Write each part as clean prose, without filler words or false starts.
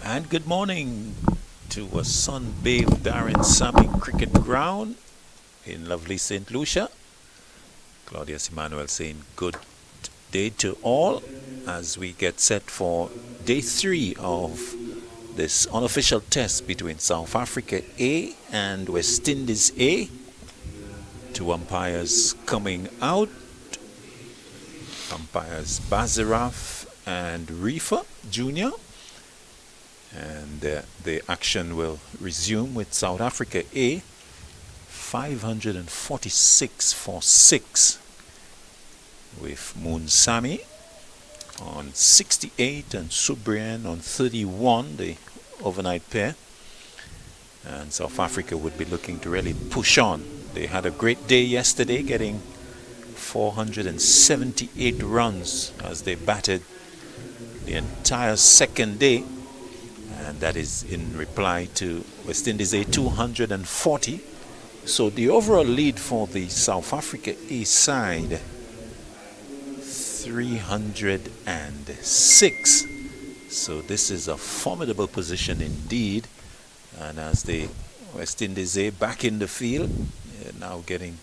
And good morning to a sun-bathed Darren Sammy Cricket Ground in lovely St. Lucia. Claudia Emmanuel saying good day to all as we get set for day 3 of this unofficial test between South Africa A and West Indies A. Two umpires coming out. Umpires Baziraf and Reefer Jr. And the action will resume with South Africa A 546 for 6 with Moon Sami on 68 and Subrian on 31, the overnight pair. And South Africa would be looking to really push on. They had a great day yesterday, getting 478 runs as they batted the entire second day. And that is in reply to West Indies A 240. So the overall lead for the South Africa A side, 306. So this is a formidable position indeed. And as the West Indies A back in the field, now getting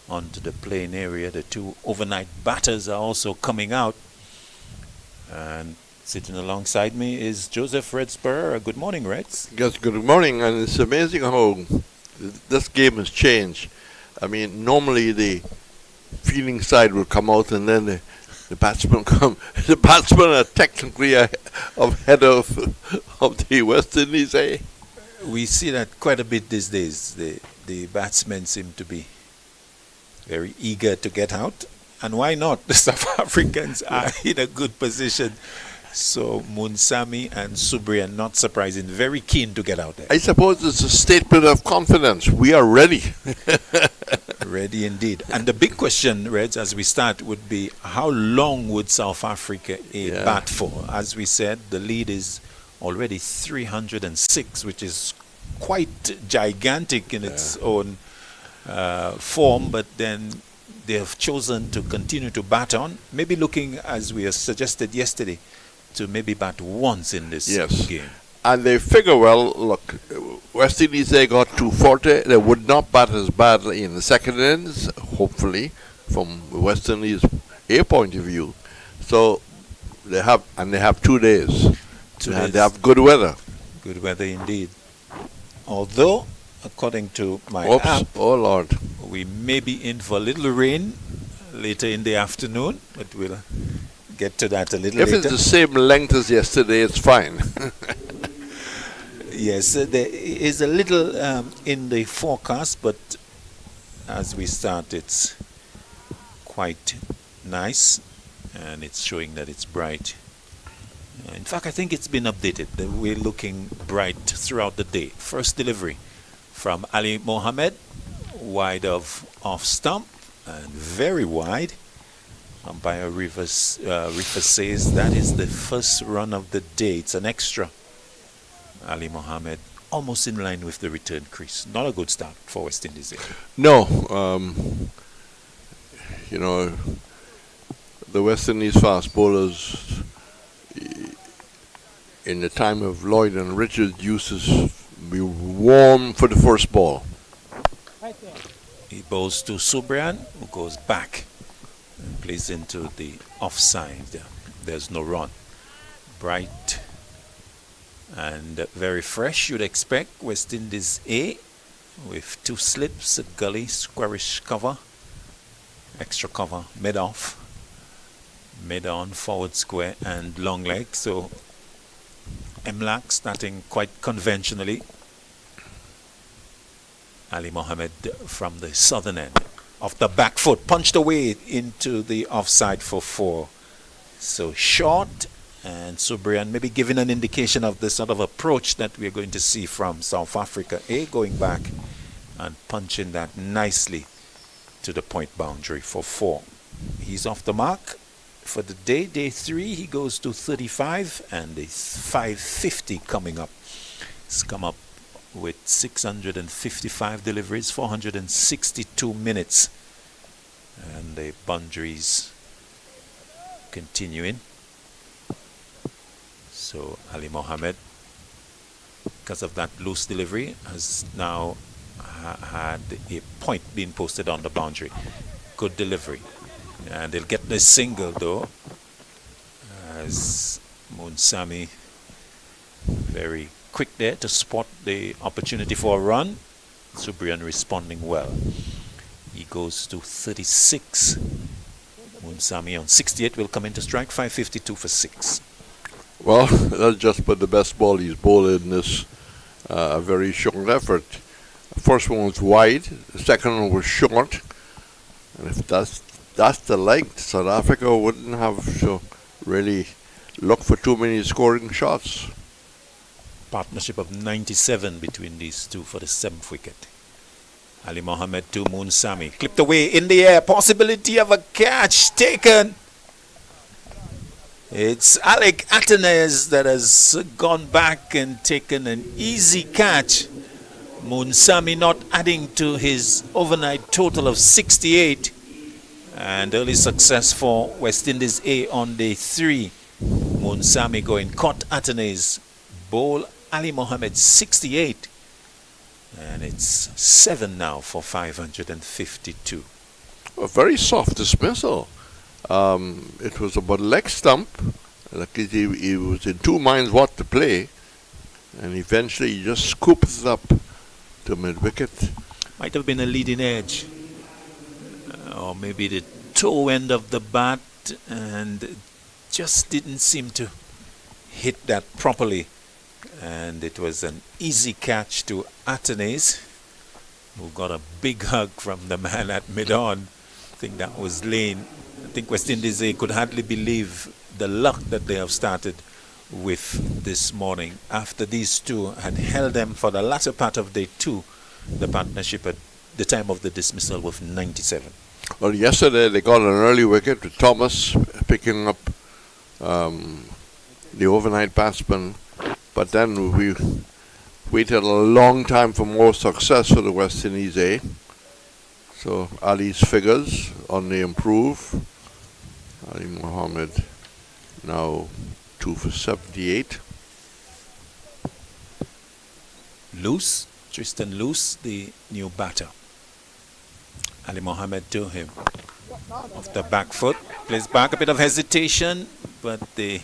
onto the playing area, the two overnight batters are also coming out. And sitting alongside me is Joseph Redspur. Good morning, Reds. Yes, good morning. And it's amazing how this game has changed. I mean, normally the fielding side will come out and then the batsmen come. The batsmen are technically ahead of the West Indies, eh? We see that quite a bit these days. The batsmen seem to be very eager to get out. And why not? The South Africans are in a good position. So Munsami and Subrian, not surprising, very keen to get out there. I suppose it's a statement of confidence. We are ready. Ready indeed. And the big question, Reds, as we start, would be how long would South Africa bat for? As we said, the lead is already 306, which is quite gigantic in its own form, but then they have chosen to continue to bat on, maybe looking, as we suggested yesterday, to maybe bat once in this game. And they figure, well, look, West Indies, they got 240. They would not bat as badly in the second innings, hopefully, from West Indies' A point of view. So they have 2 days. And they have good weather. Good weather indeed. Although, according to my app, oh Lord, we may be in for a little rain later in the afternoon, but we'll get to that a little later. If it's the same length as yesterday, it's fine. Yes, there is a little in the forecast, but as we start, it's quite nice, and it's showing that it's bright. In fact, I think it's been updated. We're looking bright throughout the day. First delivery from Ali Mohammed, wide off stump, and very wide. Umpire Rivers says that is the first run of the day. It's an extra. Ali Mohammed almost in line with the return crease. Not a good start for West Indies. No. The West Indies fast bowlers in the time of Lloyd and Richards used to be warm for the first ball. He bowls to Subrian, who goes back and plays into the offside. There's no run. Bright and very fresh, you'd expect. West Indies A with 2 slips, a gully, squarish cover, extra cover, mid-off, mid-on, forward square, and long leg. So Mlak starting quite conventionally. Ali Mohammed from the southern end. Off the back foot, punched away into the offside for 4. So short, and Subrian maybe giving an indication of the sort of approach that we're going to see from South Africa A, going back and punching that nicely to the point boundary for 4. He's off the mark for the day. Day 3, he goes to 35, and the 550 coming up. It's come up with 655 deliveries, 462 minutes. And the boundaries continuing. So Ali Mohammed because of that loose delivery, has now had a point being posted on the boundary. Good delivery. And they'll get the single though, as Munsami very quick there to spot the opportunity for a run. Subrian responding well. He goes to 36. Munsami on 68 will come into strike. 552 for 6. Well, that's just about the best ball he's bowled in this very short effort. The first one was wide, the second one was short. And if that's the length, South Africa wouldn't have to really look for too many scoring shots. Partnership of 97 between these two for the 7th wicket. Ali Mohammed to Munsami. Clipped away in the air. Possibility of a catch taken. It's Alec Atenes that has gone back and taken an easy catch. Munsami not adding to his overnight total of 68. And early success for West Indies A on day 3. Munsami going, caught Atenes, bowl Ali Mohammed 68. And it's 7 now for 552. A very soft dismissal. It was about leg stump. Like he was in two minds what to play. And eventually he just scoops it up to mid-wicket. Might have been a leading edge. Or maybe the toe end of the bat, and just didn't seem to hit that properly. And it was an easy catch to Atenes, who got a big hug from the man at mid-on. I think that was Lane. I think West Indies could hardly believe the luck that they have started with this morning. After these two had held them for the latter part of day 2, the partnership at the time of the dismissal was 97. Well, yesterday they got an early wicket with Thomas picking up the overnight batsman. But then we waited a long time for more success for the West Indies A. So Ali's figures on the improve. Ali Mohammed now 2 for 78. Loose, Tristan Loose, the new batter. Ali Mohammed to him. Off the back foot, plays back, a bit of hesitation, but the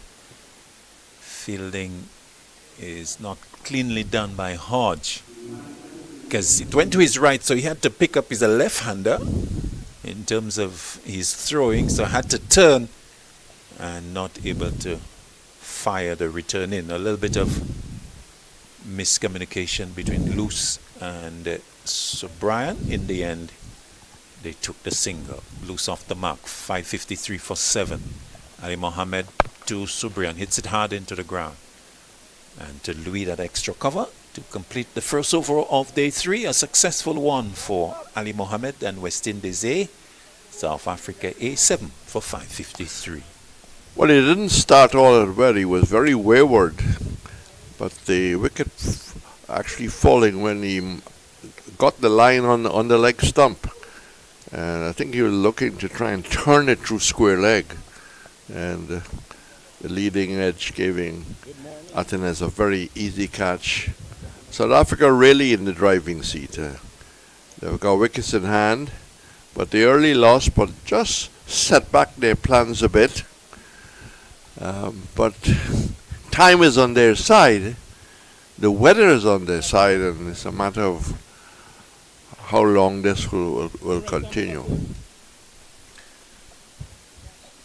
fielding is not cleanly done by Hodge, because it went to his right, so he had to pick up. He's a left-hander in terms of his throwing, so had to turn and not able to fire the return in. A little bit of miscommunication between Loose and Subrian. In the end, they took the single. Loose off the mark. 553 for 7. Ali Mohammed to Subrian, hits it hard into the ground. And to Louis, that extra cover to complete the first over of day 3. A successful one for Ali Mohammed and West Indies A. South Africa A 7 for 553. Well, he didn't start all that well. He was very wayward. But the wicket actually falling when he got the line on the leg stump. And I think he was looking to try and turn it through square leg. And the leading edge giving Atenes a very easy catch. South Africa really in the driving seat. They've got wickets in hand, but the early loss, but just set back their plans a bit. But time is on their side. The weather is on their side, and it's a matter of how long this will continue.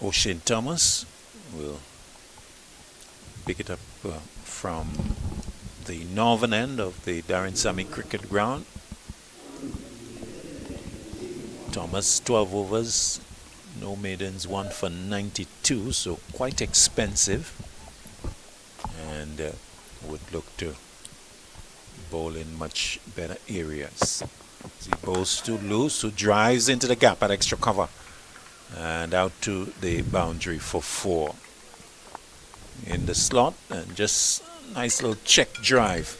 O'Shane Thomas will pick it up from the northern end of the Darren Sammy cricket ground. Thomas, 12 overs, no maidens, 1 for 92, so quite expensive. And would look to bowl in much better areas. He bowls too loose, who drives into the gap at extra cover. And out to the boundary for 4. In the slot, and just nice little check drive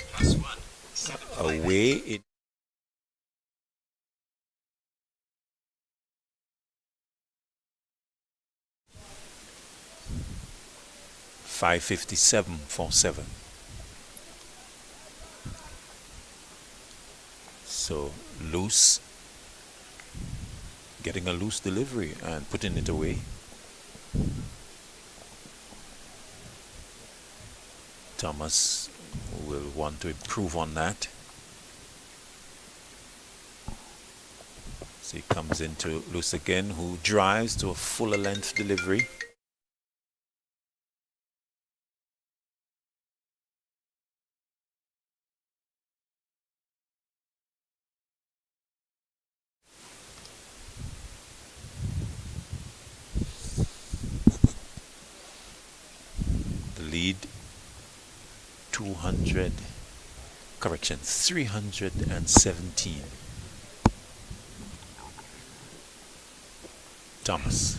away. It 557 for 7. So loose, getting a loose delivery and putting it away. Thomas will want to improve on that. So he comes into loose again, who drives to a fuller length delivery. The lead 317. Thomas.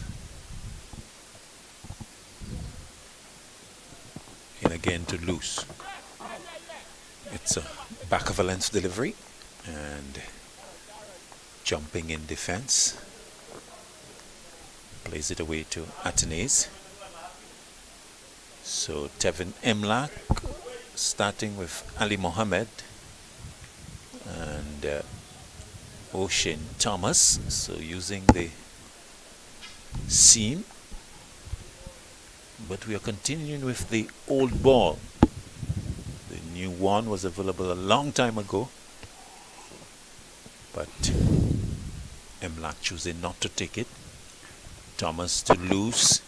In again to loose. It's a back of a length delivery and jumping in defense. Plays it away to Atenes. So Tevin Emlak starting with Ali Mohammed and Ocean Thomas. So using the seam, but we are continuing with the old ball. The new one was available a long time ago, but Emlak choosing not to take it. Thomas to loose,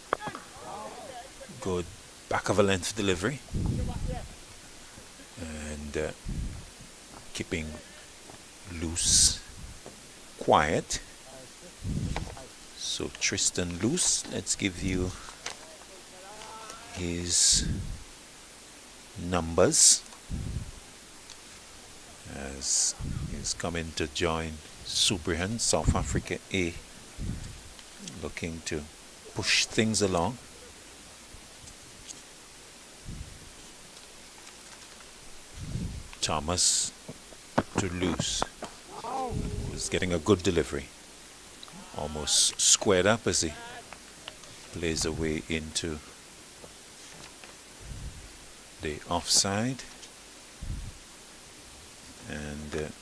good back of a length delivery, and keeping loose quiet. So Tristan Loose, let's give you his numbers as he's coming to join Subrihan, South Africa A, looking to push things along. Thomas to Loose, who's getting a good delivery. Almost squared up as he plays away into the offside, and there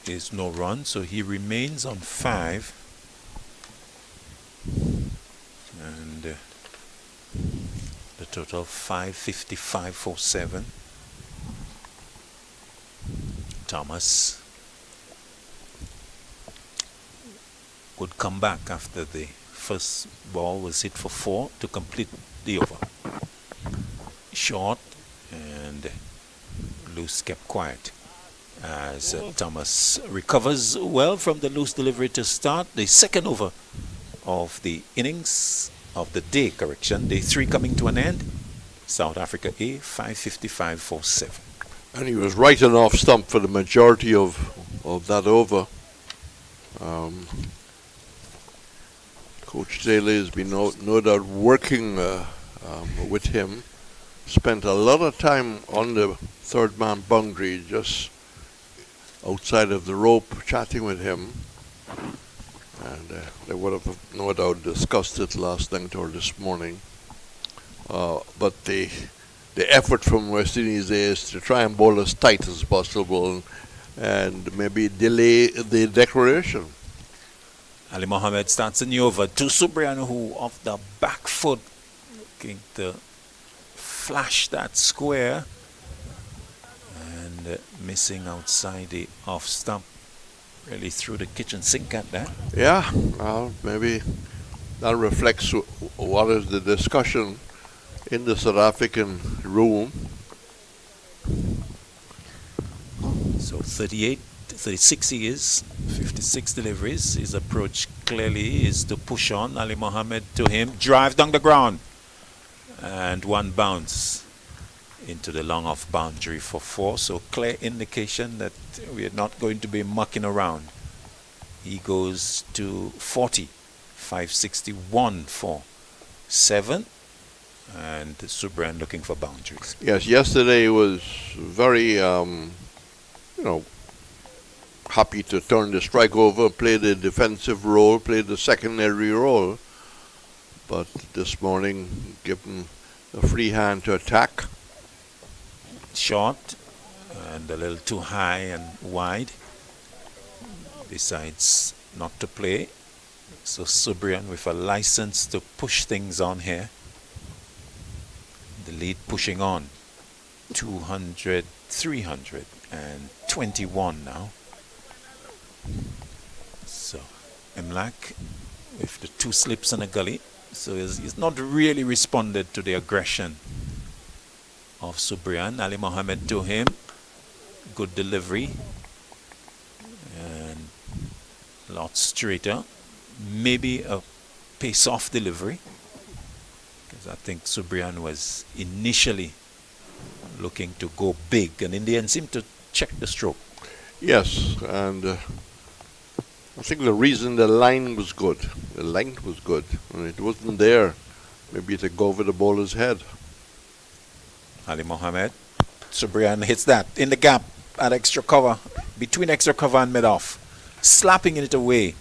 is no run, so he remains on 5, and the total 555.47. Thomas would come back after the first ball was hit for 4 to complete the over. Short and Loose kept quiet as Thomas recovers well from the loose delivery to start the second over of the innings of the day, day 3 coming to an end. South Africa A 555.47. And he was right and off stump for the majority of that over. Coach Daly has been no doubt working with him. Spent a lot of time on the third man boundary, just outside of the rope, chatting with him. And they would have no doubt discussed it last night or this morning. But the effort from West Indies is to try and bowl as tight as possible and maybe delay the declaration. Ali Mohammed starts a new over to Subrian, who off the back foot looking to flash that square and missing outside the off stump. Really threw the kitchen sink at that. Yeah, maybe that reflects what is the discussion in the South African room. So 36 he is, 56 deliveries. His approach clearly is to push on. Ali Mohammed to him, drive down the ground, and one bounce into the long off boundary for 4. So clear indication that we are not going to be mucking around. He goes to 40, 561 for 7. And Subran looking for boundaries. Yes, yesterday was very, happy to turn the strike over, play the defensive role, play the secondary role. But this morning, given a free hand to attack. Short and a little too high and wide. decides not to play. So Subrian with a license to push things on here. The lead pushing on. 200, 300, and 21 now. So Imlak with the 2 slips and a gully. So he's not really responded to the aggression of Subrian. Ali Mohammed to him. Good delivery. And a lot straighter. Maybe a pace-off delivery. Because I think Subrian was initially looking to go big, and in the end seemed to check the stroke. Yes, and I think the reason the line was good, the length was good, and it wasn't there, maybe to go over the bowler's head. Ali Mohammed. Subrian hits that in the gap at extra cover, between extra cover and mid-off, slapping it away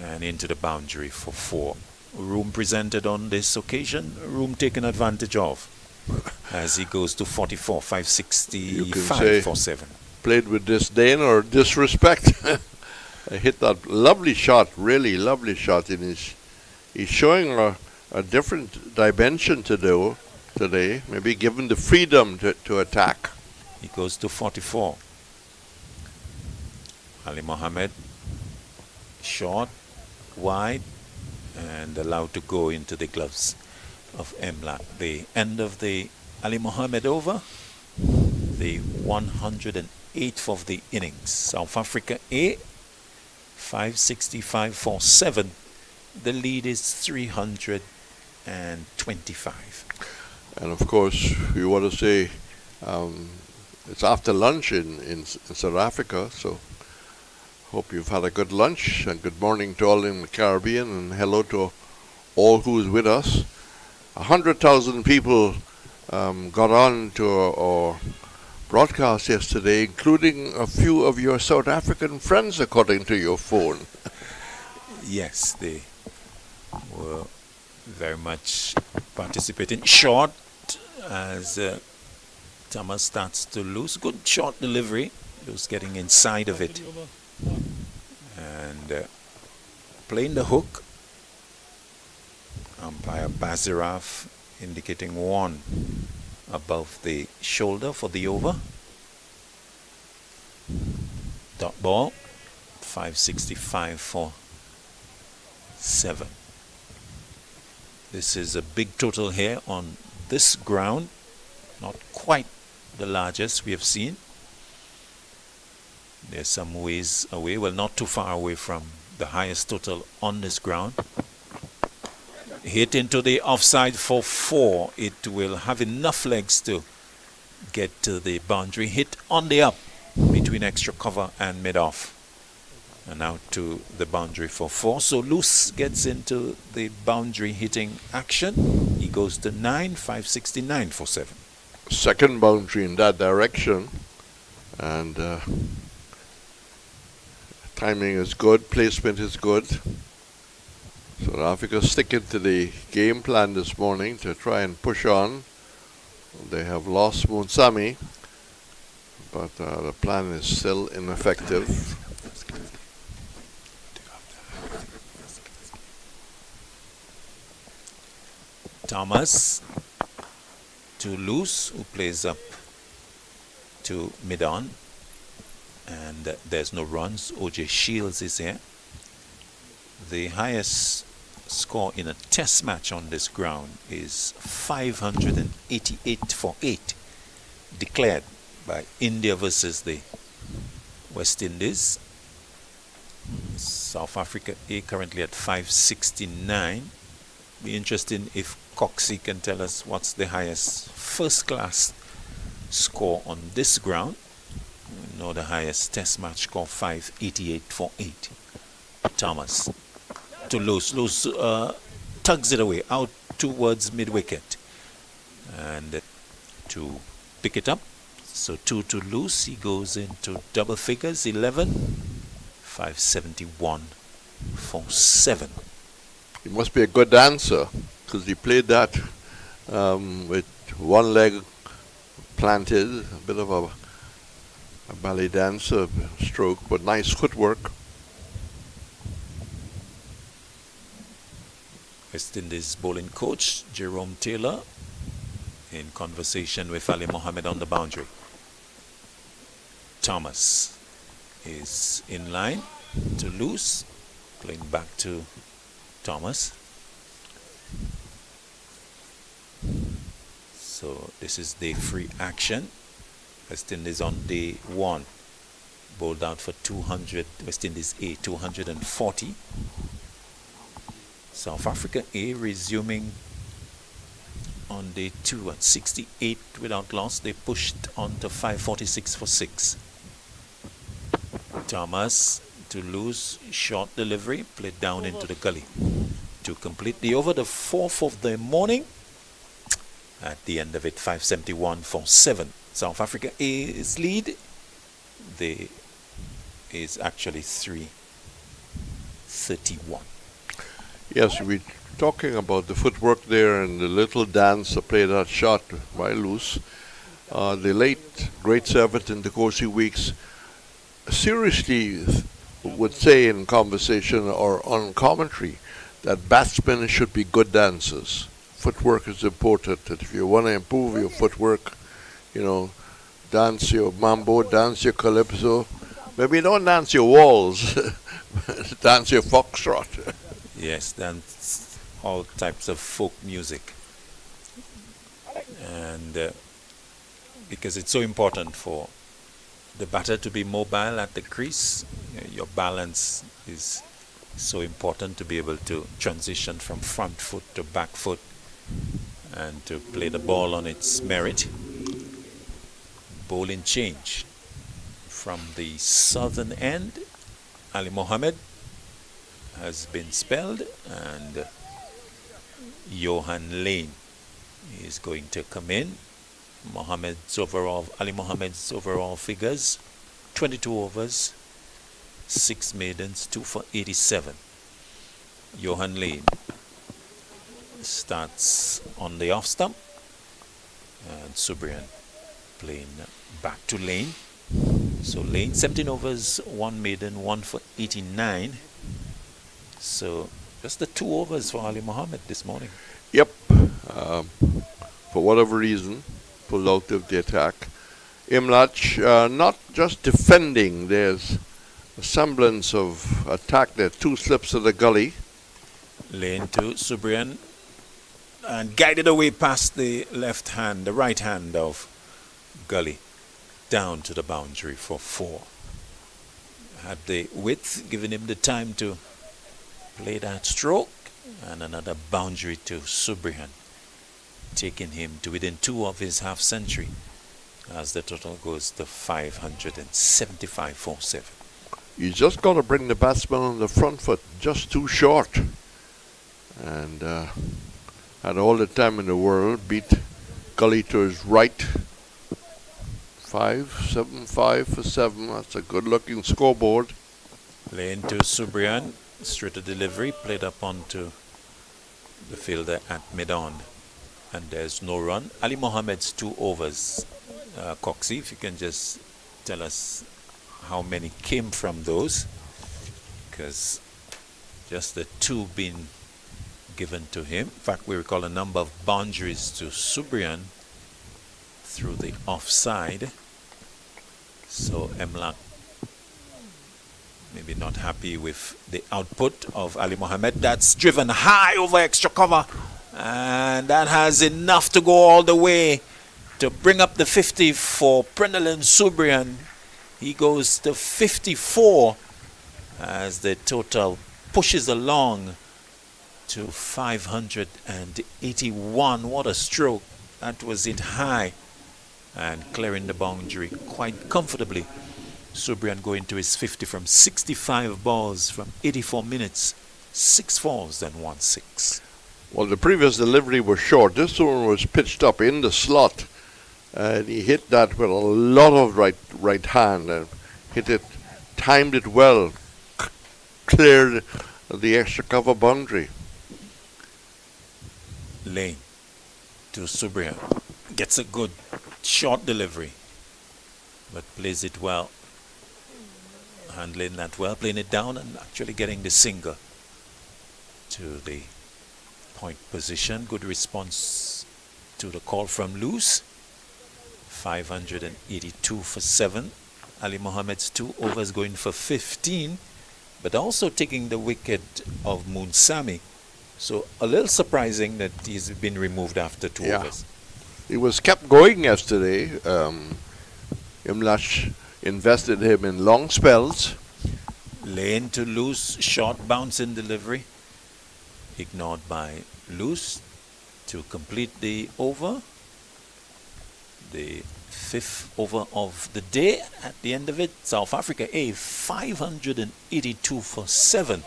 and into the boundary for 4. Room presented on this occasion, room taken advantage of as he goes to 44, 565 for 7. Played with disdain or disrespect. I hit that lovely shot, really lovely shot. And he's showing a different dimension to do today, maybe given the freedom to attack. He goes to 44. Ali Mohammed, short, wide, and allowed to go into the gloves of Imlak. The end of the Ali Mohammed over, the 108th of the innings. South Africa A, 565 for 7. The lead is 325. And of course, we want to say it's after lunch in South Africa, so hope you've had a good lunch, and good morning to all in the Caribbean, and hello to all who's with us. 100,000 people got on to our broadcast yesterday, including a few of your South African friends, according to your phone. Yes, they were very much participating. Short as Thomas starts to lose. Good short delivery. Loose getting inside of it. And playing the hook. Umpire Baziraf indicating 1 above the shoulder for the over. Dot ball. 565 for 7. This is a big total here on this ground. Not quite the largest we have seen. There's some ways away, well, not too far away from the highest total on this ground. Hit into the offside for 4. It will have enough legs to get to the boundary. Hit on the up between extra cover and mid-off. And out to the boundary for 4. So Loose gets into the boundary hitting action. He goes to 9, 569 for 7. Second boundary in that direction, and timing is good, placement is good. South Africa sticking to the game plan this morning to try and push on. They have lost Munsami, but the plan is still ineffective. Thomas to Loose, who plays up to mid-on, and there's no runs. OJ Shields is here. The highest score in a test match on this ground is 588 for 8, declared by India versus the West Indies. South Africa A currently at 569. Be interesting if Coxie can tell us what's the highest first class score on this ground. We know the highest test match score 588 for 8. Thomas to Loose. Loose tugs it away out towards mid-wicket. And to pick it up. So 2 to Loose. He goes into double figures. 11. 571 for 7. He must be a good dancer, because he played that with one leg planted, a bit of a ballet dancer stroke, but nice footwork. West Indies bowling coach Jerome Taylor in conversation with Ali Mohammed on the boundary. Thomas is in line to loose, playing back to Thomas. So this is day 3 action. West Indies on day 1 bowled out for 200. West Indies A 240. South Africa A resuming on day 2 at 68 without loss. They pushed on to 546 for 6. Thomas to lose, short delivery, played down into the gully. To complete the over, the 4th of the morning. At the end of it, 571 for 7. South Africa A's lead. They is actually 331. Yes, we're talking about the footwork there and the little dance to play that shot by loose. The late great servant in the Kosi Weeks seriously would say in conversation or on commentary that batsmen should be good dancers. Footwork is important. That if you want to improve your footwork, dance your mambo, dance your calypso. Maybe don't dance your waltz, dance your foxtrot. Yes, dance all types of folk music. And because it's so important for the batter to be mobile at the crease, your balance is so important to be able to transition from front foot to back foot and to play the ball on its merit. Bowling change from the southern end. Ali Mohammed has been spelled and Johan Lane is going to come in. Ali Mohammed's overall figures: 22 overs, 6 maidens, 2 for 87. Johan Lane starts on the off stump, and Subrian playing back to Lane. So Lane 17 overs, 1 maiden, 1 for 89. So just the 2 overs for Ali Mohammed this morning. Yep. For whatever reason, pulled out of the attack. Imlach not just defending, there's a semblance of attack there. 2 slips of the gully. Lane to Subrian and guided away past the right hand of Gully down to the boundary for 4. Had the width, giving him the time to play that stroke, and another boundary to Subrian, taking him to within 2 of his half century as the total goes to 575 for 7. You just got to bring the batsman on the front foot, just too short. And had all the time in the world, beat Gully to his right. 575 for 7. That's a good looking scoreboard. Lane to Subrian, straight to delivery, played up onto the fielder at mid-on, and there's no run. Ali Mohammed's 2 overs. Coxie, if you can just tell us how many came from those, because just the 2 being given to him. In fact, we recall a number of boundaries to Subrian through the offside. So Emlak maybe not happy with the output of Ali Mohammed. That's driven high over extra cover, and that has enough to go all the way to bring up the 50 for Prendelin Subrian. He goes to 54 as the total pushes along to 581. What a stroke. That was it high and clearing the boundary quite comfortably. Subrian going to his 50 from 65 balls from 84 minutes, 6 fours and 1 6. Well, the previous delivery was short. This one was pitched up in the slot, and he hit that with a lot of right hand and hit it, timed it well, cleared the extra cover boundary. Lane to Subrian, gets a good short delivery, but plays it well, handling that well, playing it down and actually getting the single to the point position. Good response to the call from Loose. 582 for 7. Ali Mohammed's 2 overs going for 15, but also taking the wicket of Moonsami. So a little surprising that he's been removed after 2 overs. It was kept going yesterday. Imlash invested him in long spells. Lane to Loose, short bounce in delivery. Ignored by Loose to complete the over. The 5th over of the day. At the end of it, South Africa A 582 for 7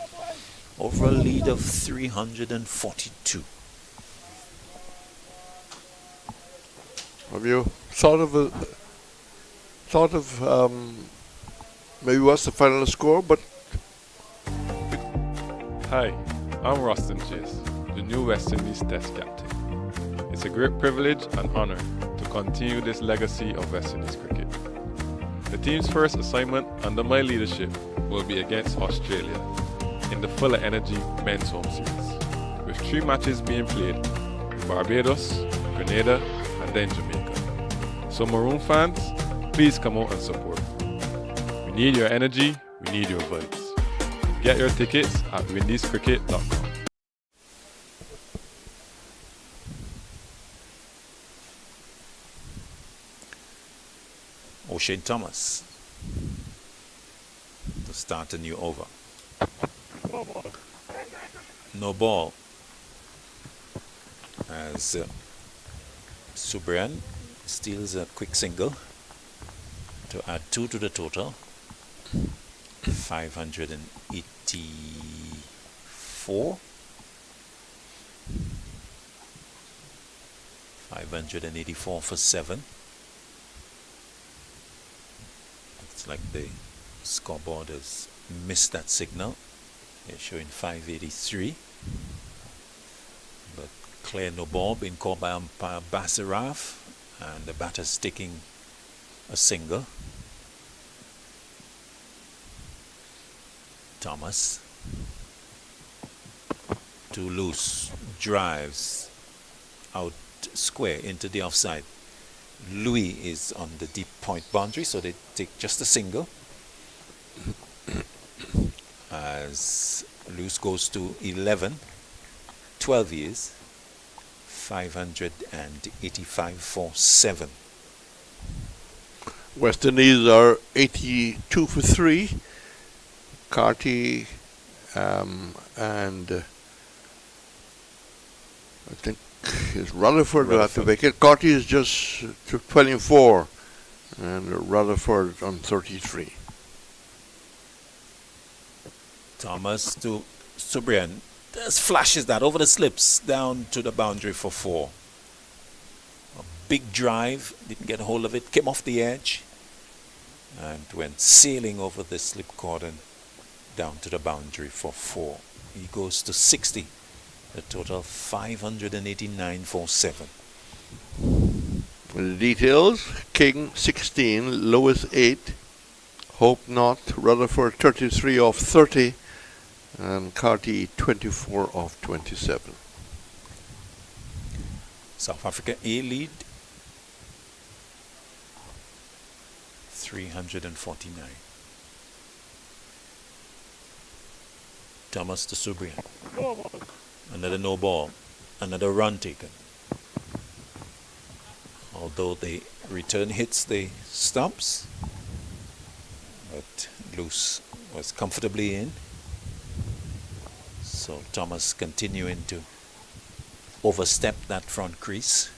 over a lead of 342. Have you thought of maybe what's the final score? But Hi, I'm Roston Chase, the new West Indies Test captain. It's a great privilege and honor to continue this legacy of West Indies cricket. The team's first assignment under my leadership will be against Australia in the Fuller Energy Men's Home Series, with 3 matches being played in Barbados, Grenada, and then Jamaica. So Maroon fans, please come out and support. We need your energy, we need your vibes. Get your tickets at windiescricket.com. O'Shane Thomas to start a new over. No ball as Subrian steals a quick single to add 2 to the total. 584. 584 for 7. It's like the scoreboard has missed that signal. They're showing 583. But clear no ball being called by umpire Basiraf, and the batter's taking a single. Thomas to Loose, drives out square into the offside. Louis is on the deep point boundary, so they take just a single. As Loose goes to 11, 12 years, 585 for 7. West Indies are 82 for 3. Carty and I think it's Rutherford will have to make it. Carty is just 24 and Rutherford on 33. Thomas to Subrian. Just flashes that over the slips down to the boundary for 4. A big drive, didn't get a hold of it, came off the edge and went sailing over the slip cordon down to the boundary for 4. He goes to 60. The total 589 for 7. The details: King 16, Lewis 8, Hope Not, Rutherford 33 off 30, and Carty 24 off 27. South Africa A lead 349. Thomas to Subrian. Another no ball. Another run taken. Although the return hits the stumps, but Loose was comfortably in. So Thomas continuing to overstep that front crease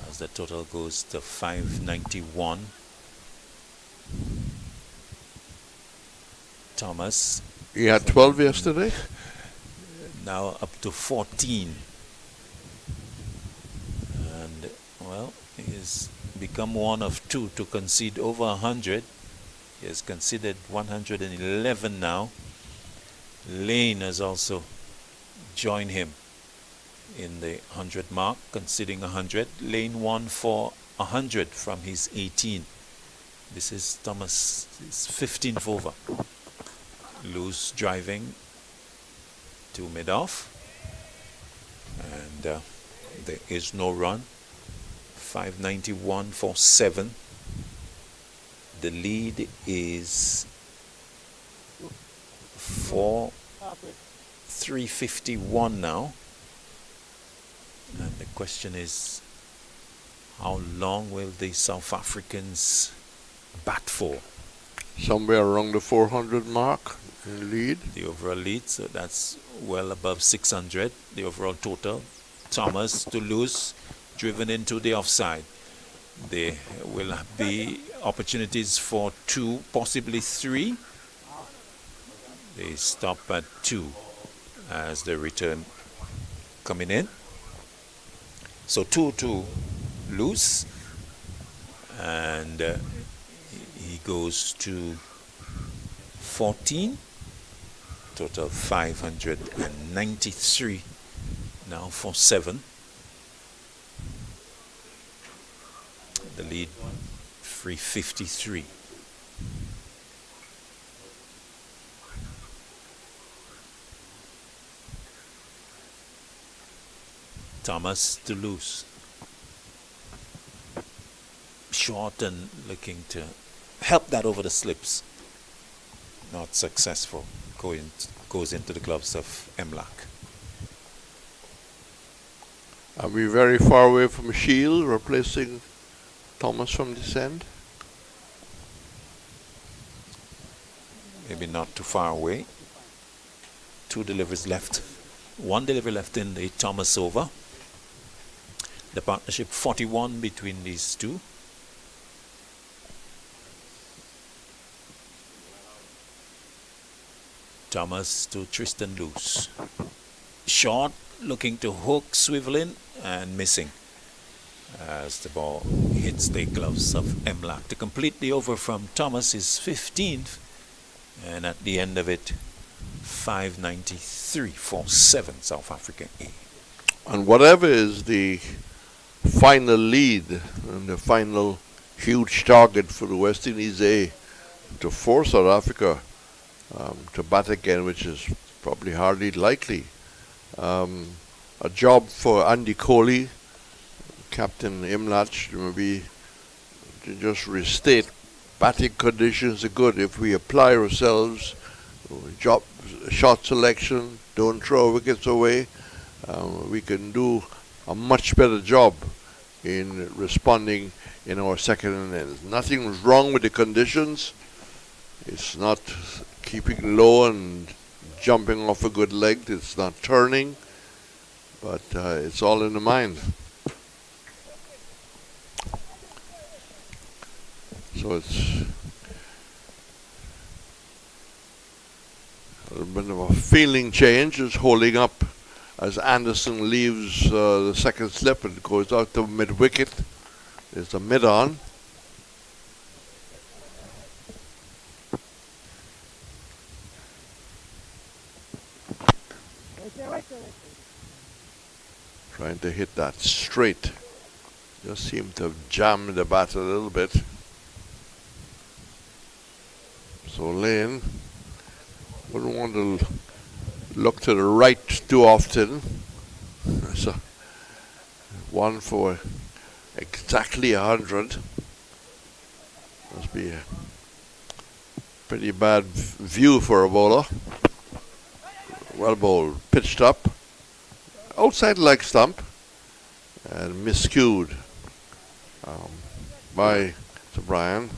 as the total goes to 591. Thomas. He had 12 yesterday. Now up to 14. And, well, he's become one of 2 to concede over 100. He has conceded 111 now. Lane has also joined him in the 100 mark, conceding 100. Lane won for 100 from his 18. This is Thomas' 15th over. Loose driving to mid-off. And there is no run. 591 for 7. The lead is 351 now. And the question is, how long will the South Africans bat for? Somewhere around the 400 mark in the lead. The overall lead, so that's well above 600, the overall total. Thomas to lose, driven into the offside. There will be opportunities for 2, possibly 3. They stop at 2 as the return coming in. So 2 to lose, and he goes to 14. Total 593 now for 7. The lead 353. Thomas to lose. Short and looking to help that over the slips. Not successful. Goes into the gloves of Emlak. Are we very far away from Shield replacing Thomas from this end? Maybe not too far away. 2 deliveries left. 1 delivery left in the Thomas over. The partnership 41 between these two. Thomas to Tristan loose. Short, looking to hook, swiveling and missing as the ball hits the gloves of Emlak. To complete the over from Thomas is 15th, and at the end of it 593 for 7 South Africa A. And whatever is the final lead and the final huge target for the West Indies A to force South Africa to bat again, which is probably hardly likely. A job for Andy Coley, Captain Imlach, maybe to just restate batting conditions are good. If we apply ourselves, job, shot selection, don't throw wickets away, we can do a much better job in responding in our second innings. Nothing wrong with the conditions. It's not keeping low and jumping off a good leg. It's not turning, but it's all in the mind. So it's a little bit of a feeling change. Is holding up as Anderson leaves the second slip and goes out to mid-wicket. There's a mid-on. Trying to hit that straight. Just seemed to have jammed the bat a little bit. So Lane wouldn't want to look to the right too often. So 1 for exactly 100. Must be a pretty bad view for a bowler. Well bowled, pitched up, outside leg stump, and miscued by Sir Brian.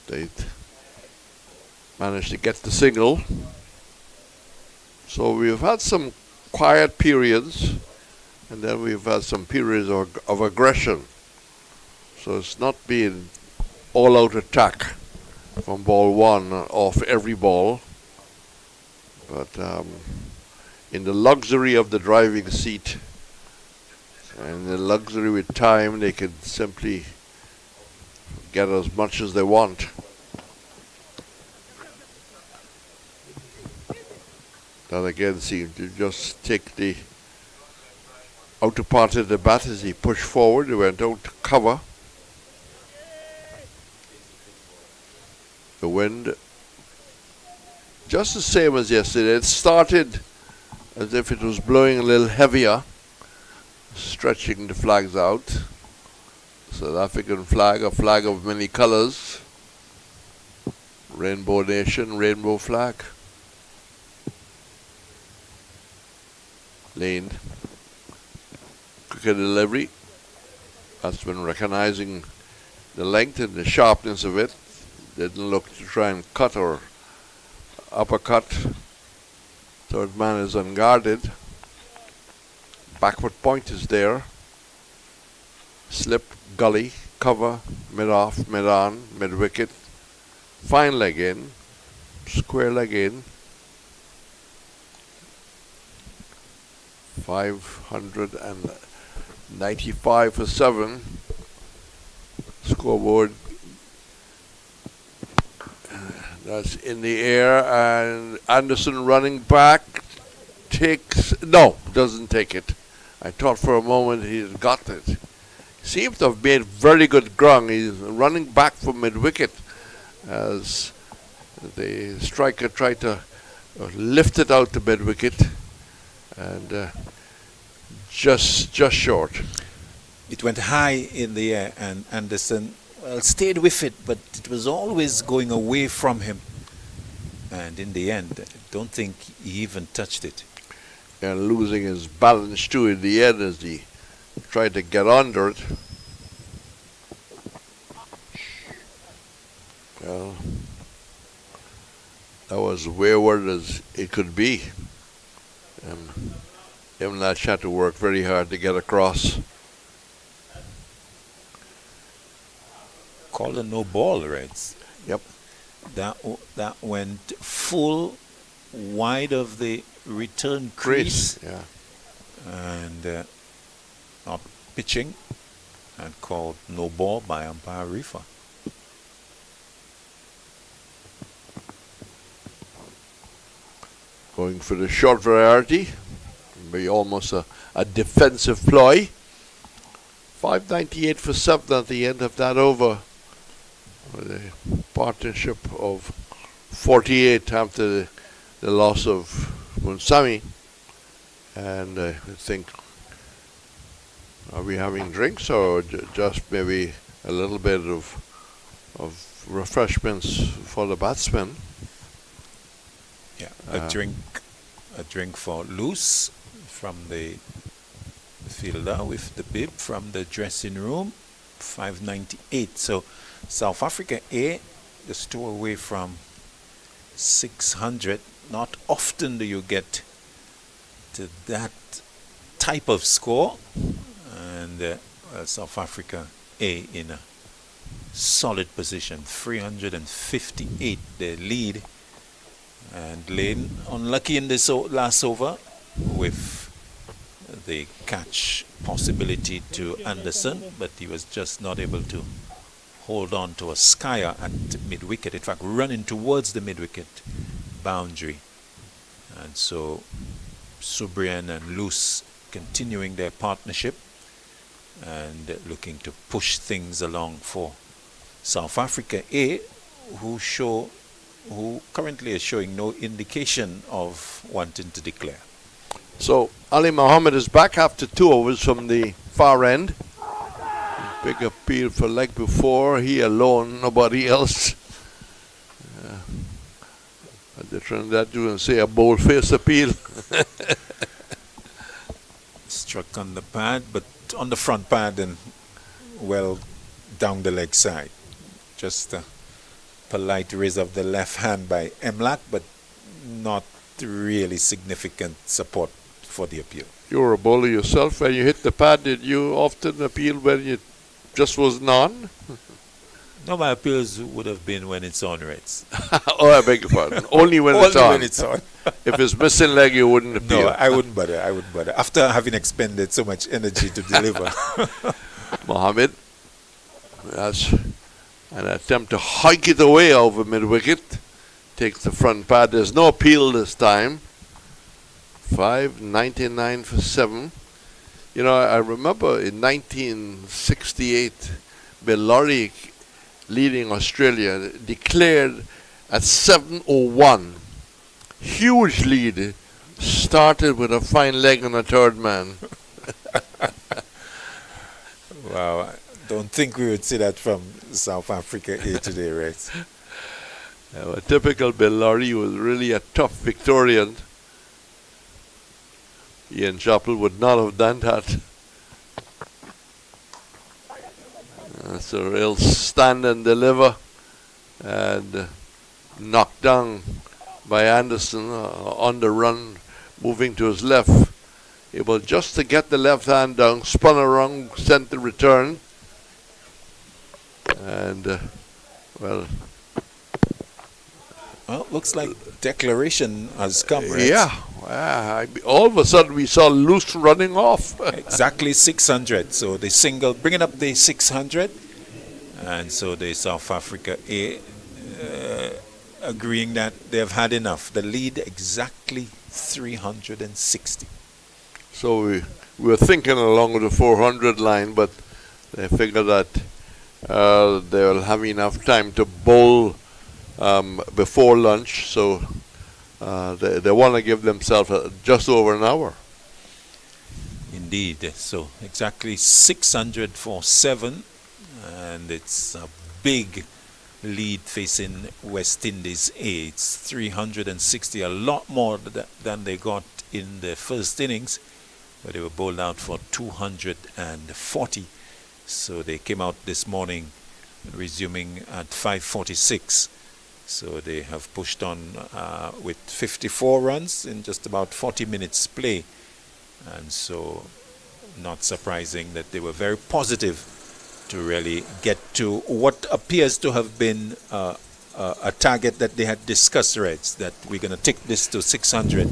They managed to get the single. So we've had some quiet periods, and then we've had some periods of aggression. So it's not been all-out attack from ball 1 off every ball. But in the luxury of the driving seat and the luxury with time, they can simply get as much as they want. That again seemed to just take the outer part of the bat as he pushed forward. He went out to cover. The wind just the same as yesterday. It started as if it was blowing a little heavier, stretching the flags out. South African flag, a flag of many colors. Rainbow nation, rainbow flag. Lane. Cricket delivery. Batsman recognizing the length and the sharpness of it. Didn't look to try and cut or uppercut. Third man is unguarded. Backward point is there. Slip, gully, cover, mid-off, mid-on, mid-wicket. Fine leg in. Square leg in. 595 for 7. Scoreboard. That's in the air, and Anderson running back doesn't take it. I thought for a moment he had got it. Seems to have made very good ground. He's running back from mid-wicket as the striker tried to lift it out to mid-wicket, and just short. It went high in the air, and Anderson stayed with it, but it was always going away from him. And in the end, I don't think he even touched it. And losing his balance too in the end as he tried to get under it. Well, that was wayward as it could be. Imlach had to work very hard to get across. Called a no ball, Reds. Yep. That went full wide of the return crease. Yeah. And not pitching, and called no ball by umpire Rifa. Going for the short variety. Be almost a defensive ploy. 598 for 7 at the end of that over. With a partnership of 48 after the loss of Munsami. And I think, are we having drinks or just maybe a little bit of refreshments for the batsmen? Yeah, a drink for Loose from the fielder with the bib from the dressing room. 598. So South Africa A, the store away from 600. Not often do you get to that type of score, and South Africa A in a solid position. 358 their lead, and Lane unlucky in this last over with the catch possibility to Anderson, but he was just not able to hold on to a skyer at mid-wicket. In fact, running towards the mid-wicket boundary. And so Subrian and Loose continuing their partnership and looking to push things along for South Africa A, who currently is showing no indication of wanting to declare. So Ali Mohammed is back after 2 overs from the far end. Big appeal for leg before. He alone, nobody else. They're trying that to say a bold-faced appeal. Struck on the pad, but on the front pad and well down the leg side. Just a polite raise of the left hand by Emlak, but not really significant support for the appeal. You were a bowler yourself. When you hit the pad, did you often appeal when it just wasn't on? No, my appeals would have been when it's on, Reds. Oh, I beg your pardon. Only when it's on. Only when it's on. If it's missing leg, you wouldn't appeal. No, I wouldn't bother. After having expended so much energy to deliver. Mohammed, that's an attempt to hike it away over mid-wicket. Takes the front pad. There's no appeal this time. 599 for 7. You know, I remember in 1968, Bill Lawrie, leading Australia, declared at 7:01 huge lead. Started with a fine leg on a third man. Wow, I don't think we would see that from South Africa A today, right? A typical Bill Lorry was really a tough Victorian. Ian Chappell would not have done that. That's a real stand and deliver, and knocked down by Anderson on the run, moving to his left. Able just to get the left hand down, spun around, sent the return, and well, looks like declaration has come, right? yeah. All of a sudden we saw Loose running off. Exactly 600. So they singled, bringing up the 600, and so the South Africa A agreeing that they've had enough. The lead exactly 360. So we were thinking along the 400 line, but they figured that they'll have enough time to bowl before lunch, so they want to give themselves just over an hour. Indeed. So exactly 600 for 7, and it's a big lead facing West Indies A. It's 360, a lot more than they got in the first innings, where they were bowled out for 240. So they came out this morning resuming at 5:46. So they have pushed on with 54 runs in just about 40 minutes play. And so not surprising that they were very positive to really get to what appears to have been a target that they had discussed, Reds, that we're going to take this to 600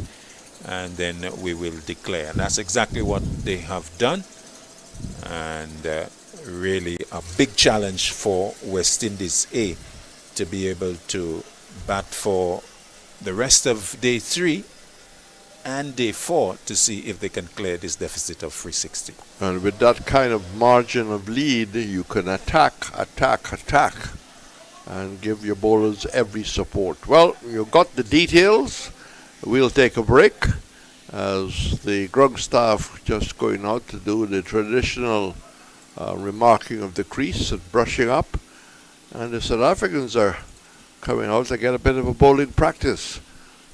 and then we will declare. And that's exactly what they have done. And really a big challenge for West Indies A to be able to bat for the rest of day 3 and day 4 to see if they can clear this deficit of 360. And with that kind of margin of lead, you can attack, and give your bowlers every support. Well, you got the details. We'll take a break as the grug staff just going out to do the traditional remarking of the crease and brushing up. And the South Africans are coming out to get a bit of a bowling practice.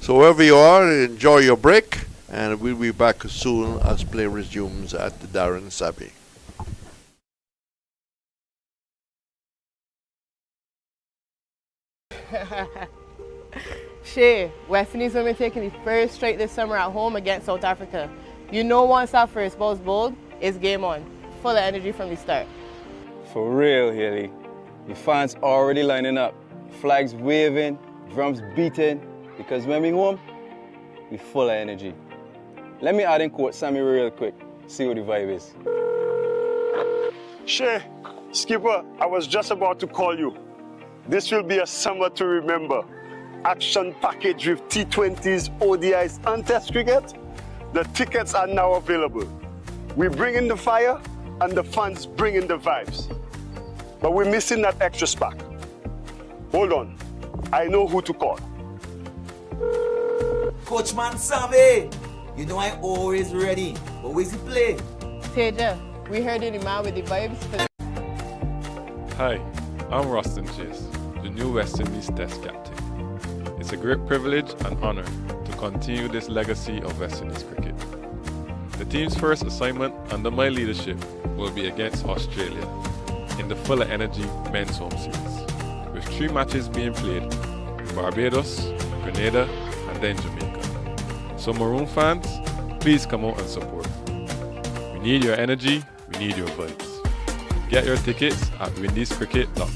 So wherever you are, enjoy your break, and we'll be back as soon as play resumes at the Darren Sabi. Shay, West Indies will be taking the first straight this summer at home against South Africa. You know once that first ball's bowled, it's game on. Full of energy from the start. For real, Haley. The fans already lining up. Flags waving, drums beating, because when we home, we full of energy. Let me add in quote Sammy real quick, see what the vibe is. Shay, Skipper, I was just about to call you. This will be a summer to remember. Action package with T20s, ODIs and Test cricket. The tickets are now available. We bring in the fire and the fans bring in the vibes. But we're missing that extra spark. Hold on, I know who to call. Coachman Sammy, you know I'm always ready. But where's he play? Teja, we heard you're the man with the vibes for Hi, I'm Rustin Chase, the new West Indies Test captain. It's a great privilege and honor to continue this legacy of West Indies cricket. The team's first assignment under my leadership will be against Australia in the Full of Energy Men's Home Series, with 3 matches being played in Barbados, Grenada, and then Jamaica. So Maroon fans, please come out and support. We need your energy, we need your vibes. Get your tickets at windiescricket.com.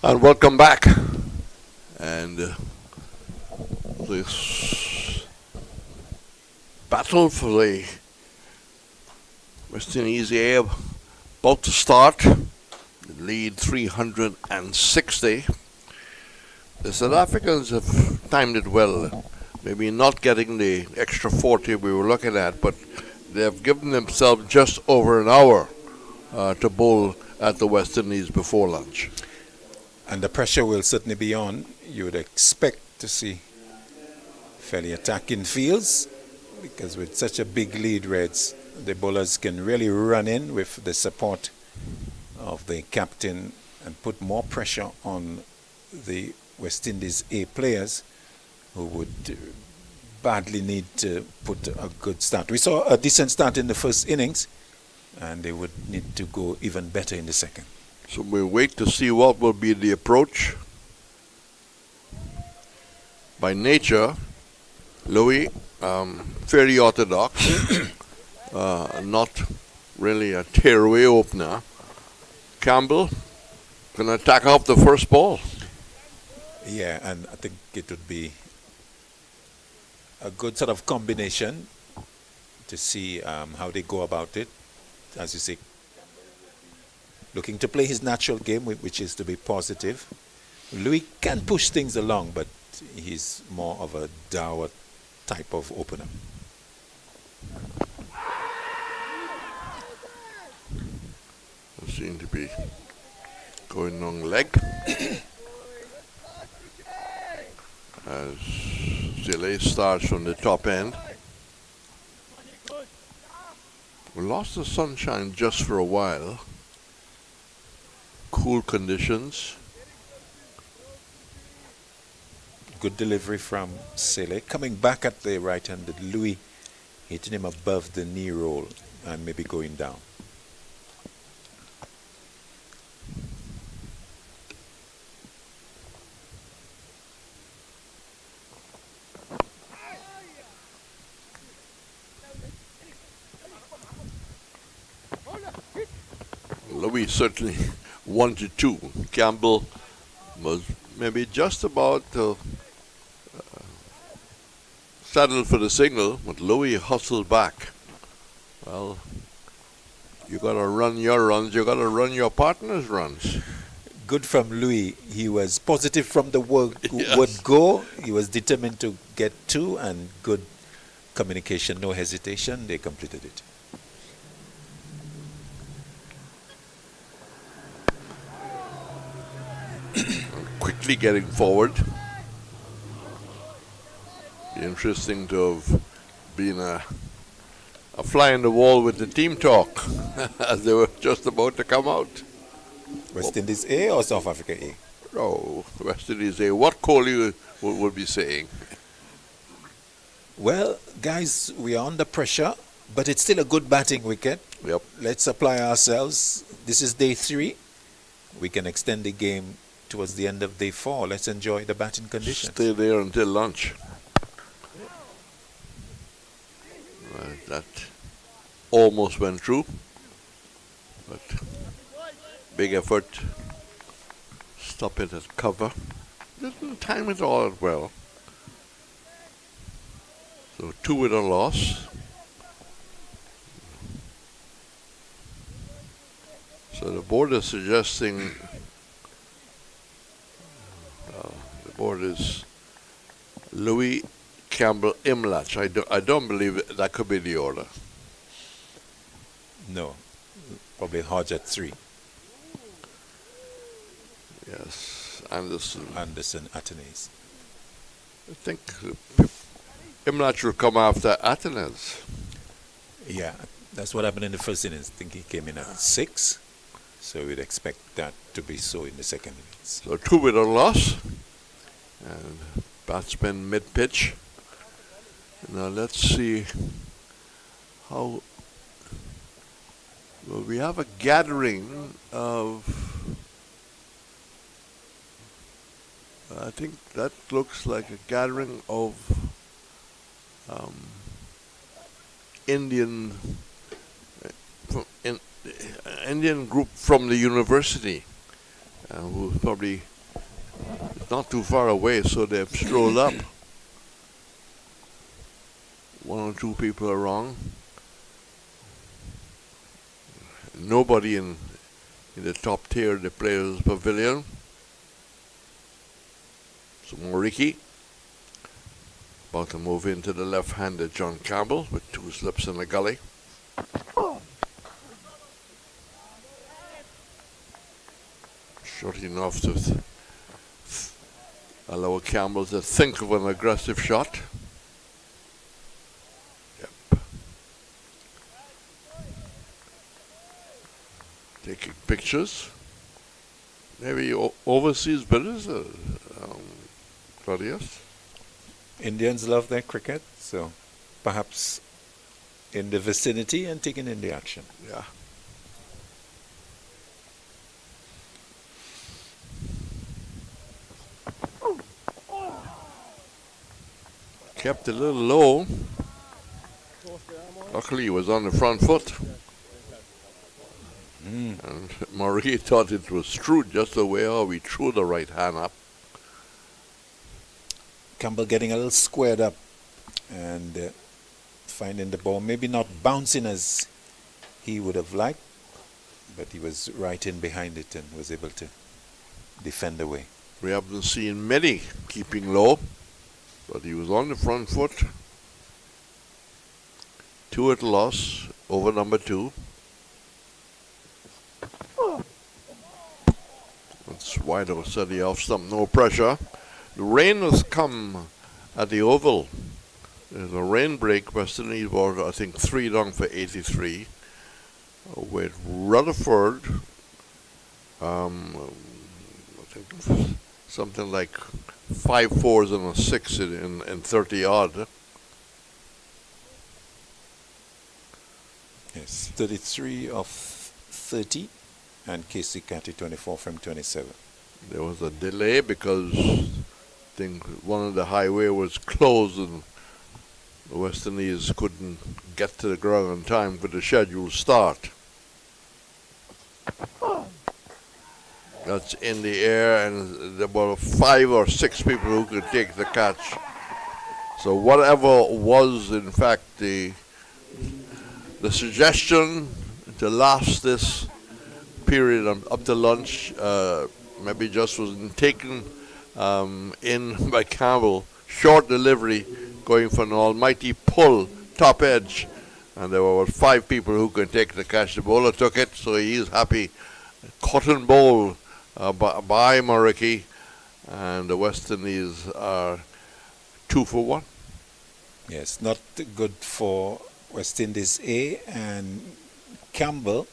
And welcome back. And this battle for the West Indies A about to start. The lead 360. The South Africans have timed it well. Maybe not getting the extra 40 we were looking at, but they have given themselves just over an hour to bowl at the West Indies before lunch. And the pressure will certainly be on. You would expect to see fairly attacking fields, because with such a big lead, Reds, the bowlers can really run in with the support of the captain and put more pressure on the West Indies A players, who would badly need to put a good start. We saw a decent start in the first innings, and they would need to go even better in the second. So we'll wait to see what will be the approach. By nature, Louis, fairly orthodox, not really a tearaway opener. Campbell can attack off the first ball. Yeah, and I think it would be a good sort of combination to see how they go about it. As you say, looking to play his natural game, which is to be positive. Louis can push things along, but he's more of a dour type of opener. Seem to be going long leg. As Zile starts from the top end. We lost the sunshine just for a while. Cool conditions. Good delivery from Sele. Coming back at the right-handed Louis, hitting him above the knee roll and maybe going down. Louis certainly wanted to. Campbell was maybe just about saddled for the signal, but Louis hustled back. Well, you got to run your runs, you got to run your partner's runs. Good from Louis. He was positive from the word Yes. go. He was determined to get two, and good communication, no hesitation. They completed it. Quickly getting forward. Interesting to have been a fly in the wall with the team talk as they were just about to come out. West Indies A or South Africa A? Oh, West Indies A. What Kohli would be saying? Well, guys, we are under pressure, but it's still a good batting wicket. Yep. Let's apply ourselves. This is day 3. We can extend the game towards the end of day 4. Let's enjoy the batting conditions. Stay there until lunch. That almost went through, but big effort. Stop it at cover. Didn't time it all that well. So 2 with a loss. So the board is suggesting, the board is Louis, Campbell, Imlach. I don't believe that could be the order. No, probably Hodge at 3. Yes, Anderson. Anderson, Atenes. I think Imlach will come after Atenes. Yeah, that's what happened in the first innings. I think he came in at 6. So we'd expect that to be so in the second innings. So 2 with a loss. And batsman mid-pitch. Now let's see how... Well, we have a gathering of... I think that looks like a gathering of Indian Indian group from the university who probably not too far away, so they've strolled up. One or two people are wrong. Nobody in the top tier of the players' pavilion. So Moriki about to move into the left-handed John Campbell with two slips in the gully. Short enough to allow Campbell to think of an aggressive shot. Yep. Taking pictures. Maybe overseas bidders, Claudius? Indians love their cricket, so perhaps in the vicinity and taking in the action. Yeah. Kept a little low. Luckily, he was on the front foot. And Marie thought it was true just the way how we threw the right hand up. Campbell getting a little squared up and finding the ball maybe not bouncing as he would have liked, but he was right in behind it and was able to defend away. We haven't seen many keeping low, but he was on the front foot. 2 at loss over number 2. That's wide of a steady off stump, no pressure. The rain has come at the Oval. There's a rain break. West Indies were, I think, 3 down for 83. With Rutherford, I think something like 5 fours and a 6 in 30 odd. Yes, 33 of 30 and Casey Catty 24 from 27. There was a delay because I think one of the highway was closed and the West Indies couldn't get to the ground in time for the scheduled start. That's in the air and there were 5 or 6 people who could take the catch. So whatever was in fact the suggestion to last this period up to lunch maybe just wasn't taken in by Campbell. Short delivery going for an almighty pull, top edge, and there were 5 people who could take the catch. The bowler took it, so he is happy. Cotton bowl by Moriki, and the West Indies are 2 for 1. Yes, not good for West Indies A, and Campbell,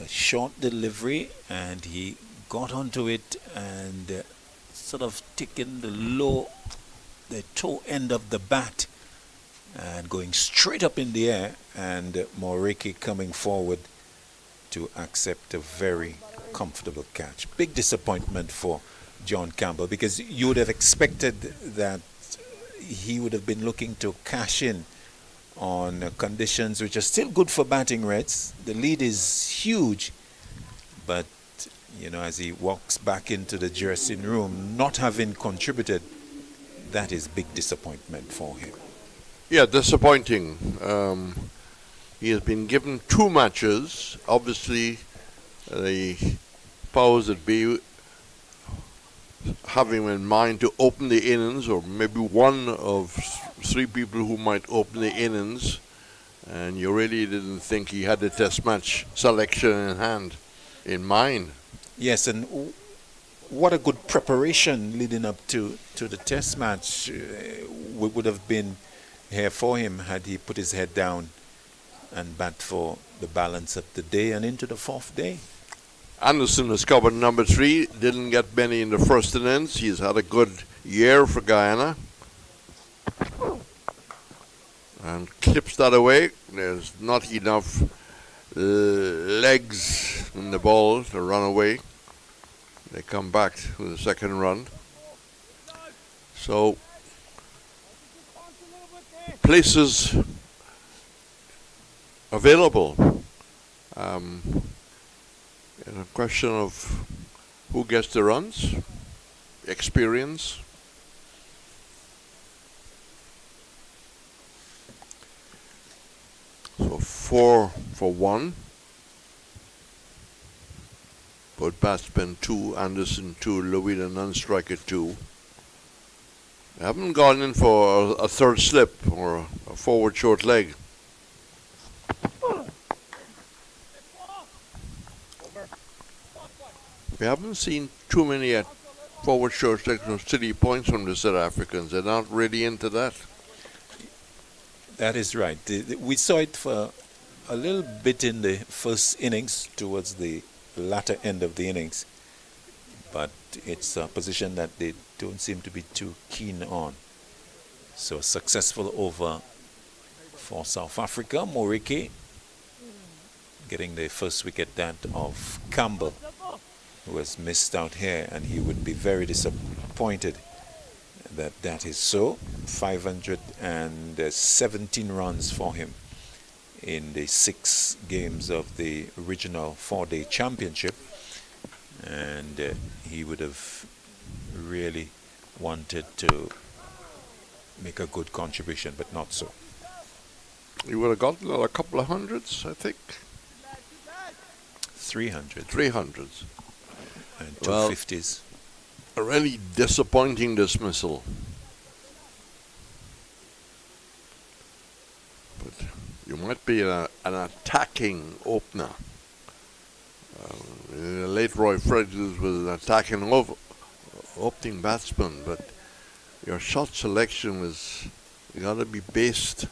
a short delivery, and he got onto it and sort of taken the toe end of the bat and going straight up in the air, and Moriki coming forward to accept a very comfortable catch. Big disappointment for John Campbell, because you would have expected that he would have been looking to cash in on conditions which are still good for batting Reds. The lead is huge, but you know, as he walks back into the dressing room, not having contributed, that is big disappointment for him. Yeah, disappointing. He has been given 2 matches. Obviously, the powers that be have him in mind to open the innings, or maybe one of 3 people who might open the innings, and you really didn't think he had the test match selection in mind. Yes, and what a good preparation leading up to the test match would have been here for him had he put his head down and bat for the balance of the day and into the 4th day. Anderson has covered number 3, didn't get many in the first innings. He's had a good year for Guyana. And clips that away. There's not enough legs in the ball to run away. They come back with the second run. So, places available. And a question of who gets the runs. experience. So 4 for 1. Both batsmen 2, Anderson 2, Louis the non-striker 2. They haven't gone in for a third slip or a forward short leg. We haven't seen too many forward short legs or city points from the South Africans. They're not really into that. That is right. We saw it for a little bit in the first innings, towards the latter end of the innings, but it's a position that they don't seem to be too keen on. So a successful over for South Africa. Morike getting the first wicket, that of Campbell, who has missed out here, and he would be very disappointed that that is so. 517 runs for him in the 6 games of the original 4-day championship, and he would have really wanted to make a good contribution, but not so. He would have gotten a couple of hundreds, I think. 300 300s. and 250s. A really disappointing dismissal. But you might be an attacking opener. In the late Roy Frederick was an attacking opening batsman, but your shot selection was got to be based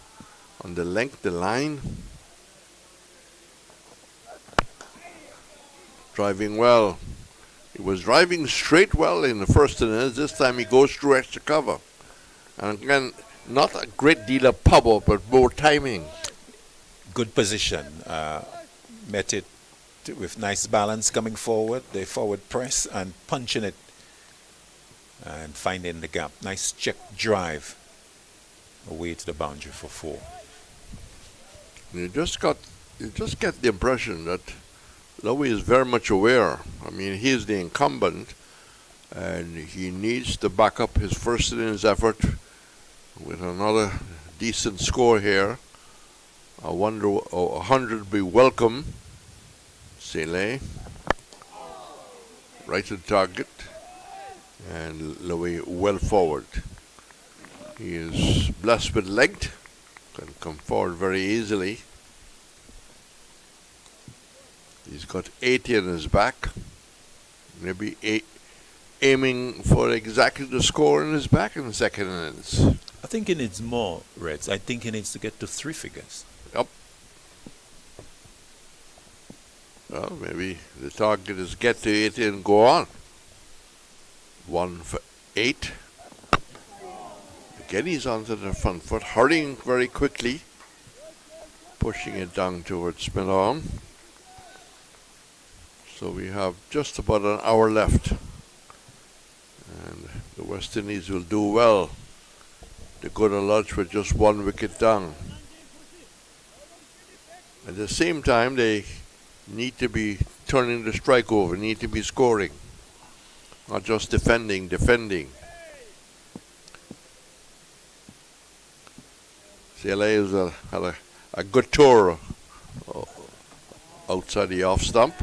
on the length, the line. Driving well. He was driving straight well in the first innings. This time he goes through extra cover. And again, not a great deal of power, but more timing. Good position. Met it with nice balance coming forward, the forward press, and punching it and finding the gap. Nice check drive away to the boundary for 4. You just get the impression that Louis is very much aware. I mean, he is the incumbent, and he needs to back up his first innings effort with another decent score here. I wonder, 100 would be welcome. Sele, right to the target, and Louis well forward. He is blessed with length, can come forward very easily. He's got 80 in his back, maybe aiming for exactly the score in his back in the second innings. I think he needs more, Reds. I think he needs to get to 3 figures. Yep. Well, maybe the target is get to 80 and go on. 1 for 8. Again, he's onto the front foot, hurrying very quickly, pushing it down towards mid-on. So we have just about an hour left, and the West Indies will do well to go to lunch with just 1 wicket down. At the same time, they need to be turning the strike over, need to be scoring, not just defending. CLA has had a good tour outside the off stump.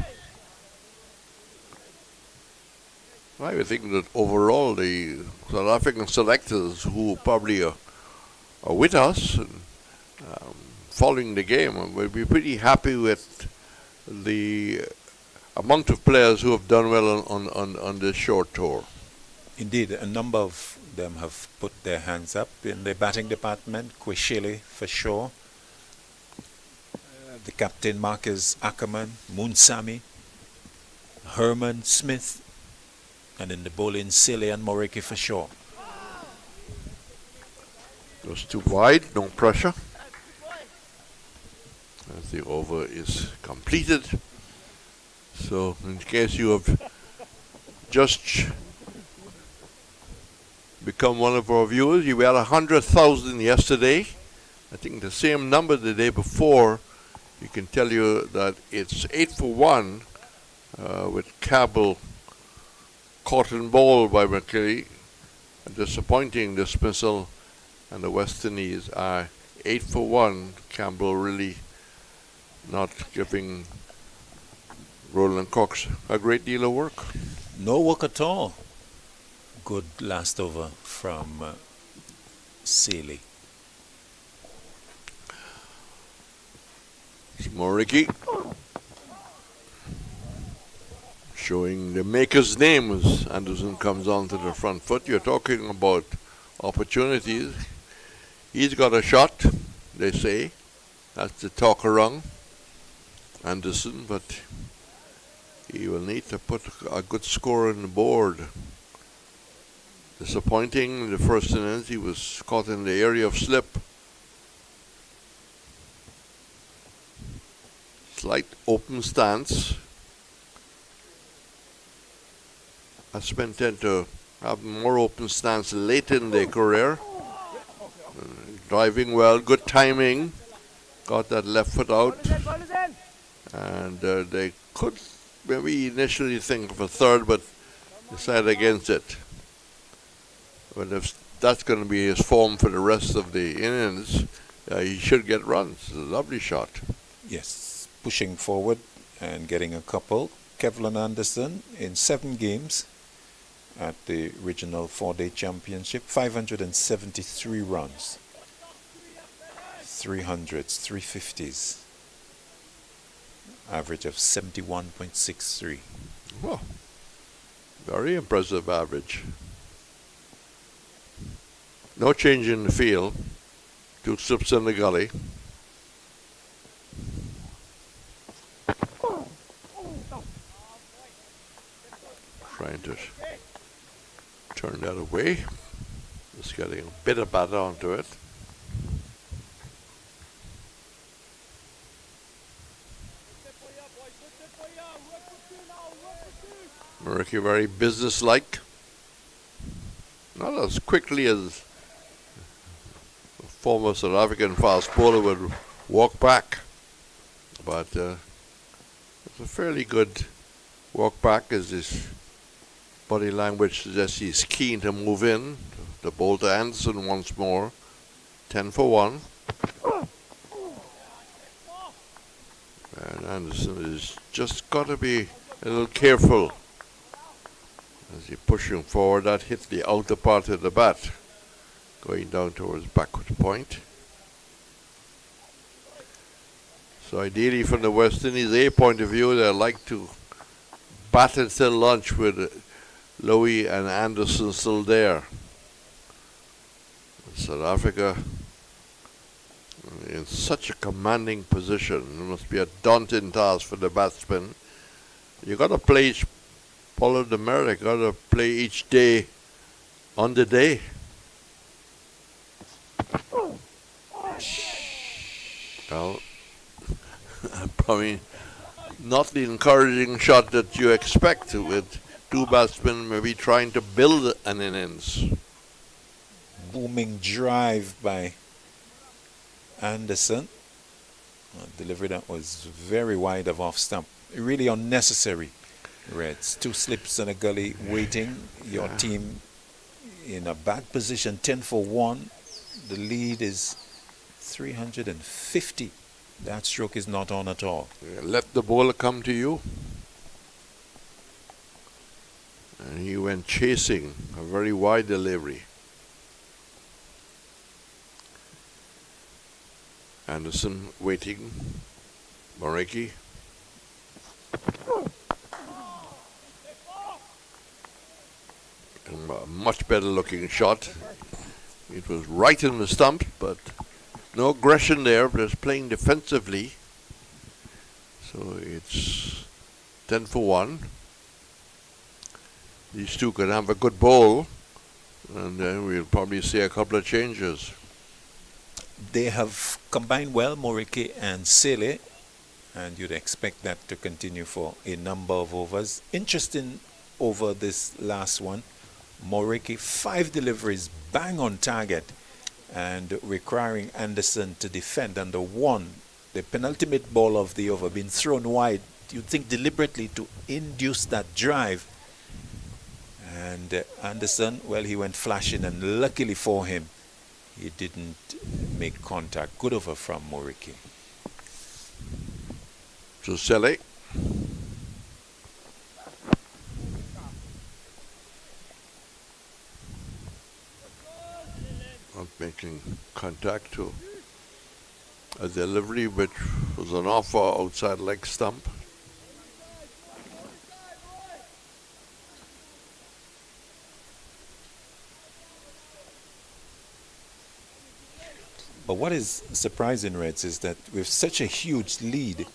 I would think that overall the South African selectors who probably are with us and following the game will be pretty happy with the amount of players who have done well on this short tour. Indeed, a number of them have put their hands up in the batting department. Kweshele for sure. The captain Marcus Ackerman, Munsami, Herman Smith, and in the bowling, Sele and Morike for sure. Goes too wide, no pressure. As the over is completed. So, in case you have just become one of our viewers, you had 100,000 yesterday. I think the same number the day before. You can tell you that it's 8 for 1 with Campbell cotton ball by McKinney. A disappointing dismissal, and the West Indies are 8 for 1. Campbell really not giving Roland Cox a great deal of work. No work at all. Good last over from Seeley. Moriki showing the maker's name as Anderson comes onto the front foot. You're talking about opportunities. He's got a shot, they say. That's the talk around Anderson, but he will need to put a good score on the board. Disappointing in the first innings. He was caught in the area of slip. Slight open stance. Batsmen tend to have more open stance late in their career. Driving well, good timing. Got that left foot out. And they could maybe initially think of a third, but decided against it. But if that's going to be his form for the rest of the innings, he should get runs. It's a lovely shot. Yes, pushing forward and getting a couple. Kevlin Anderson in 7 games at the regional 4-day championship, 573 runs, 300s, 350s, average of 71.63. Well, very impressive average. No change in the field. 2 slips in the gully. Trying to turn that away. Just getting a bit of batter onto it. Murky very businesslike. Not as quickly as a former South African fast bowler would walk back. But it's a fairly good walk back as his body language suggests he's keen to move in. The bowl to Anderson once more. 10 for 1. And Anderson has just got to be a little careful as he pushing forward. That hits the outer part of the bat, going down towards backward point. So ideally from the West Indies A point of view, they like to bat until lunch with Lowy and Anderson still there. South Africa in such a commanding position. It must be a daunting task for the batsman. You got to play each follow the merit. Got to play each day on the day. Well, probably not the encouraging shot that you expect with 2 batsmen maybe trying to build an innings. Booming drive by Anderson. A delivery that was very wide of off stump. Really unnecessary. Reds. 2 slips in a gully waiting. Your team in a bad position, 10 for 1. The lead is 350. That stroke is not on at all. Let the bowler come to you. And he went chasing a very wide delivery. Anderson waiting. Moreki. A much better looking shot. It was right in the stump, but no aggression there, but it's playing defensively. So it's 10 for 1. These 2 can have a good bowl, and then we'll probably see a couple of changes. They have combined well, Moriki and Sele, and you'd expect that to continue for a number of overs. Interesting over this last one. Moriki, 5 deliveries, bang on target, and requiring Anderson to defend under 1. The penultimate ball of the over being thrown wide, you'd think deliberately to induce that drive. And Anderson, well, he went flashing, and luckily for him, he didn't make contact. Good over from Moriki. So Sele. Not making contact to a delivery which was an off outside leg stump. But what is surprising, Reds, is that with such a huge lead,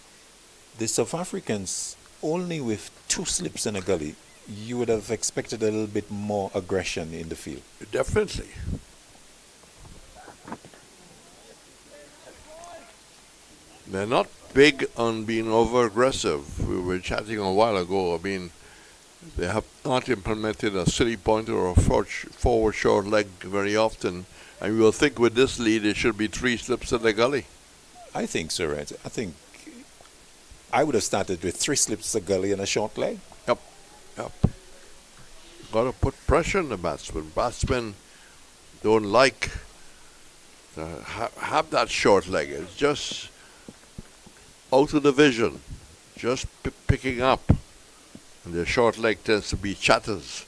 the South Africans, only with 2 slips in a gully, you would have expected a little bit more aggression in the field. Definitely. They're not big on being over-aggressive. We were chatting a while ago. I mean, they have not implemented a city pointer or a forward short leg very often. And you will think with this lead, it should be 3 slips in the gully. I think so, Reds. I think I would have started with 3 slips a gully and a short leg. Yep. Got to put pressure on the batsmen. Batsmen don't like to have that short leg. It's just out of the vision, just picking up. And the short leg tends to be chatters.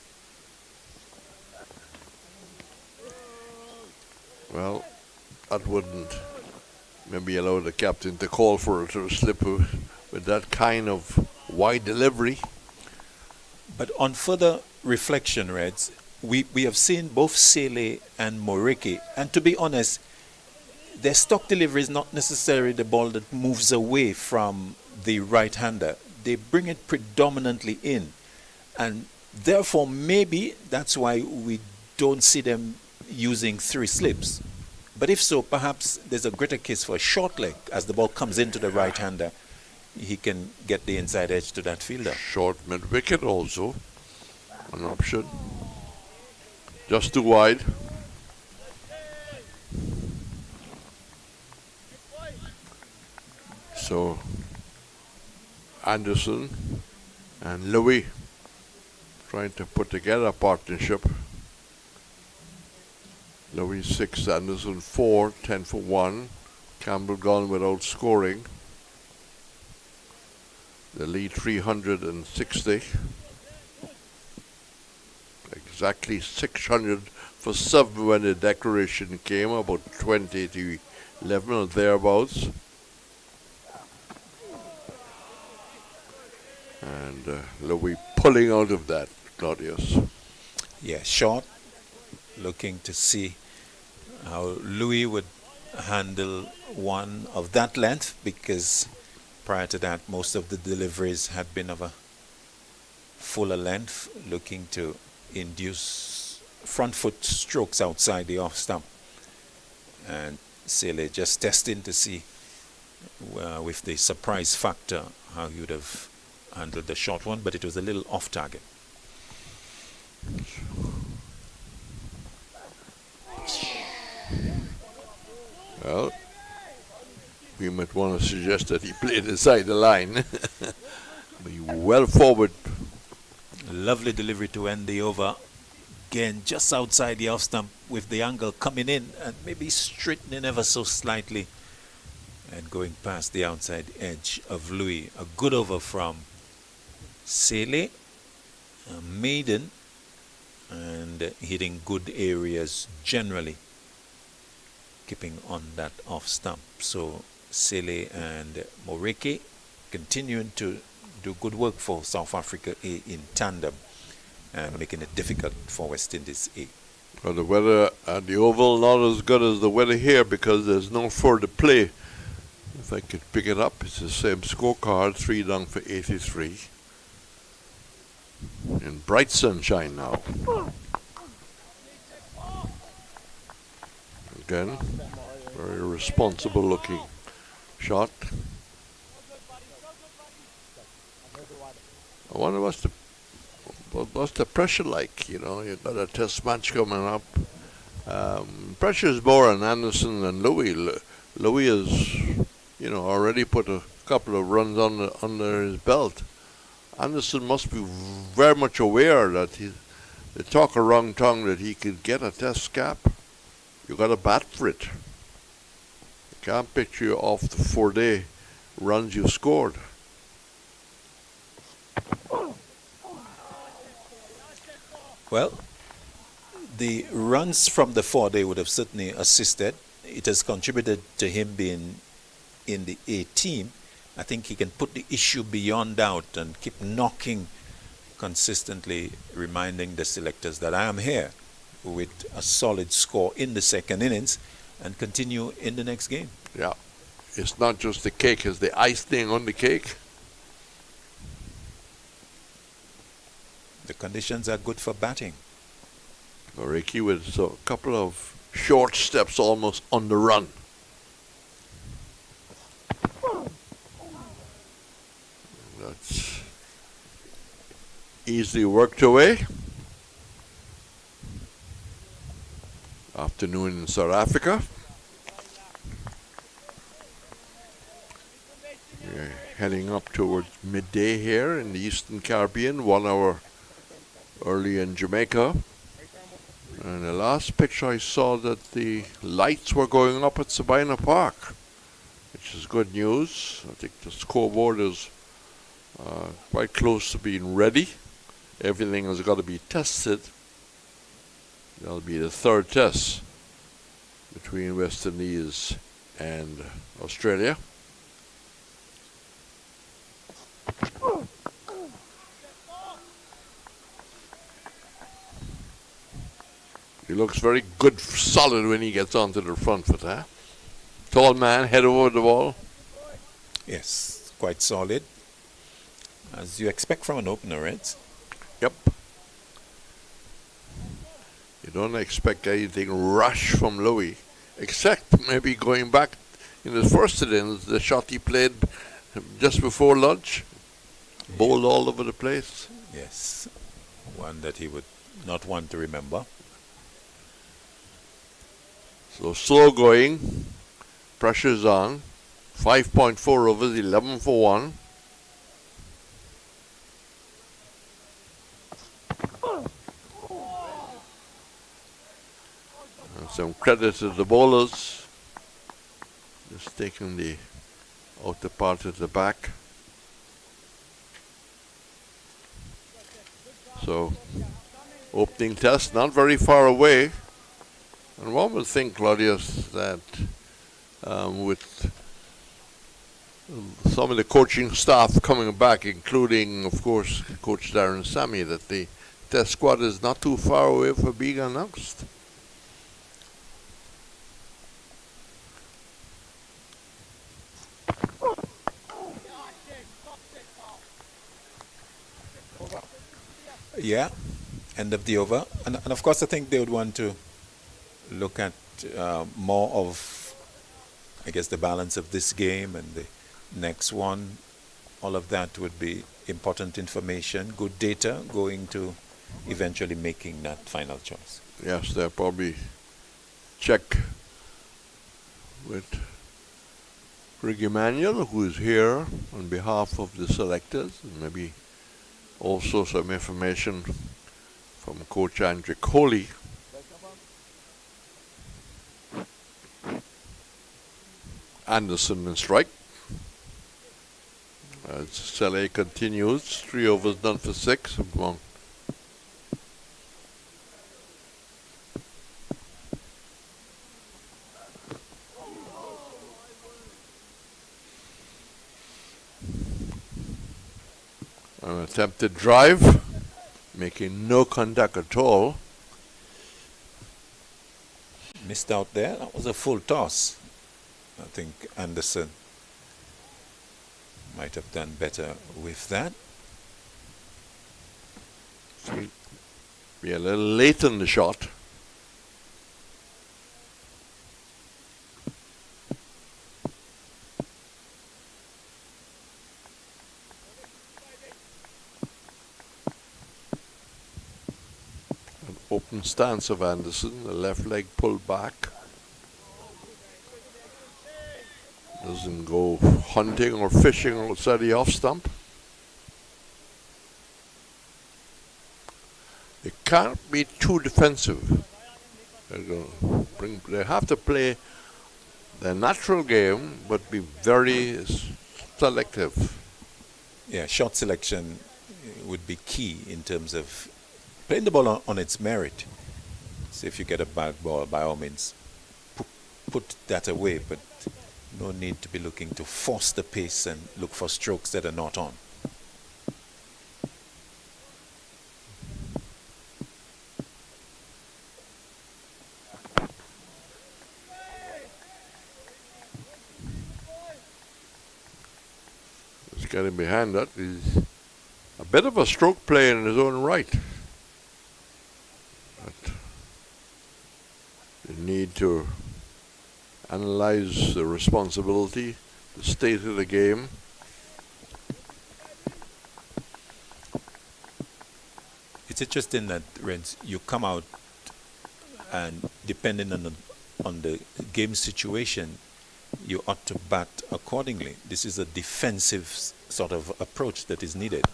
Well, that wouldn't maybe allow the captain to call for it to slip with that kind of wide delivery. But on further reflection, Reds, we have seen both Sele and Moriki, and to be honest, their stock delivery is not necessarily the ball that moves away from the right-hander. They bring it predominantly in, and therefore maybe that's why we don't see them using 3 slips. But if so, perhaps there's a greater case for a short leg. As the ball comes into the right-hander, he can get the inside edge to that fielder. Short mid-wicket also, an option. Just too wide. So, Anderson and Louis trying to put together a partnership. Louis 6, Anderson 4, 10 for 1. Campbell gone without scoring. The lead 360. Exactly 600 for 7 when the declaration came, about 20 to 11 or thereabouts. And Louis pulling out of that, Claudius. Yeah, short, looking to see how Louis would handle one of that length, because prior to that, most of the deliveries had been of a fuller length, looking to induce front foot strokes outside the off stump. And Sele just testing to see with the surprise factor how he would have handled the short one, but it was a little off target. Well, we might want to suggest that he played inside the line. Be well forward. Lovely delivery to end the over. Again, just outside the off stump with the angle coming in and maybe straightening ever so slightly and going past the outside edge of Louis. A good over from Sele, a maiden, and hitting good areas generally, keeping on that off stump. So Sele and Moriki continuing to do good work for South Africa A in tandem and making it difficult for West Indies A. Well, the weather at the Oval not as good as the weather here because there's no further play. If I could pick it up, it's the same scorecard, 3 down for 83. In bright sunshine now. Again, very responsible looking shot. I wonder what's the pressure like, you know, you've got a test match coming up. Pressure is more on Anderson than Louis. Louis has, you know, already put a couple of runs under his belt. Anderson must be very much aware that They talk around town that he could get a test cap. You got to bat for it. You can't picture you off the 4-day runs you scored. Well, the runs from the 4-day would have certainly assisted. It has contributed to him being in the A team. I think he can put the issue beyond doubt and keep knocking consistently, reminding the selectors that I am here with a solid score in the second innings and continue in the next game. Yeah. It's not just the cake, it's the icing on the cake. The conditions are good for batting. Ricky with a couple of short steps almost on the run. That's easily worked away. Afternoon in South Africa. We're heading up towards midday here in the Eastern Caribbean, 1 hour early in Jamaica. And the last picture I saw that the lights were going up at Sabina Park, which is good news. I think the scoreboard is quite close to being ready. Everything has got to be tested. That'll be the third test between West Indies and Australia. He looks very good, solid when he gets onto the front foot, huh? Tall man, head over the ball. Yes, quite solid, as you expect from an opener, right? Yep. You don't expect anything rush from Louis, except maybe going back in his first innings, the shot he played just before lunch, bowled all over the place. Yes, one that he would not want to remember. So slow going, pressure's on, 5.4 overs, 11 for 1. And some credit to the bowlers, just taking the outer part of the back. So, opening test, not very far away. And one would think, Claudius, that with some of the coaching staff coming back, including, of course, Coach Darren Sammy, that the test squad is not too far away from being announced. Yeah, end of the over. And of course, I think they would want to look at more of, I guess, the balance of this game and the next one. All of that would be important information, good data going to eventually making that final choice. Yes, they'll probably check with Greg Emanuel, who is here on behalf of the selectors, and maybe also some information from Coach Andrew Coley. Anderson in strike. As Saleh continues, 3 overs done for 6. Well, an attempted drive, making no contact at all. Missed out there. That was a full toss. I think Anderson might have done better with that. Be a little late in the shot. An open stance of Anderson, the left leg pulled back. Doesn't go hunting or fishing outside the off stump. The can't be too defensive. They have to play their natural game, but be very selective. Yeah, shot selection would be key in terms of playing the ball on its merit. So if you get a bad ball, by all means, put that away, but no need to be looking to force the pace and look for strokes that are not on. Just getting behind that is a bit of a stroke play in his own right. But you need to analyze the responsibility, the state of the game. It's interesting that, Renz, you come out and depending on the game situation, you ought to bat accordingly. This is a defensive sort of approach that is needed.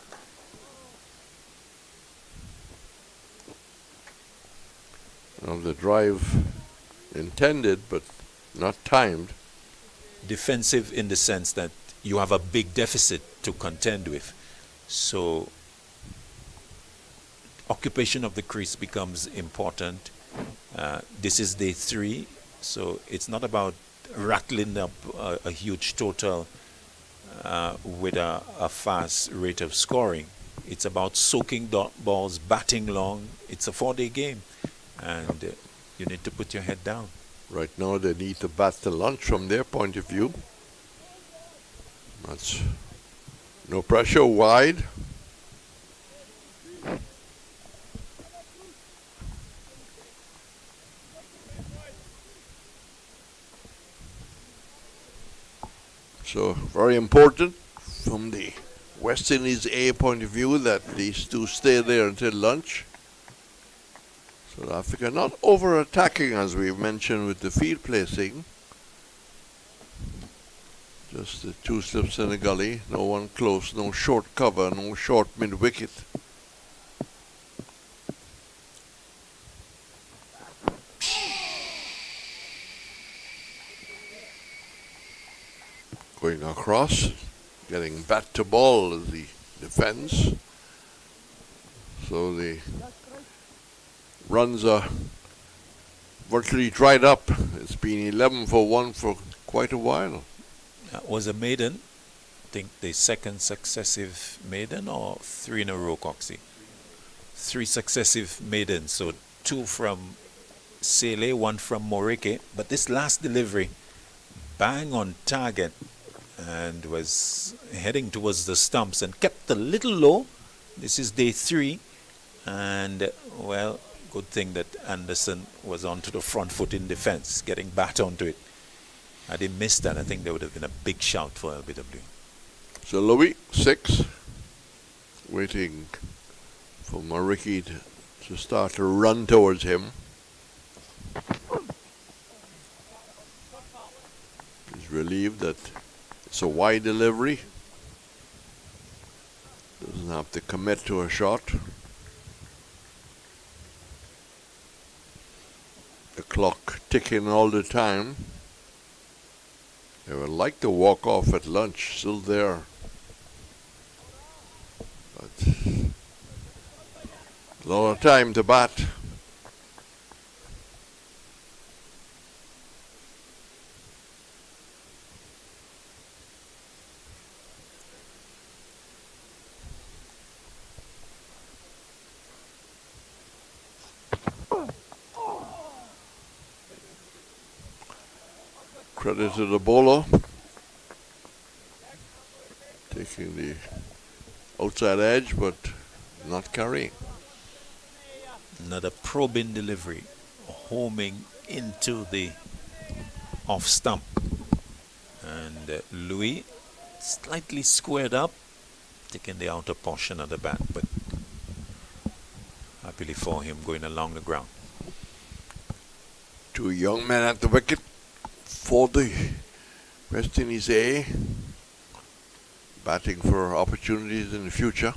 Well, the drive intended, but not timed. Defensive in the sense that you have a big deficit to contend with. So occupation of the crease becomes important. This is day 3, so it's not about rattling up a huge total with a fast rate of scoring. It's about soaking balls, batting long. It's a 4-day game, and you need to put your head down. Right now they need to bat the lunch from their point of view. That's no pressure, wide. So very important from the West Indies A point of view that these two stay there until lunch. South Africa not over-attacking, as we mentioned with the field placing. Just the 2 slips in the gully, no one close, no short cover, no short mid-wicket. Going across, getting bat to ball as the defense. So the runs are virtually dried up. It's been 11 for 1 for quite a while. That was a maiden. I think the second successive maiden, or 3 in a row, Coxie. 3 successive maidens. So 2 from Sele, 1 from Morike. But this last delivery, bang on target, and was heading towards the stumps and kept a little low. This is day 3, and well, good thing that Anderson was onto the front foot in defense, getting bat onto it. Had he missed that, I think there would have been a big shout for LBW. So Louis, 6, waiting for Mariki to start to run towards him. He's relieved that it's a wide delivery. Doesn't have to commit to a shot. The clock ticking all the time. They would like to walk off at lunch, still there. But a lot of time to bat. Credit to the bowler, taking the outside edge, but not carrying. Another probing delivery, homing into the off stump. And Louis slightly squared up, taking the outer portion of the bat, but happily for him going along the ground. 2 young men at the wicket for the West Indies A, batting for opportunities in the future.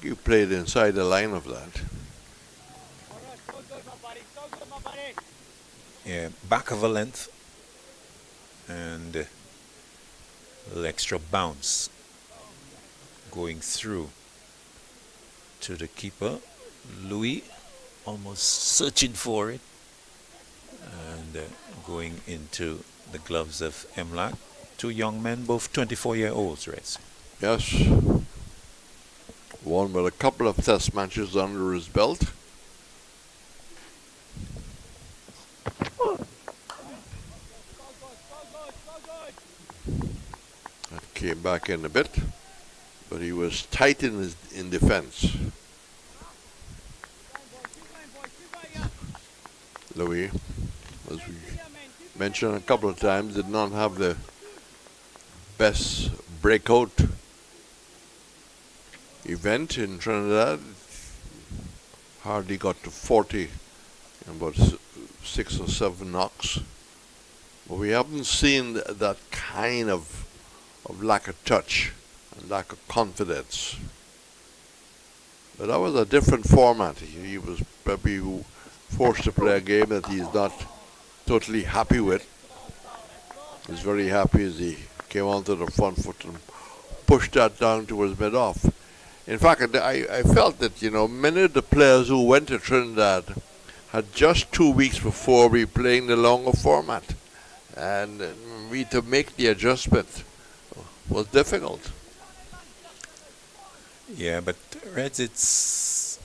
he played inside the line of that. Yeah, back of a length and a little extra bounce going through to the keeper. Louis almost searching for it and going into the gloves of Emlak. Two young men, both 24-year-olds, Reds. Yes. One with a couple of test matches under his belt. That came back in a bit, but he was tight in defense. Louis, as we mentioned a couple of times, did not have the best breakout event in Trinidad. Hardly got to 40 in about 6 or 7 knocks. But we haven't seen that kind of lack of touch and lack of confidence. But that was a different format. He was probably forced to play a game that he's not totally happy with. He's very happy as he came onto the front foot and pushed that down towards mid-off. In fact, I felt that, many of the players who went to Trinidad had just 2 weeks before we playing the longer format. And to make the adjustment was difficult. Yeah, but Reds, it's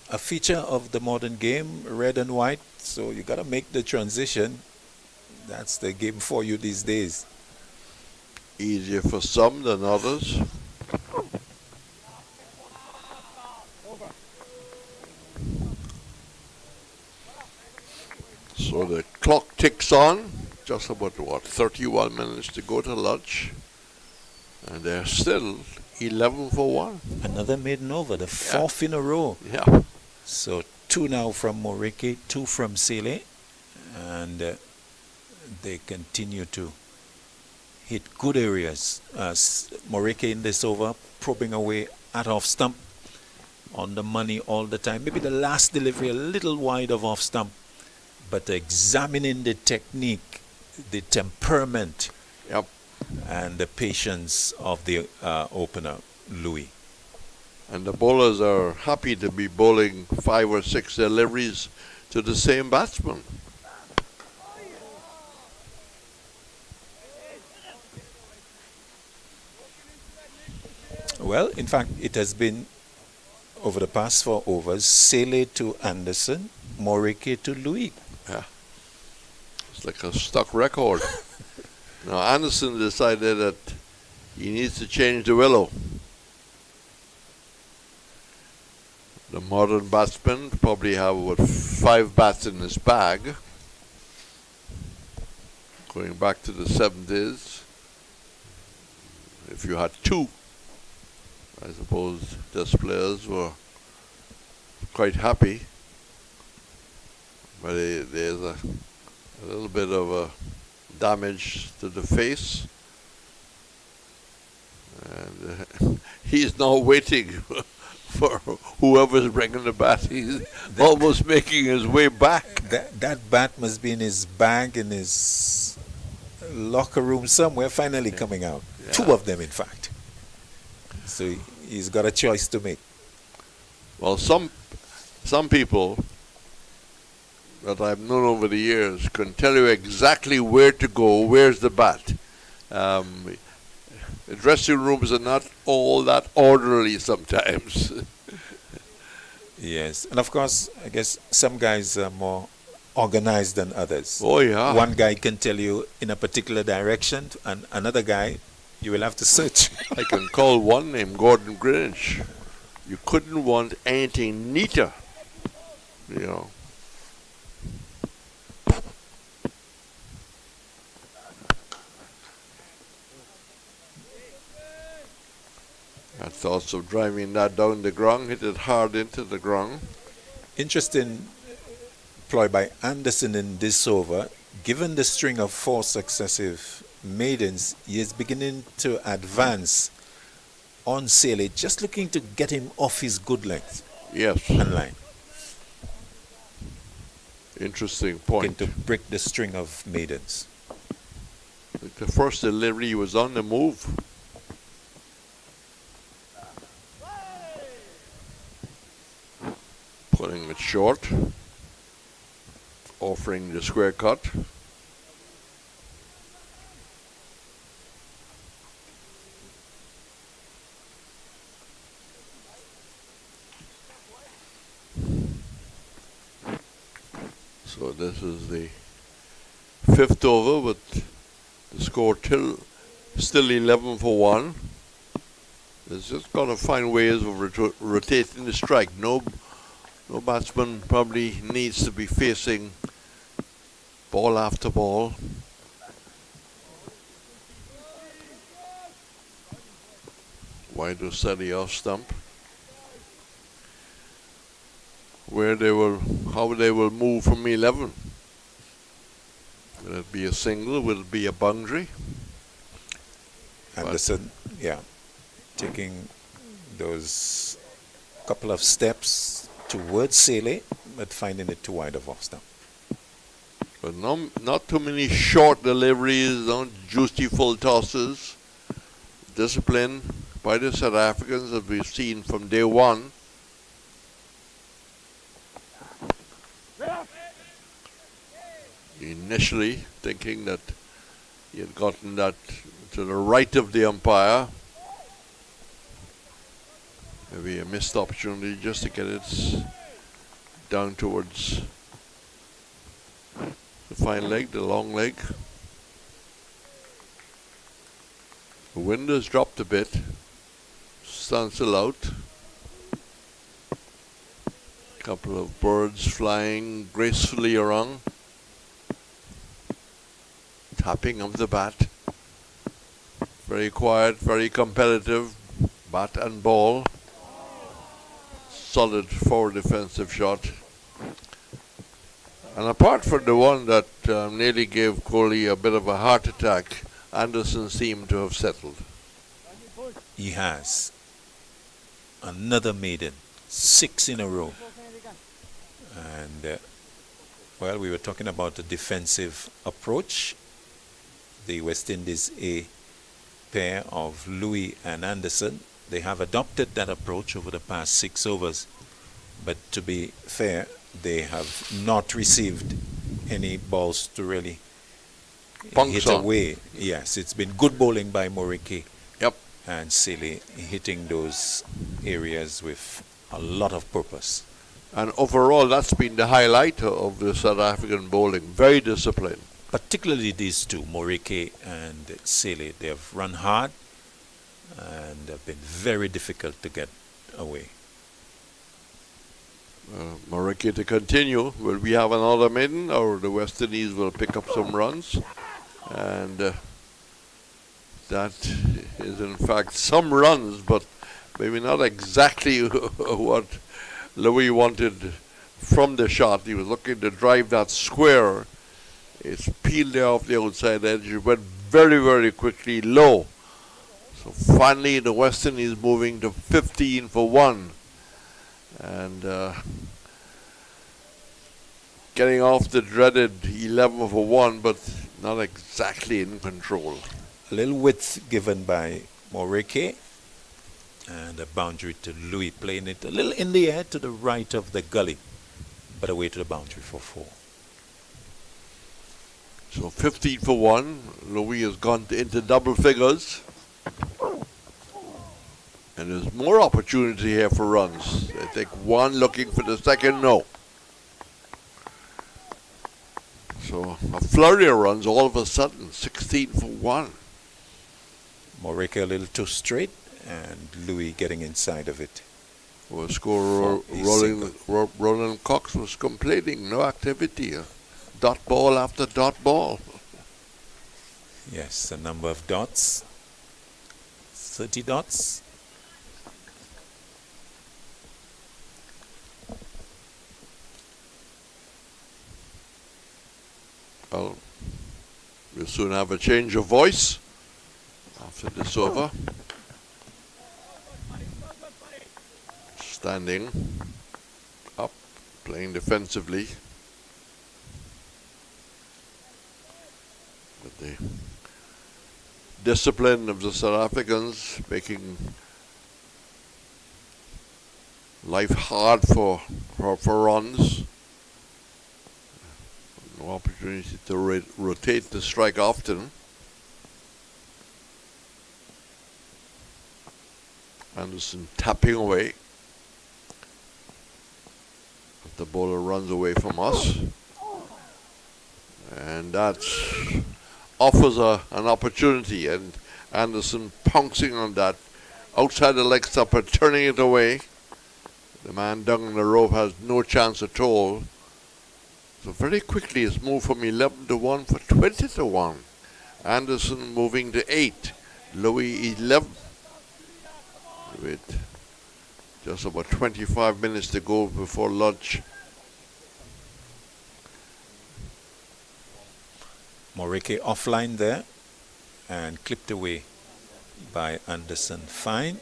a feature of the modern game, red and white, so you got to make the transition. That's the game for you these days. Easier for some than others. So the clock ticks on. Just about, 31 minutes to go to lunch. And they're still 11 for 1. Another maiden over, the fourth in a row. Yeah. So 2 now from Morike, 2 from Sele. And they continue to hit good areas. Morike in this over, probing away at off stump, on the money all the time. Maybe the last delivery a little wide of off stump, but examining the technique, the temperament, and the patience of the opener, Louis. And the bowlers are happy to be bowling 5 or 6 deliveries to the same batsman. Well, in fact, it has been over the past 4 overs, Sele to Anderson, Morike to Louis. Yeah. It's like a stuck record. Now, Anderson decided that he needs to change the willow. The modern batsman probably have about 5 bats in his bag. Going back to the 70s, if you had 2, I suppose test players were quite happy. But there's a little bit of a damage to the face. And he's now waiting for whoever's bringing the bat. He's almost making his way back. That bat must be in his bag, in his locker room somewhere, finally coming out. Yeah. 2 of them, in fact. So he's got a choice to make. Well, some people that I've known over the years can tell you exactly where to go, where's the bat. The dressing rooms are not all that orderly sometimes. Yes, and of course, I guess some guys are more organized than others. Oh, yeah. One guy can tell you in a particular direction, and another guy, you will have to search. I can call one named Gordon Greenwich. You couldn't want anything neater, I thought of driving that down the ground, hit it hard into the ground. Interesting ploy by Anderson in this over. Given the string of 4 successive maidens, he is beginning to advance on Saley, just looking to get him off his good length Yes, and line. interesting Looking point. to break the string of maidens. The first delivery was on the move. Putting it short. Offering the square cut. So this is the 5th over with the score still 11 for 1. It's just got to find ways of rotating the strike. No batsman probably needs to be facing ball after ball. Wide to steady off stump. How they will move from 11. Will it be a single? Will it be a boundary? Anderson, yeah, taking those couple of steps towards Saley, but finding it too wide of off stump. But not too many short deliveries, not juicy full tosses. Discipline by the South Africans that we've seen from day one. Initially thinking that he had gotten that to the right of the umpire. Maybe a missed opportunity just to get it down towards the fine leg, the long leg. The wind has dropped a bit. Standstill out. Couple of birds flying gracefully around. Tapping of the bat. Very quiet, very competitive. Bat and ball. Solid forward defensive shot. And apart from the one that nearly gave Kohli a bit of a heart attack, Anderson seemed to have settled. He has another maiden, 6 in a row. And, well, we were talking about the defensive approach. The West Indies A pair of Louis and Anderson, they have adopted that approach over the past 6 overs. But to be fair, they have not received any balls to really hit away. Yes, it's been good bowling by Moriki. Yep. And Saley hitting those areas with a lot of purpose. And overall, that's been the highlight of the South African bowling. Very disciplined. Particularly these two, Moriki and Saley. They have run hard and have been very difficult to get away. Moriki to continue. Will we have another maiden, or the West Indies will pick up some runs? And that is in fact some runs, but maybe not exactly what Louis wanted from the shot. He was looking to drive that square. It's peeled off the outside edge. It went very, very quickly low. So finally the West Indies moving to 15 for 1. And getting off the dreaded 11 for 1, but not exactly in control. A little width given by Moriki and a boundary to Louis, playing it a little in the air to the right of the gully, but away to the boundary for 4. So 15 for 1. Louis has gone into double figures. And there's more opportunity here for runs. I think one looking for the second, no. So a flurry of runs all of a sudden, 16 for 1. Moriki a little too straight and Louis getting inside of it. Well, scorer Roland Cox was complaining, no activity. Dot ball after dot ball. Yes, a number of dots. 30 dots. Well, we'll soon have a change of voice after this over. standing up, playing defensively. But the discipline of the South Africans making life hard for runs. No opportunity to rotate the strike often. Anderson tapping away. The bowler runs away from us. And that offers an opportunity, and Anderson pouncing on that. Outside the leg stopper, turning it away. The man down on the rope has no chance at all. So very quickly it's moved from 11 to 1 for 20 to 1. Anderson moving to 8. Louis 11. With just about 25 minutes to go before lunch. Morike offline there and clipped away by Anderson. Fine.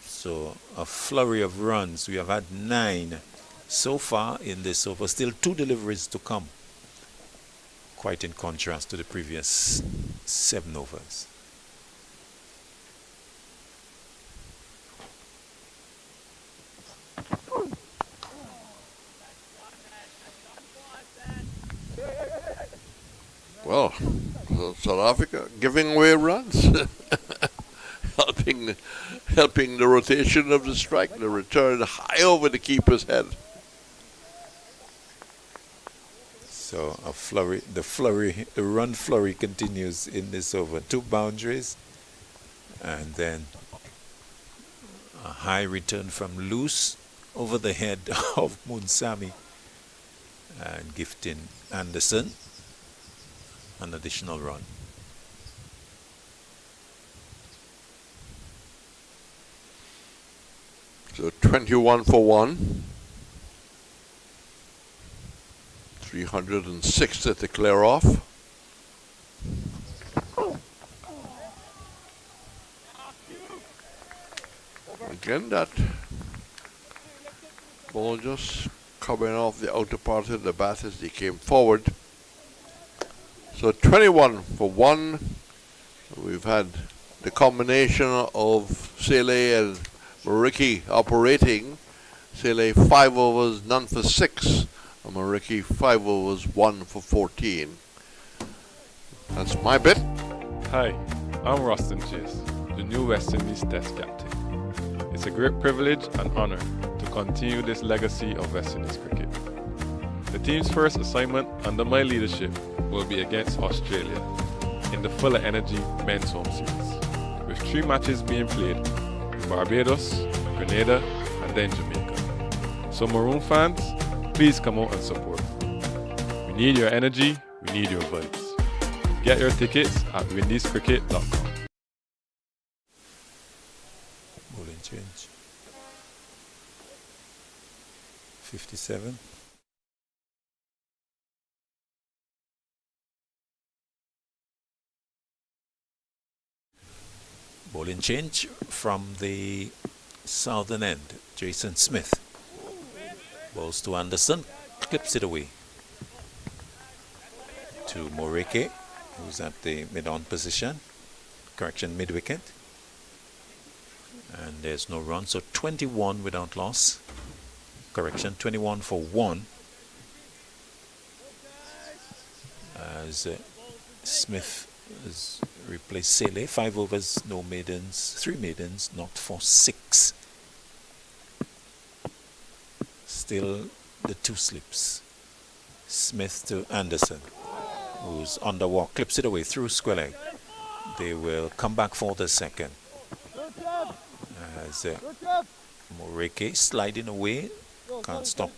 So a flurry of runs. We have had 9 so far in this over. Still 2 deliveries to come. Quite in contrast to the previous 7 overs. Well, South Africa giving away runs, helping the rotation of the strike, the return high over the keeper's head. So a flurry, the run flurry continues in this over. 2 boundaries, and then a high return from loose over the head of Munsami, and gifting Anderson an additional run. So 21 for 1. 306 to clear off. Again, that ball just coming off the outer part of the bat as he came forward. So 21 for 1. We've had the combination of Sele and Mariki operating. Sele 5 overs, none for 6. And Mariki 5 overs, 1 for 14. That's my bit. Hi, I'm Rustin Chase, the new West Indies Test captain. It's a great privilege and honor to continue this legacy of West Indies cricket. The team's first assignment under my leadership will be against Australia in the Fuller Energy Men's Home Series, with 3 matches being played in Barbados, Grenada, and then Jamaica. So Maroon fans, please come out and support. We need your energy, we need your vibes. Get your tickets at windiescricket.com. Bowling change. 57. Bowling change from the southern end. Jason Smith. Balls to Anderson. Clips it away. To Morike, who's at the mid-on position. Correction, mid-wicket. And there's no run. So 21 without loss. Correction, 21 for 1. As Smith has replaced Sele. 5 overs, no maidens, 3 maidens, not for 6. Still the 2 slips. Smith to Anderson, who's on the walk, clips it away through square leg. They will come back for the second. As Morike sliding away, can't stop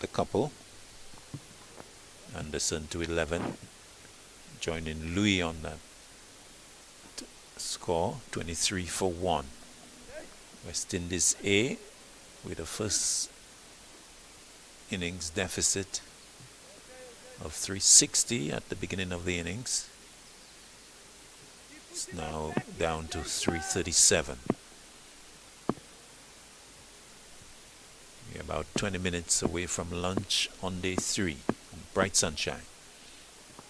the couple. Anderson to 11, joining Louis on that score, 23 for 1. West Indies A with a first innings deficit of 360 at the beginning of the innings. It's now down to 337. We're about 20 minutes away from lunch on day 3. Bright sunshine.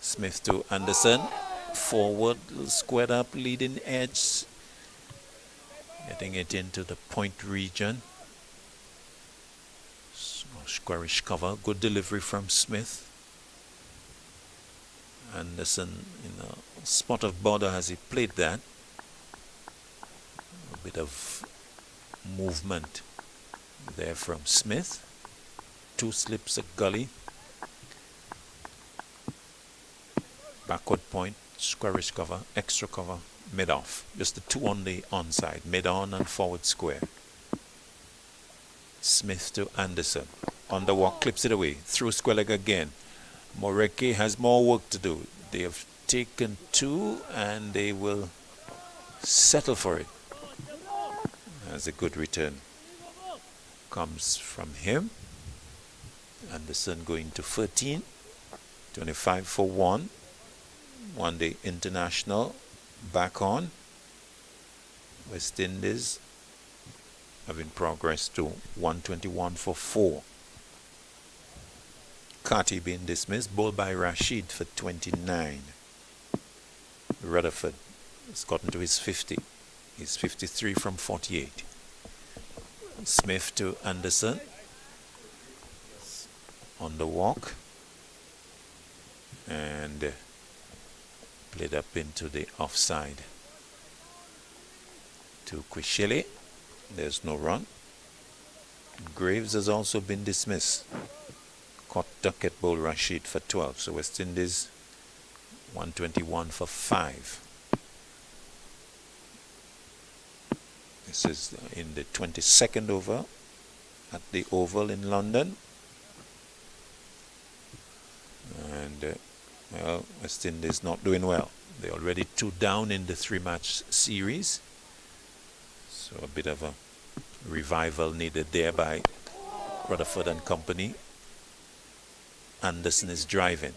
Smith to Anderson. Forward, squared up, leading edge. Getting it into the point region. Squarish cover. Good delivery from Smith. Anderson in a spot of border as he played that. A bit of movement there from Smith. 2 slips a gully. Backward point, squarish cover, extra cover, mid off. Just the 2 on the onside, mid on and forward square. Smith to Anderson. On the walk, clips it away. Through square leg again. Moreke has more work to do. They have taken 2 and they will settle for it. As a good return comes from him. Anderson going to 13. 25 for 1. One Day International back on. West Indies having progress to 121 for 4. Carty being dismissed, bowled by Rashid for 29. Rutherford has gotten to his 50. He's 53 from 48. Smith to Anderson. On the walk. And played up into the offside. To Quishele. There's no run. Graves has also been dismissed. Caught Duckett bowl Rashid for 12. So West Indies 121 for 5. This is in the 22nd over at the Oval in London. And well, West Indies not doing well. They're already 2 down in the 3-match series. So a bit of a revival needed there by Rutherford and company. Anderson is driving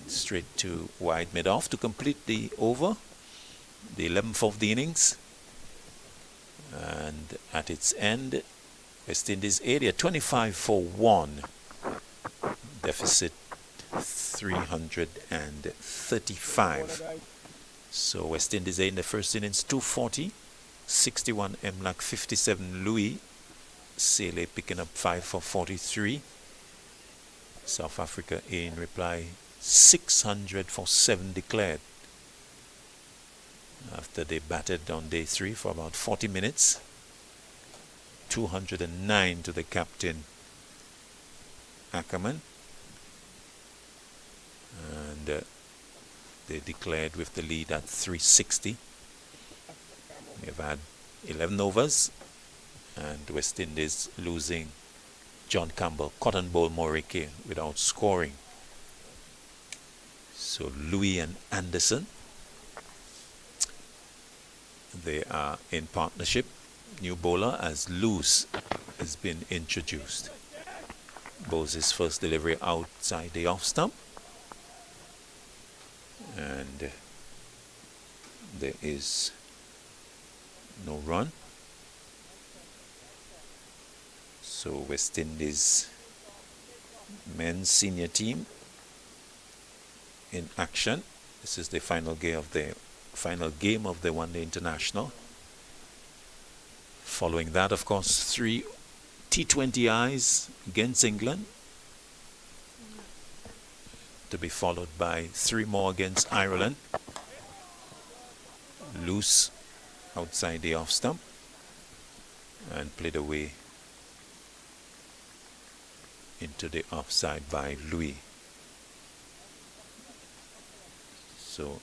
straight to wide mid-off to complete the over, the 11th of the innings. And at its end, West Indies area 25 for 1. Deficit 335. So West Indies in the first innings 240, 61 Emlak, 57 Louis. Sele picking up 5 for 43. South Africa in reply 600 for 7 declared. After they batted on day 3 for about 40 minutes. 209 to the captain Ackerman. And they declared with the lead at 360. They've had 11 overs and West Indies losing John Campbell, Cotton Bowl Morike without scoring. So Louis and Anderson, they are in partnership. New bowler as Loose has been introduced. Bowls his first delivery outside the off stump. And there is no run. So West Indies men's senior team in action. This is the final game of the One Day International. Following that, of course, 3 T20Is against England, to be followed by 3 more against Ireland. Loose outside the off stump and played away into the offside by Louis. So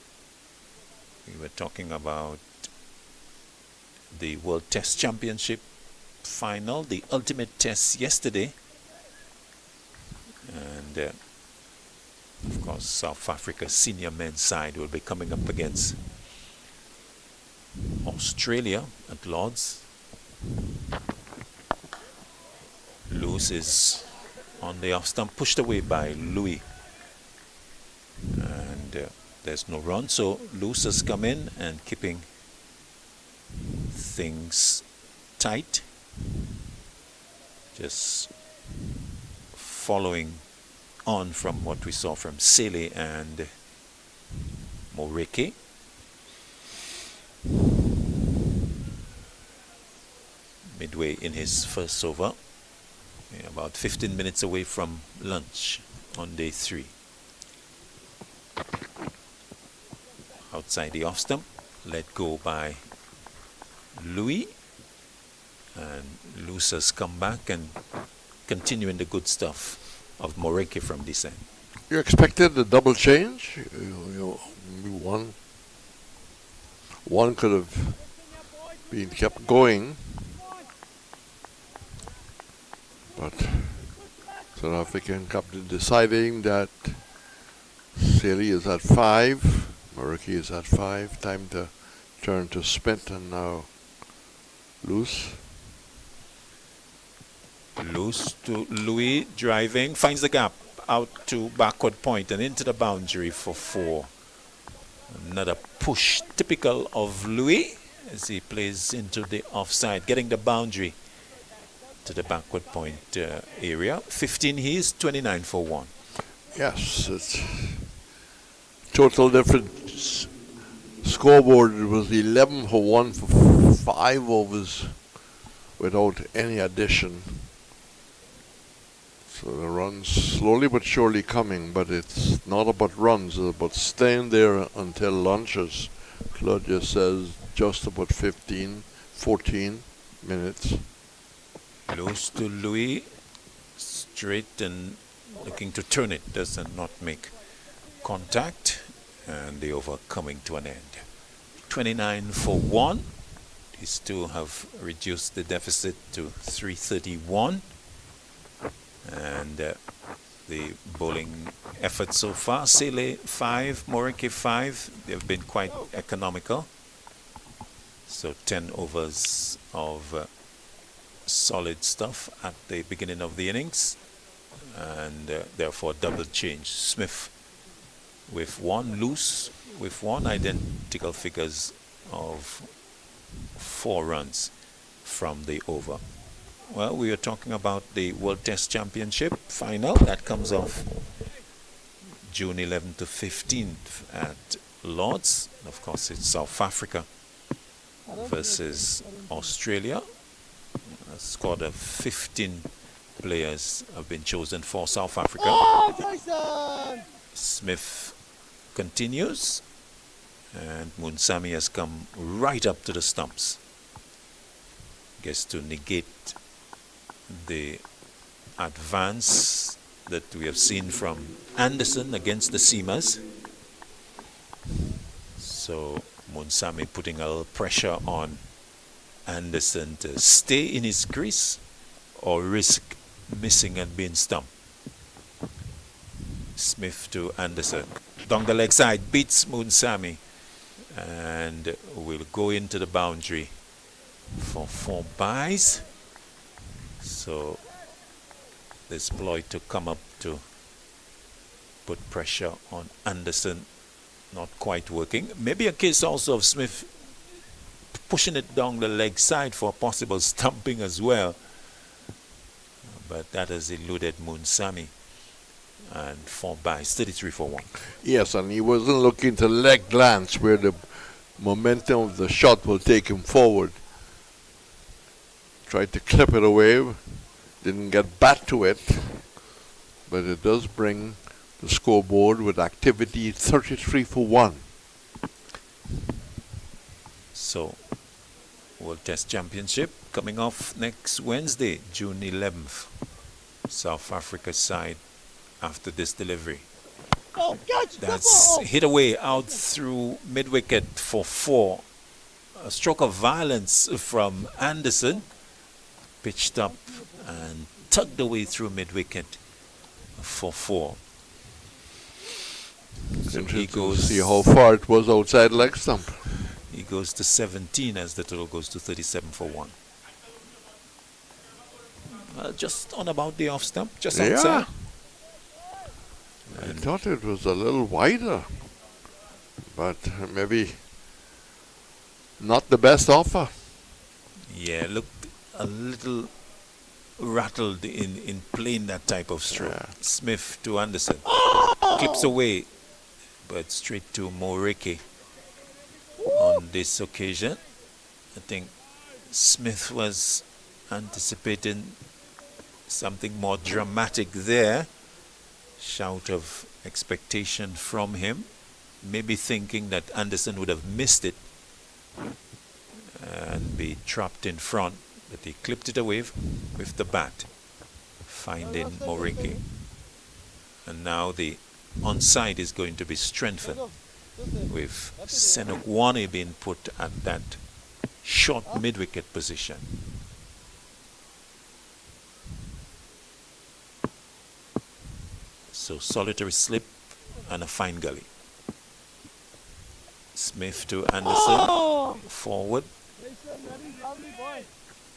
we were talking about the World Test Championship final, the ultimate test yesterday. And of course, South Africa's senior men's side will be coming up against Australia at Lord's. Loose is on the off stump, pushed away by Louis. And there's no run, so Loose has come in and keeping things tight. Just following on from what we saw from Sele and Morike. Midway in his first over. About 15 minutes away from lunch on day 3. Outside the off stump, let go by Louis. And Luce has come back and continuing the good stuff of Moreke from this end. You expected a double change? One could have been kept going. But South African captain deciding that Sele is at 5, Moreke is at 5. Time to turn to Smith and now Loose. Loose to Louis, driving, finds the gap out to backward point and into the boundary for 4. Another push typical of Louis as he plays into the offside, getting the boundary to the backward point area. 15 he's 29 for 1. Yes, it's total different scoreboard. It was 11 for 1 for 5 overs without any addition. So the runs slowly but surely coming, but it's not about runs, it's about staying there until lunch, as Claude just says, just about 15, 14 minutes. Close to Louis, straight and looking to turn it, does not make contact, and the over coming to an end. 29 for 1. These two have reduced the deficit to 331. And the bowling effort so far, Sele 5, Moreke 5, they've been quite economical. So 10 overs of solid stuff at the beginning of the innings, and therefore double change. Smith with 1, Loose with 1, identical figures of 4 runs from the over. Well, we are talking about the World Test Championship final that comes off June 11th to 15th at Lords. Of course, it's South Africa versus Australia. A squad of 15 players have been chosen for South Africa. Smith continues, and Munsami has come right up to the stumps. Gets to negate the advance that we have seen from Anderson against the Seamers. So Munsami putting a little pressure on Anderson to stay in his crease or risk missing and being stumped. Smith to Anderson. Down the leg side, beats Munsami and will go into the boundary for 4 byes. So this ploy to come up to put pressure on Anderson, not quite working. Maybe a case also of Smith pushing it down the leg side for possible stumping as well. But that has eluded Munsami. And 4 byes, 33 for 1. Yes, and he wasn't looking to leg glance where the momentum of the shot will take him forward. Tried to clip it away, didn't get back to it, but it does bring the scoreboard with activity 33 for 1. So, World Test Championship coming off next Wednesday, June 11th. South Africa side after this delivery. That's hit away out through mid-wicket for 4. A stroke of violence from Anderson. Pitched up and tugged away through mid-wicket for 4. So he goes, see how far it was outside leg stump. He goes to 17 as the total goes to 37 for 1. Just on about the off stump, just outside. I thought it was a little wider, but maybe not the best offer. Yeah, looked a little rattled in playing that type of stroke. Yeah. Smith to Anderson. Clips away, but straight to Morike on this occasion. I think Smith was anticipating something more dramatic there. Shout of expectation from him. Maybe thinking that Anderson would have missed it and be trapped in front, but he clipped it away with the bat, finding Morike. And now the onside is going to be strengthened with Senokwane being put at that short mid-wicket position. So solitary slip and a fine gully. Smith to Anderson, forward,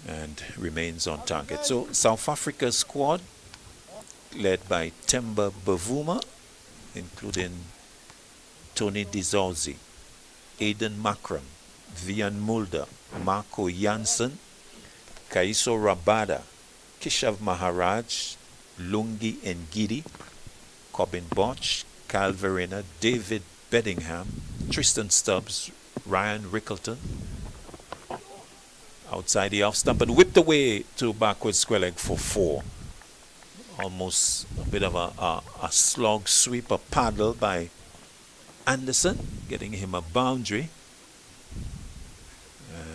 and remains on target. So South Africa's squad, led by Temba Bavuma, including Tony Dizorzi, Aidan Makram, Vian Mulder, Marco Janssen, Kaiso Rabada, Kishav Maharaj, Lungi Ngidi, Cobbin Botch, Kyle Verena, David Beddingham, Tristan Stubbs, Ryan Rickleton, outside the off stump, and whipped away to backward square leg for 4. Almost a bit of a slog sweep, a paddle by Anderson, getting him a boundary.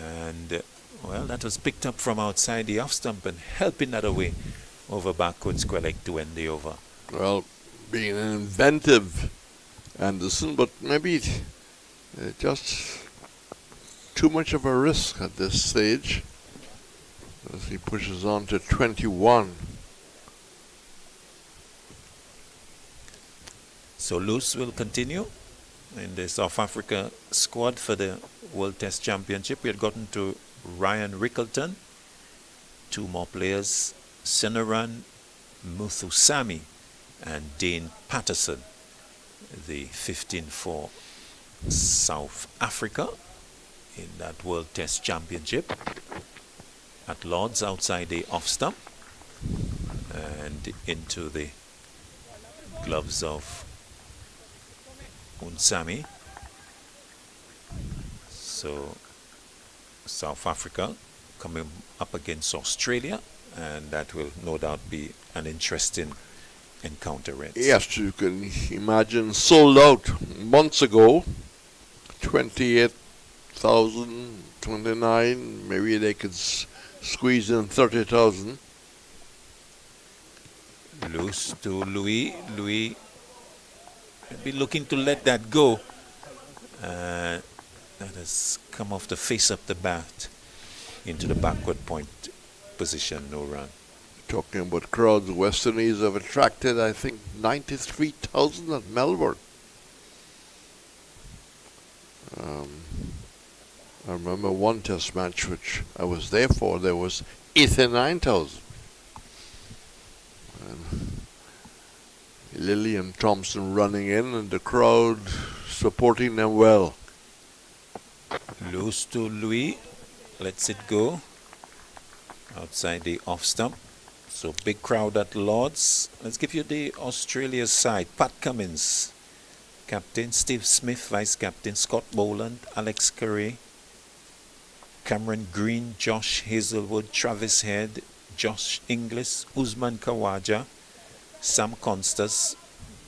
And, well, that was picked up from outside the off stump and helping that away over backward square leg to end the over. Well, being an inventive Anderson, but maybe just too much of a risk at this stage as he pushes on to 21. So Loose will continue in the South Africa squad for the World Test Championship. We had gotten to Ryan Rickleton, 2 more players, Senaran Muthusami and Dane Patterson, the 15 for South Africa in that World Test Championship at Lord's outside the off stump and into the gloves of Unsami. So South Africa coming up against Australia, and that will no doubt be an interesting encounter. Yes, you can imagine, sold out months ago, 28,000, 29, maybe they could squeeze in 30,000. Loose to Louis. Louis will be looking to let that go. That has come off the face of the bat into the backward point position, no run. Talking about crowds, West Indies have attracted, I think, 93,000 at Melbourne. I remember one test match which I was there for, there was 89,000. And Lillian Thompson running in and the crowd supporting them well. Loose to Louis, lets it go outside the off stump. So big crowd at Lord's. Let's give you the Australia side. Pat Cummins, captain. Steve Smith, vice captain. Scott Boland, Alex Curry, Cameron Green, Josh Hazelwood, Travis Head, Josh Inglis, Usman Kawaja, Sam Constas,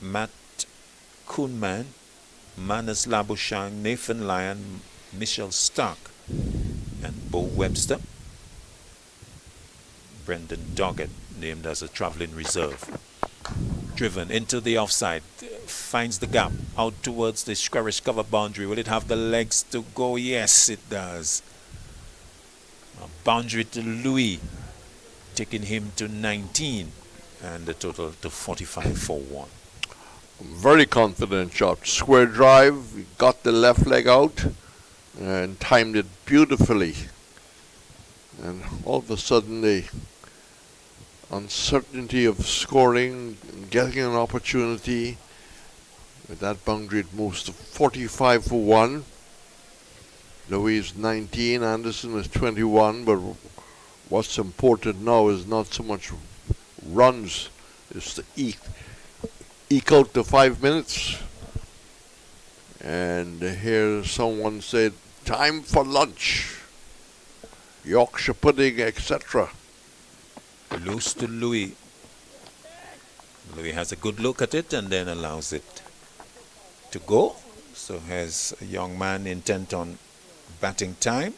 Matt Kuhnman, Manas Labushang, Nathan Lyon, Michelle Stark, and Bo Webster. Brendan Doggett, named as a travelling reserve. Driven into the offside, finds the gap out towards the squarish cover boundary. Will it have the legs to go? Yes, it does. A boundary to Louis, taking him to 19, and the total to 45 for 1. Very confident shot. Square drive, got the left leg out and timed it beautifully. And all of a sudden the uncertainty of scoring, getting an opportunity, with that boundary it moves to 45 for 1. Louis is 19, Anderson is 21, but what's important now is not so much runs, it's to eke out the 5 minutes. And here someone said, time for lunch, Yorkshire pudding, etc. Loose to Louis. Louis has a good look at it and then allows it to go. So has a young man intent on batting time.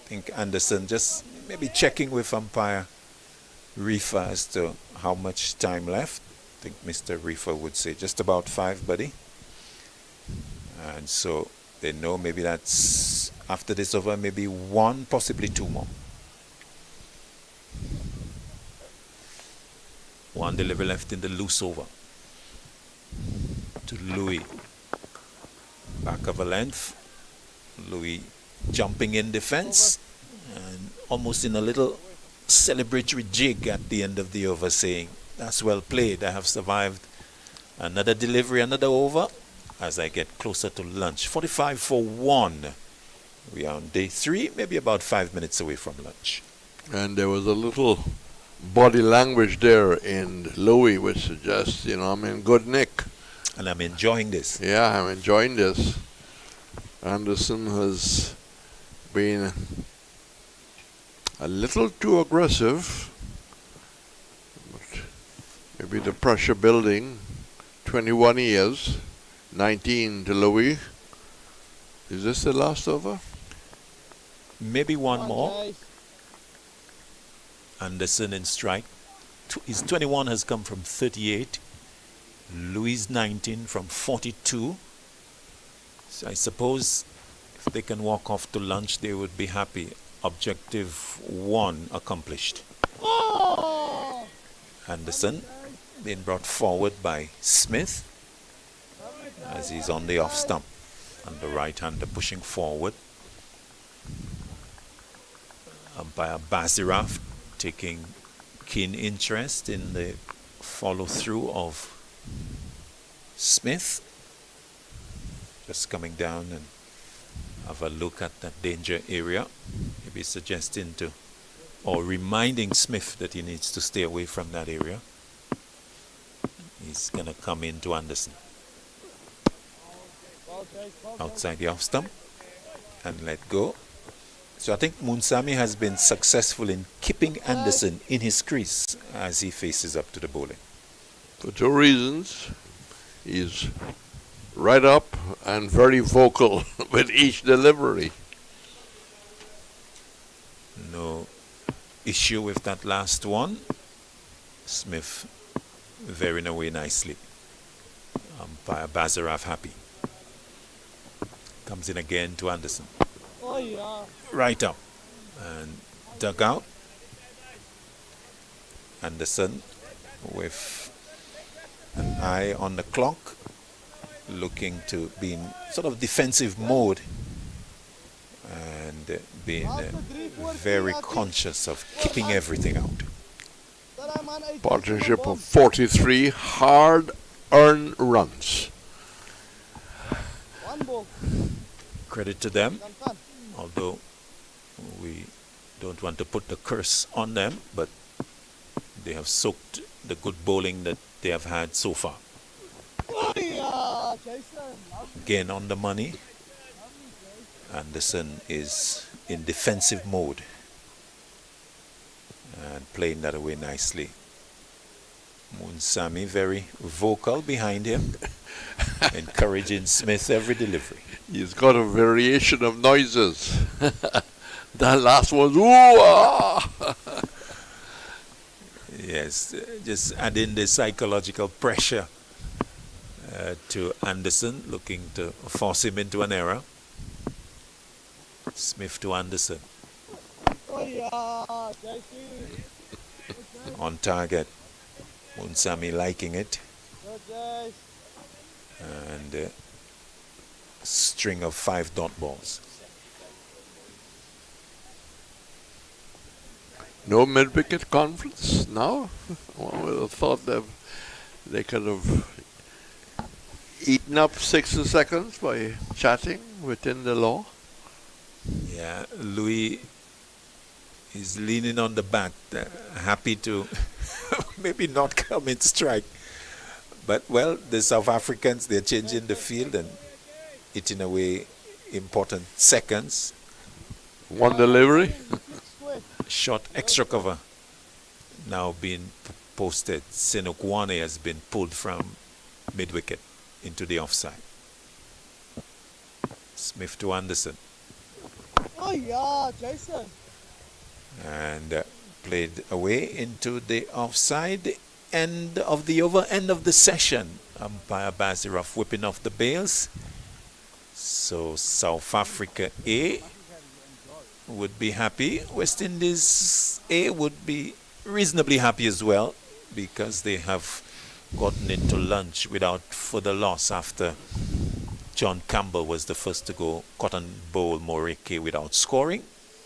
I think Anderson just maybe checking with umpire Reefer as to how much time left. I think Mr. Reefer would say just about 5, buddy. And so they know maybe that's after this over, maybe 1, possibly 2 more. 1 delivery left in the loose over. To Louis. Back of a length. Louis jumping in defense and almost in a little celebratory jig at the end of the over, saying, that's well played, I have survived another delivery, another over as I get closer to lunch. 45 for 1. We are on day 3, maybe about 5 minutes away from lunch. And there was a little body language there in Louis which suggests, I'm in good nick. And I'm enjoying this. Yeah, I'm enjoying this. Anderson has been a little too aggressive, but maybe the pressure building. 21 years, 19 to Louis. Is this the last over? Maybe 1 more. Anderson in strike. His 21 has come from 38. Louis 19 from 42. So I suppose if they can walk off to lunch, they would be happy. Objective 1 accomplished. Anderson being brought forward by Smith as he's on the off stump. And the right-hander pushing forward. Umpire Baziraf taking keen interest in the follow-through of Smith. Just coming down and have a look at that danger area. Maybe suggesting to, or reminding Smith that he needs to stay away from that area. He's going to come into Anderson. Outside the off stump and let go. So I think Munsami has been successful in keeping Anderson in his crease as he faces up to the bowling. For 2 reasons. He's right up and very vocal with each delivery. No issue with that last one. Smith veering away nicely. Umpire Bazaraf happy. Comes in again to Anderson. Right up and dug out. Anderson with an eye on the clock, looking to be in sort of defensive mode and being very conscious of keeping everything out. Partnership of 43 hard-earned runs. Credit to them, although we don't want to put the curse on them, but they have soaked the good bowling that they have had so far. Again on the money. Anderson is in defensive mode and playing that away nicely. Munsami very vocal behind him, encouraging Smith every delivery. He's got a variation of noises. That last one, ooh-ah! Yes, just adding the psychological pressure to Anderson, looking to force him into an error. Smith to Anderson. On target. Munsami liking it. And string of 5 dot balls. No mid-wicket conference now? One would have thought that they could have eaten up 60 seconds by chatting within the law. Yeah, Louis He's leaning on the bat, happy to maybe not come in strike. But, well, the South Africans, they're changing the field and eating away important seconds. One delivery. Short extra cover now being posted. Senokwane has been pulled from mid-wicket into the offside. Smith to Anderson. Oh yeah, Jason. And played away into the offside. End of the over, end of the session. Umpire Bazirov whipping off the bails. So South Africa A would be happy. West Indies A would be reasonably happy as well, because they have gotten into lunch without further loss after John Campbell was the first to go cotton bowl Morike without scoring.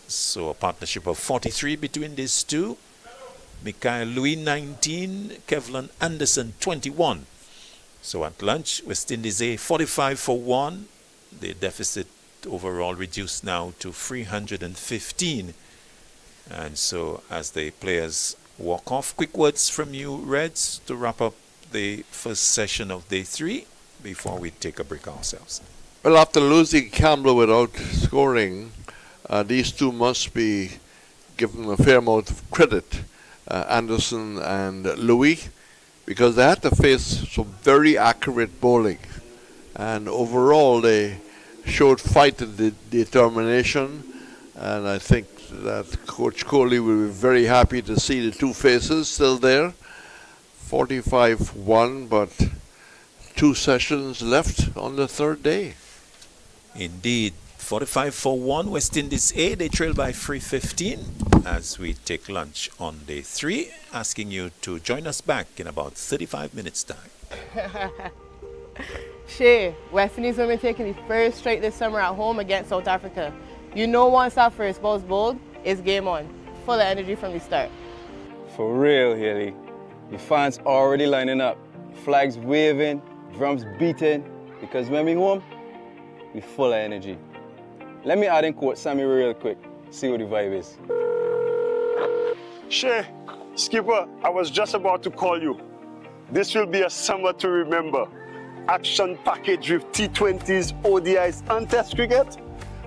So a partnership of 43 between these two. Mikhail Louis 19, Kevlin Anderson 21. So at lunch, West Indies A 45 for 1. The deficit overall reduced now to 315. And so as the players walk off, quick words from you, Reds, to wrap up the first session of day 3 before we take a break ourselves. Well, after losing Campbell without scoring, these two must be given a fair amount of credit, Anderson and Louis, because they had to face some very accurate bowling. And overall, they showed fight and determination. And I think that Coach Kohli will be very happy to see the two faces still there. 45-1, but 2 sessions left on the third day. Indeed, 45 for 1, West Indies A. They trail by 315 as we take lunch on day 3, asking you to join us back in about 35 minutes' time. Shay, West Indies women taking the first straight this summer at home against South Africa. You know once our first ball's bowled, it's game on. Full of energy from the start. For real, Haley. The fans already lining up. Flags waving, drums beating. Because when we home, we full of energy. Let me add in quote Sammy real quick. See what the vibe is. Shay, Skipper, I was just about to call you. This will be a summer to remember. Action package with T20s, ODIs and Test cricket.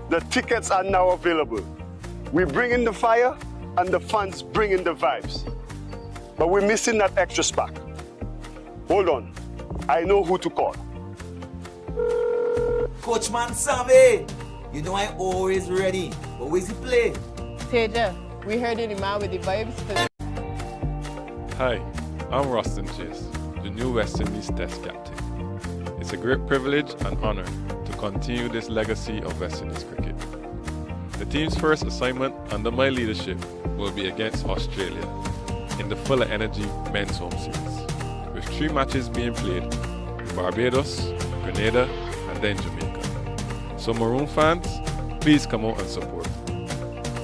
The tickets are now available. We bring in the fire and the fans bring in the vibes. But we're missing that extra spark. Hold on, I know who to call. Coach Man Sammy, you know I'm always ready. But where's he play? Teja, we heard you the man with the vibes. Hi, I'm Rustin Chase, the new West Indies Test captain. It's a great privilege and honor to continue this legacy of West Indies cricket. The team's first assignment under my leadership will be against Australia in the Full of Energy Men's Home Series, with 3 matches being played in Barbados, Grenada, and then Jamaica. So Maroon fans, please come out and support.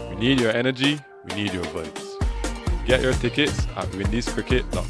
We need your energy, we need your vibes. Get your tickets at windiescricket.com.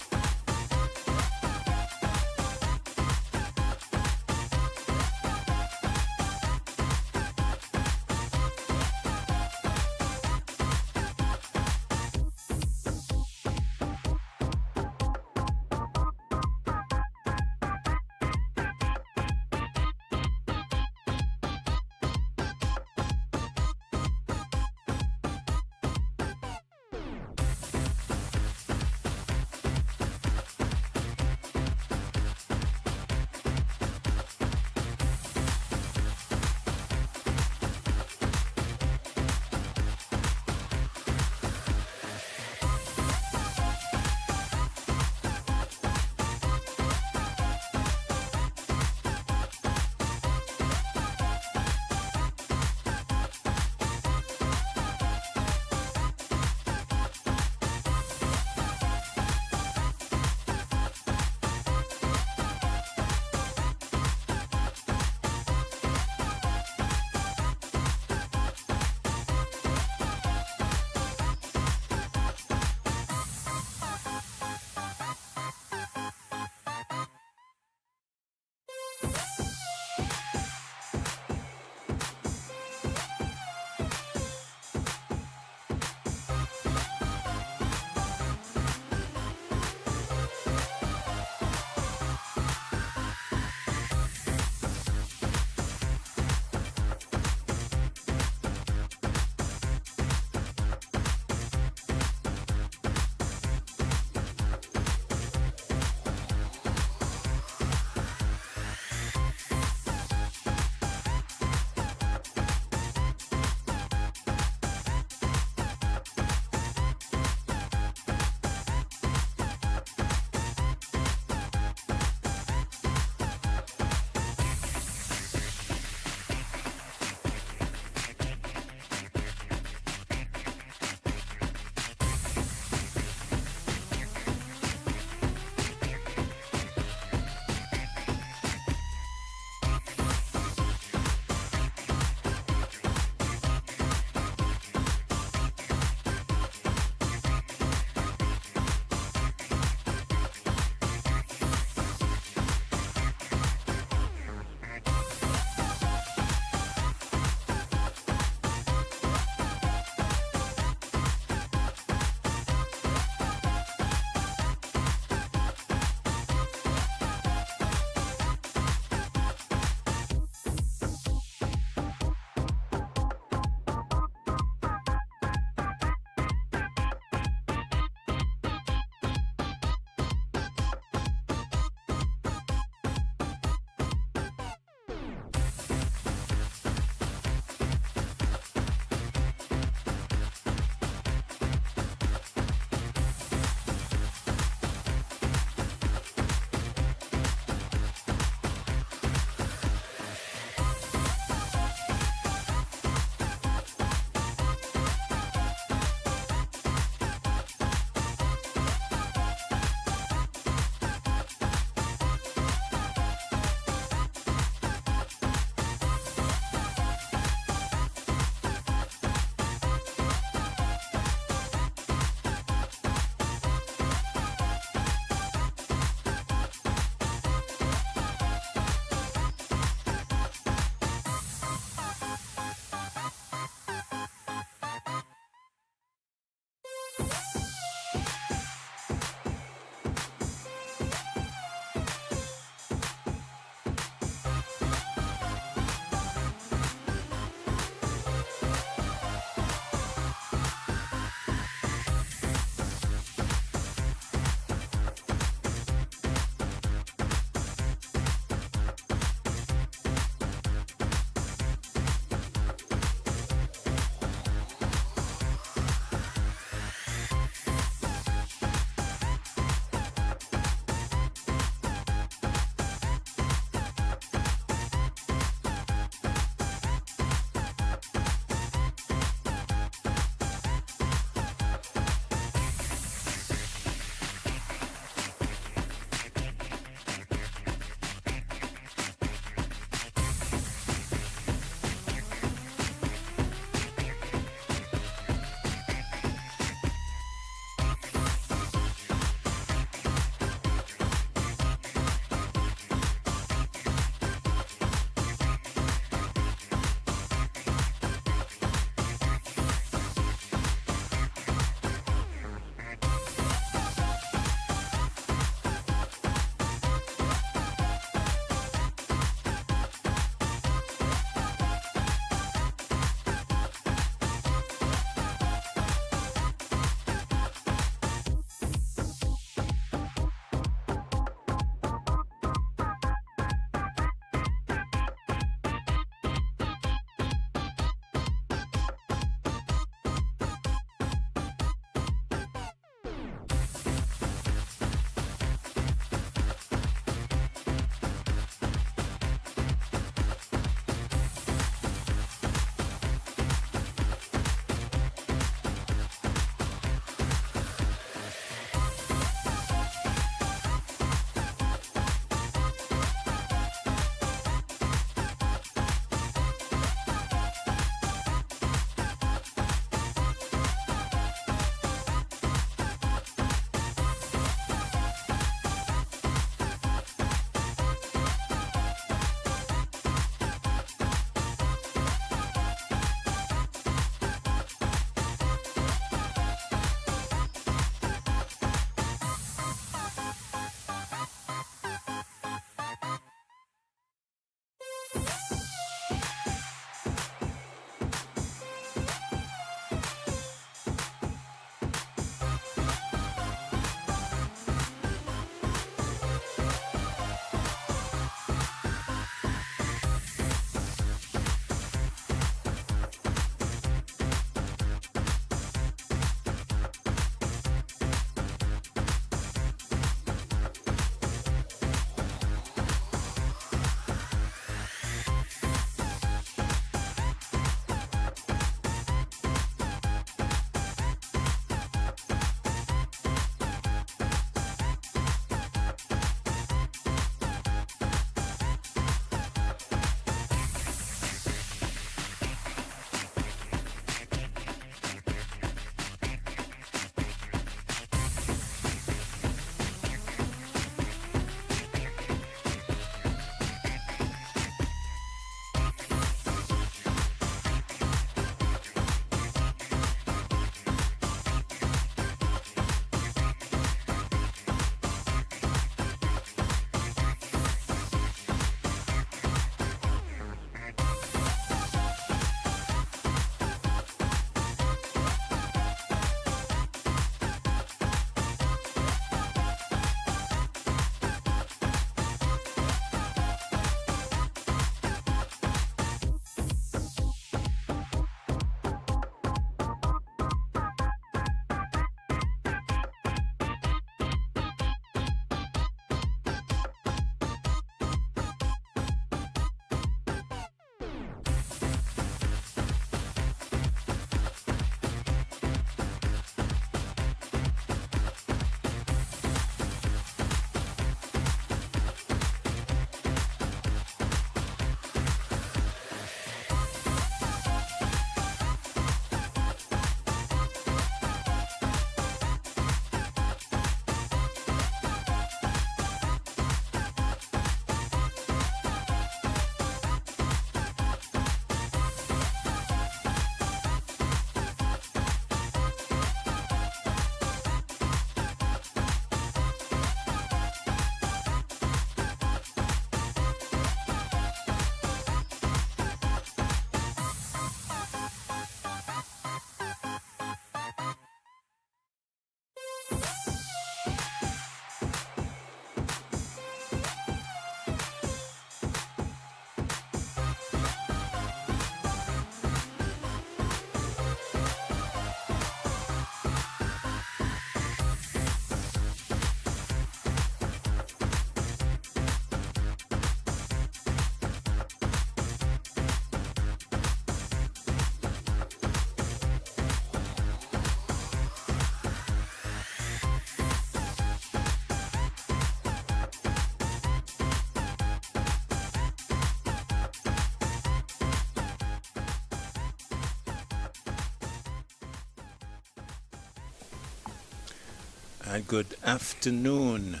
And good afternoon.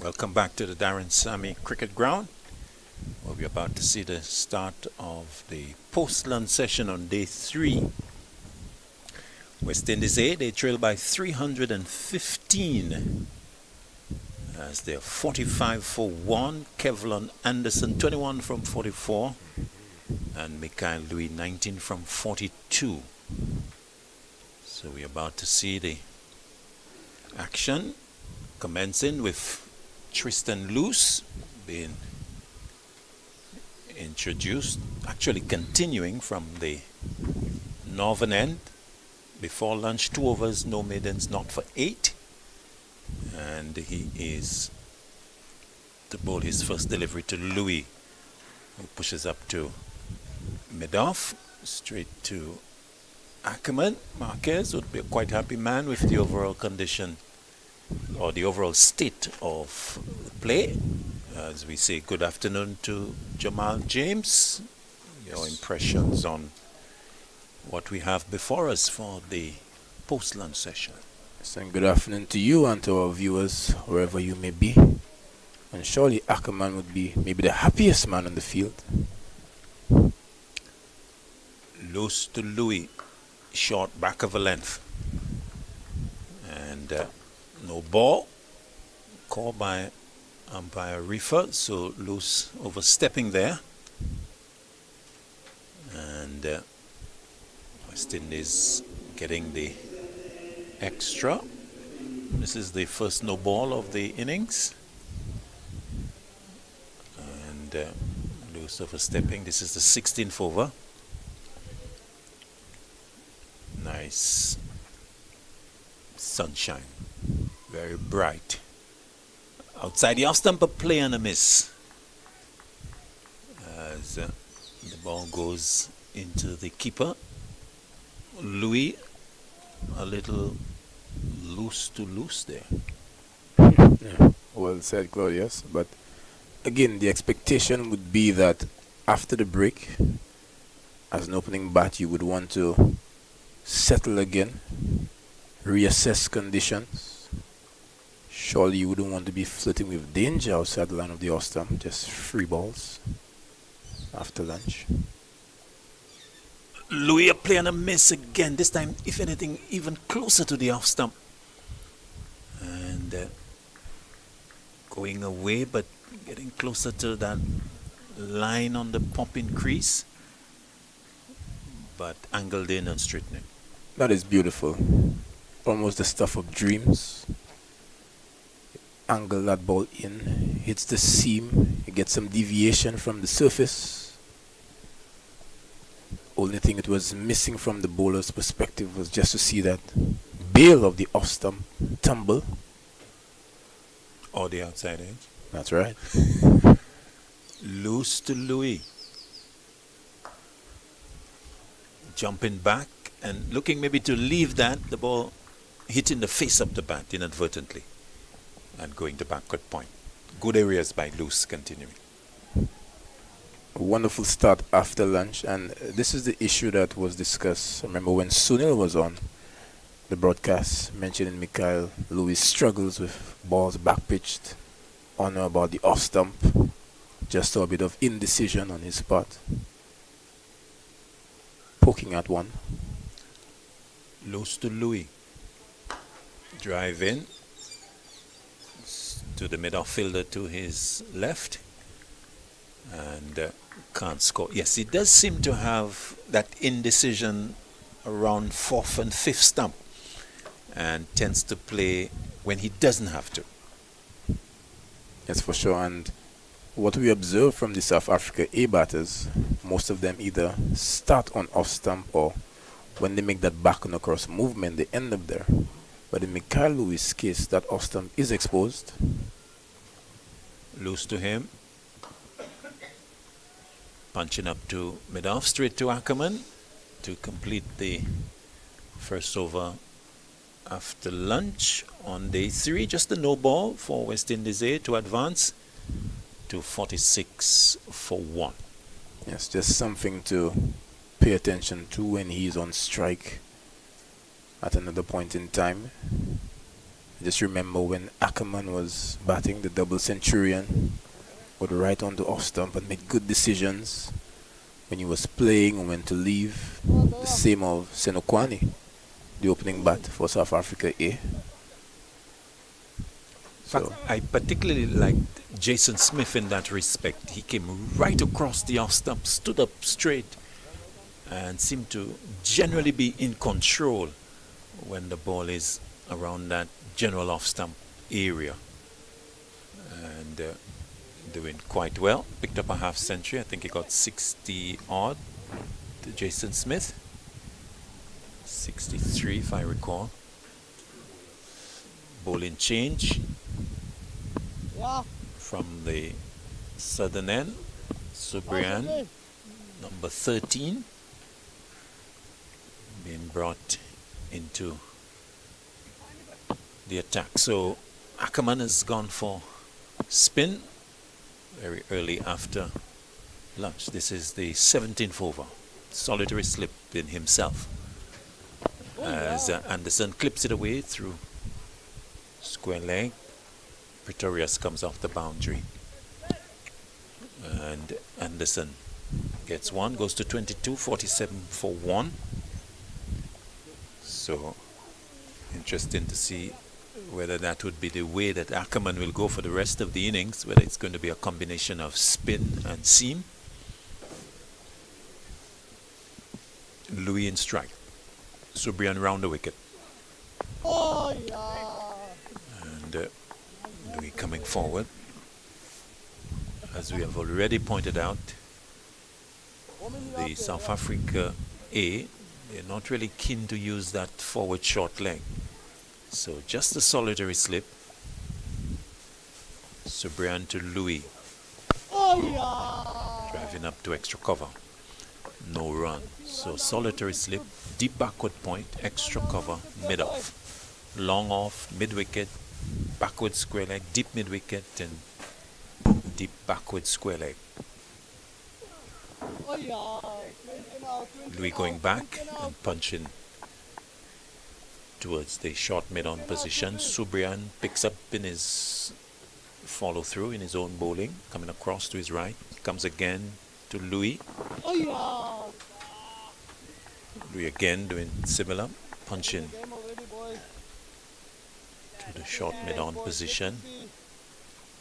Welcome back to the Darren Sammy Cricket Ground. Well, we're about to see the start of the post-lunch session on day 3. West Indies A, they trail by 315 as they're 45 for 1. Kevlon Anderson 21 from 44 and Mikhail Louis 19 from 42. So we're about to see the action commencing with Tristan Luce being introduced, actually continuing from the northern end. Before lunch, 2 overs, no maidens, not for 8. And he is to bowl his first delivery to Louis, who pushes up to mid-off, straight to Ackerman. Marquez would be a quite happy man with the overall condition or the overall state of play. As we say good afternoon to Jamal James, your impressions on what we have before us for the post-lunch session. And good afternoon to you and to our viewers wherever you may be. And surely Ackerman would be maybe the happiest man on the field. Loose to Louis, short back of a length. And no ball, called by umpire Reefer, so Loose overstepping there. And West Indies getting the extra. This is the first no ball of the innings. And Loose overstepping. This is the 16th over. Nice sunshine, very bright. Outside the off stump, a play and a miss as the ball goes into the keeper. Louis a little loose to loose there. Yeah, well said, Claudius. But again, the expectation would be that after the break, as an opening bat, you would want to settle again, reassess conditions. Surely you wouldn't want to be flirting with danger outside the line of the off stump, just free balls after lunch. Louis a play and a miss again, this time if anything even closer to the off stump. And going away but getting closer to that line on the popping crease, but angled in and straightening. That is beautiful. Almost the stuff of dreams. Angle that ball in, hits the seam, you get some deviation from the surface. Only thing it was missing from the bowler's perspective was just to see that bail of the off stump tumble. Or the outside edge. That's right. Loose to Louis. Jumping back and looking maybe to leave that, the ball hitting the face of the bat inadvertently and going to backward point. Good areas by Loose continuing. A wonderful start after lunch, and this is the issue that was discussed. I remember when Sunil was on the broadcast mentioning Mikhail Louis' struggles with balls back pitched on or about the off stump, just a bit of indecision on his part. Poking at one. Loose to Louis. Drive in to the mid-off fielder to his left and can't score. Yes, he does seem to have that indecision around 4th and 5th stump and tends to play when he doesn't have to. Yes, for sure. And what we observe from the South Africa A batters, most of them either start on off stump or when they make that back and across movement, they end up there. But in Mikhail Louis' case, that off stump is exposed. Loose to him. Punching up to mid-off, straight to Ackerman to complete the first over after lunch on day 3. Just a no ball for West Indies A to advance to 46 for 1. Yes, just something to pay attention to when he's on strike at another point in time. Just remember when Ackerman was batting, the double centurion would right on the off stump and make good decisions when he was playing and when to leave. The same of Senokwani, the opening bat for South Africa A. So I particularly liked Jason Smith in that respect. He came right across the off stump, stood up straight, and seemed to generally be in control when the ball is around that general off stump area. And doing quite well. Picked up a half century. I think he got 60 odd to Jason Smith. 63 if I recall. Bowling change from the southern end. Subrian, number 13, being brought into the attack. So Ackerman has gone for spin very early after lunch. This is the 17th over. Solitary slip in himself. As Anderson clips it away through square leg. Pretorius comes off the boundary. And Anderson gets one, goes to 22, 47 for one. So interesting to see whether that would be the way that Ackerman will go for the rest of the innings, whether it's going to be a combination of spin and seam. Louis in strike. Subrian round the wicket. And Louis coming forward. As we have already pointed out, the South Africa A, they're not really keen to use that forward short leg. So just a solitary slip. Subrian to Louis. Driving up to extra cover. No run. So solitary slip, deep backward point, extra cover, mid off. Long off, mid wicket, backward square leg, deep mid wicket, and deep backward square leg. Louis going back and punching towards the short mid-on position. Subrian picks up in his follow-through in his own bowling, coming across to his right. Comes again to Louis. Louis again doing similar, punching to the short mid-on position.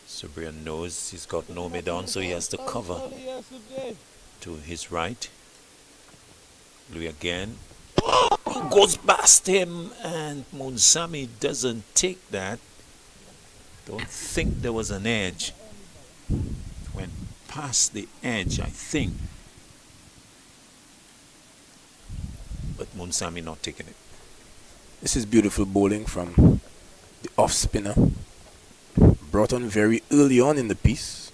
Subrian knows he's got no mid-on, so he has to cover to his right. Louis again. Goes past him, and Munsami doesn't take that. Don't think there was an edge. Went past the edge, I think. But Munsami not taking it. this is beautiful bowling from the off spinner. Brought on very early on in the piece,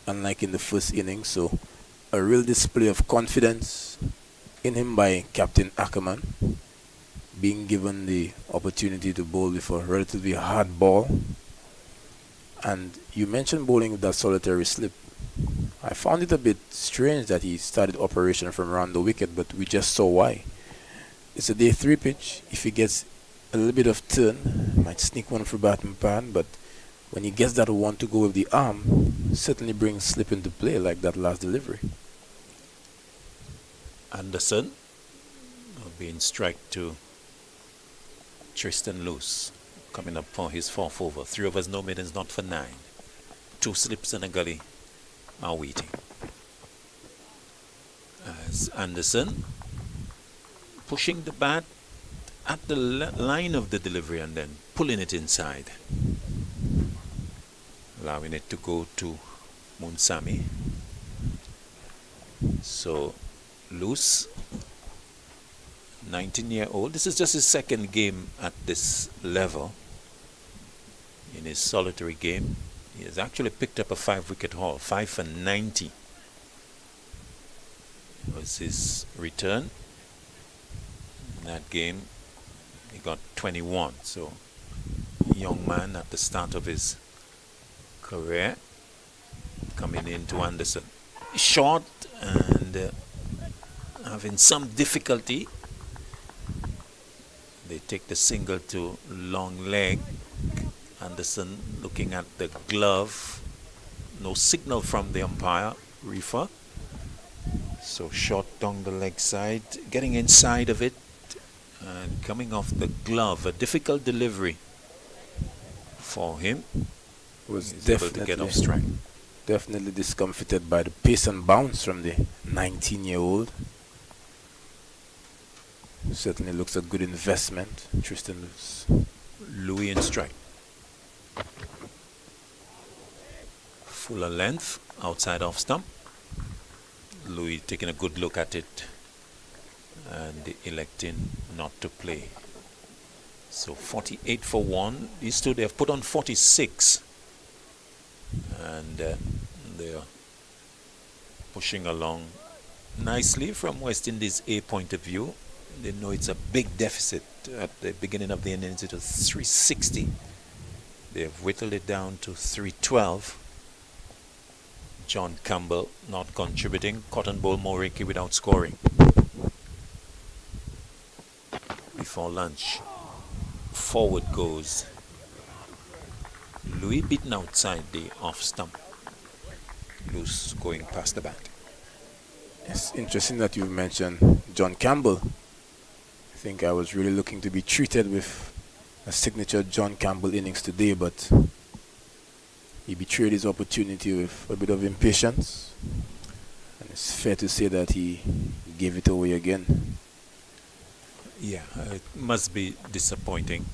unlike in the first innings. So a real display of confidence in him by Captain Ackerman, being given the opportunity to bowl with a relatively hard ball. And you mentioned bowling with that solitary slip. I found it a bit strange that he started operation from around the wicket, but we just saw why. It's a day 3 pitch. If he gets a little bit of turn, might sneak one for batting pan, but when he gets that one to go with the arm, certainly brings slip into play like that last delivery. Anderson being strike to Tristan Loose, coming up for his 4th over. 3 overs, no middens, not for 9. 2 slips and a gully are waiting. As Anderson pushing the bat at the line of the delivery and then pulling it inside, allowing it to go to Munsami. So Loose, 19-year-old. This is just his 2nd game at this level. In his solitary game, he has actually picked up a 5-wicket haul, 5 for 90 was his return. In that game, he got 21. So, young man at the start of his career, coming into Anderson. Short and having some difficulty. They take the single to long leg. Anderson looking at the glove. No signal from the umpire, referee. So short down the leg side, getting inside of it and coming off the glove. A difficult delivery for him. Was He's able to get off strike. definitely discomfited by the pace and bounce from the 19-year-old. Certainly looks a good investment. Tristan Lewis. Louis in strike. Fuller length outside off stump. Louis taking a good look at it and electing not to play. So 48 for 1. These two, they have put on 46. And they are pushing along nicely from West Indies' A point of view. They know it's a big deficit. At the beginning of the innings, it was 360. They have whittled it down to 312. John Campbell not contributing. Cotton Bowl Moriki without scoring. Before lunch, forward goes Louis, beaten outside the off stump. Loose going past the bat. It's interesting that you mentioned John Campbell. I think I was really looking to be treated with a signature John Campbell innings today, but he betrayed his opportunity with a bit of impatience. And it's fair to say that he gave it away again. Yeah, it must be disappointing,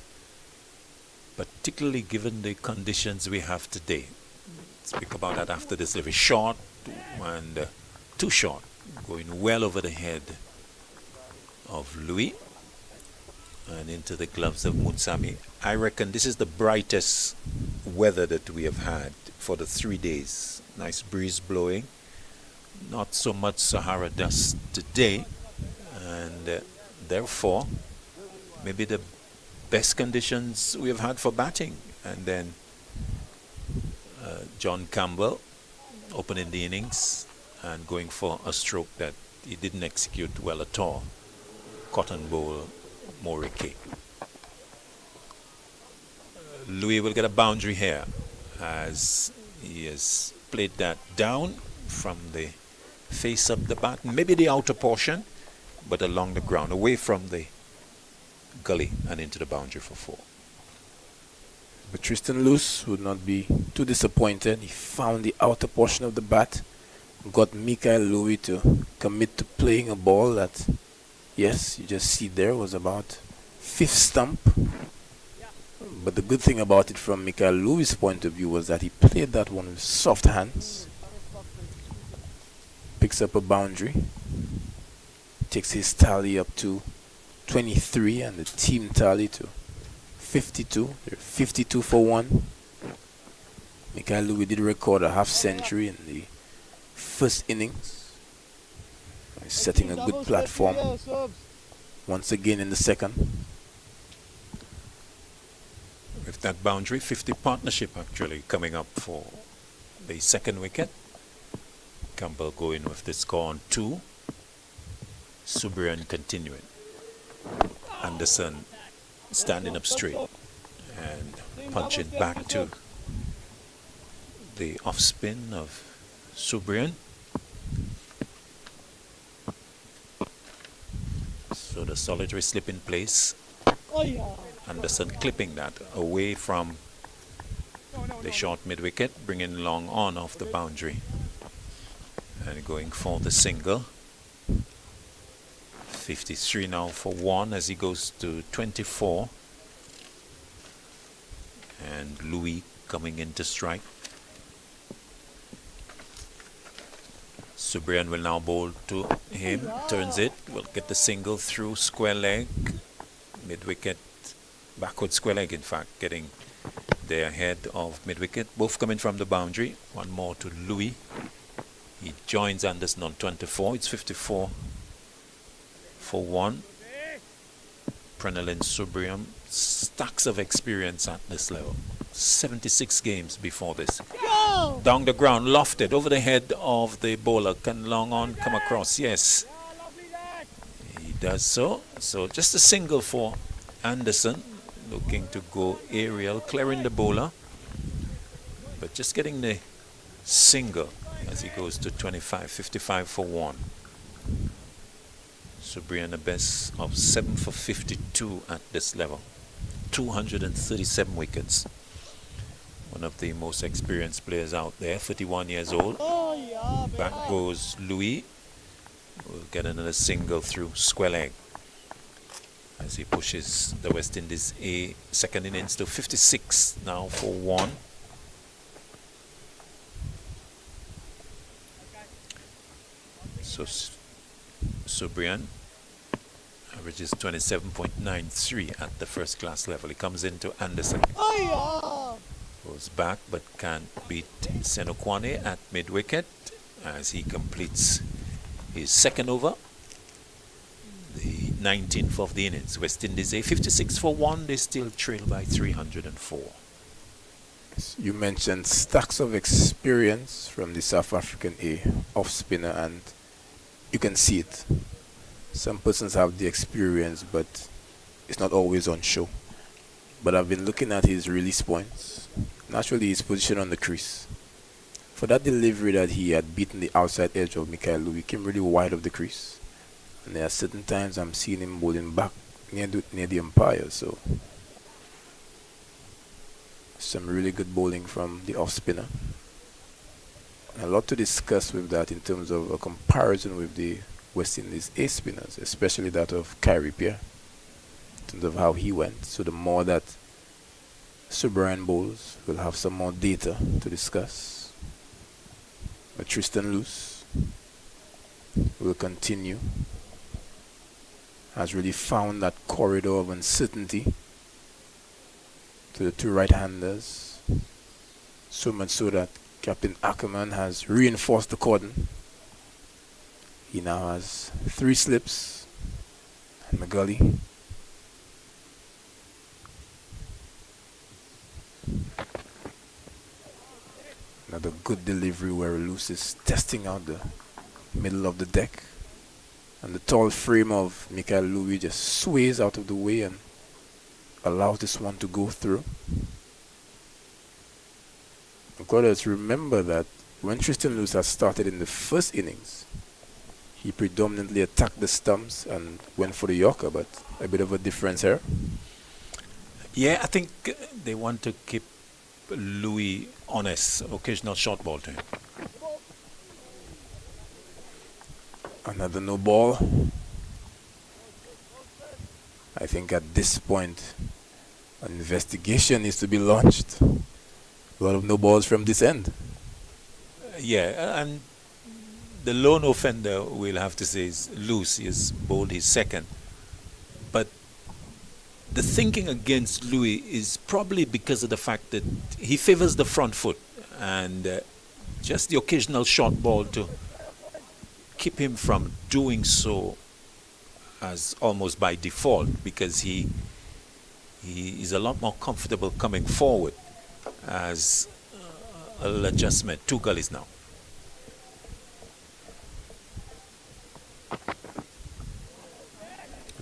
particularly given the conditions we have today. Speak about that after this. Very short and too short, going well over the head of Louis and into the gloves of Munsami. I reckon this is the brightest weather that we have had for the 3 days. Nice breeze blowing, not so much Sahara dust today, and therefore maybe the best conditions we have had for batting. And then John Campbell opening the innings and going for a stroke that he didn't execute well at all. Cotton Bowl Moriki. Louis will get a boundary here as he has played that down from the face of the bat, maybe the outer portion, but along the ground, away from the gully and into the boundary for 4. But Tristan Lewis would not be too disappointed. He found the outer portion of the bat, got Mikael Louis to commit to playing a ball that, yes, you just see there, was about 5th stump. But the good thing about it from Mikael Louis' point of view was that he played that one with soft hands. Picks up a boundary. Takes his tally up to 23 and the team tally to 52. They're 52 for 1. Mikael Louis did record a half century in the first innings. He's setting a good platform once again in the second. With that boundary, 50 partnership actually coming up for the second wicket. Campbell going with the score on 2. Subrian continuing. Anderson standing up straight and punching back to the off spin of Subrian. So the solitary slip in place. Anderson clipping that away from the short mid wicket, bringing long on off the boundary and going for the single. 53 now for 1 as he goes to 24. And Louis coming in to strike. Subrian will now bowl to him, turns it, will get the single through square leg, mid wicket, backward square leg in fact, getting there ahead of mid wicket, both coming from the boundary. One more to Louis. He joins Anderson on 24. It's 54 for 1. Prenelin Subrian, stacks of experience at this level. 76 games before this. Down the ground, lofted over the head of the bowler. Can long on come across? Yes. He does so. So just a single for Anderson. looking to go aerial, clearing the bowler, but just getting the single as he goes to 25, 55 for 1. Subrian, the best of 7 for 52 at this level. 237 wickets. One of the most experienced players out there, 31 years old. Oh, yeah, Back goes Louis. Will get another single through square leg as he pushes the West Indies a second innings to 56 now for 1. So Subrian averages 27.93 at the first class level. He comes into Anderson. Oh, Goes back but can't beat Senokwane at mid-wicket as he completes his second over. The 19th of the innings. West Indies a 56 for 1. They still trail by 304. You mentioned stacks of experience from the South African A off spinner, and you can see it. Some persons have the experience, but it's not always on show. But I've been looking at his release points. Naturally, his position on the crease. For that delivery that he had beaten the outside edge of Michael Louis, came really wide of the crease. And there are certain times I'm seeing him bowling back near the umpire. So some really good bowling from the off spinner. A lot to discuss with that in terms of a comparison with the West Indies A spinners, especially that of Kyrie Pierre, in terms of how he went. So the more that Subrian bowls, we'll have some more data to discuss. But Tristan Luce will continue. Has really found that corridor of uncertainty to the two right-handers. So much so that Captain Ackerman has reinforced the cordon. He now has 3 slips and McGully. Another good delivery where Luce is testing out the middle of the deck. And the tall frame of Michael Louis just sways out of the way and allows this one to go through. Let's remember that when Tristan Luce has started in the first innings, he predominantly attacked the stumps and went for the Yorker, but a bit of a difference here. Yeah, I think they want to keep Louis honest. Occasional short ball to him. Another no ball. I think at this point, an investigation needs to be launched. A lot of no balls from this end. Yeah, and the lone offender, we'll have to say, is Luce. He has bowled his second. But the thinking against Louis is probably because of the fact that he favors the front foot, and just the occasional short ball to keep him from doing so as almost by default, because he is a lot more comfortable coming forward as a little adjustment. 2 gullies now.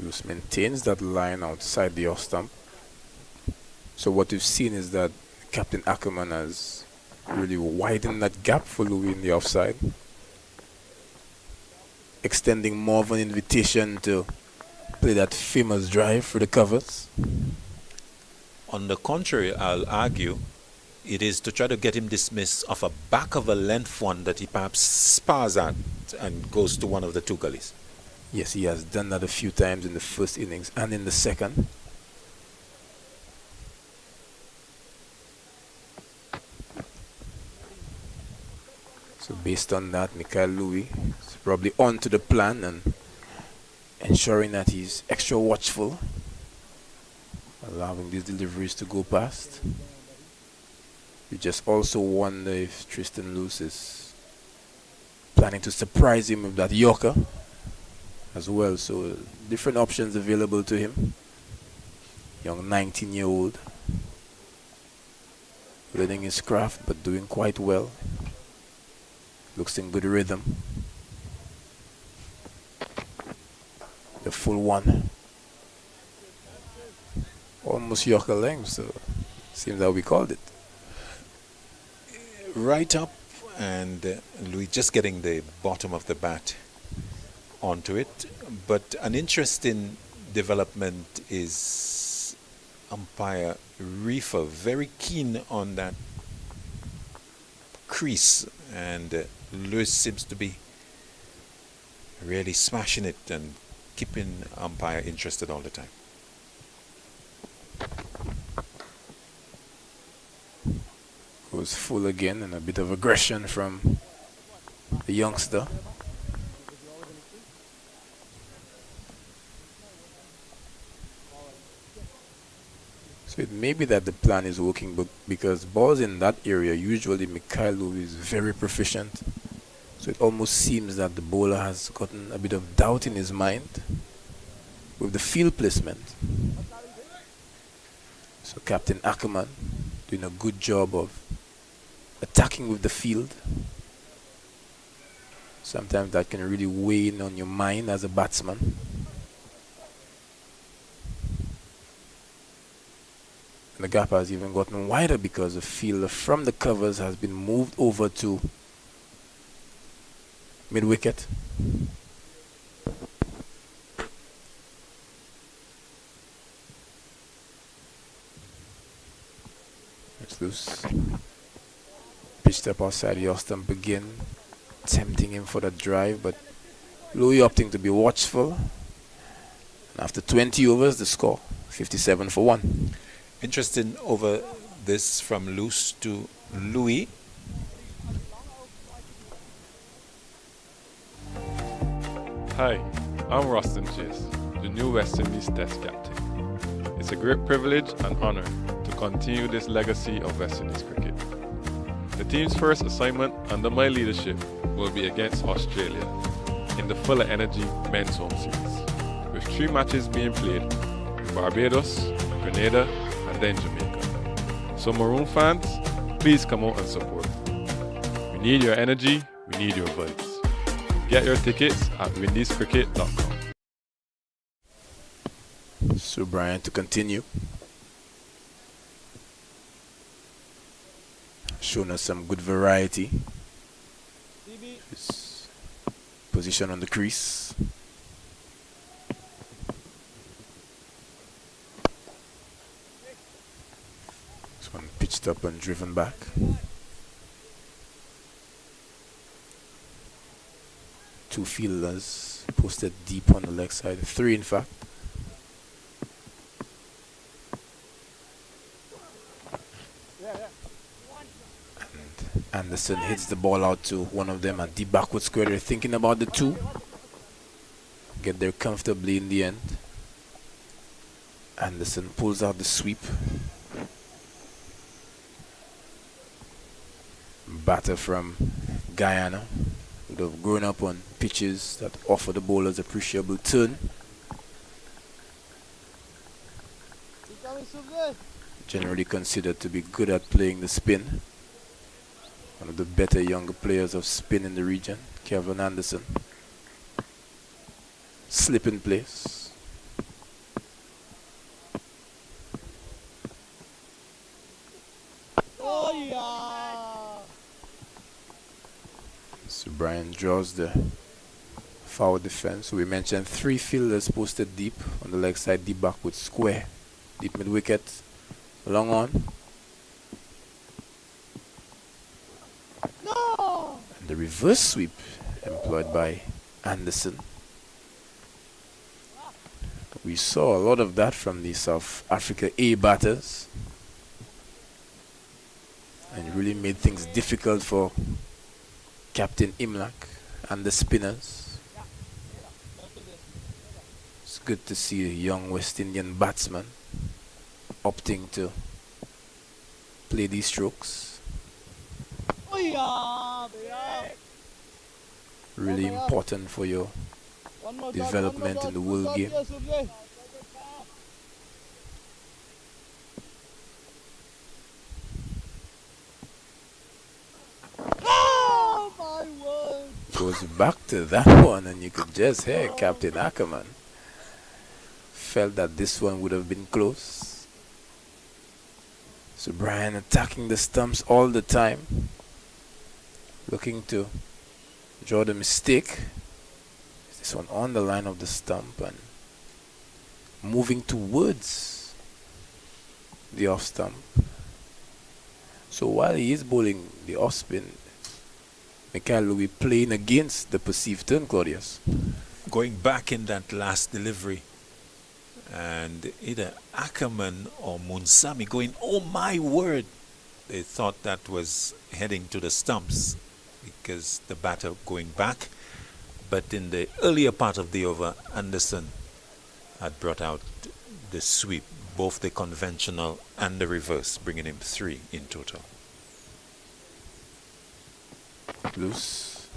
Luce maintains that line outside the off stump. So what we've seen is that Captain Ackerman has really widened that gap for Louis in the offside, extending more of an invitation to play that famous drive for the covers. On the contrary, I'll argue it is to try to get him dismissed off a back of a length one that he perhaps spars at and goes to one of the 2 gullies. Yes, he has done that a few times in the first innings and in the second. So based on that, Michael Louis is probably on to the plan and ensuring that he's extra watchful, allowing these deliveries to go past. You just also wonder if Tristan Luce is planning to surprise him with that Yorker as well. So different options available to him. Young 19-year-old, learning his craft but doing quite well. Looks in good rhythm. The full one. almost Yorker length, so seems that we called it. Right up, and Louis just getting the bottom of the bat onto it. But an interesting development is umpire Reefer, very keen on that crease, and Lewis seems to be really smashing it and keeping umpire interested all the time. Goes full again, and a bit of aggression from the youngster. So it may be that the plan is working, but because balls in that area, usually Mikhailov is very proficient. So it almost seems that the bowler has gotten a bit of doubt in his mind with the field placement. So Captain Ackerman doing a good job of attacking with the field. Sometimes that can really weigh in on your mind as a batsman. And the gap has even gotten wider because the fielder from the covers has been moved over to mid-wicket. It's loose. Pitched up outside the off-stump again, tempting him for the drive, but Louis opting to be watchful. And after 20 overs, the score 57 for 1. Interesting over this from loose to Louis. Hi, I'm Rustin Chase, the new West Indies Test captain. It's a great privilege and honor to continue this legacy of West Indies cricket. The team's first assignment under my leadership will be against Australia in the Fuller Energy Men's Home Series, with 3 matches being played in Barbados, Grenada, and then Jamaica. So Maroon fans, please come out and support. We need your energy, we need your vibes. Get your tickets at windiescricket.com. So Brian to continue. Showing us some good variety. His position on the crease. This one pitched up and driven back. Two fielders posted deep on the leg side. 3 in fact. Anderson hits the ball out to one of them at deep backward square. They're thinking about the 2. Get there comfortably in the end. Anderson pulls out the sweep. Batter from Guyana would have grown up on pitches that offer the bowlers appreciable turn. Generally considered to be good at playing the spin. One of the better younger players of spin in the region, Kevin Anderson. Slip in place. Oh yeah. So Brian draws the foul defense. We mentioned 3 fielders posted deep on the leg side, deep backward square, deep mid wicket, long on. The reverse sweep employed by Anderson. We saw a lot of that from the South Africa A batters, and it really made things difficult for Captain Imlak and the spinners. It's good to see a young West Indian batsman opting to play these strokes. Really important for your development in the world game. Oh my word! Goes back to that one, and you could just hear Captain Ackerman felt that this one would have been close. So Brian attacking the stumps all the time, looking to draw the mistake. This one on the line of the stump and moving towards the off stump. So while he is bowling the off spin, Mikhail will be playing against the perceived turn, Claudius. Going back in that last delivery, and either Ackerman or Munsami going, oh my word, they thought that was heading to the stumps because the batter going back. But in the earlier part of the over, Anderson had brought out the sweep, both the conventional and the reverse, bringing him 3 in total. Loose.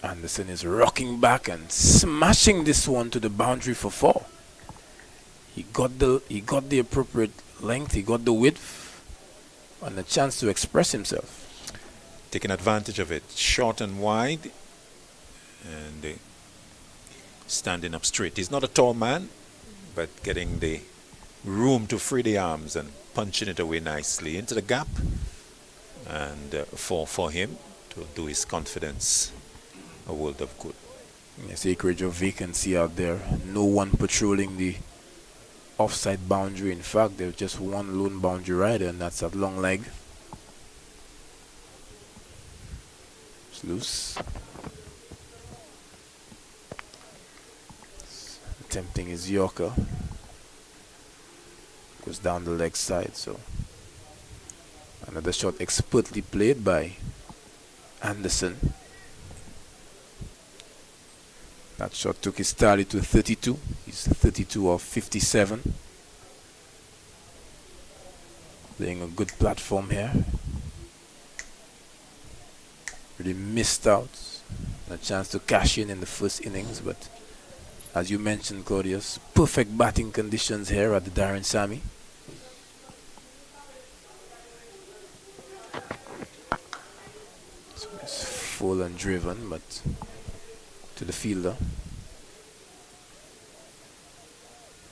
Anderson is rocking back and smashing this one to the boundary for 4. He got the appropriate length, he got the width, and a chance to express himself. Taking advantage of it, short and wide, and standing up straight. He's not a tall man, but getting the room to free the arms and punching it away nicely into the gap, and for him to do his confidence a world of good. Yes, acreage of vacancy out there. No one patrolling the offside boundary. In fact, there's just one lone boundary rider, and that's that long leg. It's loose. Attempting his Yorker. Goes down the leg side, so another shot expertly played by Anderson. That shot took his tally to 32. He's 32 of 57. Playing a good platform here. Really missed out. A chance to cash in the first innings, but as you mentioned, Claudius, perfect batting conditions here at the Darren Sammy. So it's full and driven, but to the fielder.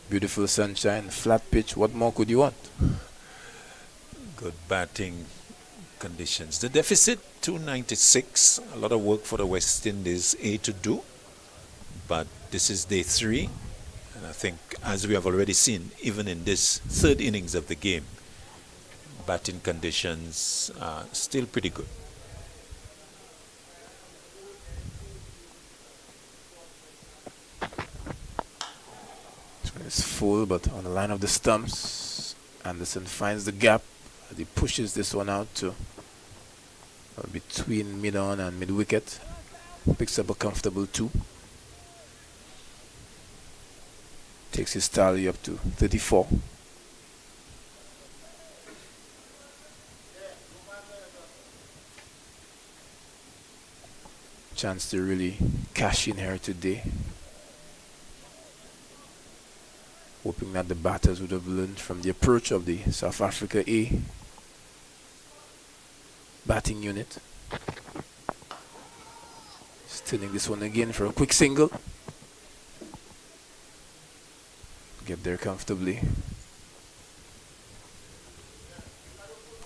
Beautiful sunshine, flat pitch. What more could you want? Good batting conditions. The deficit 296. A lot of work for the West Indies A to do, but this is day 3, and I think, as we have already seen, even in this third innings of the game, batting conditions are still pretty good. It's full, but on the line of the stumps, Anderson finds the gap as he pushes this one out to between mid-on and mid-wicket. Picks up a comfortable 2. Takes his tally up to 34. Chance to really cash in here today. Hoping that the batters would have learned from the approach of the South Africa A batting unit. He's turning this one again for a quick single. Get there comfortably.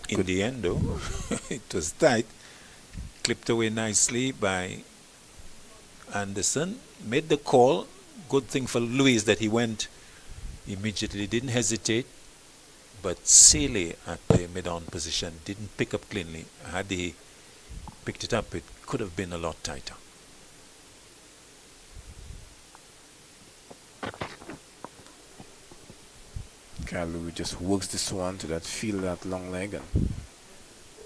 In the end, though, it was tight. Clipped away nicely by Anderson. Made the call. Good thing for Louis that he went immediately, didn't hesitate, but Sealy at the mid-on position didn't pick up cleanly. Had he picked it up, it could have been a lot tighter. Louis just works this one to that field, that long leg, and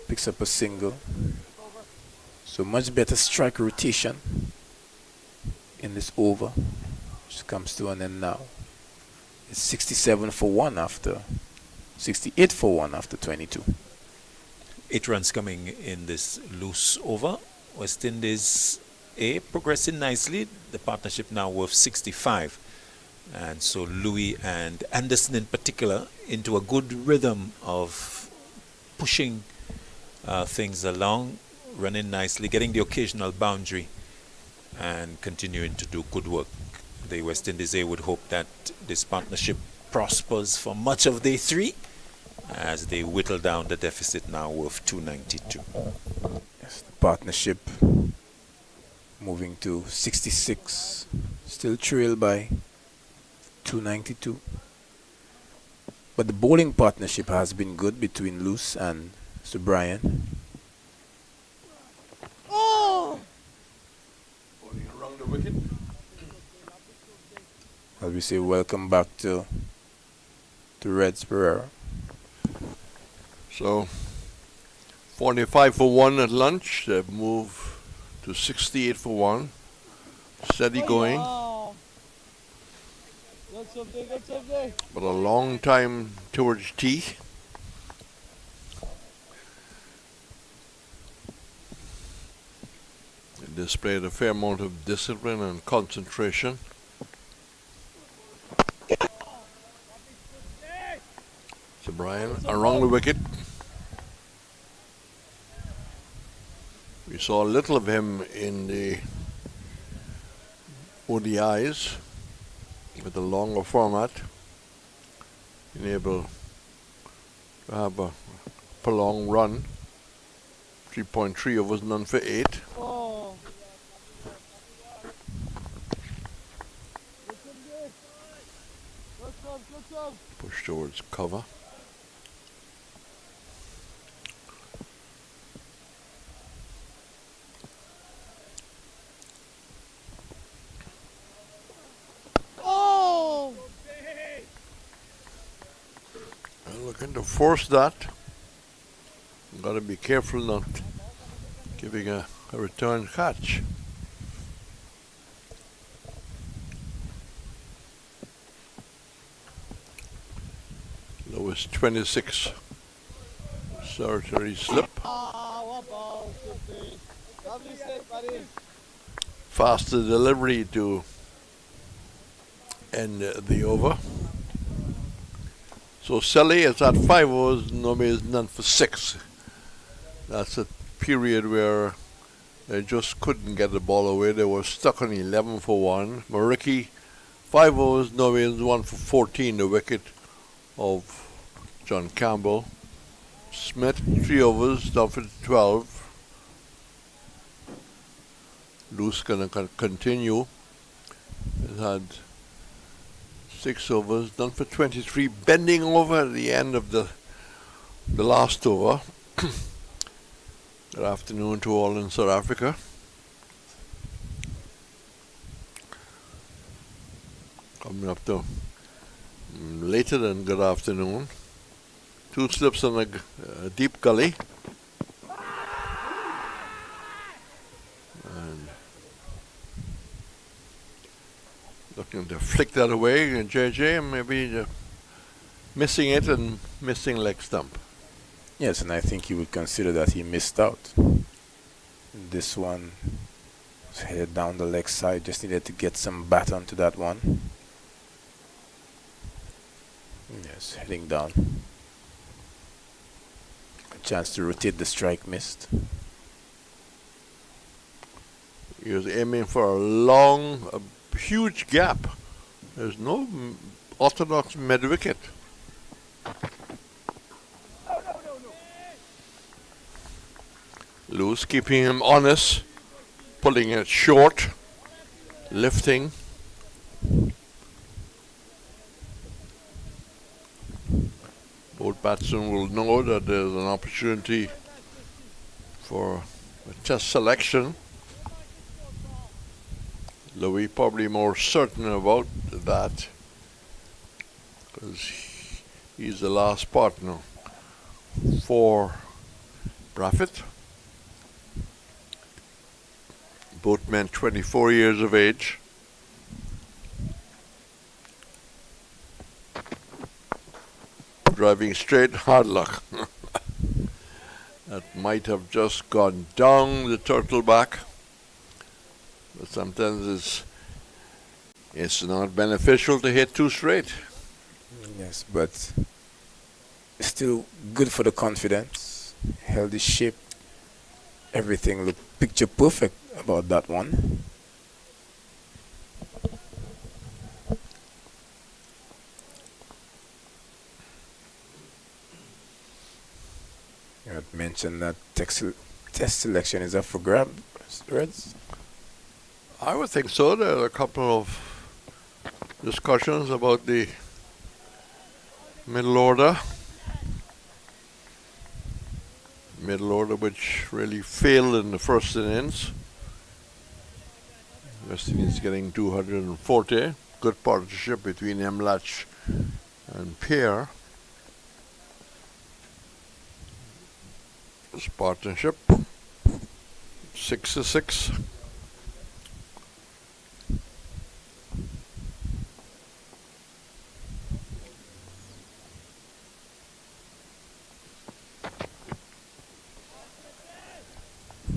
picks up a single. So much better strike rotation in this over, which comes to an end now. It's 67 for 1 after 68 for 1 after 22. 8 runs coming in this loose over. West Indies A progressing nicely. The partnership now worth 65. And so Louis and Anderson in particular into a good rhythm of pushing things along, running nicely, getting the occasional boundary, and continuing to do good work. The West Indies A would hope that this partnership prospers for much of day 3, as they whittle down the deficit now of 292. Yes, the partnership moving to 66, still trailed by 292. But the bowling partnership has been good between Luce and Sir Brian. Oh! Around the wicket. As we say, welcome back to Reds Pereira. So 45 for 1 at lunch. They've moved to 68 for 1. Steady going, Yeah. Good something, good something. but a long time towards tea. They displayed a fair amount of discipline and concentration. So Brian around the wicket. We saw a little of him in the ODIs with a longer format, being able to have a prolonged run. 3.3 overs, none for 8. Oh. Good some. Push towards cover. Oh! And looking to force that. Got to be careful not giving a return catch. Lowest 26. Solitary slip. Ah, what ball should be. Lovely set, buddy. Faster delivery to end the over. So Selly is at 5 overs, nobody is none for 6. That's a period where they just couldn't get the ball away. They were stuck on 11 for 1. Mariki, 5 overs, nobody is 1 for 14, the wicket of John Campbell. Smith, 3 overs, down for 12. Luce gonna continue. It had 6 overs, done for 23, bending over at the end of the last over. Good afternoon to all in South Africa. Coming up to later than good afternoon. 2 slips on a deep gully. And looking to flick that away, and JJ maybe missing it and missing leg stump. Yes, and I think he would consider that he missed out. This one was headed down the leg side, just needed to get some bat onto that one. Yes, heading down. A chance to rotate the strike missed. He was aiming for a huge gap. There's no orthodox mid wicket. Luce keeping him honest, pulling it short, lifting. Both batsmen will know that there's an opportunity for a test selection. Louis probably more certain about that because he's the last partner for Braffett. Both men 24 years of age. Driving straight, hard luck. That might have just gone down the turtle back. But sometimes it's not beneficial to hit too straight. Yes, but still good for the confidence. Held his shape. Everything looked picture perfect about that one. mention that test selection is up for grabs, Reds? I would think so. There are a couple of discussions about the middle order. Middle order which really failed in the first innings. West Indies getting 240. Good partnership between Emlach and Pierre. This partnership 6-6.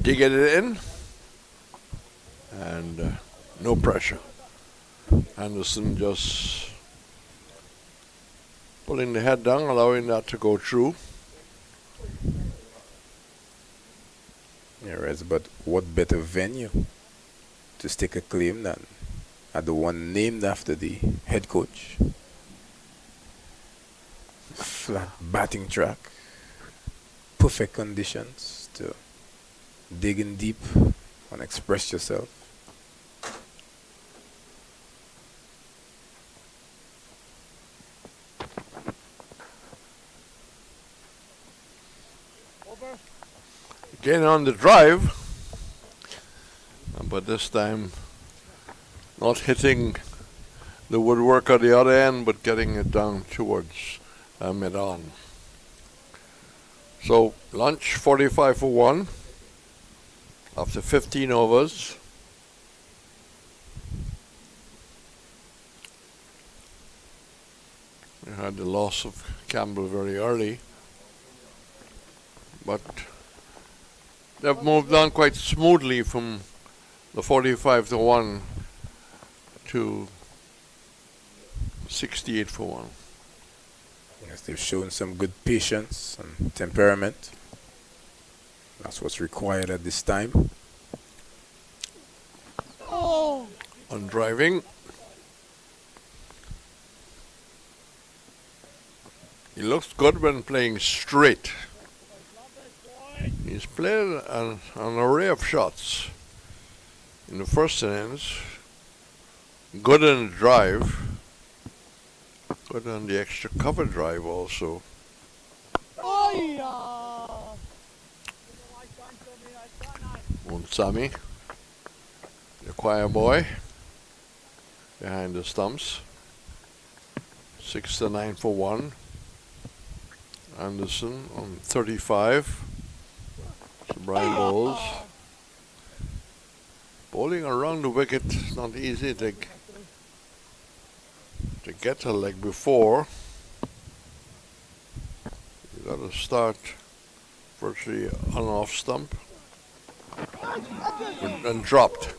Digging it in, and no pressure. Anderson just pulling the head down, allowing that to go through. Yeah, Reds, but what better venue to stake a claim than at the one named after the head coach? Flat batting track, perfect conditions to dig in deep and express yourself. Again on the drive, but this time not hitting the woodwork at the other end, but getting it down towards mid-on. So lunch 45 for 1 after 15 overs. We had the loss of Campbell very early, but they've moved on quite smoothly from the 45 to 1 to 68 for 1. Yes, they've shown some good patience and temperament. That's what's required at this time. On driving, he looks good when playing straight. He's played an array of shots in the first innings. Good in the drive. Good on the extra cover drive also. Sammy, the choir boy, behind the stumps. 6-9 for 1. Anderson on 35. So Brian Bowles. Bowling around the wicket is not easy to get a leg before. You got to start virtually on off stump. And dropped.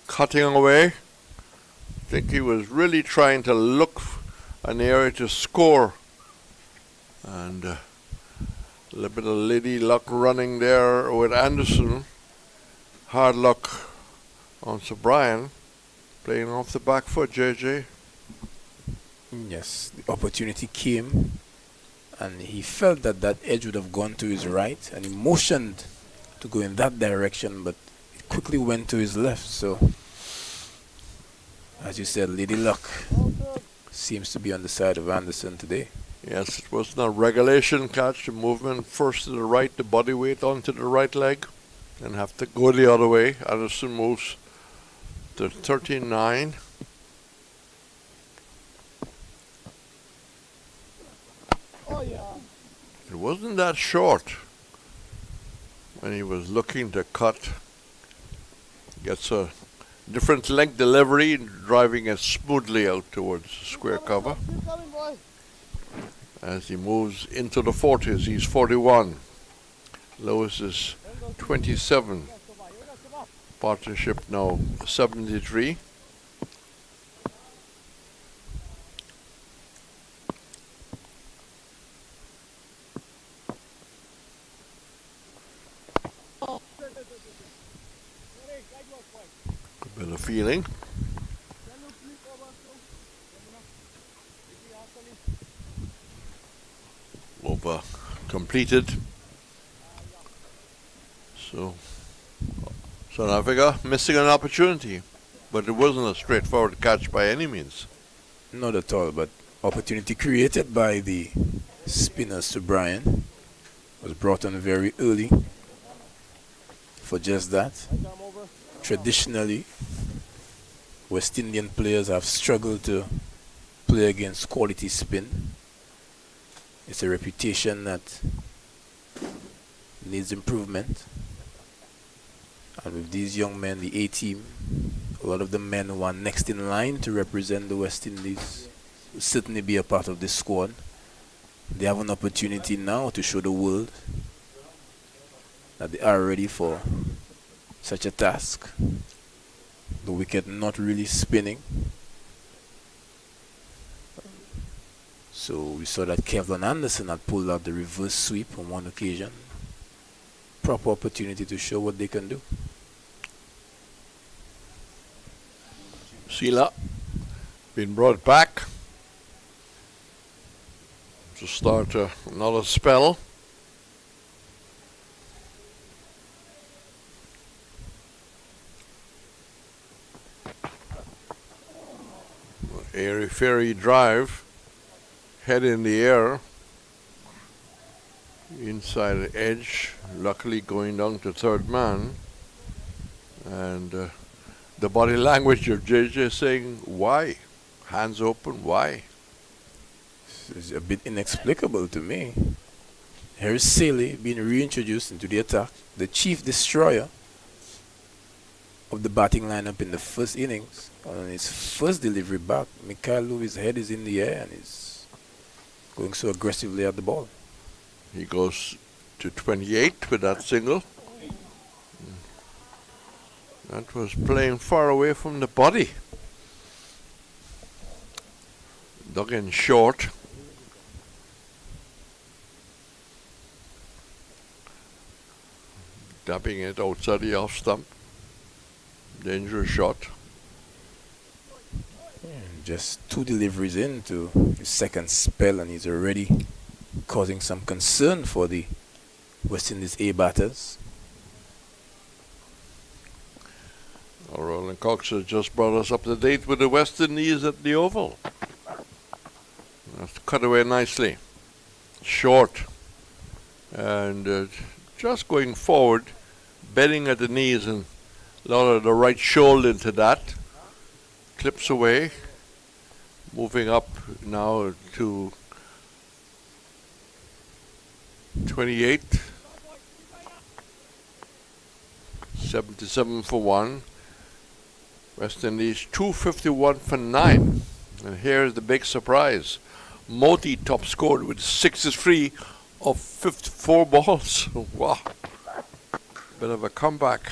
Cutting away. I think he was really trying to look an area to score. And a little bit of lady luck running there with Anderson. Hard luck on Sir Brian. Playing off the back foot, JJ. Yes, the opportunity came and he felt that that edge would have gone to his right and he motioned to go in that direction, but it quickly went to his left. So, as you said, Lady Luck seems to be on the side of Anderson today. Yes, it was not regulation catch, the movement first to the right, the body weight onto the right leg, and have to go the other way. Anderson moves to 39. It wasn't that short. When he was looking to cut, gets a different leg delivery, driving it smoothly out towards square cover. As he moves into the 40s, he's 41. Lewis is 27. Partnership now 73. Bit of feeling. Over completed. So South Africa missing an opportunity, but it wasn't a straightforward catch by any means. Not at all, but opportunity created by the spinners to Brian was brought on very early for just that. Traditionally, West Indian players have struggled to play against quality spin. It's a reputation that needs improvement. And with these young men, the A team, a lot of the men who are next in line to represent the West Indies will certainly be a part of this squad. They have an opportunity now to show the world that they are ready for such a task. The wicket not really spinning. So we saw that Kevlin Anderson had pulled out the reverse sweep on one occasion. Proper opportunity to show what they can do. Sila being brought back to start another spell. Airy fairy drive, head in the air, inside the edge, luckily going down to third man, and the body language of JJ saying, why? Hands open, why? It's a bit inexplicable to me. Here's Saley being reintroduced into the attack, the chief destroyer of the batting lineup in the first innings. On his first delivery back, Mikhail Louis' head is in the air and is going so aggressively at the ball. He goes to 28 with that single. That was playing far away from the body. Dug in short. Dabbing it outside the off stump. Dangerous shot. Just 2 deliveries into his second spell and he's already causing some concern for the West Indies A batters. Roland Cox has just brought us up to date with the West Indies at the Oval. That's cut away nicely. Short. And just going forward, bending at the knees and a lot of the right shoulder into that. Clips away. Moving up now to 28. 77 for 1. West Indies 251 for 9. And here's the big surprise. Moti top scored with 63 of 54 balls. Wow. Bit of a comeback.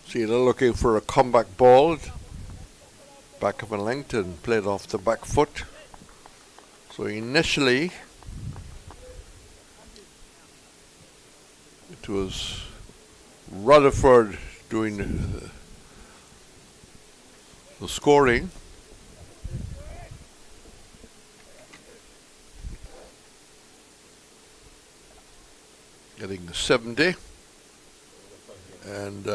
See, they're looking for a comeback ball. Back of a length and played off the back foot. So initially, it was Rutherford doing the scoring. Getting 70. And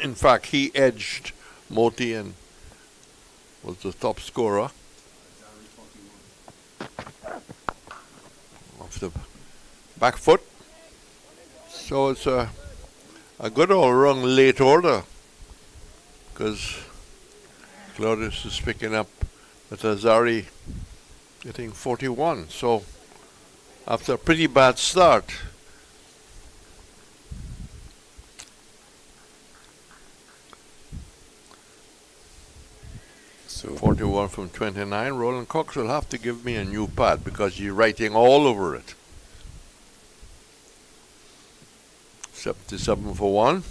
in fact, he edged Moti and was the top scorer. Off the back foot. So it's a good all-round late order because Claudius is picking up with Azari getting 41. So after a pretty bad start, So 41 from 29. Roland Cox will have to give me a new pad because you're writing all over it. 77 for 1.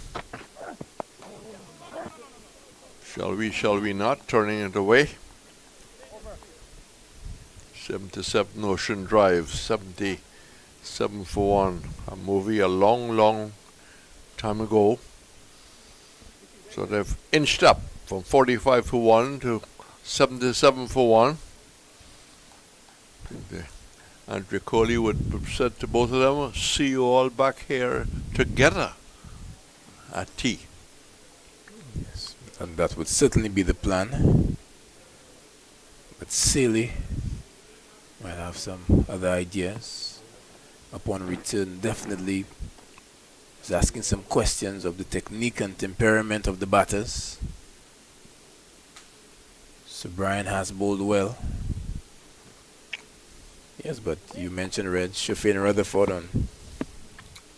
Shall we not? Turning it away. 77 Ocean Drive. 77 for 1. A movie a long time ago. So they've inched up from 45 for 1 to 77 for 1. The And Dricoli would have said to both of them, see you all back here together at tea. Yes, and that would certainly be the plan. But Sealy might have some other ideas. Upon return, definitely is asking some questions of the technique and temperament of the batters. So Brian has bowled well. Yes, but you mentioned Red Shafin Rutherford on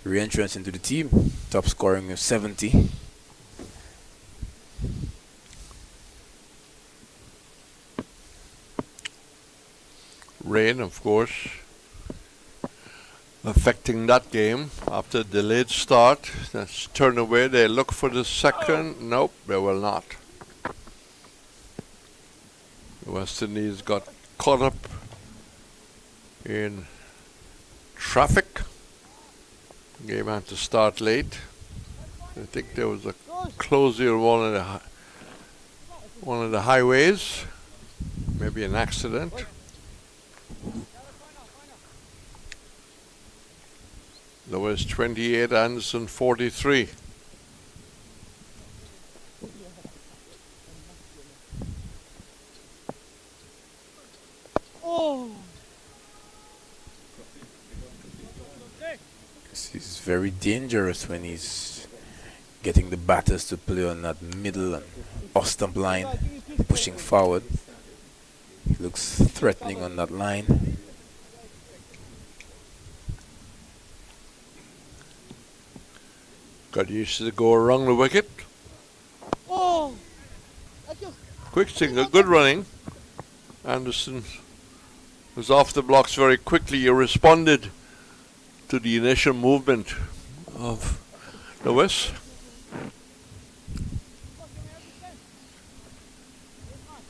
re-entrance into the team, top scoring of 70. Rain, of course, affecting that game after delayed start. That's turned away. They look for the second. Nope, they will not. The West Indies got caught up in traffic. Game had to start late. I think there was a closure on one of the highways. Maybe an accident. Lewis 28, Anderson 43. He's very dangerous when he's getting the batters to play on that middle and off-stump line, pushing forward. He looks threatening on that line. Got used to go around the wicket. Quick single, good running. Anderson was off the blocks very quickly. He responded to the initial movement of Lewis.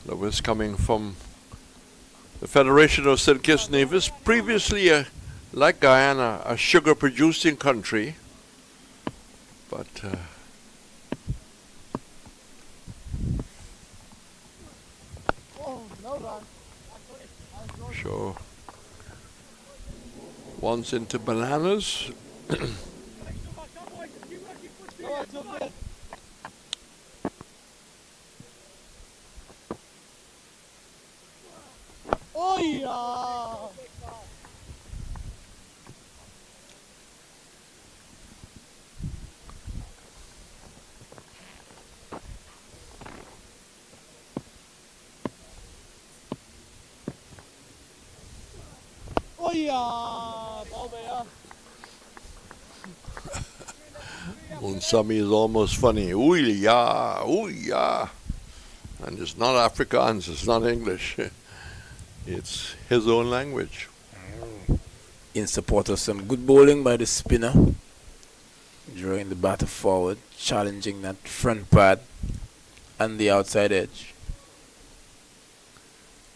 Lewis coming from the Federation of St. Kitts Nevis, previously, like Guyana, a sugar producing country. But so once into bananas. Oh yeah. Oh yeah, Unsami is almost funny. Ooh yeah, ooh yeah. And it's not Afrikaans, it's not English. It's his own language. In support of some good bowling by the spinner, drawing the batter forward, challenging that front pad and the outside edge.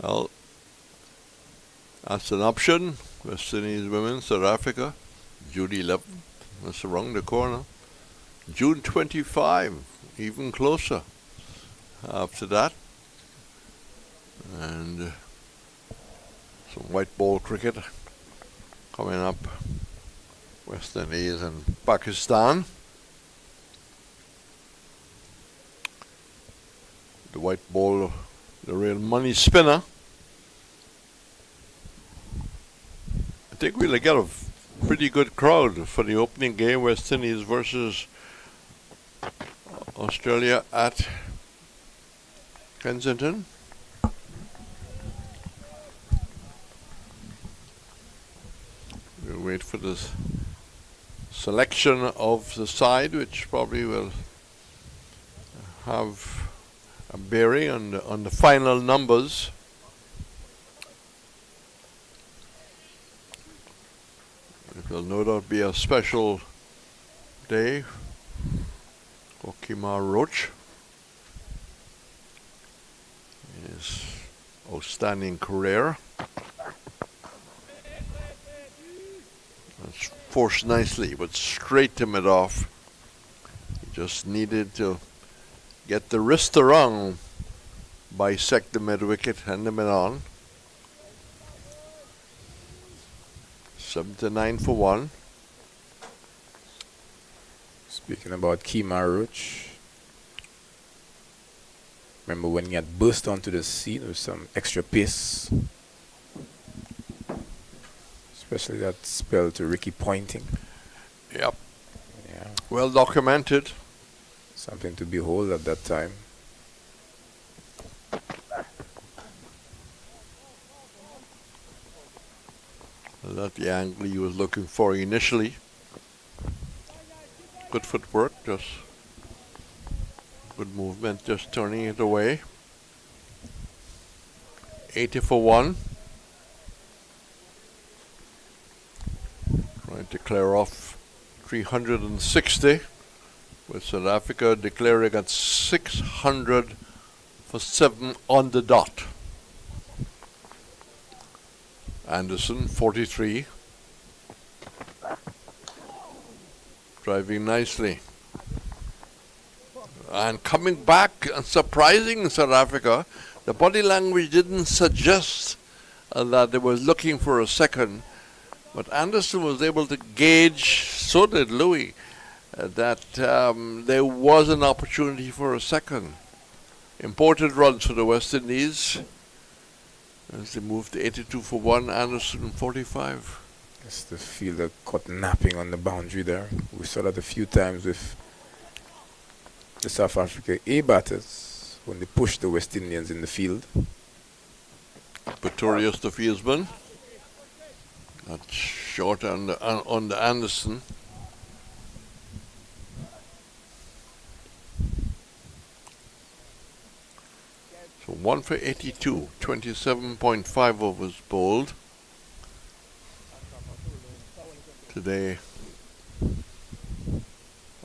Well, that's an option. West Indies women, South Africa, Judy 11. That's around the corner. June 25, even closer after that. And some white ball cricket coming up. West Indies and Pakistan. The white ball, the real money spinner. I think we'll get a pretty good crowd for the opening game, West Indies versus Australia at Kensington. We'll wait for the selection of the side, which probably will have a bearing on the final numbers. It will no doubt be a special day for Kemar Roach. His outstanding career. That's forced nicely, but straight to mid-off. He just needed to get the wrist around, bisect the mid-wicket, hand him it on. 7-9 for 1. Speaking about Kemar Roach, remember when he had burst onto the scene with some extra pace, especially that spell to Ricky Pointing. Yep. Yeah, Well documented. something to behold at that time. Not the angle he was looking for initially. Good footwork, just good movement, just turning it away. 80 for 1. Trying to clear off 360, with South Africa declaring at 600 for 7 on the dot. Anderson, 43. Driving nicely. And coming back and surprising South Africa, the body language didn't suggest that they were looking for a second. But Anderson was able to gauge, so did Louis, that there was an opportunity for a second. Important runs for the West Indies as they moved to 82 for 1, Anderson 45. It's the fielder caught napping on the boundary there. We saw that a few times with the South Africa A batters when they pushed the West Indians in the field. Pretorius the fieldsman. That's short on the Anderson. So 1 for 82, 27.5 overs bowled. Today,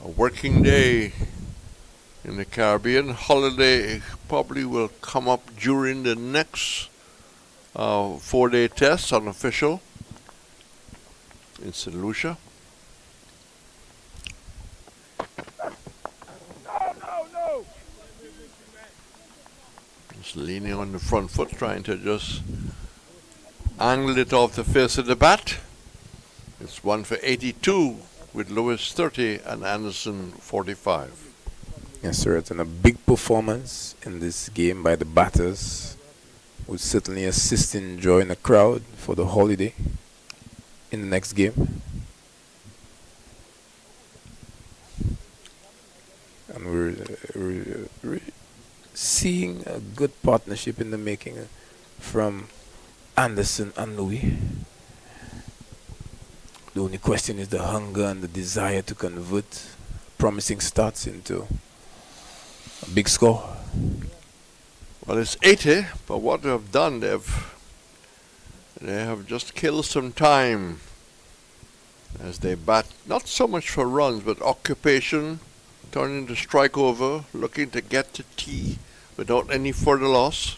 a working day in the Caribbean. Holiday probably will come up during the next 4-day test, Unofficial, in St. Lucia. Just leaning on the front foot, trying to just angle it off the face of the bat. It's 1 for 82 with Lewis 30 and Anderson 45. Yes, sir. It's a big performance in this game by the batters. Would certainly assist in drawing the crowd for the holiday in the next game. And we're seeing a good partnership in the making from Anderson and Louis. The only question is the hunger and the desire to convert promising starts into a big score. Well, it's 80, but what they've done, they have just killed some time as they bat, not so much for runs, but occupation, turning the strike over, looking to get to tee without any further loss.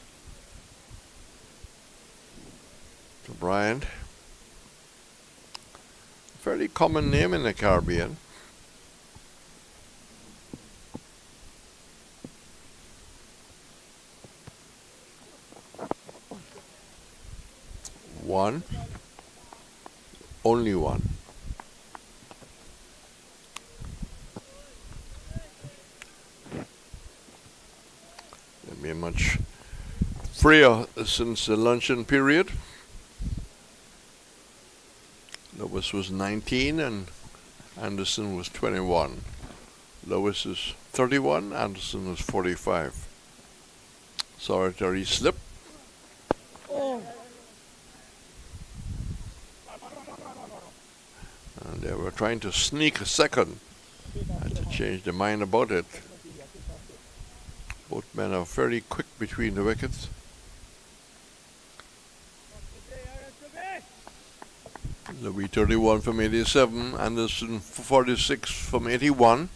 So Bryant, fairly common name in the Caribbean. One, only one. They've been much freer since the luncheon period. Lewis was 19 and Anderson was 21. Lewis is 31, Anderson was 45. Solitary slip. And they were trying to sneak a second. Had to change their mind about it. Both men are fairly quick between the wickets. Louis 31 from 87, Anderson 46 from 81.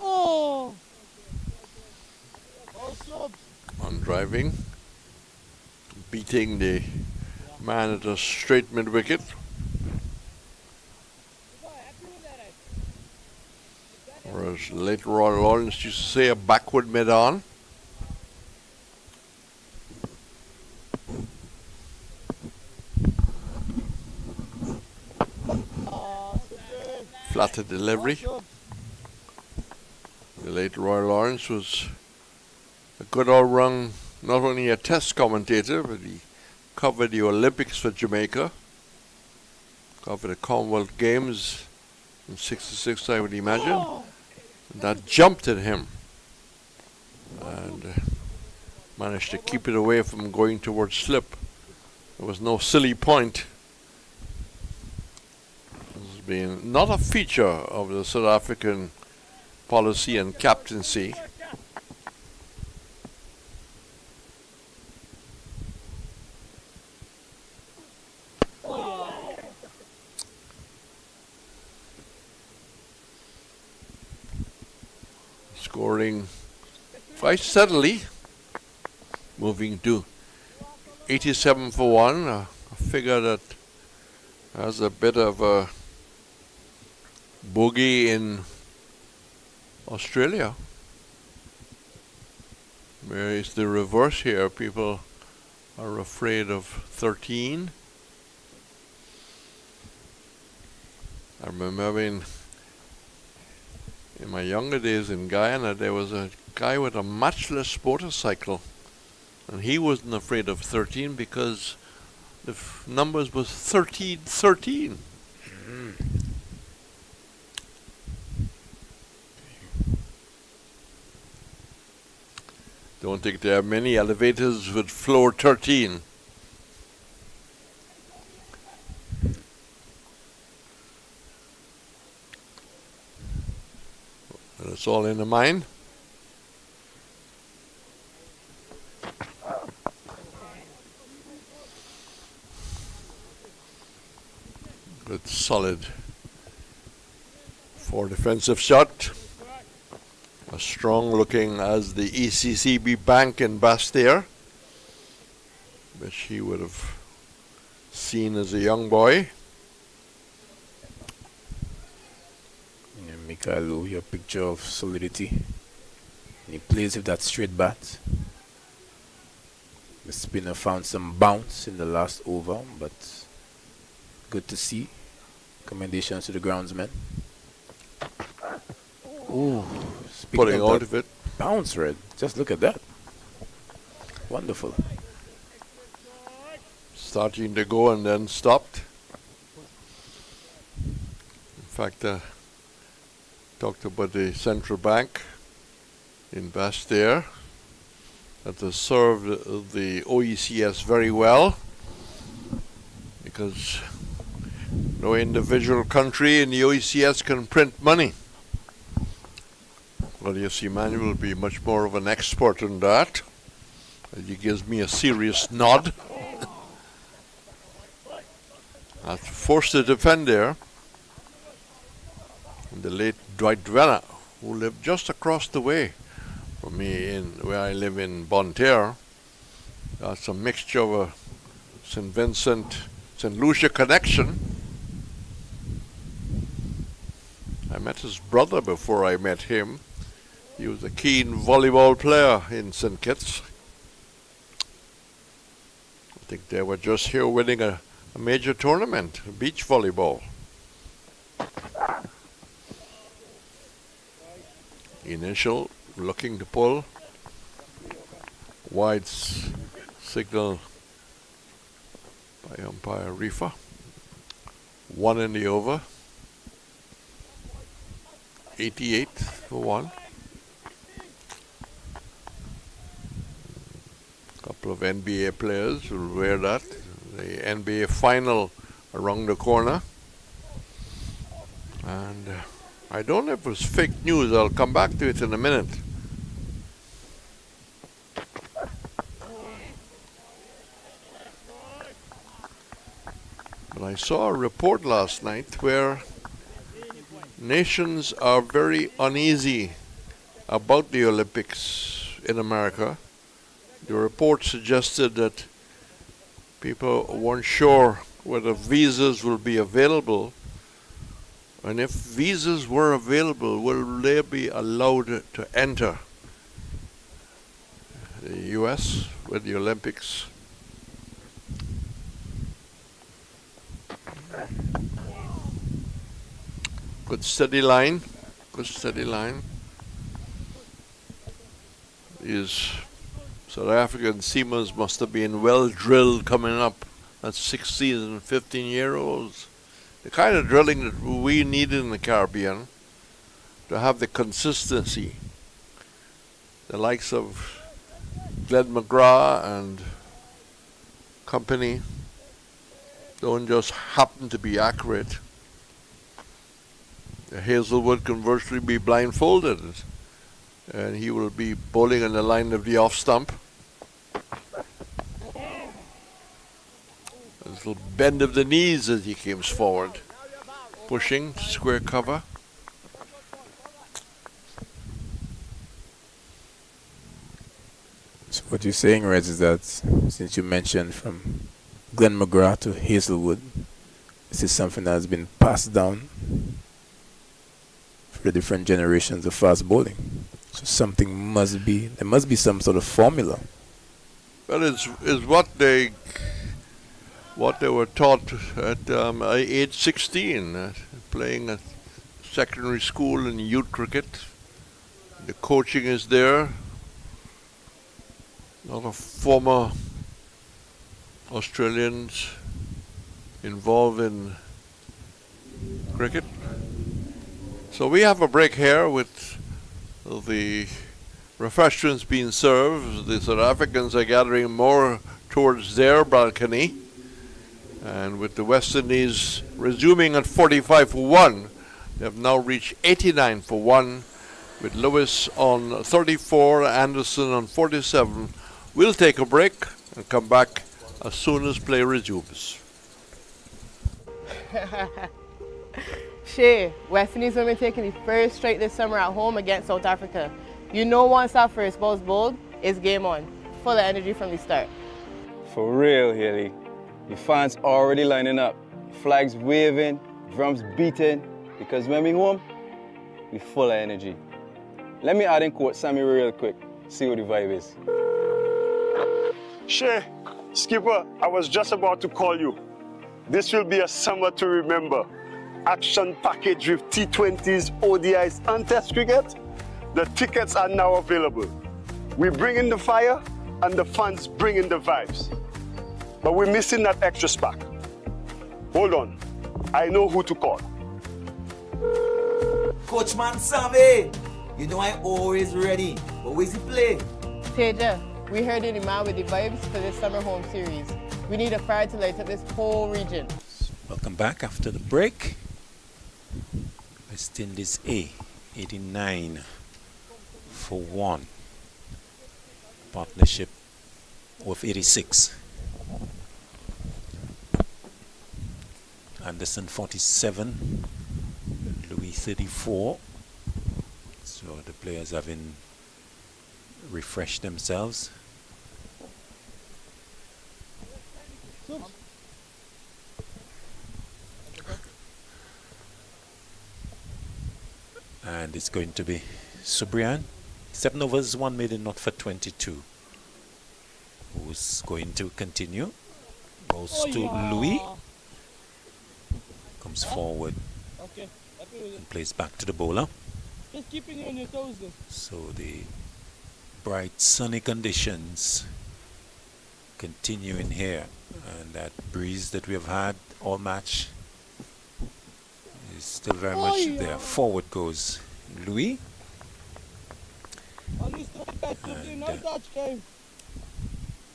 Oh! Oh, Stumps! On driving, beating the man at a straight mid wicket. Or as late Roy Lawrence used to say, a backward mid on. flatter delivery. The late Roy Lawrence was a good all-round, not only a test commentator, but he covered the Olympics for Jamaica, covered the Commonwealth Games in '66, I would imagine. And that jumped at him and managed to keep it away from going towards slip. There was no silly point. This has been not a feature of the South African policy and captaincy. Scoring quite steadily, moving to 87 for 1, a figure that has a bit of a bogey in Australia. Where is the reverse here? People are afraid of 13. I remember in my younger days in Guyana, there was a guy with a matchless motorcycle, and he wasn't afraid of 13 because the numbers was 13. Don't think there are many elevators with floor 13. And it's all in the mind. Good solid 4 defensive shot. As strong looking as the ECCB Bank in Bastaire, which he would have seen as a young boy. Yeah, Mikhailo, your picture of solidity. And he plays with that straight bat. The spinner found some bounce in the last over, but good to see. Commendations to the groundsman. Ooh, Putting out of it. Bounce, Red. Just look at that. Wonderful. Starting to go and then stopped. In fact, talked about the central bank in Bastaire that has served the OECS very well, because no individual country in the OECS can print money. Well, yes, Emmanuel will be much more of an expert in that. He gives me a serious nod. That's forced to defend there. And the late Dwight Dwenner, who lived just across the way from me in where I live in Bonterre. That's a mixture of a St. Vincent, St. Lucia connection. I met his brother before I met him. He was a keen volleyball player in St. Kitts. I think they were just here winning a major tournament, beach volleyball. Initial, looking to pull. Wide signal by umpire Rifa. 1 in the over. 88 for 1. Couple of NBA players will wear that. The NBA final around the corner. And I don't know if it was fake news. I'll come back to it in a minute. But I saw a report last night where nations are very uneasy about the Olympics in America. The report suggested that people weren't sure whether visas will be available, and if visas were available, will they be allowed to enter the US with the Olympics? Good steady line. Good steady line. These South African seamers must have been well drilled coming up. That's 16 and 15-year-olds. The kind of drilling that we need in the Caribbean to have the consistency. The likes of Glenn McGrath and company don't just happen to be accurate. Hazelwood can virtually be blindfolded, and he will be bowling on the line of the off stump. A little bend of the knees as he comes forward, pushing square cover. So what you're saying, Reg, is that since you mentioned from Glenn McGrath to Hazelwood, this is something that has been passed down for the different generations of fast bowling. So something must be, there must be some sort of formula. Well, it's what they were taught at age 16, playing at secondary school in youth cricket. The coaching is there. A lot of former Australians involved in cricket. So we have a break here with the refreshments being served. The South Africans are gathering more towards their balcony. And with the West Indies resuming at 45 for 1, they have now reached 89 for 1 with Lewis on 34, Anderson on 47. We'll take a break and come back as soon as play resumes. Shay, West Indies women taking the first straight this summer at home against South Africa. You know once our first ball's bowled, it's game on. Full of energy from the start. For real, Haley. The fans already lining up. Flags waving, drums beating. Because when we home, we full of energy. Let me add in quote Sammy real quick. See what the vibe is. Shay, Skipper, I was just about to call you. This will be a summer to remember. Action package with T20s, ODIs, and Test cricket. The tickets are now available. We bring in the fire, and the fans bring in the vibes. But we're missing that extra spark. Hold on, I know who to call. Coachman Sammy, you know I'm always ready. But where's he play? Teja, we heard you're the man with the vibes for this summer home series. We need a fire to light up this whole region. Welcome back after the break. West Indies A, 89 for 1. Partnership with 86. Anderson 47, Louis 34. So the players having refreshed themselves. And it's going to be Subrian. 7 overs, 1 maiden not for 22. Who's going to continue? Goes to Louis. Comes forward. Okay. And plays back to the bowler. Just keeping you on your toes though. So the bright sunny conditions continuing here. And that breeze that we have had all match is still very much there. Forward goes Louis. And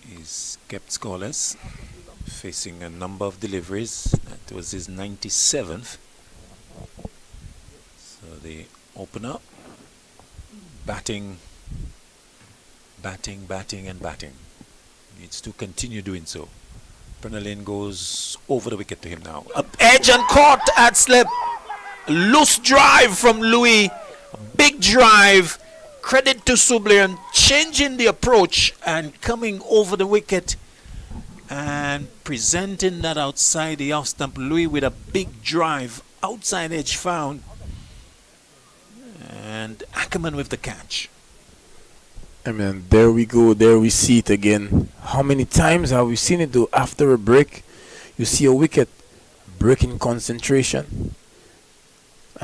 he's kept scoreless, facing a number of deliveries. That was his 97th. So the opener batting, and batting. Needs to continue doing so. Pernalin goes over the wicket to him now. Up edge and caught at slip. Loose drive from Louis. Big drive. Credit to Sublian changing the approach and coming over the wicket and presenting that outside the off stump. Louis with a big drive, outside edge found, and Ackerman with the catch. I mean, there we go, there we see it again. How many times have we seen it though? After a break, you see a wicket breaking concentration.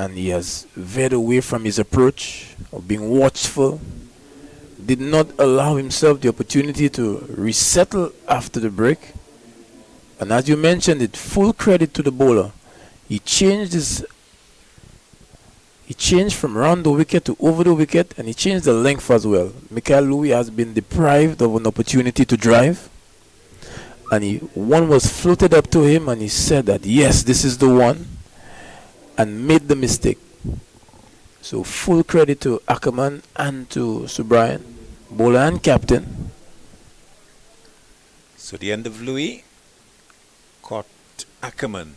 and he has veered away from his approach of being watchful, did not allow himself the opportunity to resettle after the break. And as you mentioned it, full credit to the bowler. He changed from round the wicket to over the wicket, and he changed the length as well. Michael Louis has been deprived of an opportunity to drive, and one was floated up to him, and he said that yes, this is the one, and made the mistake. So full credit to Ackerman and to Subrian, bowler and captain. So the end of Louis caught Ackerman.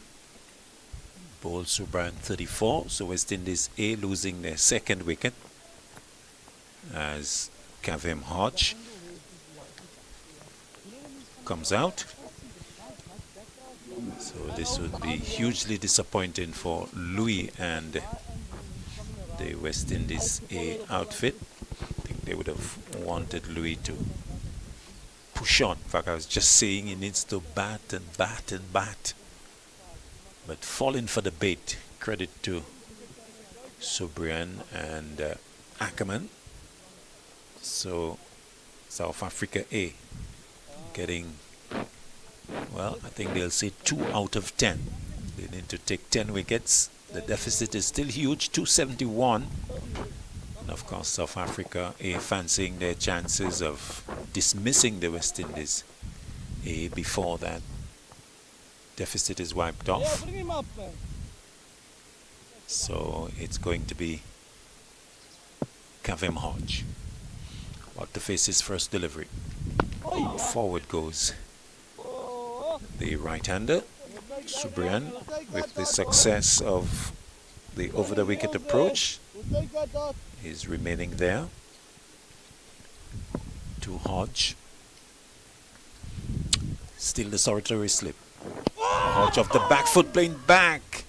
Bowled Subrian 34. So West Indies A losing their second wicket as Kavem Hodge comes out. So this would be hugely disappointing for Louis and the West Indies A outfit. I think they would have wanted Louis to push on. In fact, I was just saying he needs to bat and bat and bat. But falling for the bait. Credit to Subrian and Ackerman. So South Africa A getting, well, I think they'll say 2 out of 10. They need to take 10 wickets. The deficit is still huge, 271. And of course, South Africa A fancying their chances of dismissing the West Indies A before that deficit is wiped off. So it's going to be Kavem Hodge about to face his first delivery. Forward goes the right-hander, Subrian, with the success of the over-the-wicket approach. He's remaining there to Hodge. Still the solitary slip. Hodge off the back foot, playing back.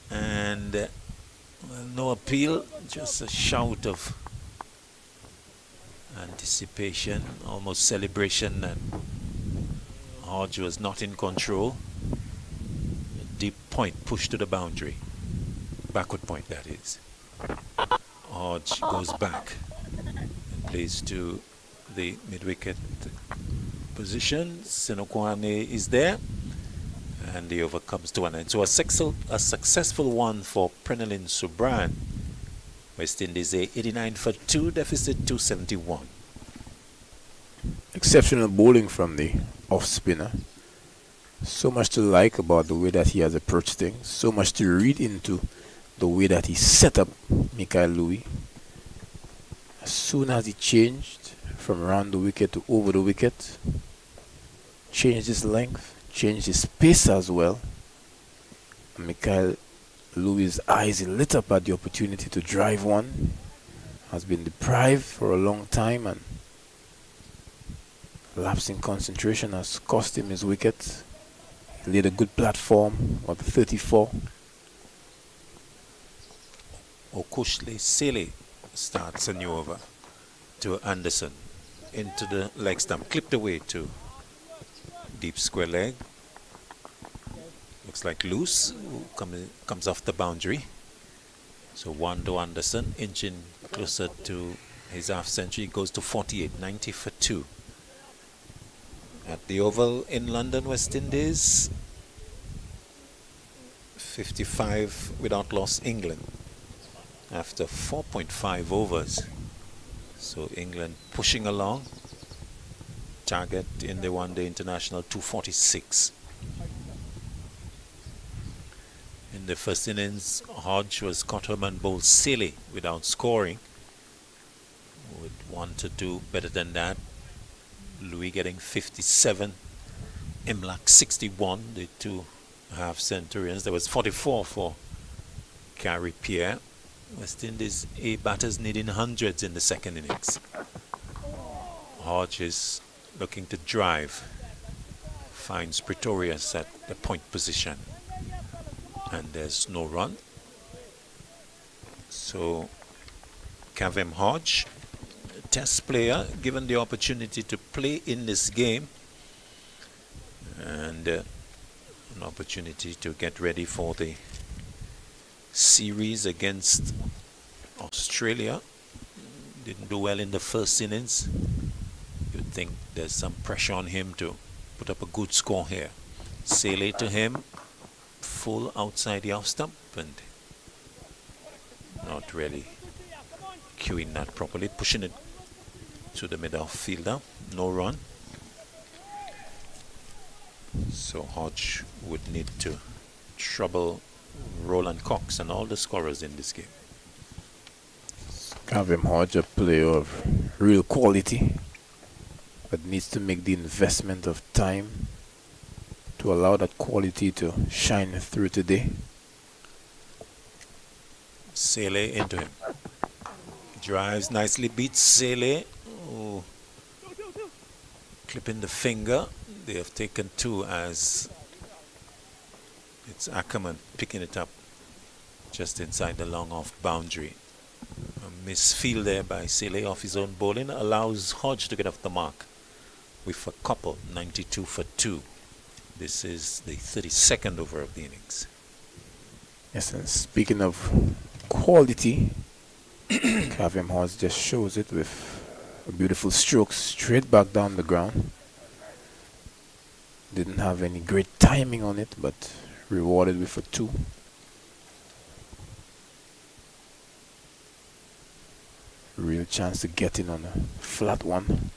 And well, no appeal, just a shout of anticipation, almost celebration, and Hodge was not in control. A deep point pushed to the boundary. Backward point, that is. Hodge goes back and plays to the mid-wicket position. Sinokwane is there, and the over comes to an end. So a successful one for Prenelin Subran. West Indies A 89 for 2, deficit 271. Exceptional bowling from the off-spinner. So much to like about the way that he has approached things. So much to read into the way that he set up Michael Louis. As soon as he changed from around the wicket to over the wicket, changed his length, changed his pace as well. And Michael Louis' eyes lit up at the opportunity to drive one. Has been deprived for a long time, and lapse in concentration has cost him his wicket. He laid a good platform of 34. Okushle Sele starts a new over to Anderson into the leg stump, clipped away to deep square leg. Looks like loose, comes off the boundary. So Wando Anderson inching closer to his half century, goes to 48, 90 for 2. At the Oval in London, West Indies 55 without loss, England, after 4.5 overs. So England pushing along. Target in the one-day international 246. In the first innings, Hodge was caught home and bowled silly without scoring. Would want to do better than that. Louis getting 57, Imlach 61, the two half centurions. There was 44 for Gary Pierre. West Indies A batters needing hundreds in the second innings. Hodge is looking to drive. Finds Pretorius at the point position. And there's no run. So Kavem Hodge, test player, given the opportunity to play in this game, and an opportunity to get ready for the series against Australia. Didn't do well in the first innings. You'd think there's some pressure on him to put up a good score here. Sele to him, full outside the off stump, and not really cueing that properly, pushing it to the mid off fielder. No run. So Hodge would need to trouble Roland Cox and all the scorers in this game. Kavem Hodge, a player of real quality, but needs to make the investment of time to allow that quality to shine through today. Sele into him. Drives nicely, beats Sele. Oh. Clipping the finger. They have taken two as it's Ackerman picking it up just inside the long off boundary. A misfield there by Sele off his own bowling allows Hodge to get off the mark with a couple, 92 for 2. This is the 32nd over of the innings. Yes, and speaking of quality, Kavem Hodge just shows it with a beautiful stroke straight back down the ground. Didn't have any great timing on it, but rewarded with a 2. Real chance to get in on a flat one.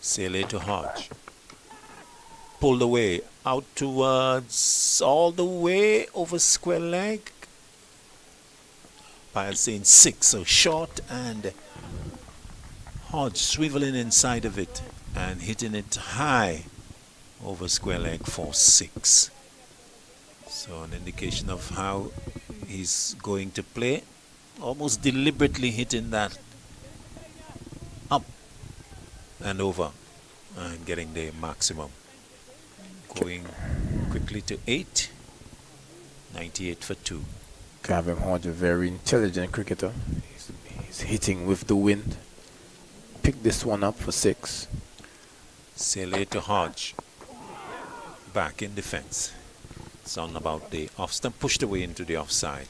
Sele to Hodge. Pulled away, out towards all the way over square leg. Pyle saying 6, so short, and Hodge swiveling inside of it and hitting it high over square leg for 6. So an indication of how he's going to play. Almost deliberately hitting that up and over and getting the maximum. Going quickly to 8. 98 for 2. Kavem Hodge, a very intelligent cricketer. He's hitting with the wind. Picked this one up for 6. Sele to Hodge. Back in defense. It's on about the off stump, pushed away into the offside.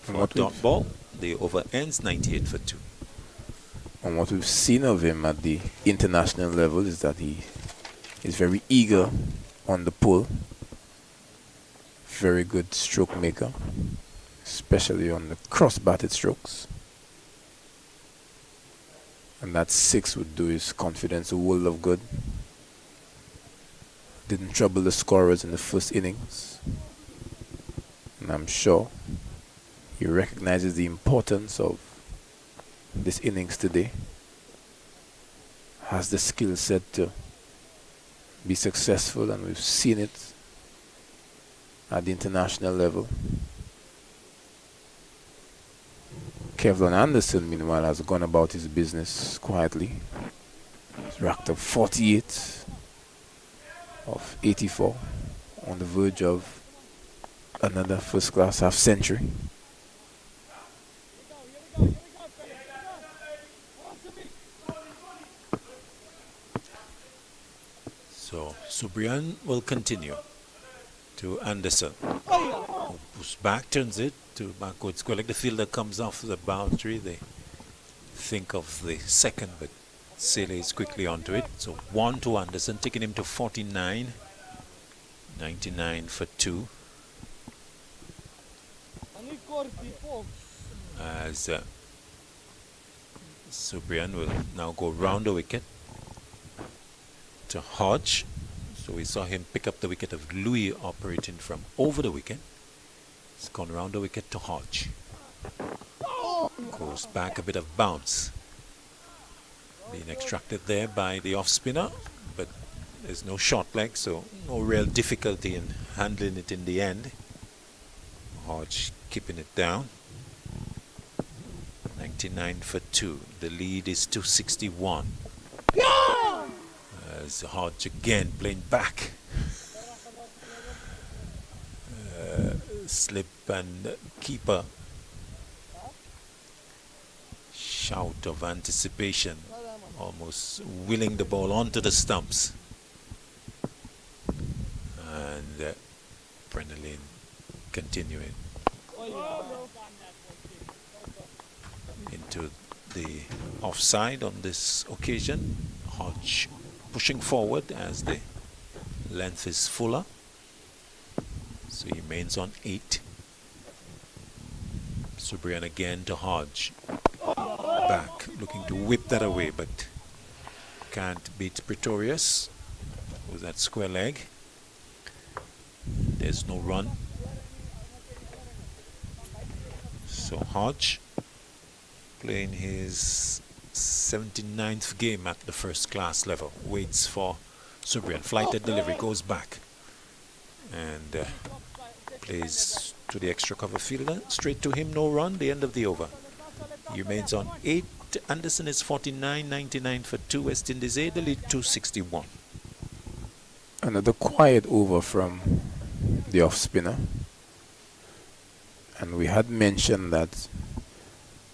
For a dot ball, the over ends 98 for 2. And what we've seen of him at the international level is that he is very eager on the pull. Very good stroke maker, especially on the cross-batted strokes. And that 6 would do his confidence a world of good. Didn't trouble the scorers in the first innings. And I'm sure he recognizes the importance of this innings today. Has the skill set to be successful, and we've seen it at the international level. Kevlin Anderson, meanwhile, has gone about his business quietly. He's racked up 48 of 84, on the verge of another first-class half-century. So Subrian will continue to Anderson. Who's back, turns it to backward square. Like the fielder comes off the boundary, they think of the second, but Sele is quickly onto it. So 1 to Anderson, taking him to 49. 99 for 2. As Subrian will now go round the wicket to Hodge. So we saw him pick up the wicket of Louis operating from over the wicket. It's gone round the wicket to Hodge. Goes back, a bit of bounce. Being extracted there by the off spinner, but there's no short leg, so no real difficulty in handling it in the end. Hodge keeping it down. 99 for 2. The lead is 261. As Hodge again playing back. Slip and keeper. Shout of anticipation. Almost wheeling the ball onto the stumps. And adrenaline continuing into the offside on this occasion. Hodge pushing forward as the length is fuller. So he remains on 8. Subrian again to Hodge. Back, looking to whip that away, but can't beat Pretorius with that square leg. There's no run. So Hodge playing his 79th game at the first class level. Waits for Subrian. Flighted delivery, goes back. And plays to the extra cover fielder. Straight to him, no run, the end of the over. He remains on 8. Anderson is 49.99 for 2. West Indies A, the lead 261. Another quiet over from the off spinner. And we had mentioned that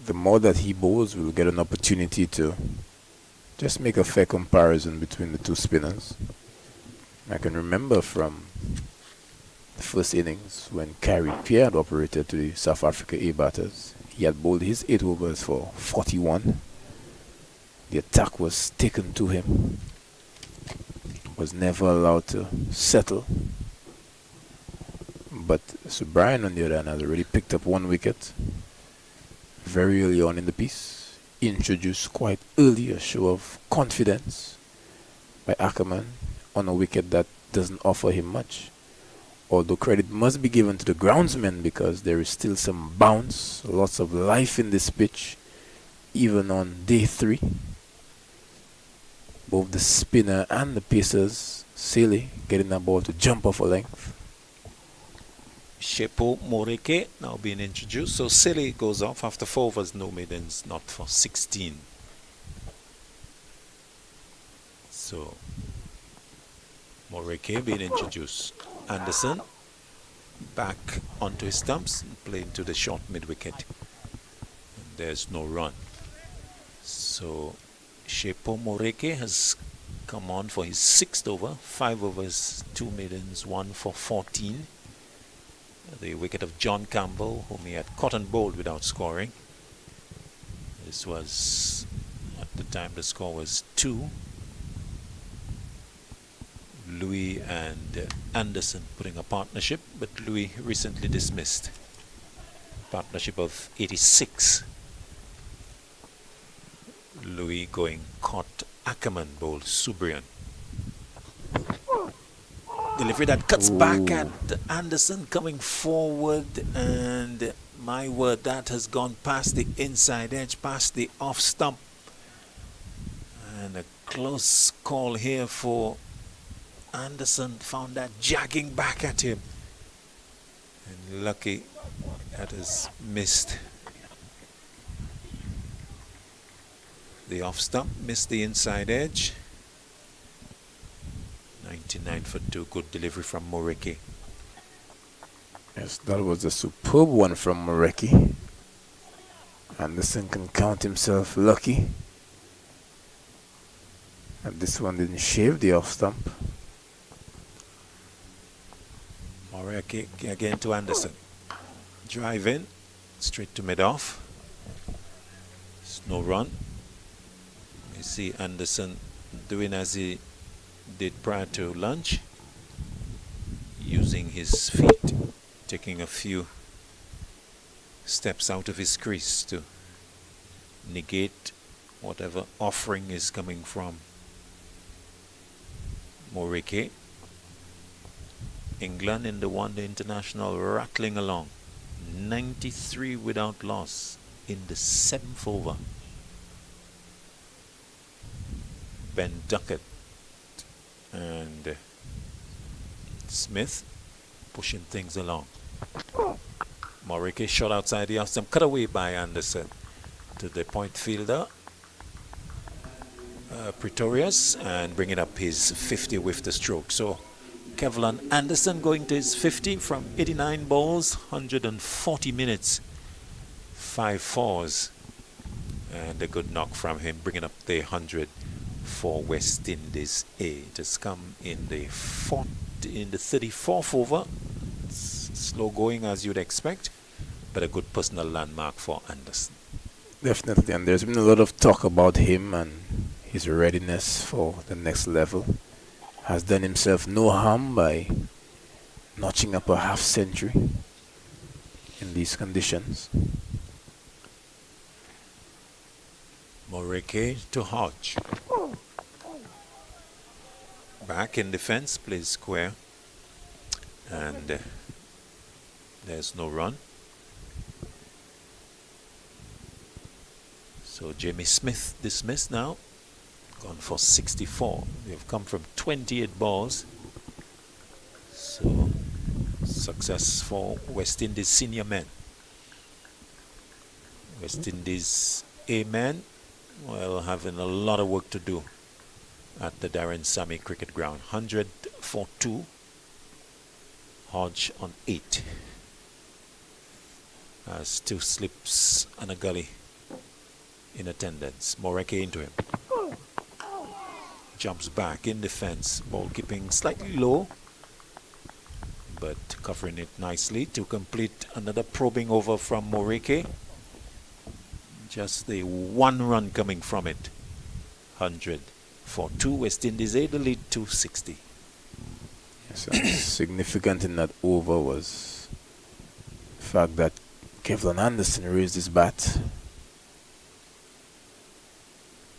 the more that he bowls, we'll get an opportunity to just make a fair comparison between the two spinners. I can remember from the first innings when Carey Pierre had operated to the South Africa A batters. He had bowled his 8 overs for 41. The attack was taken to him. Was never allowed to settle. But Subrian, on the other hand, has already picked up 1 wicket very early on in the piece. Introduced quite early a show of confidence by Ackerman on a wicket that doesn't offer him much. Although credit must be given to the groundsmen because there is still some bounce, lots of life in this pitch, even on day 3. Both the spinner and the pacers, Sele getting that ball to jump off a length. Shepo Moreke now being introduced. So Sele goes off after 4 overs, no maidens, not for 16. So Moreke being introduced. Anderson back onto his stumps, playing to the short mid-wicket. There's no run. So Shepo Moreke has come on for his 6th over. 5 overs, 2 maidens, 1 for 14. The wicket of John Campbell, whom he had caught and bowled without scoring. This was, at the time the score was 2. Louis and Anderson putting a partnership, but Louis recently dismissed. Partnership of 86. Louis going caught Ackerman, bowled Subrian. Delivery that cuts back at Anderson coming forward, and my word, that has gone past the inside edge, past the off stump. And a close call here for Anderson, found that jagging back at him. And lucky that has missed the off stump, missed the inside edge. 99 for 2, good delivery from Moreke. Yes, that was a superb one from Moreke. Anderson can count himself lucky. And this one didn't shave the off stump. Moreke again to Anderson. Drive in, straight to mid-off. There's no run. You see Anderson doing as he did prior to lunch, using his feet, taking a few steps out of his crease to negate whatever offering is coming from Moreke. England in the one-day international rattling along. 93 without loss in the 7th over. Ben Duckett and Smith pushing things along. Moreke shot outside the off stump, cut away by Anderson to the point fielder Pretorius, and bringing up his 50 with the stroke. So Kevlon Anderson going to his 50 from 89 balls, 140 minutes, 5 fours, and a good knock from him, bringing up the 100 for West Indies A. It has come in the 34th over. It's slow going as you'd expect, but a good personal landmark for Anderson. Definitely, and there's been a lot of talk about him and his readiness for the next level. Has done himself no harm by notching up a half century in these conditions. Moreke to Hodge. Back in defense, plays square. And there's no run. So Jamie Smith dismissed now. Gone for 64. They've come from 28 balls. So success for West Indies senior men. West Indies A men, well, having a lot of work to do at the Darren Sammy Cricket Ground. 100 for 2. Hodge on 8. Has 2 slips and a gully in attendance. Moreke into him. Jumps back in defense. Ball keeping slightly low, but covering it nicely to complete another probing over from Moreke. Just the 1 run coming from it. 100 for 2. West Indies A, the lead 260. Yes, and significant in that over was the fact that Kevlin Anderson raised his bat.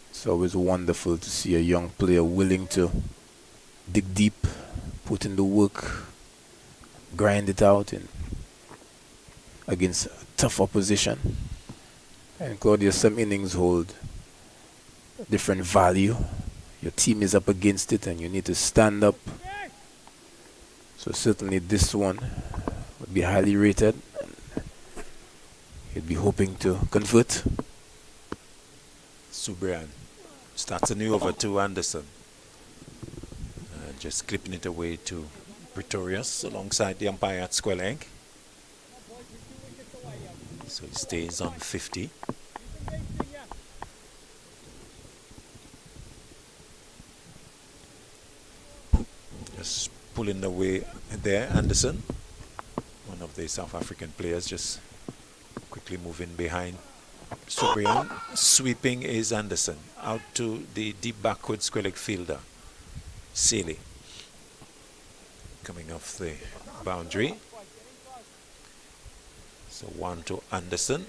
It's always wonderful to see a young player willing to dig deep, put in the work, grind it out against tough opposition. And Claudia, some innings hold different value. Your team is up against it and you need to stand up. So certainly this one would be highly rated. You'd be hoping to convert. Subrian starts a new over to Anderson. Just clipping it away to Pretorius alongside the umpire at square leg. So he stays on 50. Just pulling away there, Anderson. One of the South African players just quickly moving behind Subrian. Sweeping is Anderson. Out to the deep backward square leg fielder, Sealy. Coming off the boundary. So 1 to Anderson,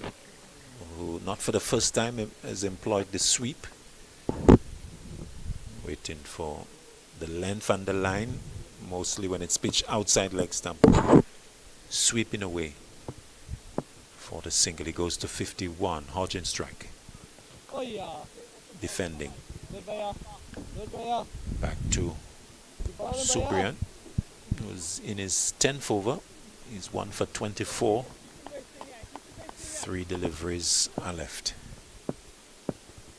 who not for the first time has employed the sweep. Waiting for the length and the line, mostly when it's pitched outside leg stump. Sweeping away for the single. He goes to 51. Hodge in strike. Defending. Back to Subrian, who's in his 10th over. He's 1 for 24. 3 deliveries are left.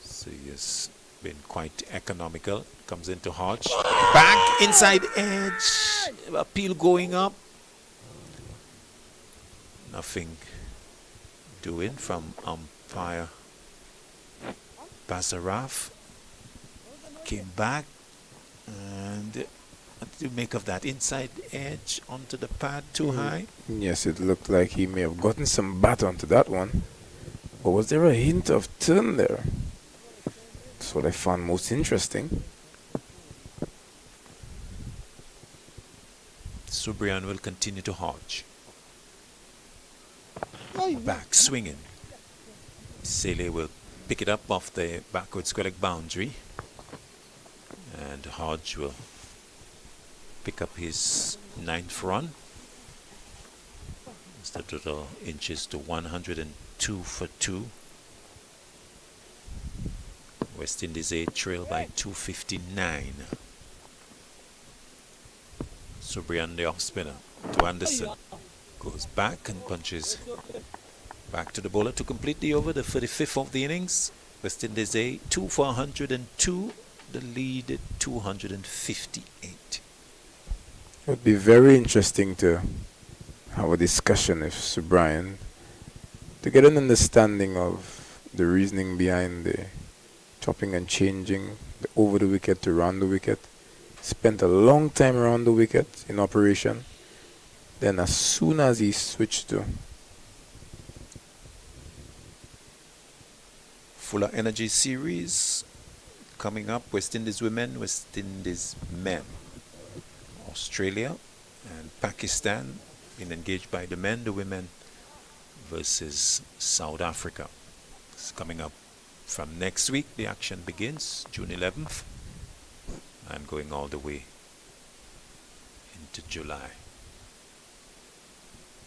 So he has been quite economical. Comes into Hodge. Back inside edge. Appeal going up. Nothing doing from umpire Basaraf. Came back. And what do you make of that? Inside edge onto the pad too high? Yes, it looked like he may have gotten some bat onto that one. But was there a hint of turn there? That's what I found most interesting. Subrian will continue to Hodge. Back swinging. Sele will pick it up off the backward square leg boundary. And Hodge will pick up his 9th run. The total inches to 102 for 2. West Indies A trail by 259. Subrian the off spinner to Anderson. Goes back and punches back to the bowler to complete the over, the 35th of the innings. West Indies A 2 for 102. The lead at 258. It would be very interesting to have a discussion with Sir Brian to get an understanding of the reasoning behind the chopping and changing the over the wicket to round the wicket. Spent a long time around the wicket in operation. Then as soon as he switched to Fuller Energy Series coming up. West Indies women, West Indies men. Australia and Pakistan being engaged by the men, the women versus South Africa. It's coming up from next week. The action begins June 11th and going all the way into July,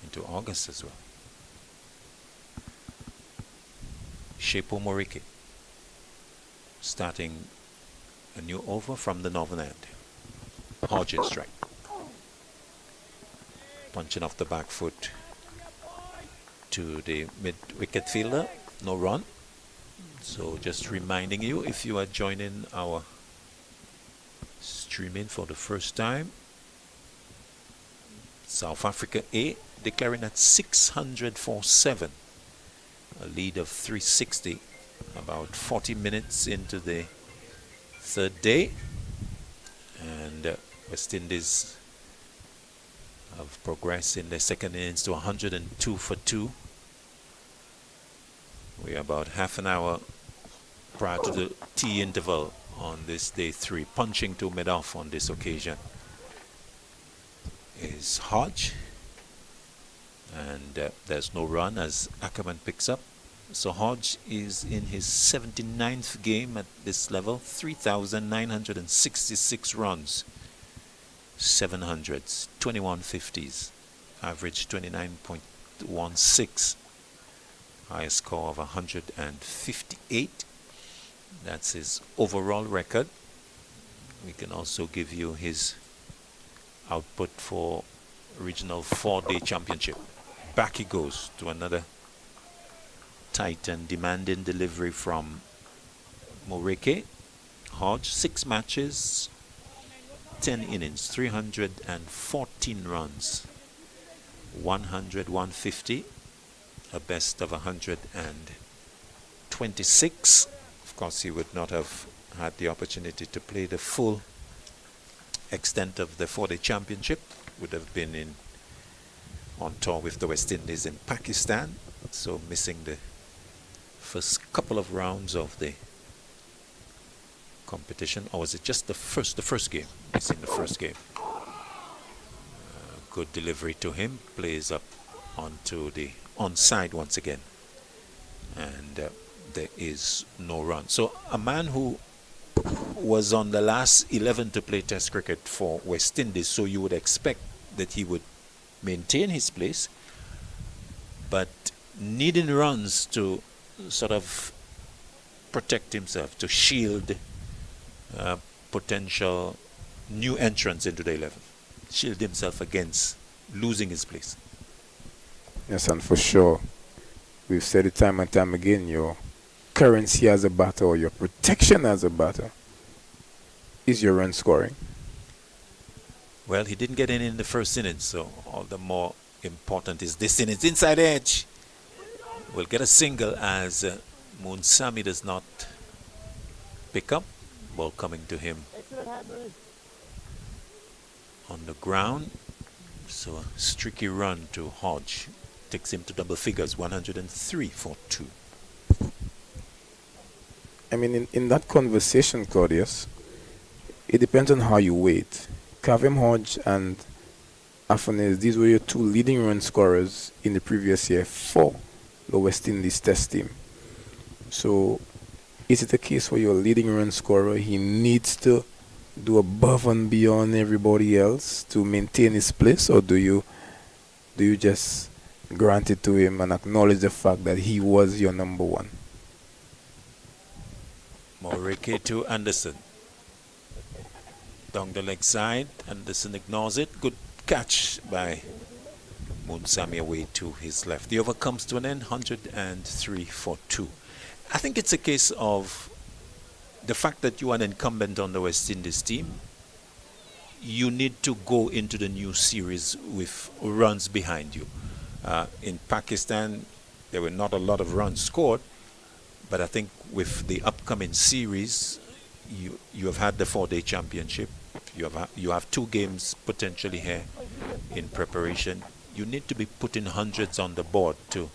into August as well. Shepo Morike starting a new over from the northern end. Hodge in strike. Punching off the back foot to the mid-wicket fielder. No run. So just reminding you, if you are joining our streaming for the first time, South Africa A declaring at 600 for 7. A lead of 360 about 40 minutes into the third day. And West Indies have progressed in their second innings to 102 for 2. We are about half an hour prior to the tea interval on this day 3. Punching to mid-off on this occasion is Hodge. And there's no run as Ackerman picks up. So Hodge is in his 79th game at this level. 3,966 runs. 700s, 21 50s, average 29.16, highest score of 158. That's his overall record. We can also give you his output for regional 4-day championship. Back he goes to another tight and demanding delivery from Morike. Hodge, 6 matches, 10 innings, 314 runs, 100, 150, a best of 126. Of course, he would not have had the opportunity to play the full extent of the 4-day championship. Would have been on tour with the West Indies in Pakistan, so missing the first couple of rounds of the competition. Or was it just the first game? Missing the first game. Good delivery to him. Plays up onto the onside once again. And there is no run. So a man who was on the last 11 to play Test cricket for West Indies, so you would expect that he would maintain his place, but needing runs to sort of protect himself, to shield potential new entrants into the 11, shield himself against losing his place. Yes, and for sure, we've said it time and time again, your currency as a batter or your protection as a batter is your run scoring. Well, he didn't get in the first innings, so all the more important is this innings. Inside edge will get a single as Munsami does not pick up. Ball coming to him on the ground. So a streaky run to Hodge takes him to double figures, 103 for 2. I mean, in that conversation, Claudius, it depends on how you weight. Kavem Hodge and Afanez, these were your 2 leading run scorers in the previous year for the West Indies Test team. So, is it a case where your leading run scorer, he needs to do above and beyond everybody else to maintain his place, or do you just grant it to him and acknowledge the fact that he was your number 1? Morike to Anderson. Down the leg side, Anderson ignores it. Good catch by Munsami away to his left. The over comes to an end, 103 for 2. I think it's a case of the fact that you are an incumbent on the West Indies team. You need to go into the new series with runs behind you. In Pakistan, there were not a lot of runs scored, but I think with the upcoming series, you have had the 4-day championship. You have 2 games potentially here in preparation. You need to be putting hundreds on the board to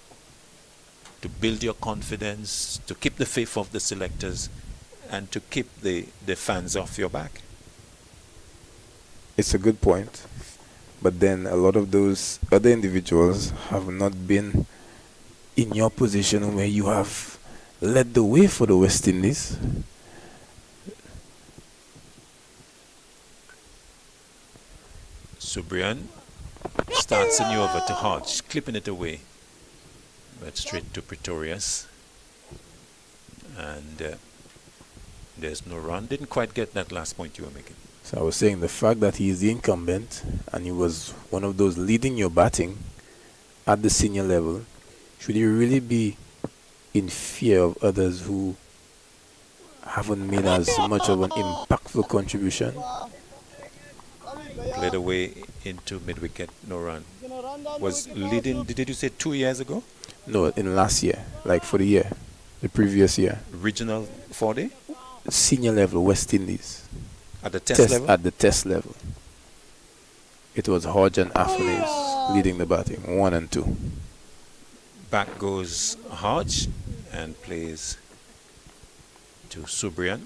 build your confidence, to keep the faith of the selectors, and to keep the fans off your back. It's a good point. But then a lot of those other individuals have not been in your position where you have led the way for the West Indies. Subrian starts a new over to Hodge, clipping it away. But straight to Pretorius. And there's no run. Didn't quite get that last point you were making. So I was saying the fact that he is the incumbent and he was one of those leading your batting at the senior level, should he really be in fear of others who haven't made as much of an impactful contribution? Played away into mid-wicket, no run. Was leading, did you say 2 years ago? No, in last year, like for the year, the previous year. Regional 40? Senior level, West Indies. At the test level? At the test level. It was Hodge and Afanis leading the batting, 1 and 2. Back goes Hodge and plays to Subrian.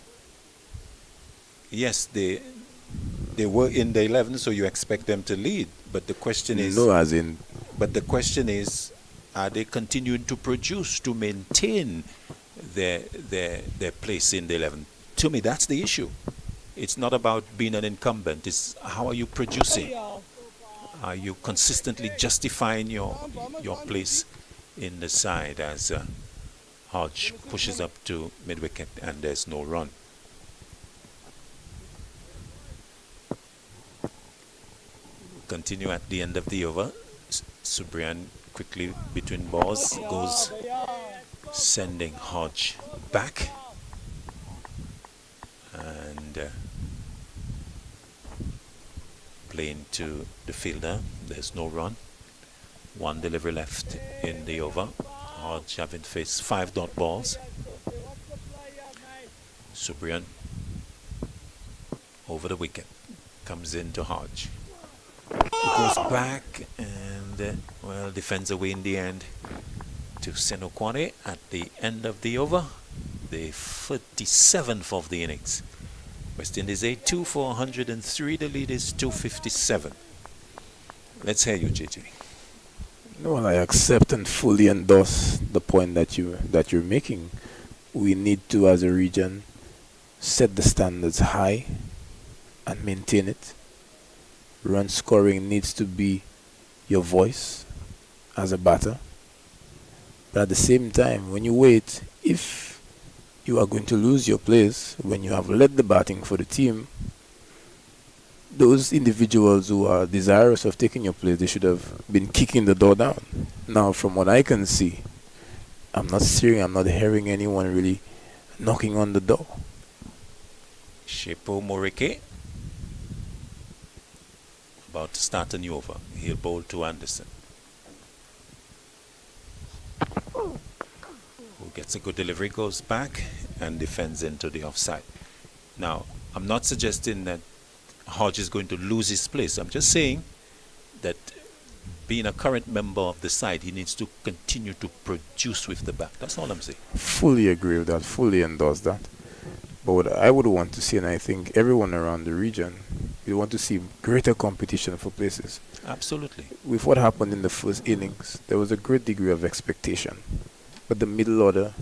Yes, they were in the 11, so you expect them to lead. But the question is... No, as in... But the question is, are they continuing to produce to maintain their place in the 11? To me, that's the issue. It's not about being an incumbent. It's how are you producing? Are you consistently justifying your place in the side as Hodge pushes up to mid-wicket and there's no run? Continue at the end of the over. Subrian quickly between balls goes sending Hodge back. And playing to the fielder. There's no run. 1 delivery left in the over. Hodge having faced 5 dot balls. Subrian over the wicket. Comes into Hodge. He goes back and, well, defends away in the end to Senokwane at the end of the over. The 37th of the innings. West Indies 8-2 for 103. The lead is 257. Let's hear you, JJ. Well, I accept and fully endorse the point that you're making. We need to, as a region, set the standards high and maintain it. Run scoring needs to be your voice as a batter. But at the same time, when you wait, if you are going to lose your place when you have led the batting for the team, those individuals who are desirous of taking your place, they should have been kicking the door down. Now, from what I can see, I'm not hearing anyone really knocking on the door. Shepo Morike about to start a new over. He'll bowl to Anderson, who gets a good delivery, goes back and defends into the offside. Now, I'm not suggesting that Hodge is going to lose his place. I'm just saying that being a current member of the side, he needs to continue to produce with the bat. That's all I'm saying. Fully agree with that, fully endorse that. But what I would want to see, and I think everyone around the region, we want to see greater competition for places. Absolutely. With what happened in the first innings, there was a great degree of expectation. But the middle order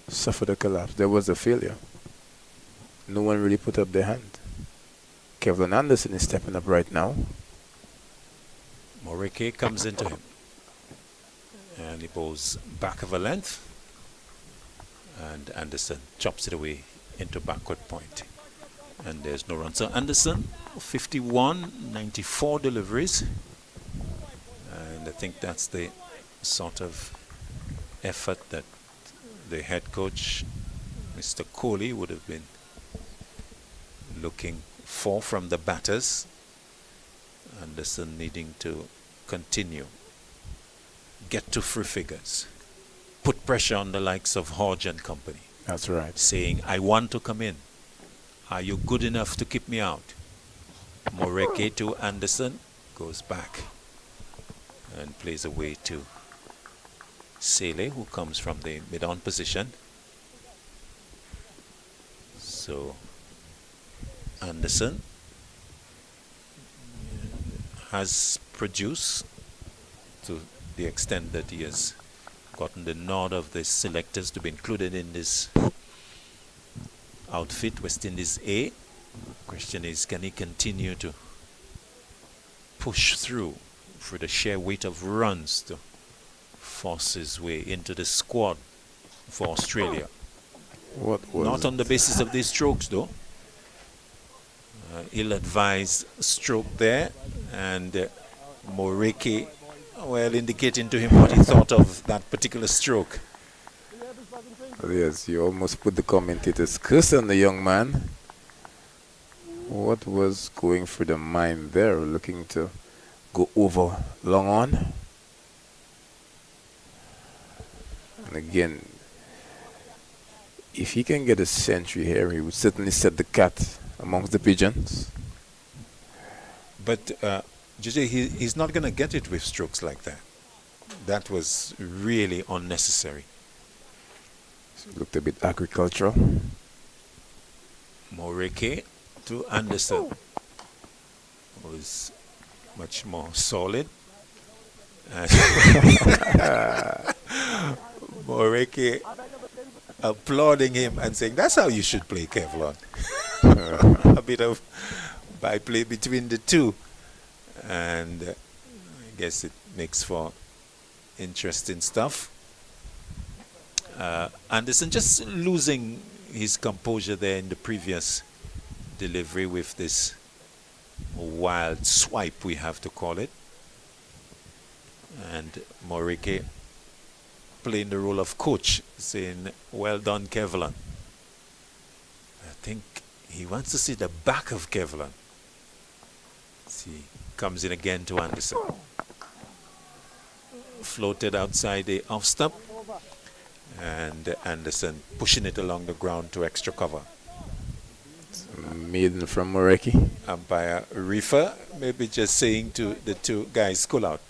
suffered a collapse. There was a failure. No one really put up their hand. Kevlin Anderson is stepping up right now. Morike comes into him. And he bowls back of a length. And Anderson chops it away into backward point. And there's no run. So Anderson, 51, 94 deliveries. And I think that's the sort of effort that the head coach, Mr. Kohli, would have been looking for from the batters. Anderson needing to continue, get to 3 figures, put pressure on the likes of Hodge and company. That's right. Saying, I want to come in. Are you good enough to keep me out? Moreke to Anderson, goes back and plays away to Sele, who comes from the mid-on position. So Anderson has produced to the extent that he has gotten the nod of the selectors to be included in this outfit, West Indies A. Question is, can he continue to push through for the sheer weight of runs to force his way into the squad for Australia? What was Not on the basis of these strokes, though. Ill-advised stroke there, and Moriki, well, indicating to him what he thought of that particular stroke. Yes, you almost put the commentator's curse on the young man. What was going through the mind there, looking to go over long on? And again, if he can get a century here, he would certainly set the cat amongst the pigeons. But JJ, he's not going to get it with strokes like that. That was really unnecessary. So it looked a bit agricultural. Moriki to Anderson was much more solid. Moriki applauding him and saying, that's how you should play, Kevlon. A bit of byplay between the two. And I guess it makes for interesting stuff. Anderson just losing his composure there in the previous delivery with this wild swipe, we have to call it. And Moriki playing the role of coach, saying, well done, Kevlon. I think he wants to see the back of Kevlon. See, comes in again to Anderson. Floated outside the off stump, and Anderson pushing it along the ground to extra cover. Maiden from Moriki. Umpire Reefer maybe just saying to the two guys, cool out,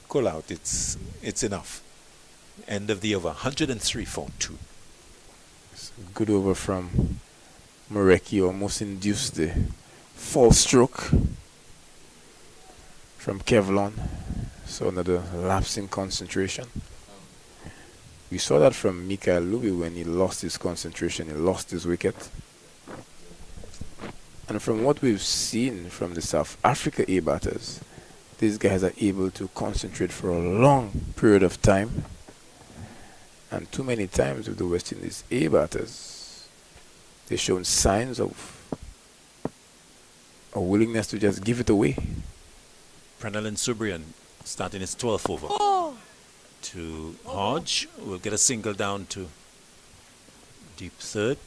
it's enough. End of the over, 103 for 2. Good over from Moriki, almost induced the false stroke from Kevlon. So another lapse in concentration. We saw that from Mikael Luby when he lost his concentration, he lost his wicket. And from what we've seen from the South Africa A batters, these guys are able to concentrate for a long period of time. And too many times with the West Indies A batters, they've shown signs of a willingness to just give it away. Pranal and Subrian starting his 12th over. To Hodge, will get a single down to deep third.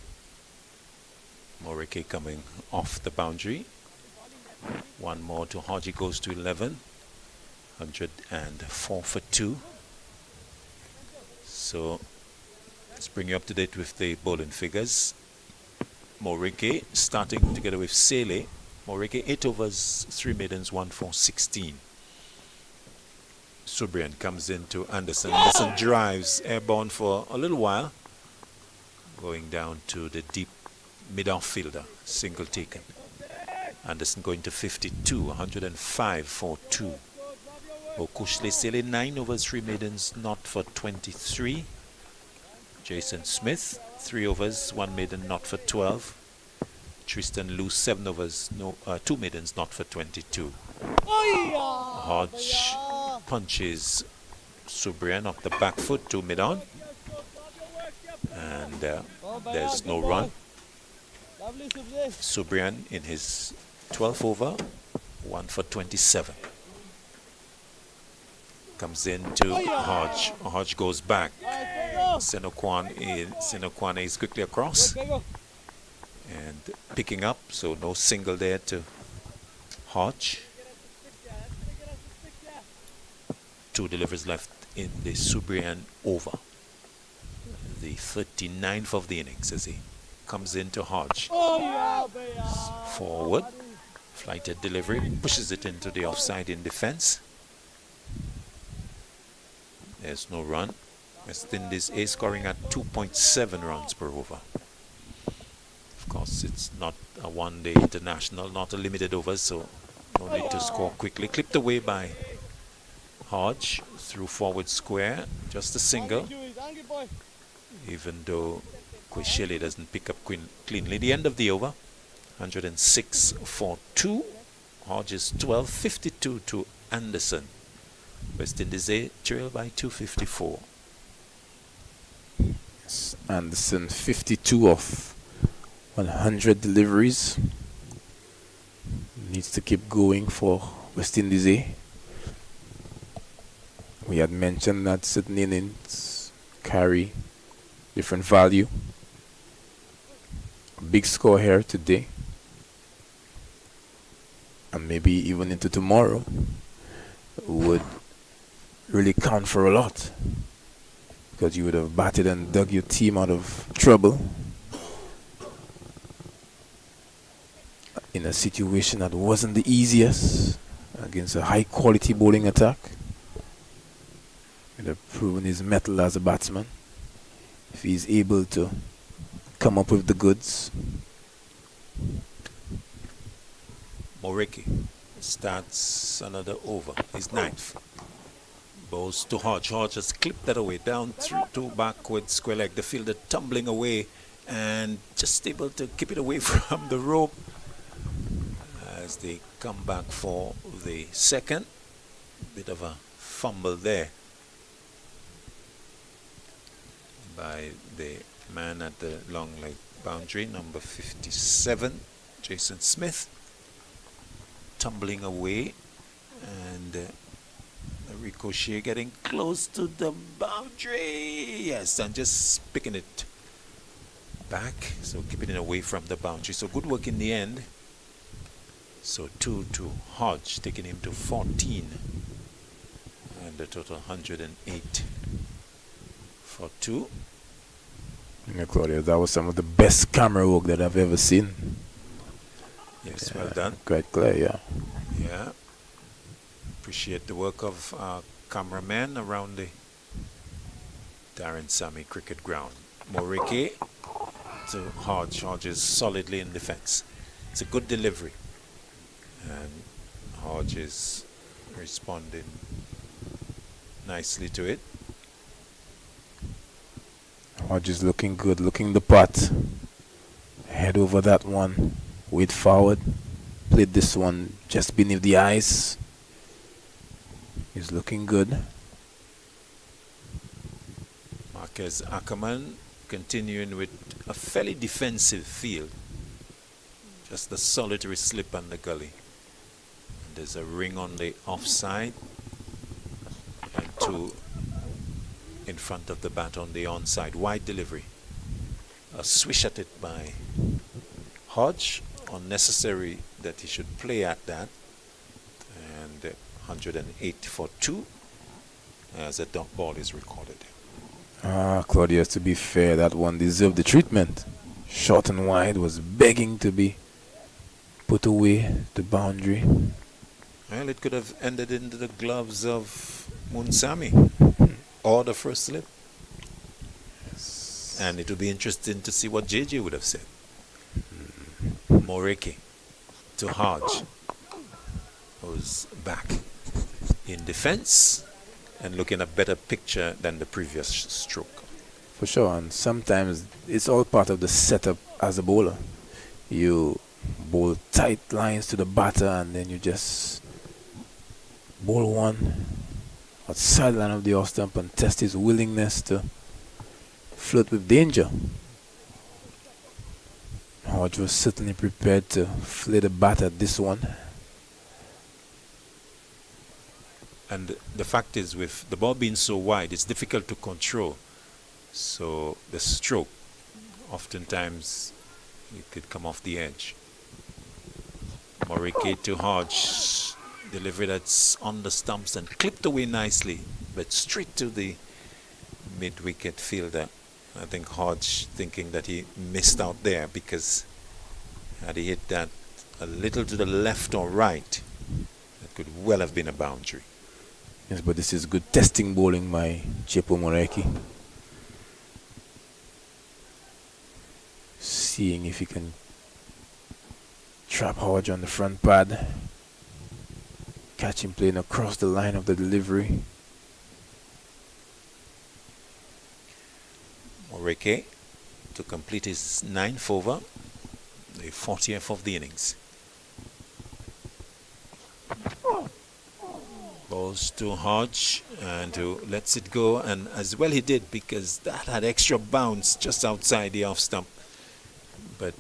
Moriki coming off the boundary. One more to Hodge, he goes to 11. 104 for 2. So let's bring you up to date with the bowling figures. Moriki starting together with Sele. Moriki 8 overs, 3 maidens, 1 for 16. Subrian comes into Anderson. Anderson drives airborne for a little while, going down to the deep mid-off fielder, single taken. Anderson going to 52, 105 for 2. Okushle Sele 9 overs, 3 maidens, not for 23. Jason Smith 3 overs, 1 maiden, not for 12. Tristan Lou 7 overs, 2 maidens, not for 22. Hodge punches Subrian off the back foot to mid-on, and there's no run. Subrian in his 12th over, 1 for 27. Comes into Hodge. Hodge goes back. Sinokwane is quickly across and picking up, so no single there to Hodge. 2 deliveries left in the Subrian over. The 39th of the innings as he comes into Hodge. Forward. Flighted delivery. Pushes it into the offside in defense. There's no run. West Indies A scoring at 2.7 runs per over. Of course, it's not a one-day international, not a limited overs, so no need to score quickly. Clipped away by Hodge through forward square, just a single. Even though Quishele doesn't pick up cleanly. The end of the over, 106 for 2. Hodges 12.52 to Anderson. West Indies A trail by 254. Yes, Anderson 52 of 100 deliveries. Needs to keep going for West Indies A. We had mentioned that certain innings carry different value. A big score here today, and maybe even into tomorrow, would really count for a lot, because you would have batted and dug your team out of trouble in a situation that wasn't the easiest against a high quality bowling attack. He'd have proven his mettle as a batsman if he's able to come up with the goods. Moriki starts another over, his ninth. Bows to Hodge. Hodge has clipped that away down through to backward square leg. The fielder tumbling away and just able to keep it away from the rope as they come back for the second. Bit of a fumble there by the man at the long leg boundary, number 57, Jason Smith, tumbling away, and a ricochet getting close to the boundary. Yes, and just picking it back, so keeping it away from the boundary. So good work in the end. So 2 to Hodge, taking him to 14, and the total 108 for 2. Yeah, Claudia, that was some of the best camera work that I've ever seen. Yes, well done. Quite clear, yeah. Yeah. Appreciate the work of our cameraman around the Darren Sammy cricket ground. Moriki to Hodge. Hodge is solidly in defense. It's a good delivery. And Hodge is responding nicely to it. Hodge is looking good, looking the part. Head over that one, weight forward. Played this one just beneath the eyes. He's looking good. Marquez Ackerman continuing with a fairly defensive field. Just a solitary slip on the gully. And there's a ring on the offside. And 2 in front of the bat on the onside. Wide delivery. A swish at it by Hodge. Unnecessary that he should play at that. And 108 for 2 as a dot ball is recorded. Claudia, to be fair, that one deserved the treatment. Short and wide, was begging to be put away the boundary. Well, it could have ended into the gloves of Munsami or the first slip. Yes. And it would be interesting to see what JJ would have said. Moriki to Hodge, who's back in defense and looking a better picture than the previous stroke. For sure, and sometimes it's all part of the setup as a bowler. You bowl tight lines to the batter and then you just bowl one outside line of the off stump and test his willingness to flirt with danger. Hodge was certainly prepared to flit the bat at this one. And the fact is, with the ball being so wide, it's difficult to control. So the stroke, oftentimes, it could come off the edge. Moriki to Hodge, delivery that's on the stumps and clipped away nicely, but straight to the mid-wicket fielder. I think Hodge thinking that he missed out there, because had he hit that a little to the left or right, that could well have been a boundary. Yes, but this is good testing bowling by Chepo Moreki. Seeing if he can trap Hodge on the front pad. Catch him playing across the line of the delivery. Moreke to complete his 9th over, the 40th of the innings. Balls to Hodge and who lets it go, and as well he did because that had extra bounce just outside the off stump. But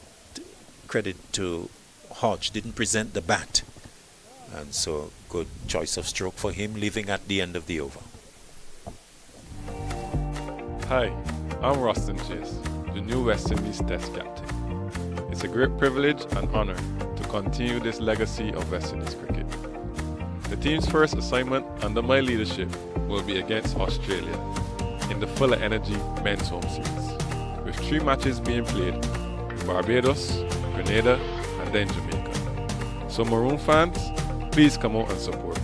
credit to Hodge, didn't present the bat, and so good choice of stroke for him, leaving at the end of the over. Hi, I'm Rustin Chase, the new West Indies Test captain. It's a great privilege and honor to continue this legacy of West Indies cricket. The team's first assignment under my leadership will be against Australia in the Fuller Energy Men's Home Series, with 3 matches being played in Barbados, Grenada, and then Jamaica. So Maroon fans, please come out and support.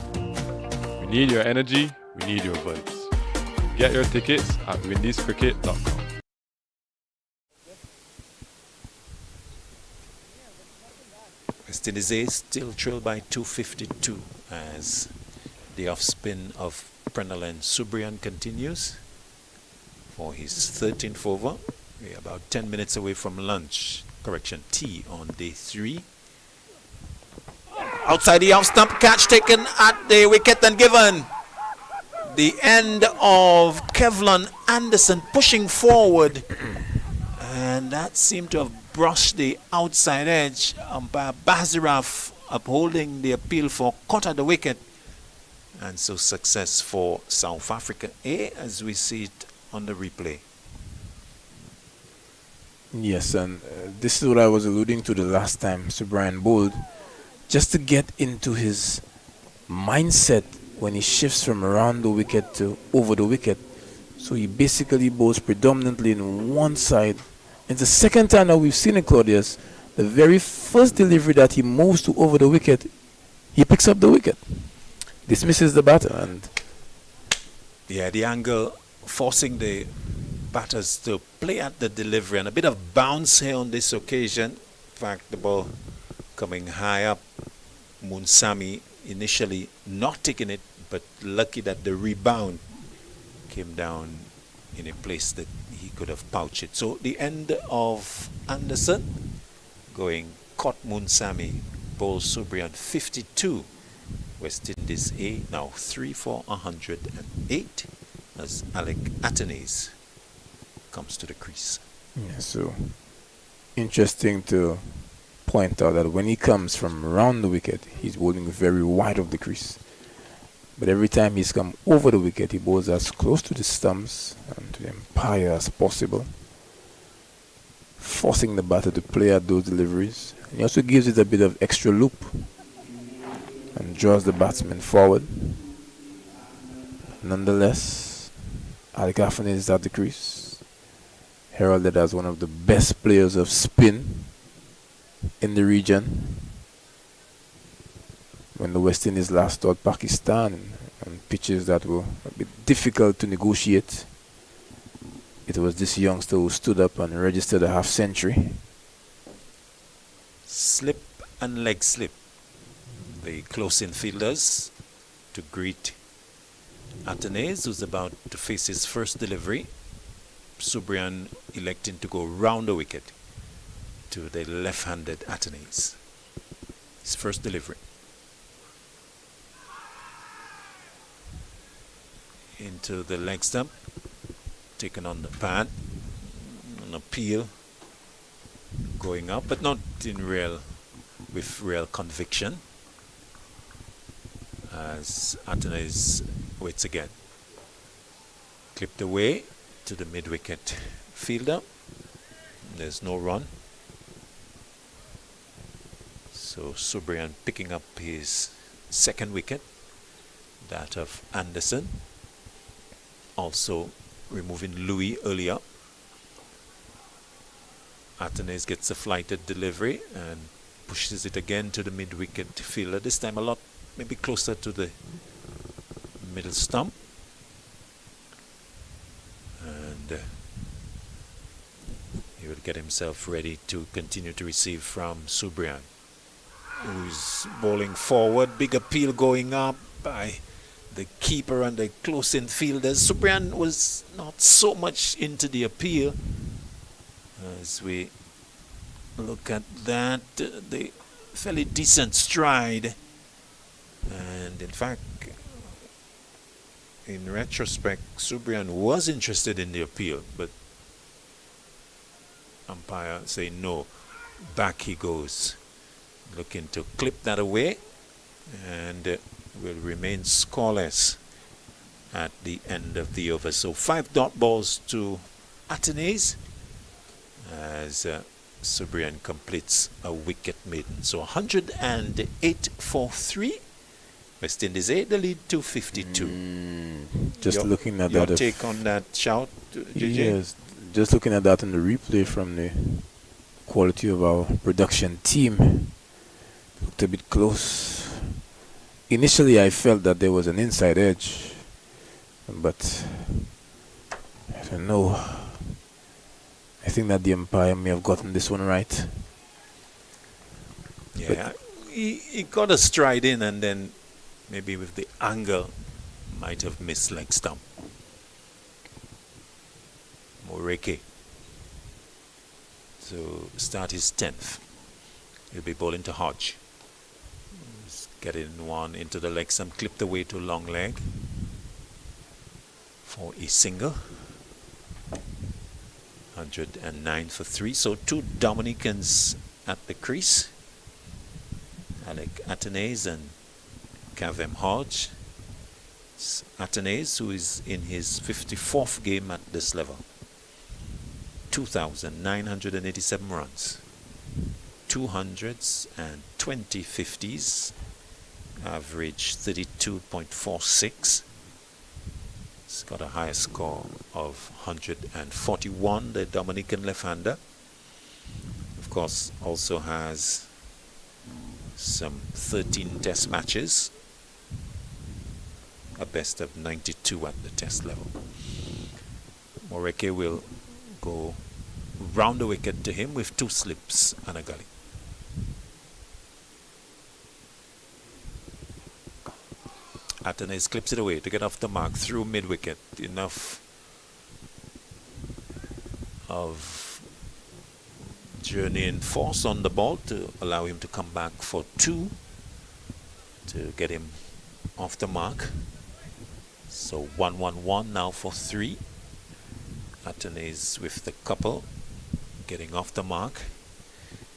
We need your energy, we need your vibes. Get your tickets at windiescricket.com. West Indies A still trailed by 252 as the off spin of Prenalan Subrian continues for his 13th over. We're about 10 minutes away from lunch. Correction, tea on day 3. Outside the off stump, catch taken at the wicket and given. The end of Kevlon Anderson pushing forward, and that seemed to have brushed the outside edge. Umpire Baziraf upholding the appeal for cut at the wicket, and so success for South Africa A as we see it on the replay. Yes, and this is what I was alluding to the last time Sir Brian bowled, just to get into his mindset when he shifts from around the wicket to over the wicket. So he basically bowls predominantly in one side. It's the second time that we've seen it, Claudius. The very first delivery that he moves to over the wicket, he picks up the wicket, dismisses the batter, and yeah, the angle forcing the batters to play at the delivery, and a bit of bounce here on this occasion. In fact, the ball coming high up. Munsami initially not taking it, but lucky that the rebound came down in a place that he could have pouched it. So the end of Anderson going caught Munsami, bowls Subrian 52. West Indies A now 3 for 108 as Alec Atenes comes to the crease. yeah, so interesting to point out that when he comes from around the wicket, he's bowling very wide of the crease. But every time he's come over the wicket, he bowls as close to the stumps and to the umpire as possible, forcing the batter to play at those deliveries. And he also gives it a bit of extra loop and draws the batsman forward. Nonetheless, Alec Atenes is at the crease, heralded as one of the best players of spin in the region. When the West Indies last taught Pakistan on pitches that were a bit difficult to negotiate, it was this youngster who stood up and registered a half century. Slip and leg slip. The close infielders to greet Atenes, who's about to face his first delivery. Subrian electing to go round the wicket to the left-handed Atenes. His first delivery. Into the leg stump, taken on the pad, an appeal, going up, but not with real conviction, as Atenes waits again. Clipped away to the mid-wicket fielder. There's no run. So Subrian picking up his second wicket, that of Anderson. Also removing Louis earlier. Atenes gets a flighted delivery and pushes it again to the mid-wicket fielder. This time a lot maybe closer to the middle stump. And he would get himself ready to continue to receive from Subrian, who's bowling forward. Big appeal going up by the keeper and the close-in fielders. Subrian was not so much into the appeal. As we look at that, the fairly decent stride. And in fact, in retrospect, Subrian was interested in the appeal, but umpire say no. Back he goes, looking to clip that away, and will remain scoreless at the end of the over. So 5 dot balls to Atenes as Subrian completes a wicket maiden. So 108 for 3. West Indies 8, the lead 252. Just looking at your that. take on that shout, JJ? Yes, just looking at that in the replay from the quality of our production team, looked a bit close. Initially, I felt that there was an inside edge, but I don't know. I think that the umpire may have gotten this one right. Yeah, he got a stride in, and then maybe with the angle might have missed leg stump. Moreke to start his 10th. He'll be bowling to Hodge. He's getting one into the leg stump, clipped away to long leg for a single. 109 for 3. So 2 Dominicans at the crease. Alec Atenes and Kavem Hodge. It's Atenes, who is in his 54th game at this level. 2,987 runs. 200s and 20 50s. Average 32.46. He's got a higher score of 141, the Dominican left-hander. Of course, also has some 13 test matches, a best of 92 at the test level. Moreke will go round the wicket to him with 2 slips and a gully. Atenes clips it away to get off the mark through mid-wicket. Enough of journeying force on the ball to allow him to come back for 2 to get him off the mark. So 1-1-1 now for 3. Atenes with the couple getting off the mark.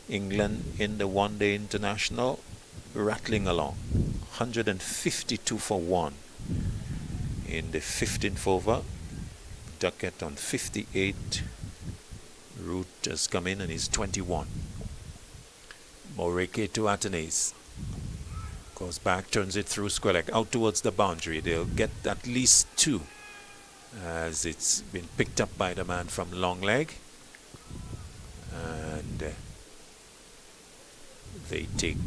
England in the one-day international rattling along. 152 for 1 in the 15th over. Duckett on 58. Root has come in and he's 21. Moreke to Atenes. Goes back, turns it through square leg, out towards the boundary. They'll get at least 2 as it's been picked up by the man from long leg. And they take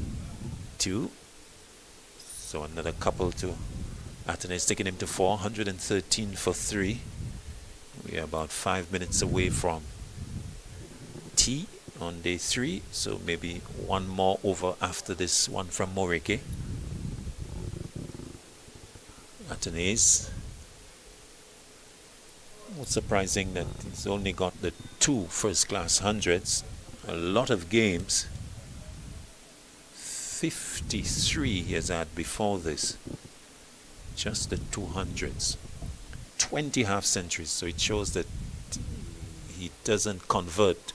2. So another couple to Atenes, taking him to 4, 113 for 3. We are about 5 minutes away from tea on day 3, so maybe one more over after this one from Moreke. Atenes. What's surprising that he's only got the 2 first-class hundreds. A lot of games. 53 he has had before this. Just the 200s. 20 half-centuries, so it shows that he doesn't convert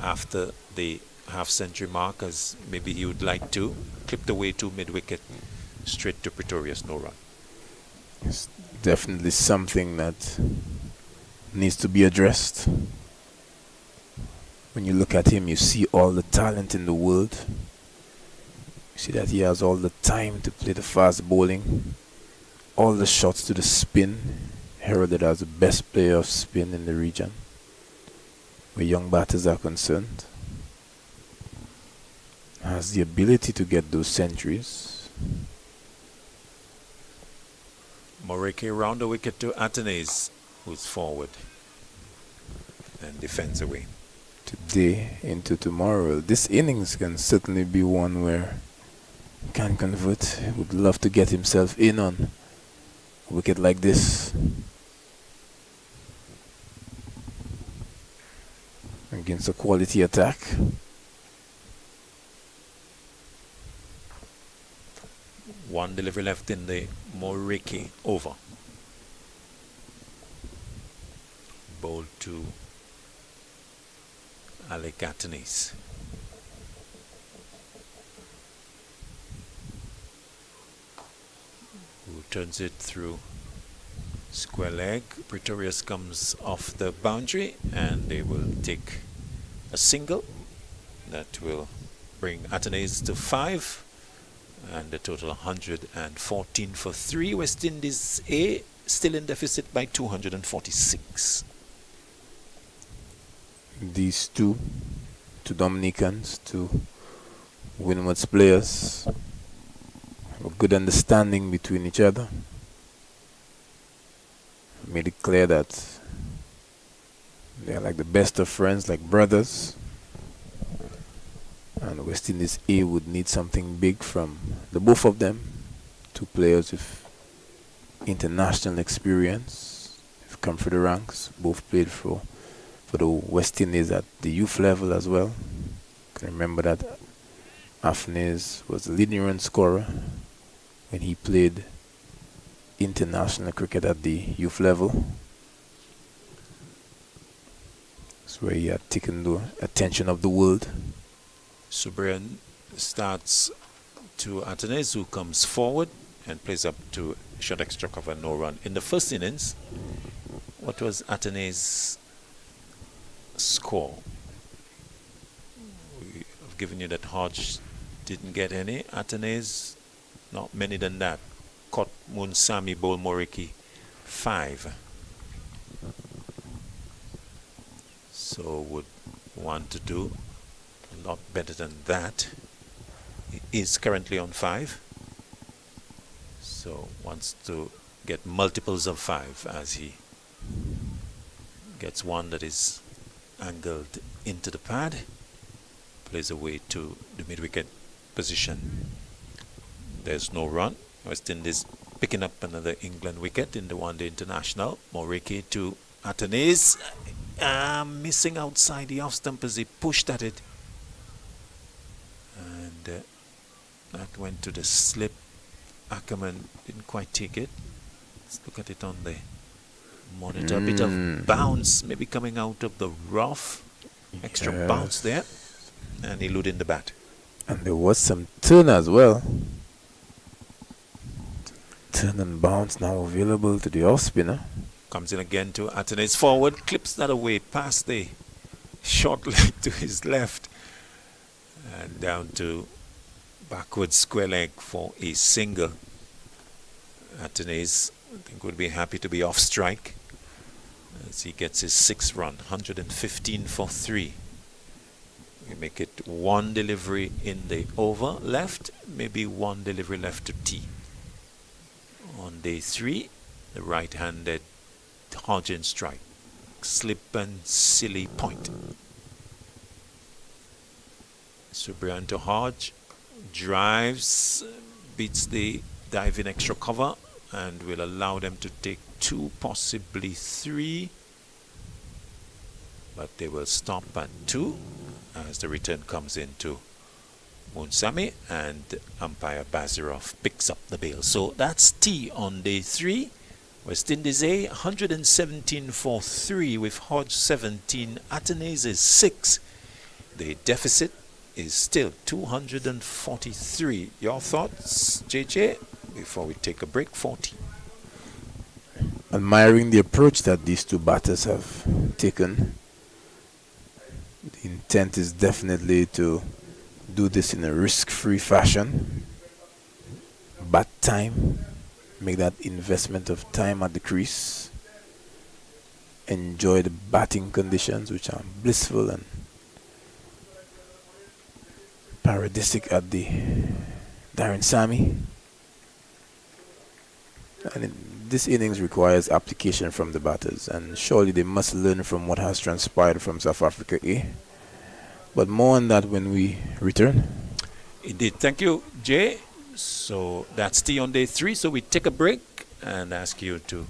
after the half-century mark as maybe he would like to. Clipped away to mid-wicket, straight to Pretorius, no run. It's definitely something that needs to be addressed. When you look at him, you see all the talent in the world. You see that he has all the time to play the fast bowling, all the shots to the spin, heralded as the best player of spin in the region, where young batters are concerned. Has the ability to get those centuries. Moriki round the wicket to Atenes, who's forward and defends away. Today into tomorrow, this innings can certainly be one where he can convert. Would love to get himself in on a wicket like this against a quality attack. One delivery left in the Moriki over. Bowled to Alec Atenes. Who turns it through square leg. Pretorius comes off the boundary and they will take a single. That will bring Atenes to 5. And a total 114 for 3. West Indies A still in deficit by 246. These two Dominicans, two Windward's players, have a good understanding between each other. Made it clear that they are like the best of friends, like brothers. And West Indies A would need something big from the both of them. Two players with international experience, have come through the ranks, both played for the West Indies at the youth level as well. I can remember that Afnes was the leading run scorer when he played international cricket at the youth level. That's where he had taken the attention of the world. Subrian starts to Atenes, who comes forward and plays up to short extra cover, no run. In the first innings, what was Atenes' score? I've given you that Hodge didn't get any. Atenes, not many than that. Caught Munsami Bol Moriki 5. So would want to do a lot better than that. He is currently on 5. So wants to get multiples of 5 as he gets one that is angled into the pad. Plays away to the mid-wicket position. There's no run. West Indies picking up another England wicket in the one-day international. Moriki to Atenes. Missing outside the off stump as he pushed at it. And that went to the slip. Ackerman didn't quite take it. Let's look at it on the monitor. A bit of bounce maybe coming out of the rough. Extra bounce there. And eluding the bat. And there was some turn as well. Turn and bounce now available to the off spinner. Comes in again to Atenes forward. Clips that away past the short leg to his left. And down to backward square leg for a single. Atenes, I think, would be happy to be off strike as he gets his 6th run. 115 for 3. We make it one delivery in the over left, maybe one delivery left to tee. On day 3, the right-handed Hodgin strike. Slip and silly point. Subrian to Hodge. Drives, beats the diving extra cover and will allow them to take 2, possibly 3. But they will stop at 2 as the return comes into Munsami and umpire Bazirov picks up the bail. So that's T on day 3. West Indies A 117 for 3 with Hodge 17. Atenes is 6. The deficit is still 243. Your thoughts, JJ, before we take a break? 40. Admiring the approach that these two batters have taken. The intent is definitely to do this in a risk-free fashion. Bat time, make that investment of time at the crease. Enjoy the batting conditions, which are blissful and paradisic at the Darren Sammy. And this innings requires application from the batters, and surely they must learn from what has transpired from South Africa A. But more on that when we return. Indeed. Thank you, Jay. So that's tea on day 3. So we take a break and ask you to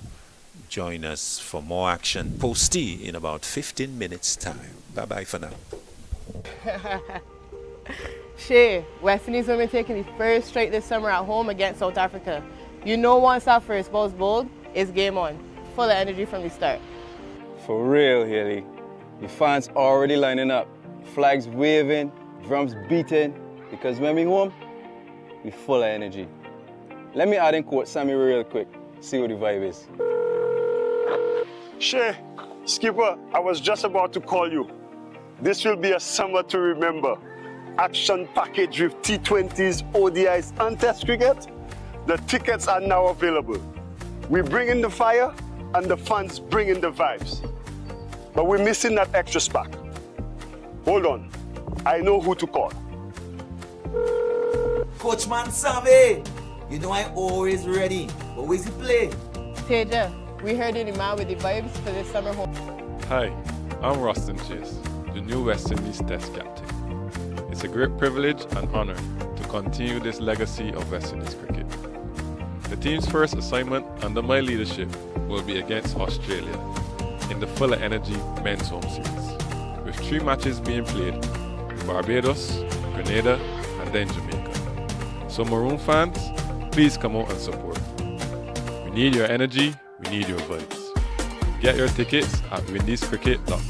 join us for more action post tea in about 15 minutes time. Bye bye for now. Shay, West Indies women taking the first straight this summer at home against South Africa. You know once that first ball's bowled, it's game on. Full of energy from the start. For real, Haley. The fans already lining up. Flags waving, drums beating. Because when we home, we full of energy. Let me add in quote Sammy real quick. See what the vibe is. Shay, Skipper, I was just about to call you. This will be a summer to remember. Action package with T20s, ODIs, and Test cricket. The tickets are now available. We bring in the fire, and the fans bring in the vibes. But we're missing that extra spark. Hold on, I know who to call. Coachman Sammy, you know I'm always ready. But where's he play? Teja, we heard you're the man with the vibes for this summer home. Hi, I'm Rustin Chase, the new West Indies Test captain. It's a great privilege and honor to continue this legacy of West Indies cricket. The team's first assignment under my leadership will be against Australia in the Full of Energy Men's Home Series, with 3 matches being played in Barbados, Grenada, and then Jamaica. So Maroon fans, please come out and support. We need your energy, we need your vibes. Get your tickets at windiescricket.com.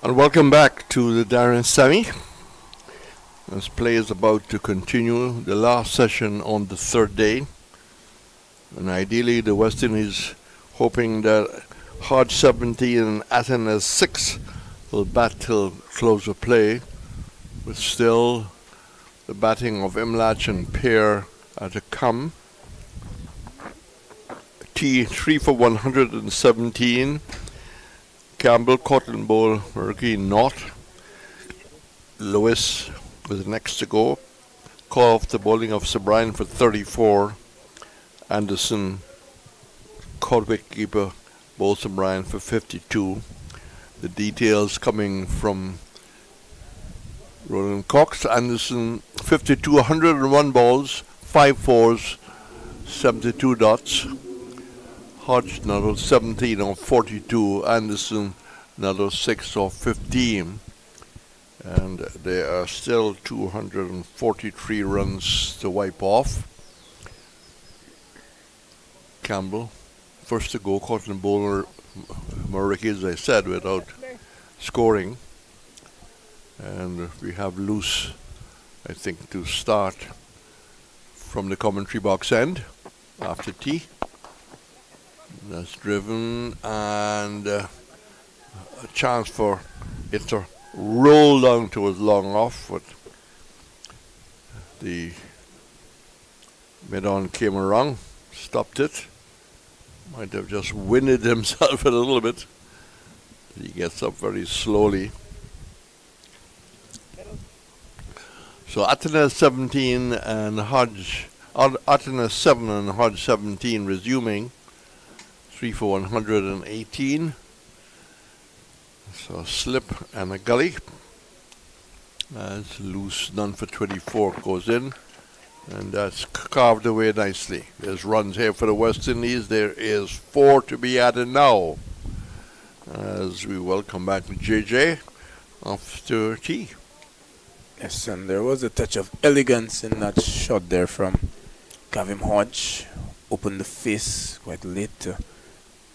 And welcome back to the Darren Semi. This play is about to continue the last session on the third day. And ideally the West Indies hoping that Hodge 17 and Athens 6 will bat till close of play, with still the batting of Imlach and Pear are to come. T 3 for 117. Campbell, Cotton Bowl, Murky not. Lewis was next to go. Call off the bowling of Sir Brian for 34. Anderson, caught wicketkeeper, bowled Sir Brian for 52. The details coming from Roland Cox. Anderson 52, 101 balls, 5 fours, 72 dots. Hodge another 17 of 42, Anderson another 6 of 15, and there are still 243 runs to wipe off. Campbell first to go, Cotton bowler Murricky, as I said, without scoring, and we have Loose, I think, to start from the commentary box end after tea. That's driven, and a chance for it to roll down towards long off, but the mid-on came around, stopped it. Might have just winded himself a little bit. He gets up very slowly. So Athena 17 and Hodge, Athena 7 and Hodge 17 resuming. 3 for 118. So a slip and a gully. As Loose, none for 24 goes in. And that's carved away nicely. There's runs here for the West Indies. There is 4 to be added now. As we welcome back JJ after tea. Yes, and there was a touch of elegance in that shot there from Gavin Hodge. Opened the face quite late to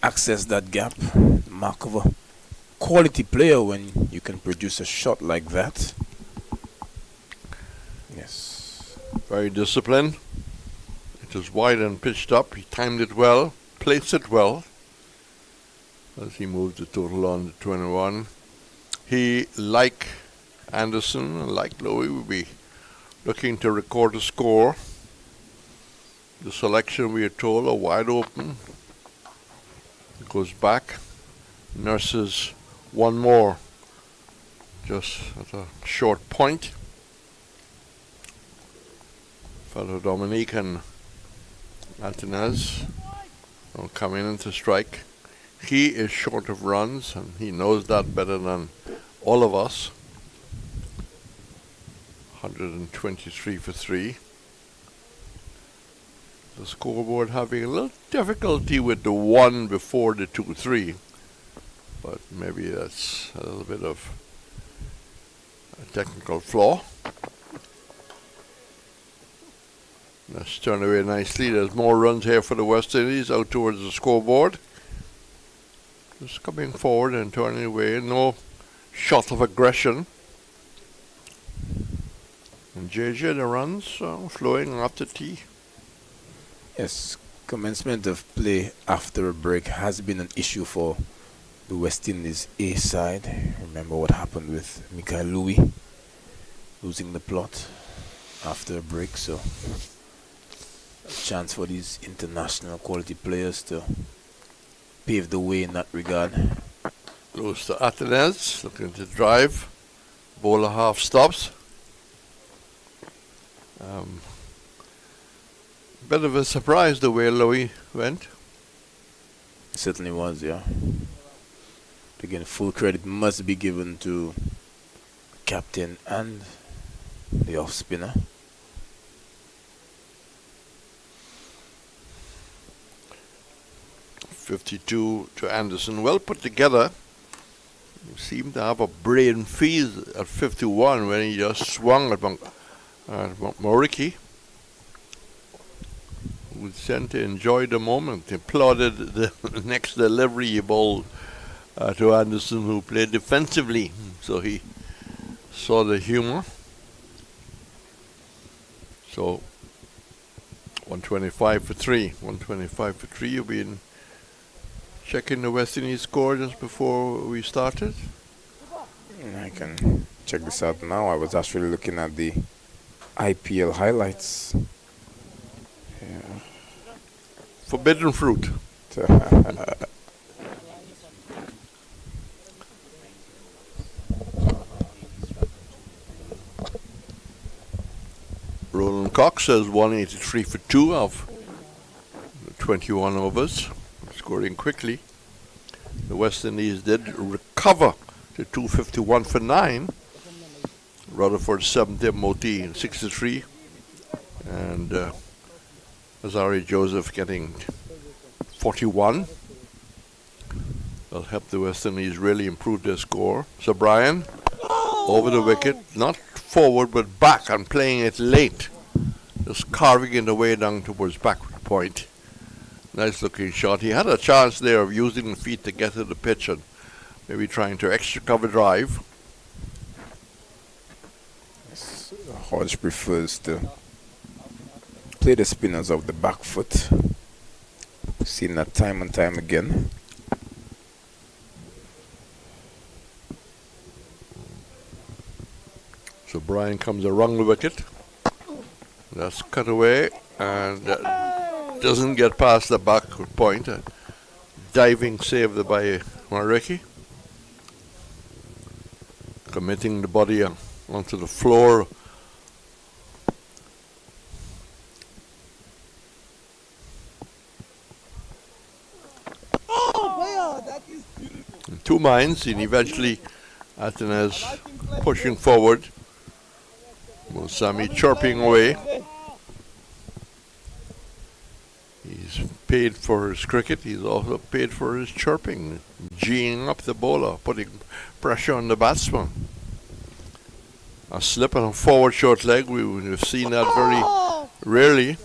access that gap. Mark of a quality player when you can produce a shot like that. Yes. Very disciplined. It was wide and pitched up. He timed it well, placed it well. As he moved the total on to 21. He, like Anderson, like Lowy, will be looking to record a score. The selection, we are told, are wide open. Goes back, nurses one more, just at a short point. Fellow Dominique and Antinez will come in to strike. He is short of runs, and he knows that better than all of us. 123 for 3. The scoreboard having a little difficulty with the 1 before the 2-3, but maybe that's a little bit of a technical flaw. That's turned away nicely. There's more runs here for the West Indies out towards the scoreboard. Just coming forward and turning away. No shot of aggression. And JJ, the runs flowing after tea. Yes, commencement of play after a break has been an issue for the West Indies A side. Remember what happened with Mikael Louis losing the plot after a break, so a chance for these international quality players to pave the way in that regard. Close to Athens, looking to drive. Bowler half stops. Bit of a surprise the way Louis went. It certainly was, yeah. Again, full credit must be given to captain and the off spinner. .52 to Anderson, well put together. He seemed to have a brain freeze at 51 when he just swung at Moriki, who seemed to enjoy the moment. He applauded the next delivery he bowled to Anderson, who played defensively. So he saw the humor. So 125 for 3. 125 for 3. You've been checking the West Indies score just before we started. I can check this out now. I was actually looking at the IPL highlights. Yeah. Forbidden fruit. Roland Cox says 183 for 2 of 21 overs, scoring quickly. The West Indies did recover to 251 for 9. Rutherford 7th MOT 63. And Azari Joseph getting 41. That'll help the West Indies really improve their score. So Brian, over the wicket, not forward but back, and playing it late. Just carving it away down towards backward point. Nice looking shot. He had a chance there of using the feet to get to the pitch and maybe trying to extra cover drive. Hodge prefers to play the spinners of the back foot. Seen that time and time again. So Brian comes around the wicket. That's cut away and doesn't get past the backward point. Diving save by Mariki. Committing the body onto the floor. In 2 minds, and eventually Atenes pushing forward. Musami chirping away. He's paid for his cricket. He's also paid for his chirping, geeing up the bowler, putting pressure on the batsman. A slip and a forward short leg. We've seen that very rarely.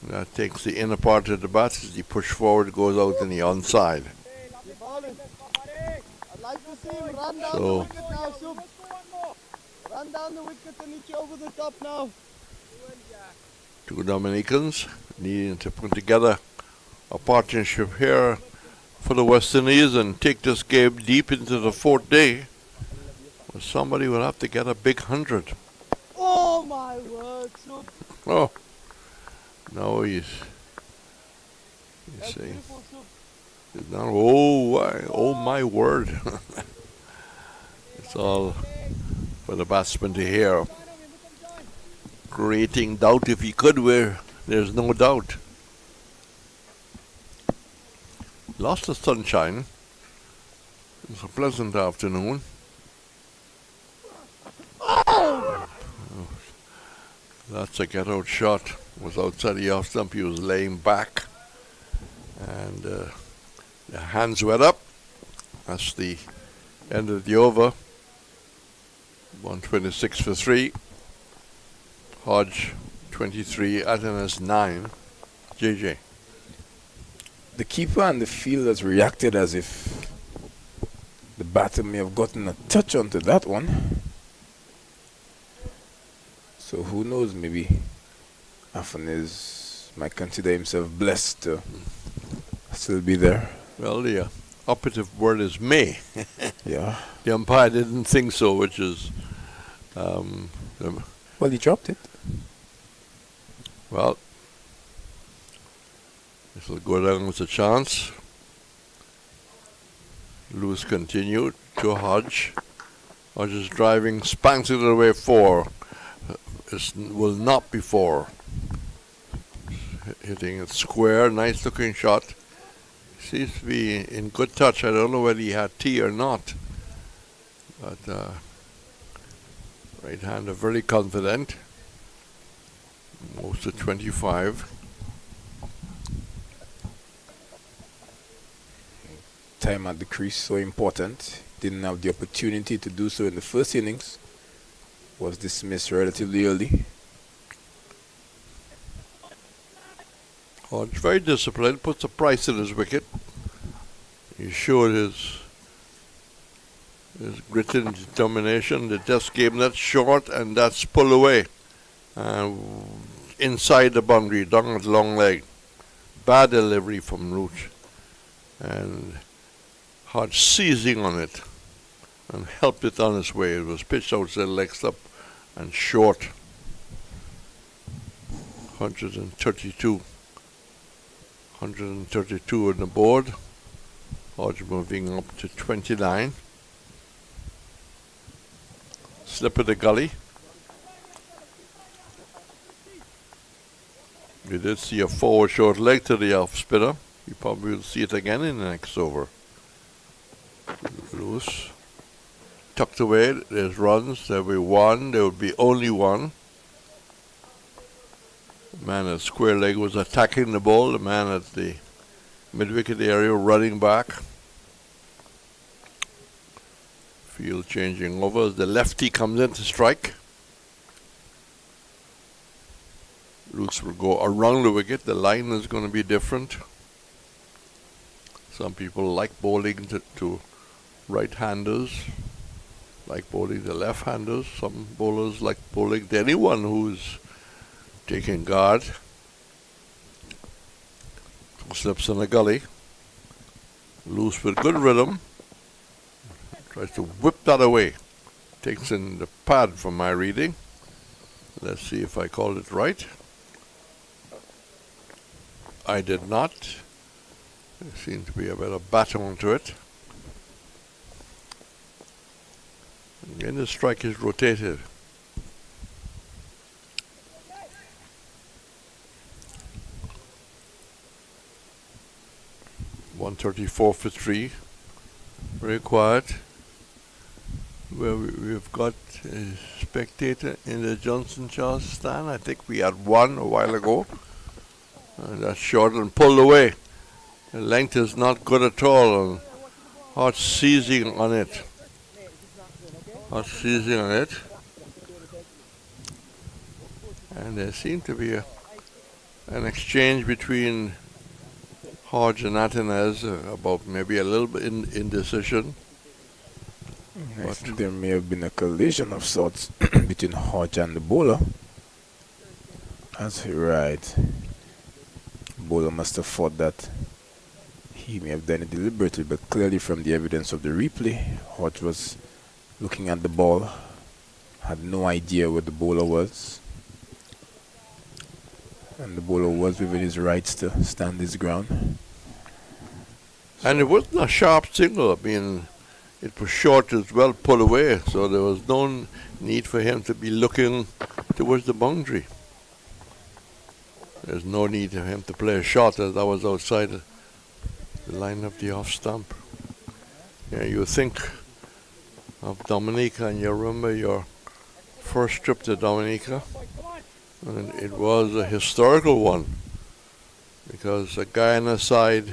That takes the inner part of the bat. As he push forward, goes out in the onside. So Run down the wicket and hit you over the top now. 2 Dominicans needing to put together a partnership here for the West Indies and take this game deep into the 4th day. Well, somebody will have to get a big 100. Oh my word, Sub. Oh, no, he's saying, he's not, oh my word. It's all for the batsman to hear. Creating doubt if he could, where there's no doubt. Lost the sunshine. It was a pleasant afternoon. Oh, that's a get-out shot. Was outside the off stump. He was laying back. And the hands went up. That's the end of the over. 126 for 3. Hodge 23, Atenas 9. JJ. The keeper and the fielders reacted as if the batter may have gotten a touch onto that one. So who knows, maybe Afanez might consider himself blessed to still be there. Well, the operative word is may. Yeah. The umpire didn't think so, which is... well, he dropped it. Well, this will go down with a chance. Lewis continued to Hodge. Hodge is driving, spanks it away 4. It will not be 4. Hitting it square, nice looking shot. Seems to be in good touch. I don't know whether he had tea or not. But right hander very confident. Most of 25. Time at the crease so important. Didn't have the opportunity to do so in the first innings. Was dismissed relatively early. Hodge very disciplined, puts a price in his wicket. He showed his His grit and determination. They just gave him that short, and that's pulled away. Inside the boundary, down at long leg. Bad delivery from Roach. And Hodge seizing on it and helped it on its way. It was pitched outside leg stop and short. 132. 132 on the board. Hodge moving up to 29. Slip of the gully. We did see a forward short leg to the off spinner. You probably will see it again in the next over. Loose. Tucked away. There's runs. There will be one. There will be only one. The man at square leg was attacking the ball. The man at the mid-wicket area running back. Field changing over as the lefty comes in to strike. Loose will go around the wicket. The line is going to be different. Some people like bowling to right-handers, like bowling to left-handers. Some bowlers like bowling to anyone who's taking guard. Slips in the gully. Loose with good rhythm. Tries to whip that away. Takes in the pad from my reading. Let's see if I called it right. I did not. There seemed to be a bit of baton to it. Again, the strike is rotated. .134 for 3. Very quiet. Well, we've got a spectator in the Johnson Charles stand. I think we had one a while ago. That's short and pulled away. The length is not good at all. And Hodge seizing on it. Hodge seizing on it. And there seemed to be an exchange between Hodge and Atenez about maybe a little bit indecision. I think there may have been a collision of sorts between Hodge and the bowler. That's right. Bowler must have thought that he may have done it deliberately, but clearly from the evidence of the replay, Hodge was looking at the ball, had no idea where the bowler was, and the bowler was within his rights to stand his ground. And it wasn't a sharp single. I mean, it was short as well, pulled away, so there was no need for him to be looking towards the boundary. There's no need for him to play a shot as that was outside the line of the off stump. Yeah, you think of Dominica and you remember your first trip to Dominica, and it was a historical one because a guy on the side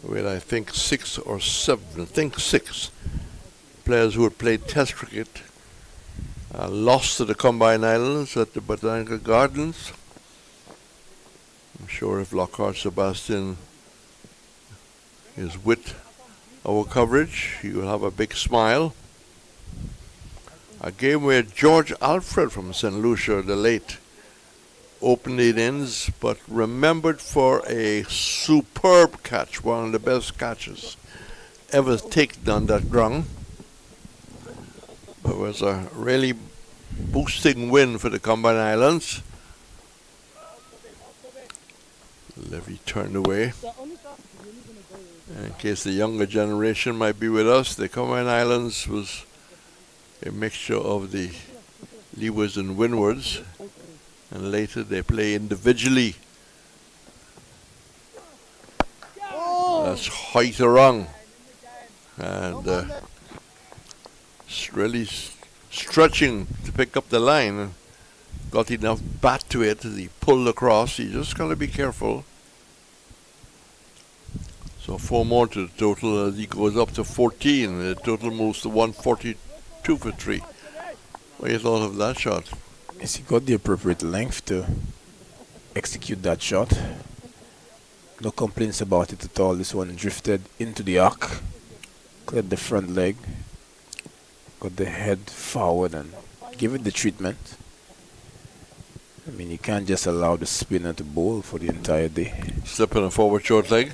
with I think 6 or 7, I think 6 players who had played Test cricket lost to the Combined Islands at the Botanical Gardens. I'm sure if Lockhart Sebastian is with our coverage, he will have a big smile. A game where George Alfred from St. Lucia, the late, opened the innings, but remembered for a superb catch, one of the best catches ever taken on that ground. It was a really boosting win for the Combined Islands. Levy turned away. In case the younger generation might be with us, the Combined Islands was a mixture of the leewards and windwards, and later they play individually. That's Hoiterang, and really stretching to pick up the line. Got enough bat to it as he pulled across. You just got to be careful. So 4 more to the total as he goes up to 14. The total moves to 142 for 3. What do you thought of that shot? Yes, he got the appropriate length to execute that shot. No complaints about it at all. This one drifted into the arc, cleared the front leg, got the head forward and give it the treatment. I mean, you can't just allow the spinner to bowl for the entire day. Slipping a forward short leg.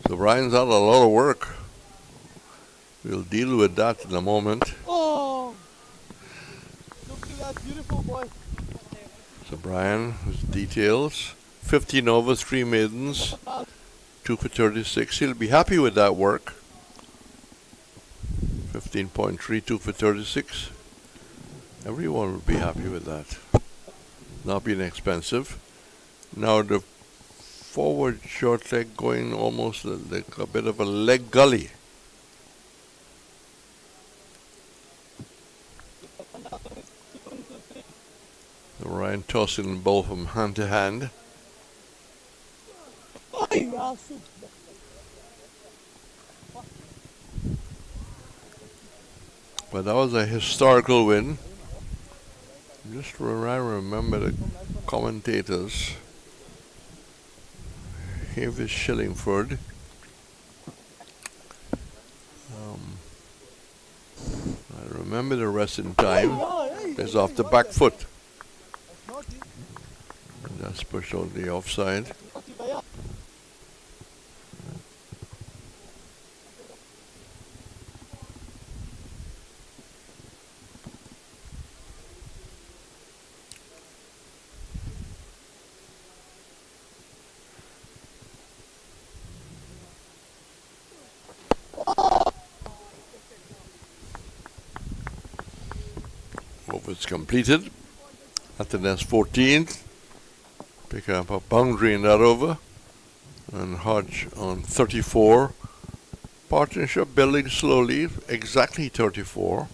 So Brian's had a lot of work. We'll deal with that in a moment. Oh! Look at that beautiful boy. So Brian, his details. 15 overs, 3 maidens, 2 for 36. He'll be happy with that work. 15.3, 2 for 36. Everyone will be happy with that. Not being expensive. Now the forward short leg going almost like a bit of a leg gully. So Ryan tossing both from hand to hand. But that was a historical win. Just I remember the commentators. Havis Shillingford. I remember the rest in time. It's off the back foot. And that's pushed out the offside. It's completed at the next 14th. Picking up a boundary in that over. And Hodge on 34. Partnership building slowly, exactly 34.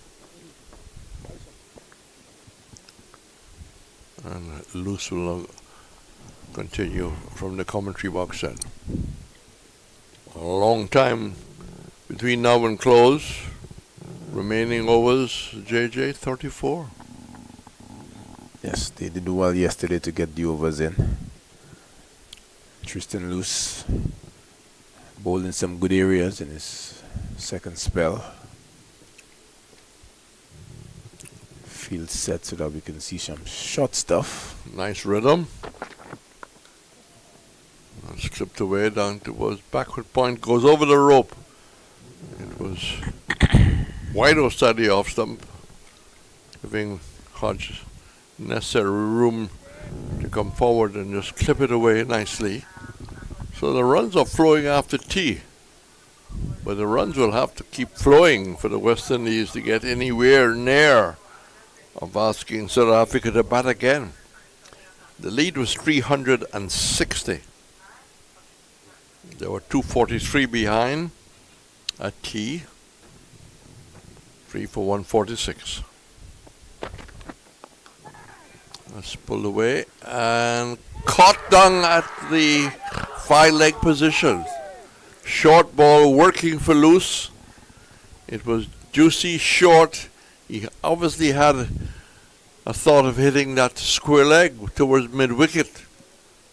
And Luce will continue from the commentary box then. A long time between now and close. Remaining overs, JJ, 34. Yes, they did well yesterday to get the overs in. Tristan Luce bowled in some good areas in his second spell. Field set so that we can see some short stuff. Nice rhythm. That's clipped away down towards backward point, goes over the rope. It was wide outside the off stump, giving Hodge necessary room to come forward and just clip it away nicely. So the runs are flowing after tea, but the runs will have to keep flowing for the West Indies to get anywhere near of asking South Africa to bat again. The lead was 360. There were 243 behind at tea. 3 for 146. That's pulled away and caught down at the 5-leg position. Short ball working for Luce. It was juicy short. He obviously had a thought of hitting that square leg towards mid-wicket,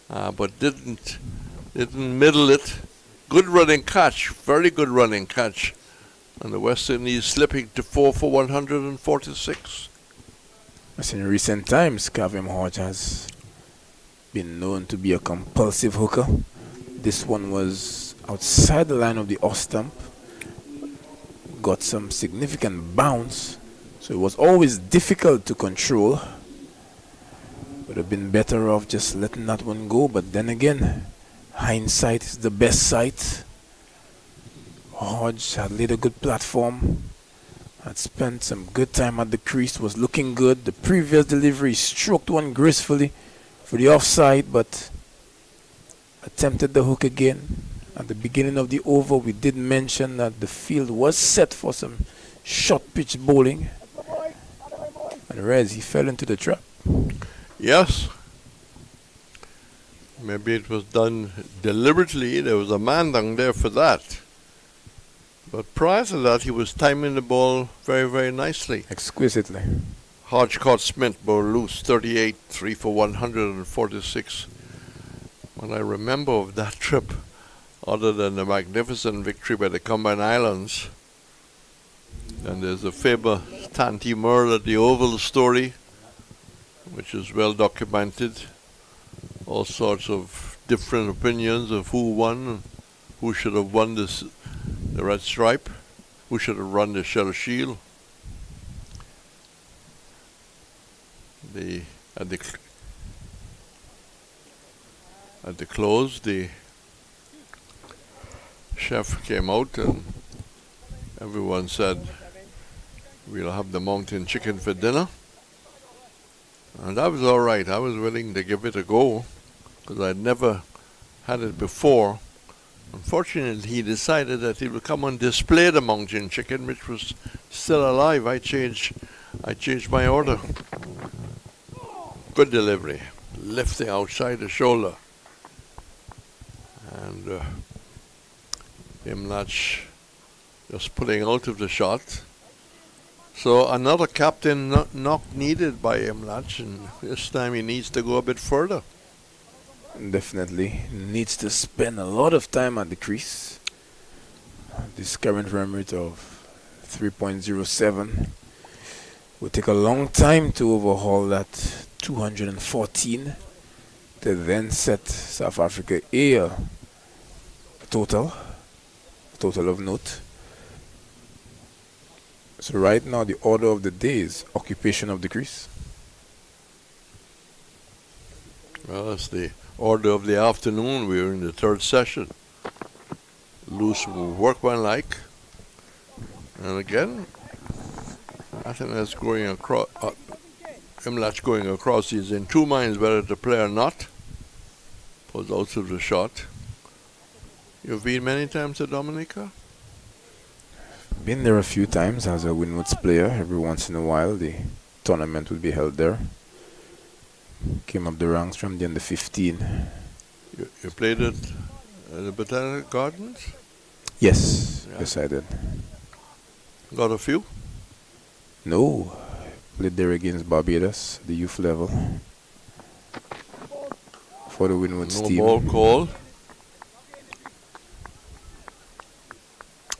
but didn't middle it. Good running catch, very good running catch. And the West Indies slipping to 4 for 146. As in recent times, Kavem Hodge has been known to be a compulsive hooker. This one was outside the line of the off stump. Got some significant bounce. So it was always difficult to control. Would have been better off just letting that one go. But then again, hindsight is the best sight. Hodge had laid a good platform, had spent some good time at the crease, was looking good. The previous delivery stroked one gracefully for the offside, but attempted the hook again. At the beginning of the over, we did mention that the field was set for some short pitch bowling. And Rez, he fell into the trap. Yes. Maybe it was done deliberately. There was a man down there for that. But prior to that, he was timing the ball very, very nicely. Exquisitely. Hodge caught Smith, ball loose, 38, 3 for 146. What I remember of that trip, other than the magnificent victory by the Combined Islands, And there's a Faber Tanti Merle at the Oval story, which is well documented. All sorts of different opinions of who won, who should have won the red stripe, who should have run the shell shield. At the close, the chef came out and everyone said, "We'll have the mountain chicken for dinner." And that was all right. I was willing to give it a go because I'd never had it before. Unfortunately, he decided that he would come and display the mountain chicken, which was still alive. I changed my order. Good delivery, lifting outside the shoulder, and Imlach just pulling out of the shot. So another captain not needed by Imlach, and this time he needs to go a bit further. Definitely needs to spend a lot of time at the crease. This current run rate of 3.07 will take a long time to overhaul that 214 to then set South Africa a total of note. So right now the order of the day is occupation of the crease. Well, that's the order of the afternoon. We're in the third session. Loose workmanlike. And again, I think that's going across. Imlach going across. He's in two minds whether to play or not. Pulls out of the shot. You've been many times to Dominica? Been there a few times as a Winwoods player. Every once in a while the tournament would be held there. Came up the ranks from the under 15. You played at the Botanic Gardens? Yes, Yeah. yes I did. Got a few? No, played there against Barbados, the youth level, for the Winwoods No team. ball call.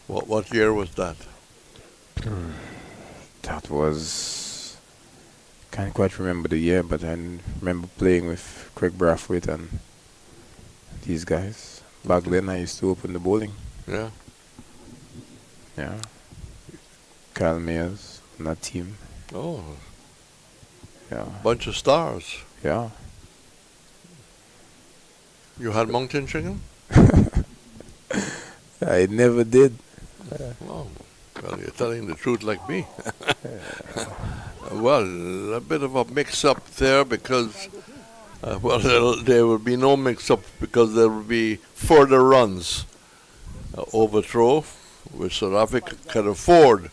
What year was that? That was, can't quite remember the year, but I remember playing with Craig Brathwaite and these guys. Back then I used to open the bowling. Yeah. Yeah. Kyle Mayers on that team. Oh, Yeah. bunch of stars. Yeah. You had mountain chicken? I never did. Oh, well, you're telling the truth like me. Well, a bit of a mix-up there because, there will be no mix-up because there will be further runs. Overthrow, which South Africa can afford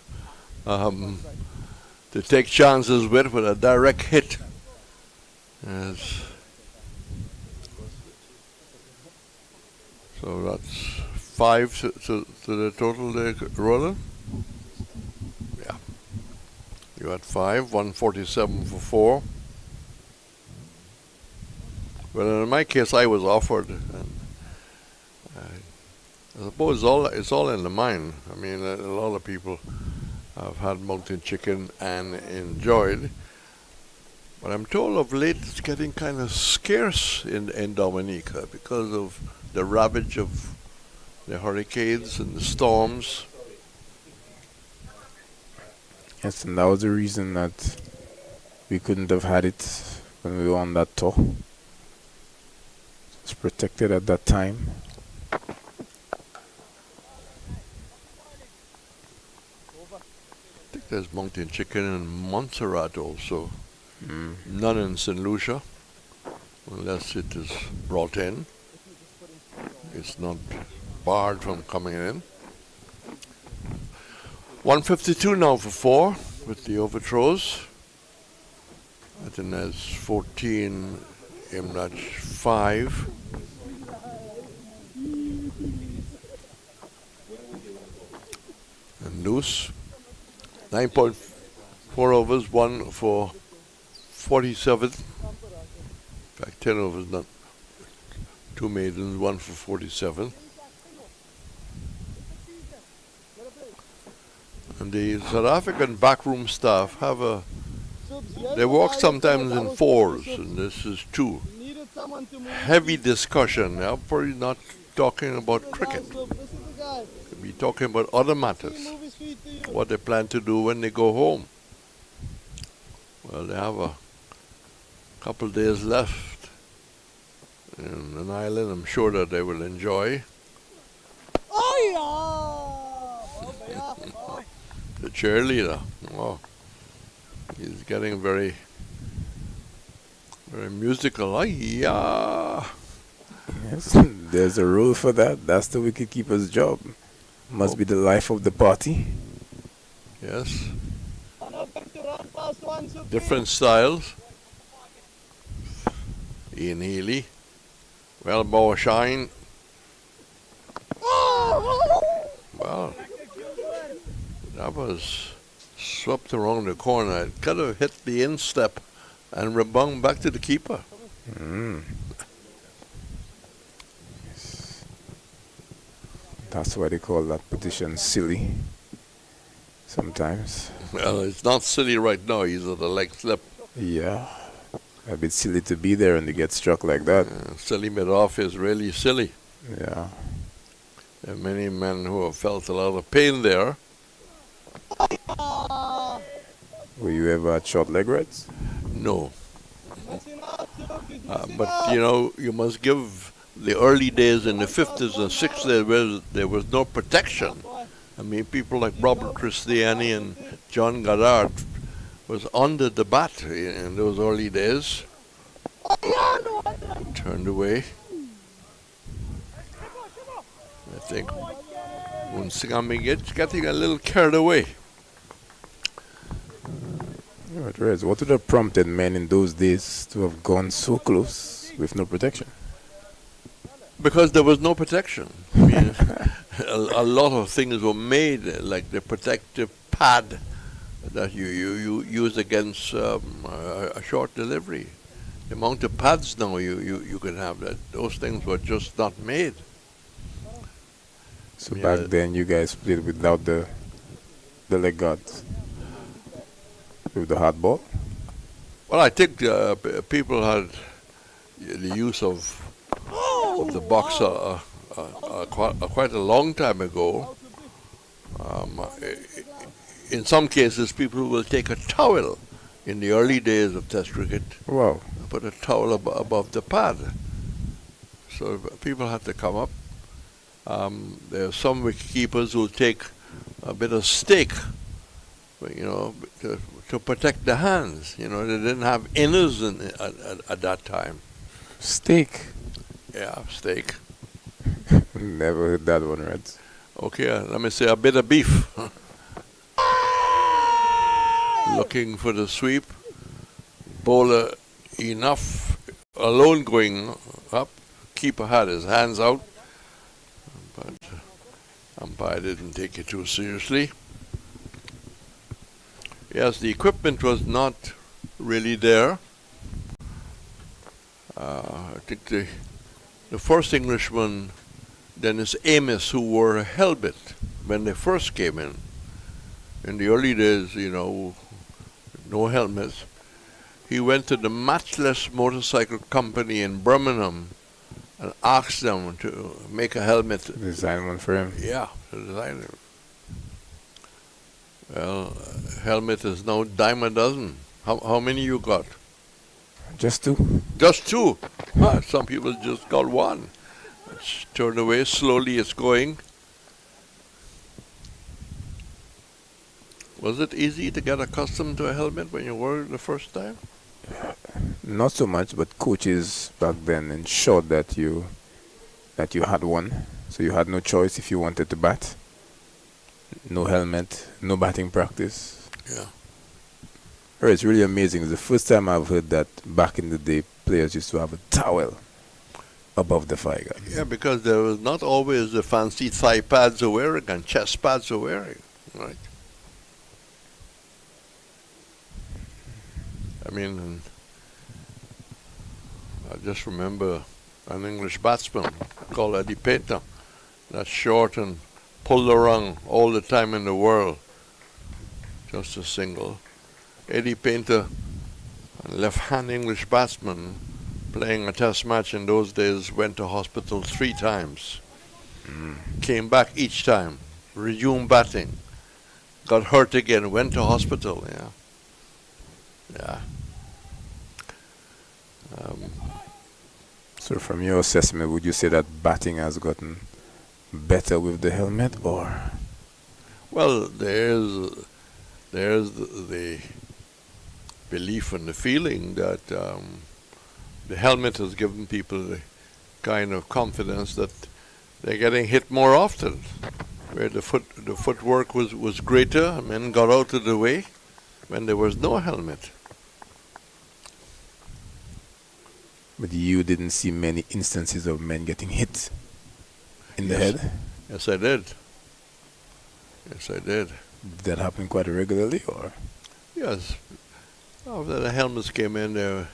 to take chances with a direct hit. Yes. So that's 5 to the total there, Roland? Yeah. You had 5, 147 for 4. Well, in my case, I was offered. And I suppose it's all in the mind. I mean, a lot of people have had mountain chicken and enjoyed. But I'm told of late it's getting kind of scarce in Dominica because of the ravage of the hurricanes and the storms. Yes, and that was the reason that we couldn't have had it when we were on that tour. It was protected at that time. I think there's mountain chicken in Montserrat also. None in St. Lucia, unless it is brought in. It's not barred from coming in. 152 now for 4 with the overthrows. I think there's 14, Imlach 5. And loose. 9.4 overs, 1 for 47. In fact, 10 overs, not 2 maidens, 1 for 47. And the South African backroom staff have they walk sometimes in fours, and this is two. Heavy discussion. They're probably not talking about cricket. They'll be talking about other matters. What they plan to do when they go home. Well, they have a couple days left in an island I'm sure that they will enjoy. The cheerleader. Oh, he's getting very, very musical. Yeah. Yes, there's a rule for that. That's the wicketkeeper's job. Must be the life of the party. Yes. Different styles. Ian Healy. Well, ball shine. Well, that was swept around the corner. It could have hit the instep and rebound back to the keeper. That's why they call that position silly. Sometimes. Well, it's not silly right now. He's at the leg slip. Yeah. A bit silly to be there and to get struck like that. Silly mid-off is really silly. Yeah. There are many men who have felt a lot of pain there. Were you ever at short leg reds? No. But, you know, you must give the early days in the 50s and 60s there was no protection. I mean, people like Robert Christiani and John Goddard was under the bat in those early days. Turned away. I think Unsingami gets getting a little carried away. Right, Reds, what would have prompted men in those days to have gone so close with no protection? Because there was no protection. I mean, a lot of things were made, like the protective pad that you use against a short delivery. The amount of pads now you can have, that those things were just not made. So back then you guys played without the leg guards? With the hard ball? Well, I think people had the use of the boxer quite a long time ago. In some cases, people will take a towel in the early days of Test cricket. Wow. Put a towel above the pad. So people had to come up. There are some wicketkeepers who will take a bit of steak, you know, to protect the hands. You know, they didn't have inners at that time. Steak? Yeah, steak. Never heard that one, Reds. Okay, let me say a bit of beef. Looking for the sweep. Bowler enough alone going up. Keeper had his hands out. But umpire didn't take it too seriously. Yes, the equipment was not really there. I think the first Englishman, Dennis Amos, who wore a helmet when they first came in the early days, you know, no helmets, he went to the Matchless Motorcycle Company in Birmingham and asked them to make a helmet. Design one for him? Yeah, to design it. Well, helmet is now dime a dozen. How many you got? Just two. Just two? Some people just got one. It's turned away, slowly it's going. Was it easy to get accustomed to a helmet when you wore it the first time? Not so much, but coaches back then ensured that you had one. So you had no choice if you wanted to bat. No helmet, no batting practice. Yeah. It's really amazing. It's the first time I've heard that back in the day players used to have a towel above the thigh guard. Yeah, because there was not always the fancy thigh pads are wearing and chest pads are wearing, right? I mean, I just remember an English batsman called Eddie Painter, that's short and pulled around all the time in the world. just a single. Eddie Painter, a left-hand English batsman, playing a test match in those days, went to hospital 3 times. Came back each time, resumed batting, got hurt again, went to hospital. Yeah. So from your assessment, would you say that batting has gotten better with the helmet, or? Well, there's the belief and the feeling that the helmet has given people the kind of confidence that they're getting hit more often, where the footwork was greater, men got out of the way when there was no helmet. But you didn't see many instances of men getting hit in the head? Yes, I did. Yes, I did. Did that happen quite regularly, or? Yes. After the helmets came in, there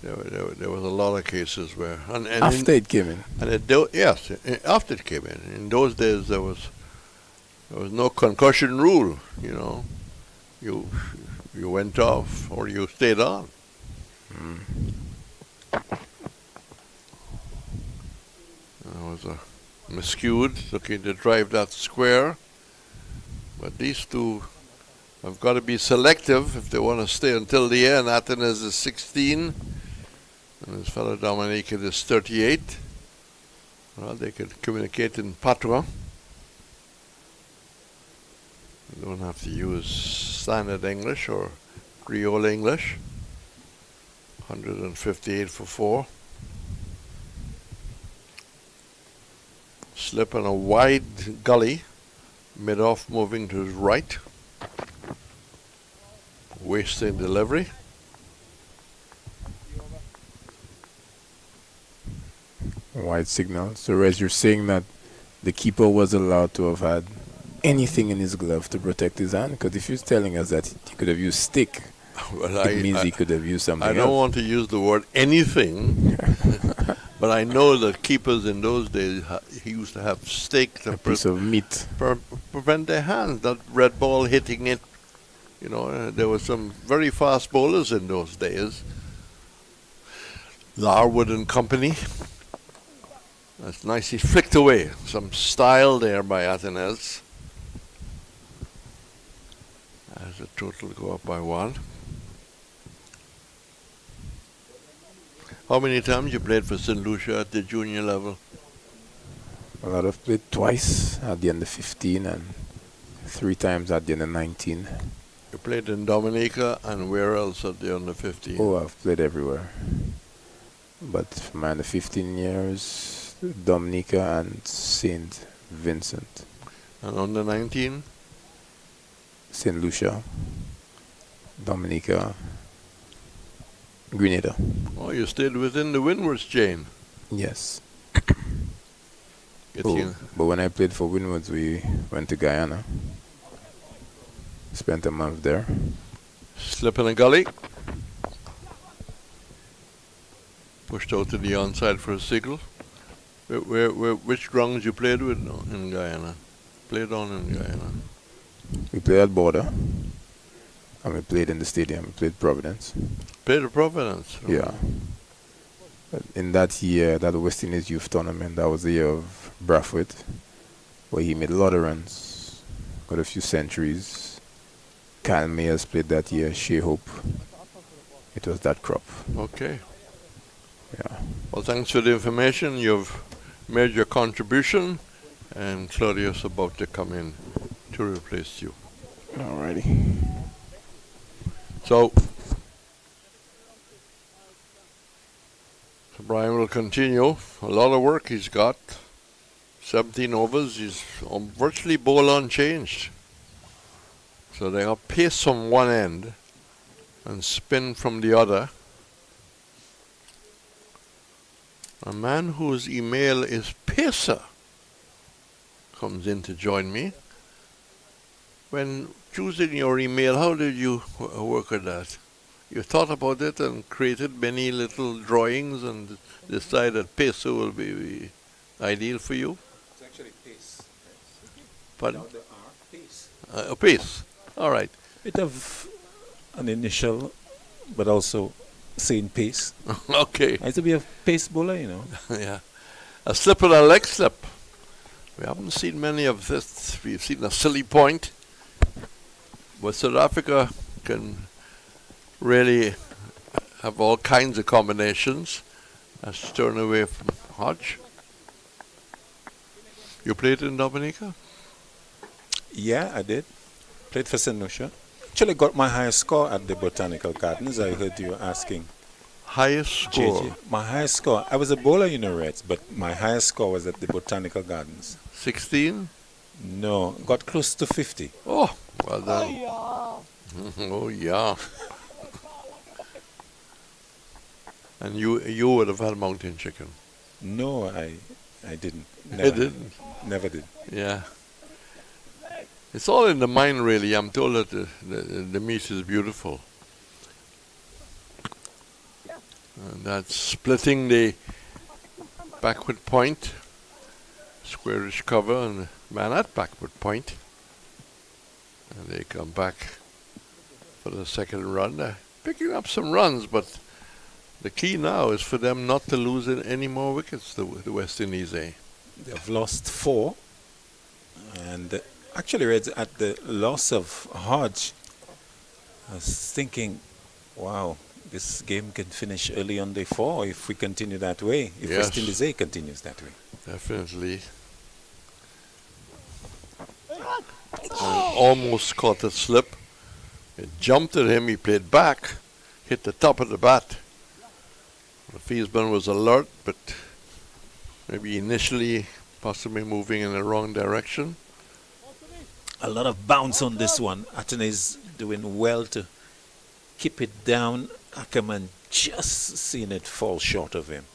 was a lot of cases where... And After it came in? Yes, after it came in. In those days, there was no concussion rule, you know. You went off or you stayed on. There was a Muscued looking to drive that square. But these two have got to be selective if they want to stay until the end. Athens is 16, and this fellow Dominican is 38. Well, they could communicate in patois. You don't have to use standard English or Creole English. 158 for 4. Slip on a wide gully, mid-off moving to his right. Wasting delivery. Wide signal. So as you're saying that the keeper was allowed to have had anything in his glove to protect his hand? Because if you're telling us that he could have used stick, well, it means he could have used something I don't else. want to use the word anything, but I know that keepers in those days he used to have steak to A piece of meat. prevent their hands, that red ball hitting it. You know, there were some very fast bowlers in those days. Larwood and company. That's nice. He flicked away. Some style there by Athens. As the total go up by 1. How many times you played for St. Lucia at the junior level? Well, I've played twice at the end of 15 and 3 times at the end of 19. You played in Dominica and where else at the under 15? Oh, I've played everywhere. But for my under 15 years, Dominica and St. Vincent. And under 19? St. Lucia, Dominica, Grenada. Oh, you stayed within the Windwards chain. Yes. Get Oh, you. but when I played for Windwards, we went to Guyana. Spent a month there. Slip in a gully. Pushed out to the onside for a single. Which grounds you played with in Guyana? Played on in Guyana. We played at Border. And we played in the stadium. We played Providence. Played at Providence. Oh. Yeah. But in that year, that West Indies Youth Tournament, that was the year of Brathwaite, where he made a lot of runs, got a few centuries. Kyle Mayers played that year, Shea Hope. It was that crop. Okay. Yeah. Well, thanks for the information. You've made your contribution, and Claudius about to come in to replace you. Alrighty. So Brian will continue. A lot of work he's got. 17 overs. He's virtually ball unchanged. So they have pace from one end and spin from the other. A man whose email is Pacer comes in to join me. When choosing your email, how did you work with that? You thought about it and created many little drawings and decided that Pacer will be ideal for you? It's actually pace. Pardon? Without the R, pace. Pace. All right. Bit of an initial, but also same pace. Okay. I used to be a pace bowler, you know. Yeah. A slip and a leg slip. We haven't seen many of this. We've seen a silly point. But South Africa can really have all kinds of combinations. That's turned away from Hodge. You played in Dominica? Yeah, I did. Played for St. Lucia. Actually got my highest score at the Botanical Gardens. I heard you asking. Highest score? JJ. My highest score. I was a bowler, you know, Reds, but my highest score was at the Botanical Gardens. 16? No, got close to 50. Oh, well done. Oh, yeah. And you would have had mountain chicken. No, I didn't. You Never. didn't? Never did. Yeah. It's all in the mind, really. I'm told that the meat is beautiful. And that's splitting the backward point, squarish cover, and man at backward point. And they come back for the second run. They're picking up some runs, but the key now is for them not to lose any more wickets, the West Indies, eh? They've lost 4. And actually, Reds, at the loss of Hodge, I was thinking, wow, this game can finish early on day 4 if we continue that way, if Yes. West Indies A continues that way. Definitely. And almost caught a slip. It jumped at him, he played back, hit the top of the bat. The Fiesman was alert, but maybe initially possibly moving in the wrong direction. A lot of bounce on this one. Atene is doing well to keep it down. Ackerman just seen it fall short of him.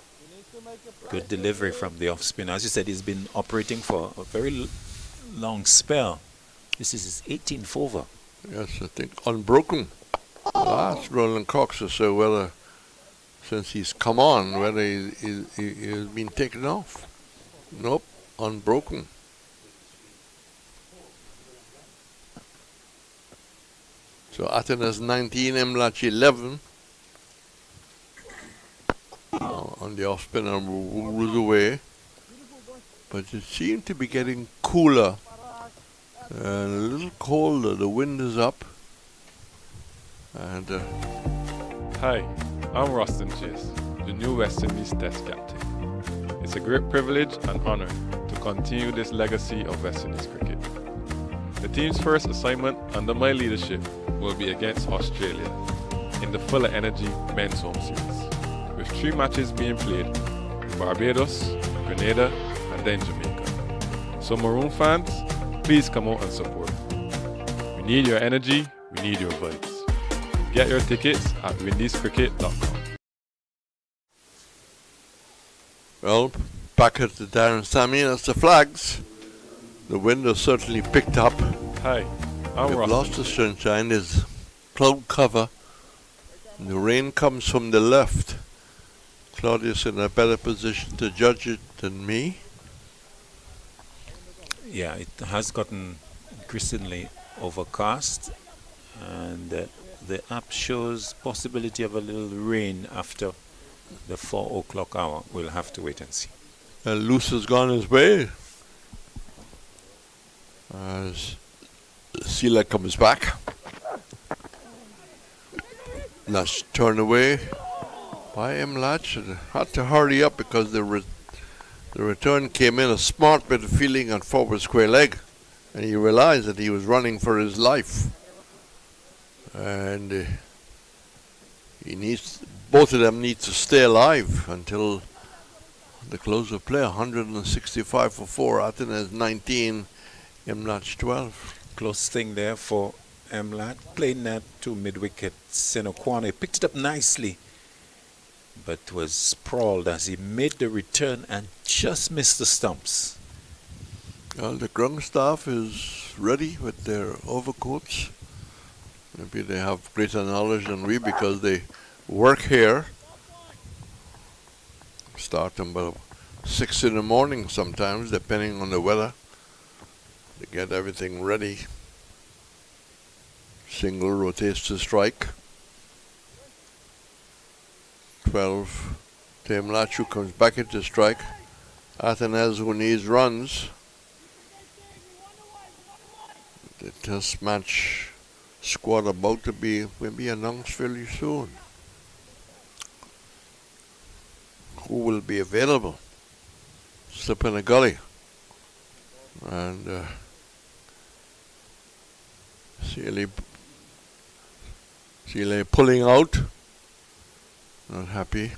Good delivery from the off spin. As you said, he's been operating for a very long spell. This is his 18th over. Yes, I think unbroken. Last Roland Cox to say whether, since he's come on, whether he has been taken off. Nope, unbroken. So Atena's 19, Mlach 11. On the off spin and was away. But it seemed to be getting cooler and a little colder. The wind is up. And Hi, I'm Rustin Chase, the new West Indies Test captain. It's a great privilege and honor to continue this legacy of West Indies cricket. The team's first assignment under my leadership will be against Australia in the Fuller Energy Men's Home Series, with 3 matches being played in Barbados, Grenada, and then Jamaica. So Maroon fans, please come out and support. We need your energy, we need your vibes. Get your tickets at windiescricket.com. well, back at the Darren Sammy, that's the flags. The wind has certainly picked up. Hi, I'm We've Rustin. lost the sunshine. There's cloud cover. And the rain comes from the left. Claudius in a better position to judge it than me. Yeah, it has gotten increasingly overcast, and the app shows possibility of a little rain after the 4 o'clock hour. We'll have to wait and see. Luce has gone his way. As Sela comes back. That's turned away by Mlach. Had to hurry up because the return came in a smart bit of fielding on forward square leg. And he realized that he was running for his life. And both of them need to stay alive until the close of play. 165 for 4. Atena's 19, Mlach 12. Close thing there for Mlad, playing that to mid-wicket. Senokwane picked it up nicely, but was sprawled as he made the return and just missed the stumps. Well, the ground staff is ready with their overcoats. Maybe they have greater knowledge than we because they work here. Start them about 6 in the morning sometimes, depending on the weather, to get everything ready. Single rotates to strike. 12. Temlachu comes back into strike. Athanaz, who needs runs. The test match squad about to be maybe announced fairly soon. Who will be available? Slip in a gully. And Sealy pulling out. Not happy.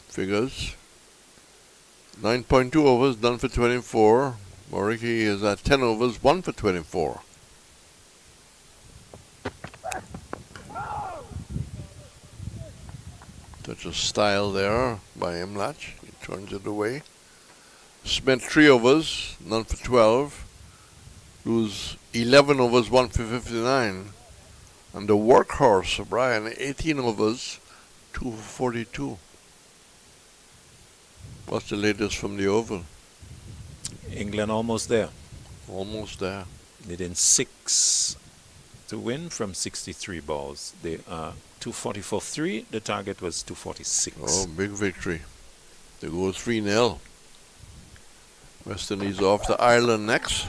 Figures. 9.2 overs, done for 24. Moriki is at 10 overs, 1 for 24. Touch of style there by Imlach. He turns it away. Smith 3 overs, none for 12. Lose 11 overs, 1 for 59. And the workhorse, O'Brien, 18 overs, 2 for 42. What's the latest from the Oval? England almost there. Almost there. Needing 6 to win from 63 balls. They are 244-3. The target was 246. Oh, big victory. They go 3-0. West Indies off to Ireland next.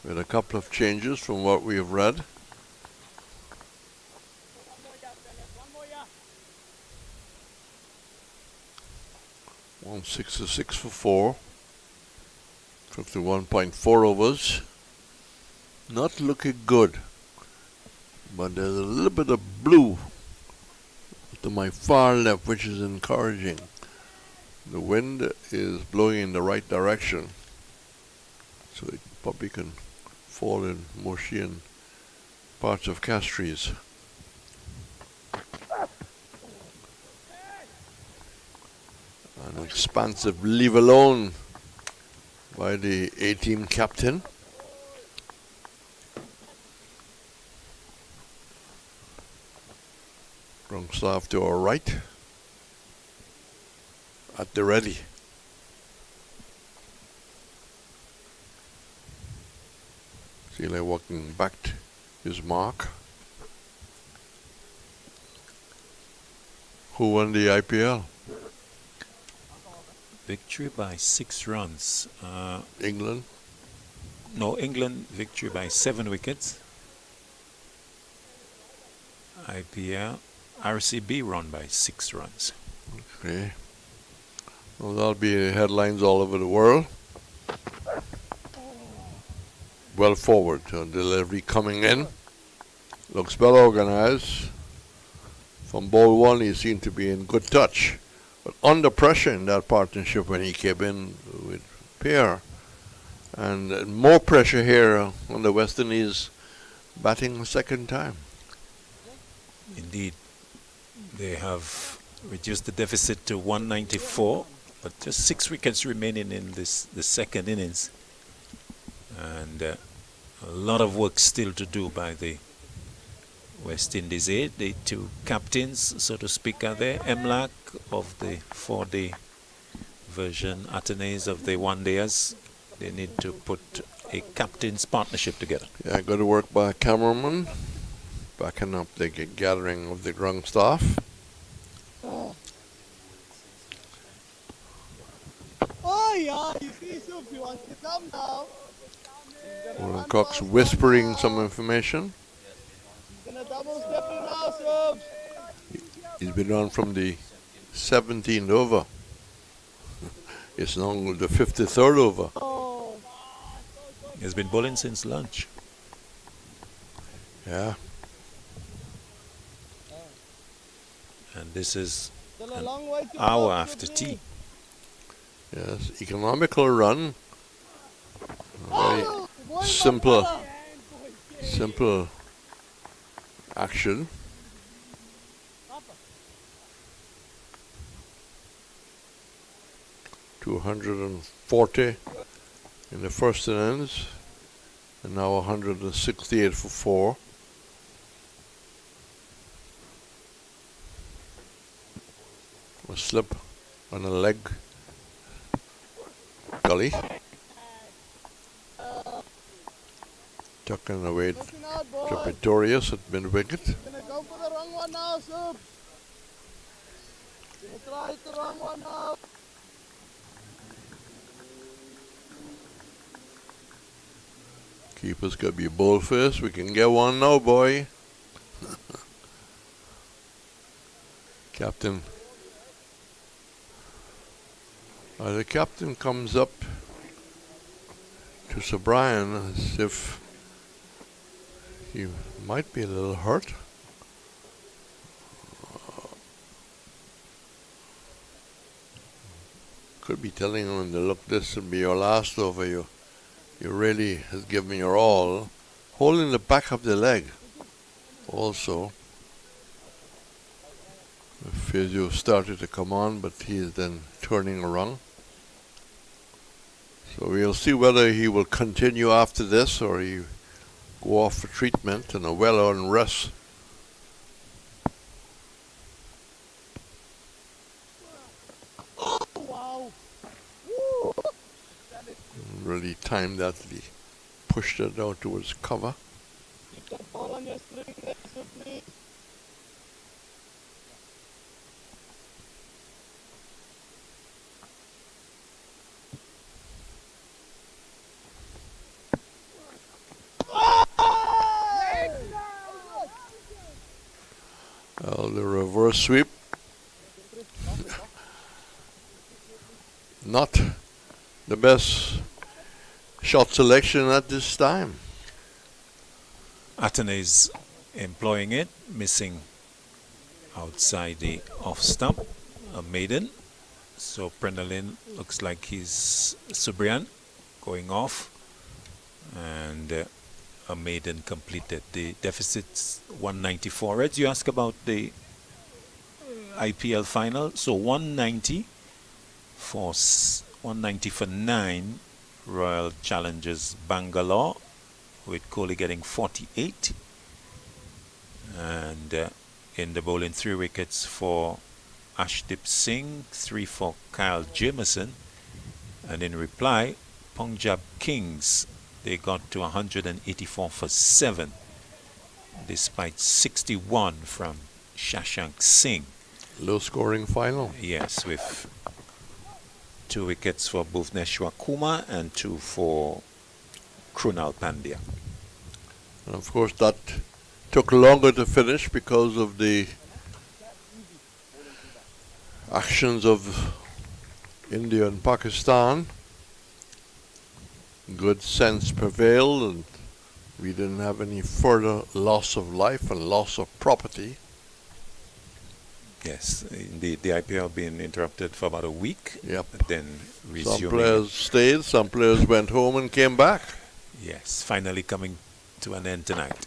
With a couple of changes from what we have read. One 6 for 4. 51.4 overs. Not looking good. But there's a little bit of blue to my far left, which is encouraging. The wind is blowing in the right direction. So it probably can fall in Moshian parts of Castries. An expansive leave alone by the A-team captain. Wrong staff to our right. At the ready. Sealy walking back to his mark. Who won the IPL? Victory by 6 runs. England? No, England victory by 7 wickets. IPL, RCB run by 6 runs. Okay. Well, that'll be headlines all over the world. Well forward, delivery coming in. Looks well organized. From ball 1, he seemed to be in good touch. But under pressure in that partnership when he came in with Pierre. And more pressure here on the West Indies batting a second time. Indeed, they have reduced the deficit to 194, but just 6 wickets remaining in the second innings. And a lot of work still to do by the West Indies. The 2 captains, so to speak, are there. Emlak of the 4-day version, Atenes of the 1-dayers. They need to put a captain's partnership together. Yeah, good work by cameraman. Backing up the gathering of the ground staff. Oh yeah, you see Stumps, he wants to come now. Roland Cox whispering some information. He's gonna double step in now, Stumps. He's been on from the 17th over. It's now the 53rd over. Oh. He's been bowling since lunch. Yeah. And this is Still a an long way to hour go, after Stumpy. tea. Yes, economical run. Very Oh, boy, simple, Barbara. simple action. $240 in the first innings, and now 168 for 4. A slip on a leg gully. tucking away Looking out, boy. to Pretorius at mid-wicket. Gonna go for the wrong one now, Sub. Gonna try hit the wrong one now. Keeper's got to be bold first. We can get one now, boy. Captain. The captain comes up to Sir Brian as if he might be a little hurt. Could be telling him to look, this will be your last over. You really has given your all. Holding the back of the leg also. The physio started to come on, but he is then turning around. So we'll see whether he will continue after this or he go off for treatment and a well-earned rest. Wow. Really timed that. He pushed it down towards cover. Keep that ball on your string there, Sub, please. The reverse sweep. Not the best shot selection at this time. Atenes employing it, missing outside the off stump, a maiden. So Prenalin looks like he's Subrian going off, and a maiden completed. The deficit's 194. Reds, you ask about the IPL final. So 190 for 9. Royal challenges Bangalore, with Kohli getting 48. And in the bowling, 3 wickets for Ashdeep Singh, 3 for Kyle Jamieson. And in reply, Punjab Kings, they got to 184 for 7, despite 61 from Shashank Singh. Low scoring final. Yes, with 2 wickets for Bhuvneshwar Kumar and 2 for Krunal Pandya. And of course that took longer to finish because of the actions of India and Pakistan. Good sense prevailed and we didn't have any further loss of life and loss of property. Yes, indeed, the IPL being interrupted for about a week. Yep. Then resuming. Some players stayed, some players went home and came back. Yes, finally coming to an end tonight.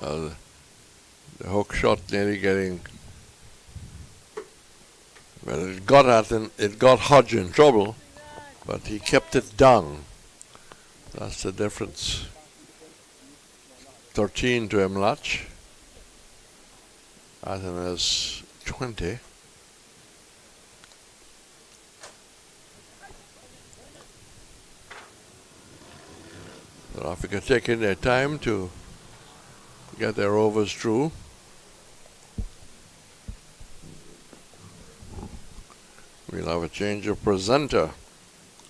The hook shot nearly getting... Well, it got Hodge in trouble, but he kept it down. That's the difference. 13 to Mlach. Athens 20. South Africa taking their time to get their overs through. We'll have a change of presenter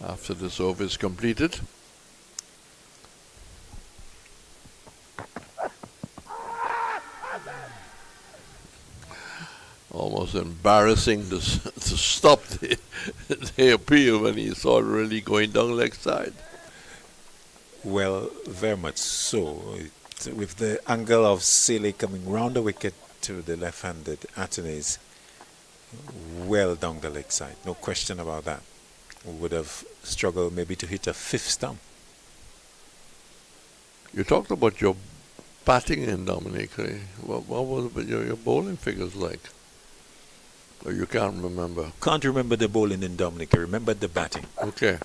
after this over is completed. Almost embarrassing to stop the appeal when he saw it really going down leg side. Well, very much so. With the angle of Sealy coming round the wicket to the left-handed Atenes, well down the leg side, no question about that. Would have struggled maybe to hit a 5th stump. You talked about your batting in Dominic. What was your bowling figures like? Or you can't remember? Can't remember the bowling in Dominica. Remember the batting. Okay.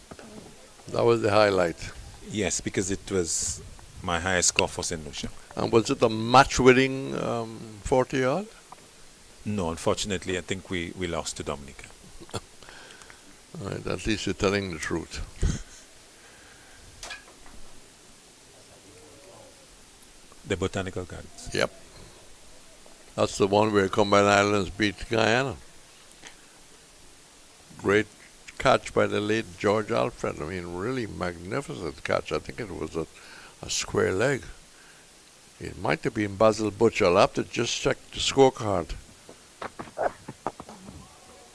That was the highlight. Yes, because it was my highest score for St. Lucia. And was it a match-winning 40-odd? No, unfortunately, I think we lost to Dominica. All right, at least you're telling the truth. The Botanical Gardens. Yep. That's the one where Combined Islands beat Guyana. Great catch by the late George Alfred. I mean, really magnificent catch. I think it was a square leg. It might have been Basil Butch. I'll have to just check the scorecard.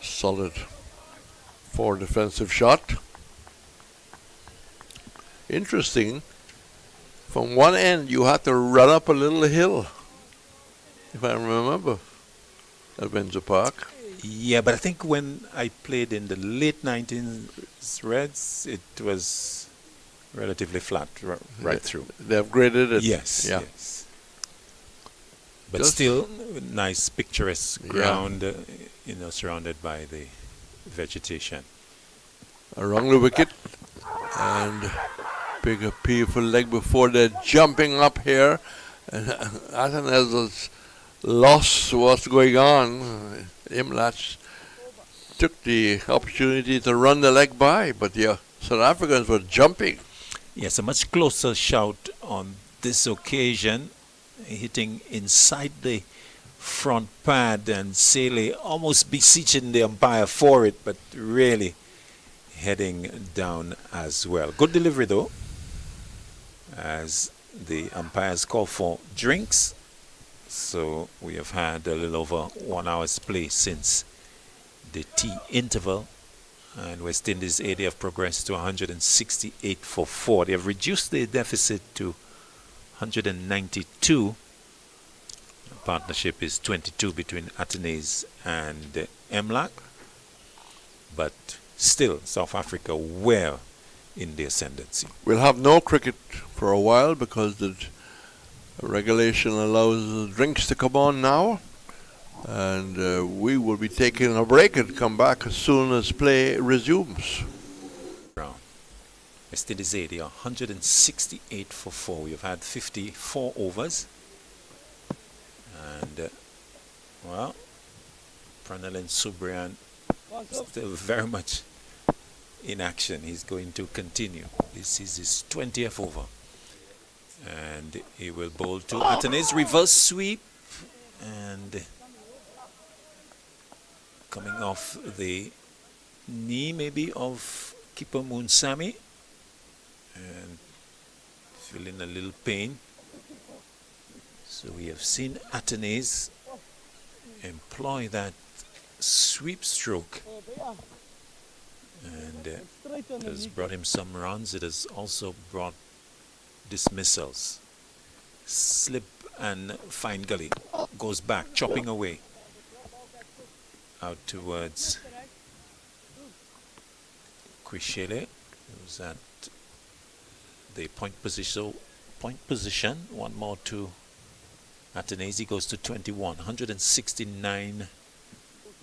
Solid 4 defensive shot. Interesting. From one end, you had to run up a little hill, if I remember, at Windsor Park. Yeah, but I think when I played in the late 19s Reds, it was relatively flat right through. They upgraded it. Yes, yeah. yes. But Just- still, nice picturesque ground, surrounded by the vegetation. Around the wicket, and big appeal for leg before they're jumping up here. And Athens was lost what's going on. Imlach took the opportunity to run the leg by, but the South Africans were jumping. Yes, a much closer shout on this occasion, hitting inside the front pad, and Sele almost beseeching the umpire for it, but really heading down as well. Good delivery though, as the umpires call for drinks. So we have had a little over 1 hour's play since the tea interval, and West Indies A, they have progressed to 168 for 4. They have reduced their deficit to 192. The partnership is 22 between Atenes and MLAC, but still South Africa well in the ascendancy. We'll have no cricket for a while because the regulation allows drinks to come on now, and we will be taking a break and come back as soon as play resumes. West Indies A, they are 168 for 4. We've had 54 overs, and well, Pranalin Subrian still very much in action. He's going to continue. This is his 20th over, and he will bowl to Atenes. Reverse sweep, and coming off the knee maybe of keeper Moonsami, and feeling a little pain. So we have seen Atenes employ that sweep stroke, and it has brought him some runs. It has also brought dismissals. Slip and fine gully goes back, chopping away out towards Quishele, who's at the point position. One more to Atenes. He goes to 21, 169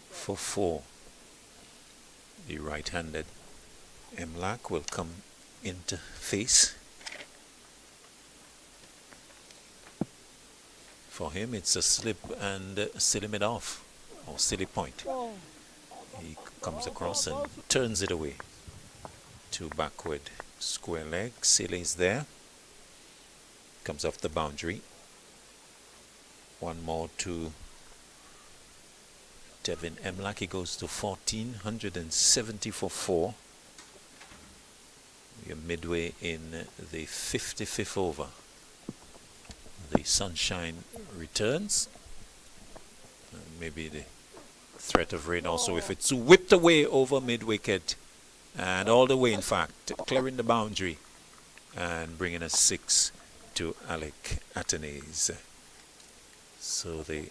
for 4. The right-handed Emlak will come into face. For him, it's a slip and silly mid-off, or silly point. He comes across and turns it away to backward square leg. Sele is there. Comes off the boundary. One more to Tevin Emlak. He goes to 14, 170 for 4. We are midway in the 55th over. The sunshine returns. And maybe the threat of rain also, if it's whipped away over mid-wicket and all the way, in fact, clearing the boundary and bringing a 6 to Alec Atenes. So the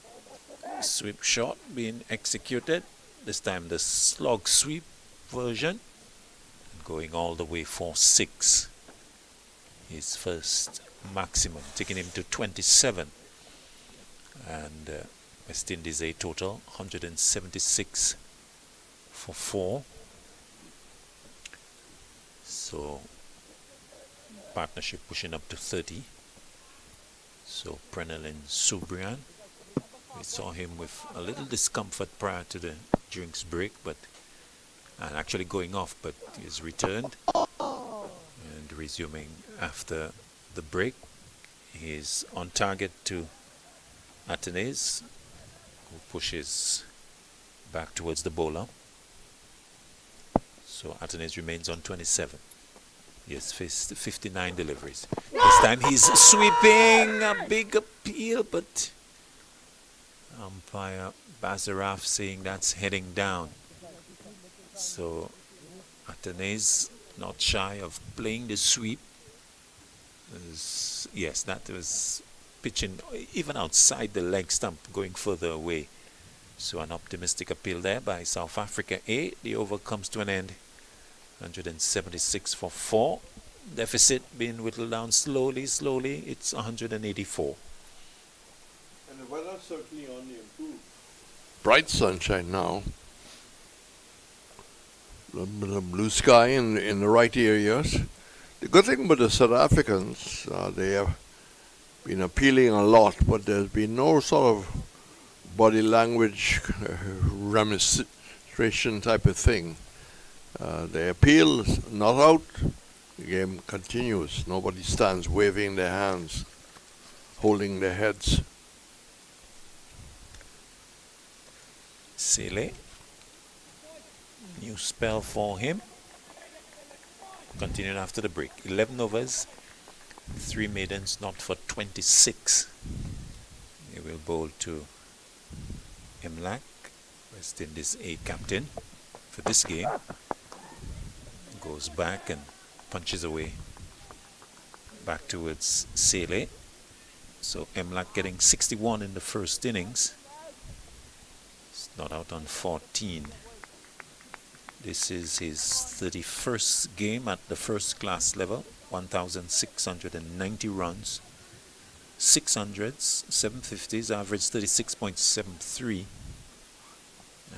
sweep shot being executed, this time the slog sweep version, going all the way for 6. His first maximum, taking him to 27, and West Indies A total 176 for 4. So partnership pushing up to 30. So Prenelin Subrian, we saw him with a little discomfort prior to the drinks break, and actually going off, but he's returned and resuming after the break. He's on target to Atenes, who pushes back towards the bowler. So Atenes remains on 27. He has faced 59 deliveries. This time he's sweeping, a big appeal, but umpire Bazaraf saying that's heading down. So Atenes not shy of playing the sweep. Yes, that was pitching even outside the leg stump, going further away. So an optimistic appeal there by South Africa A. The over comes to an end. 176 for 4. Deficit being whittled down slowly. It's 184. And the weather certainly on the improve. Bright sunshine now. The blue sky in the right areas. The good thing about the South Africans, they have been appealing a lot, but there's been no sort of body language remonstration type of thing. They appeal, not out, the game continues. Nobody stands waving their hands, holding their heads. Sele. New spell for him. Continuing after the break. 11 overs, 3 maidens, not for 26. He will bowl to Imlak, West Indies A captain for this game. Goes back and punches away back towards Sele. So Imlak getting 61 in the first innings. It's not out on 14. This is his 31st game at the first class level. 1,690 runs, 600s, 750s, average 36.73,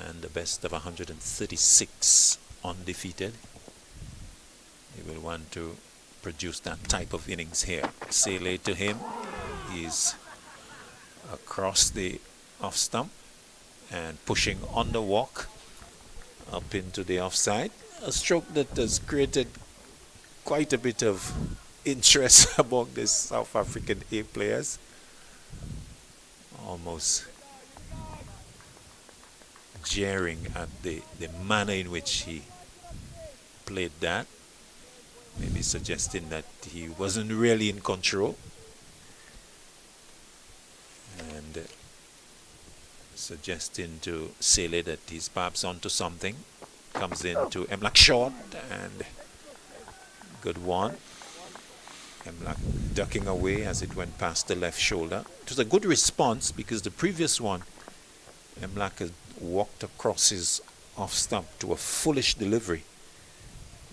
and the best of 136 undefeated. He will want to produce that type of innings here. Sele to him. He's across the off stump and pushing on the walk up into the offside. A stroke that has created quite a bit of interest among the South African A players. Almost jeering at the manner in which he played that. Maybe suggesting that he wasn't really in control. And suggesting to Sele that he's perhaps onto something. Comes into Imlak short and good one. Imlak ducking away as it went past the left shoulder. It was a good response because the previous one, Imlak had walked across his off stump to a foolish delivery.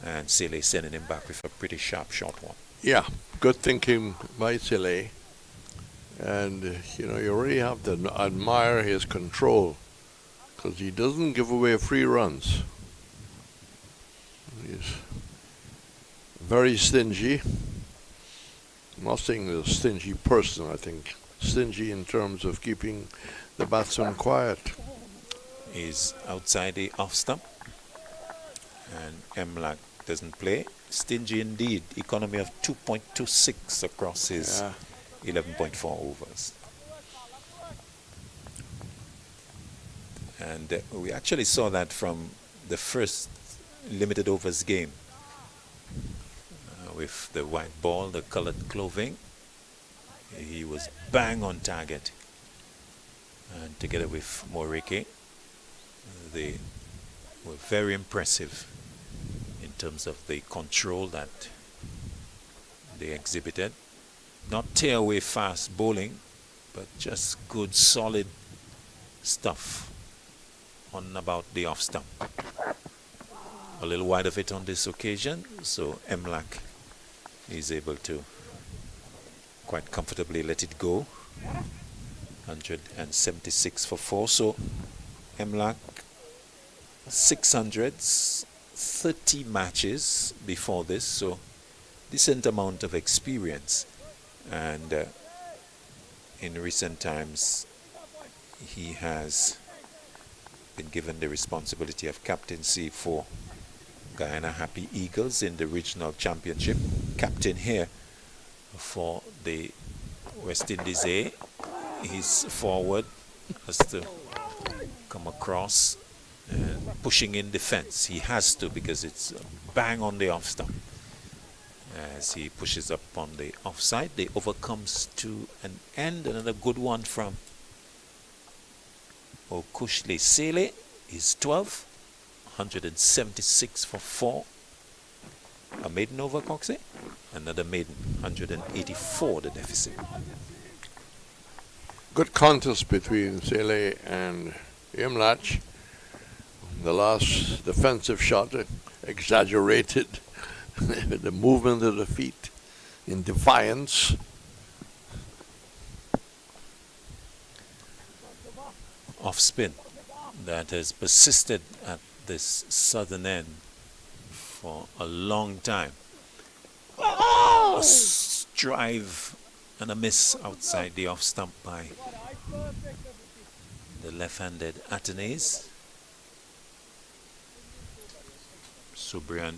And Sele sending him back with a pretty sharp short one. Yeah, good thinking by Sele. And, you really have to admire his control because he doesn't give away free runs. He's very stingy. I'm not saying he's a stingy person, I think. Stingy in terms of keeping the batsman quiet. He's outside the off stump. And Imlak doesn't play. Stingy indeed. Economy of 2.26 across his 11.4 overs. And we actually saw that from the first limited overs game with the white ball, the colored clothing. He was bang on target. And together with Morike, they were very impressive in terms of the control that they exhibited. Not tear away fast bowling, but just good solid stuff on about the off stump. A little wide of it on this occasion, so Imlak is able to quite comfortably let it go. 176 for 4. So Imlak 600s, 30 matches before this, so decent amount of experience. And in recent times he has been given the responsibility of captaincy for Guyana Happy Eagles in the regional championship. Captain here for the West Indies A. He's forward, has to come across and pushing in defense. He has to because it's bang on the off stump. As he pushes up on the offside, the over comes to an end. Another good one from Okushle Sele. He's 12, 176 for 4. A maiden over, Coxey. Another maiden, 184 the deficit. Good contest between Sele and Imlach. The last defensive shot exaggerated the movement of the feet in defiance. Off spin that has persisted at this southern end for a long time. A drive and a miss outside the off stump by the left-handed Atenes. Subrian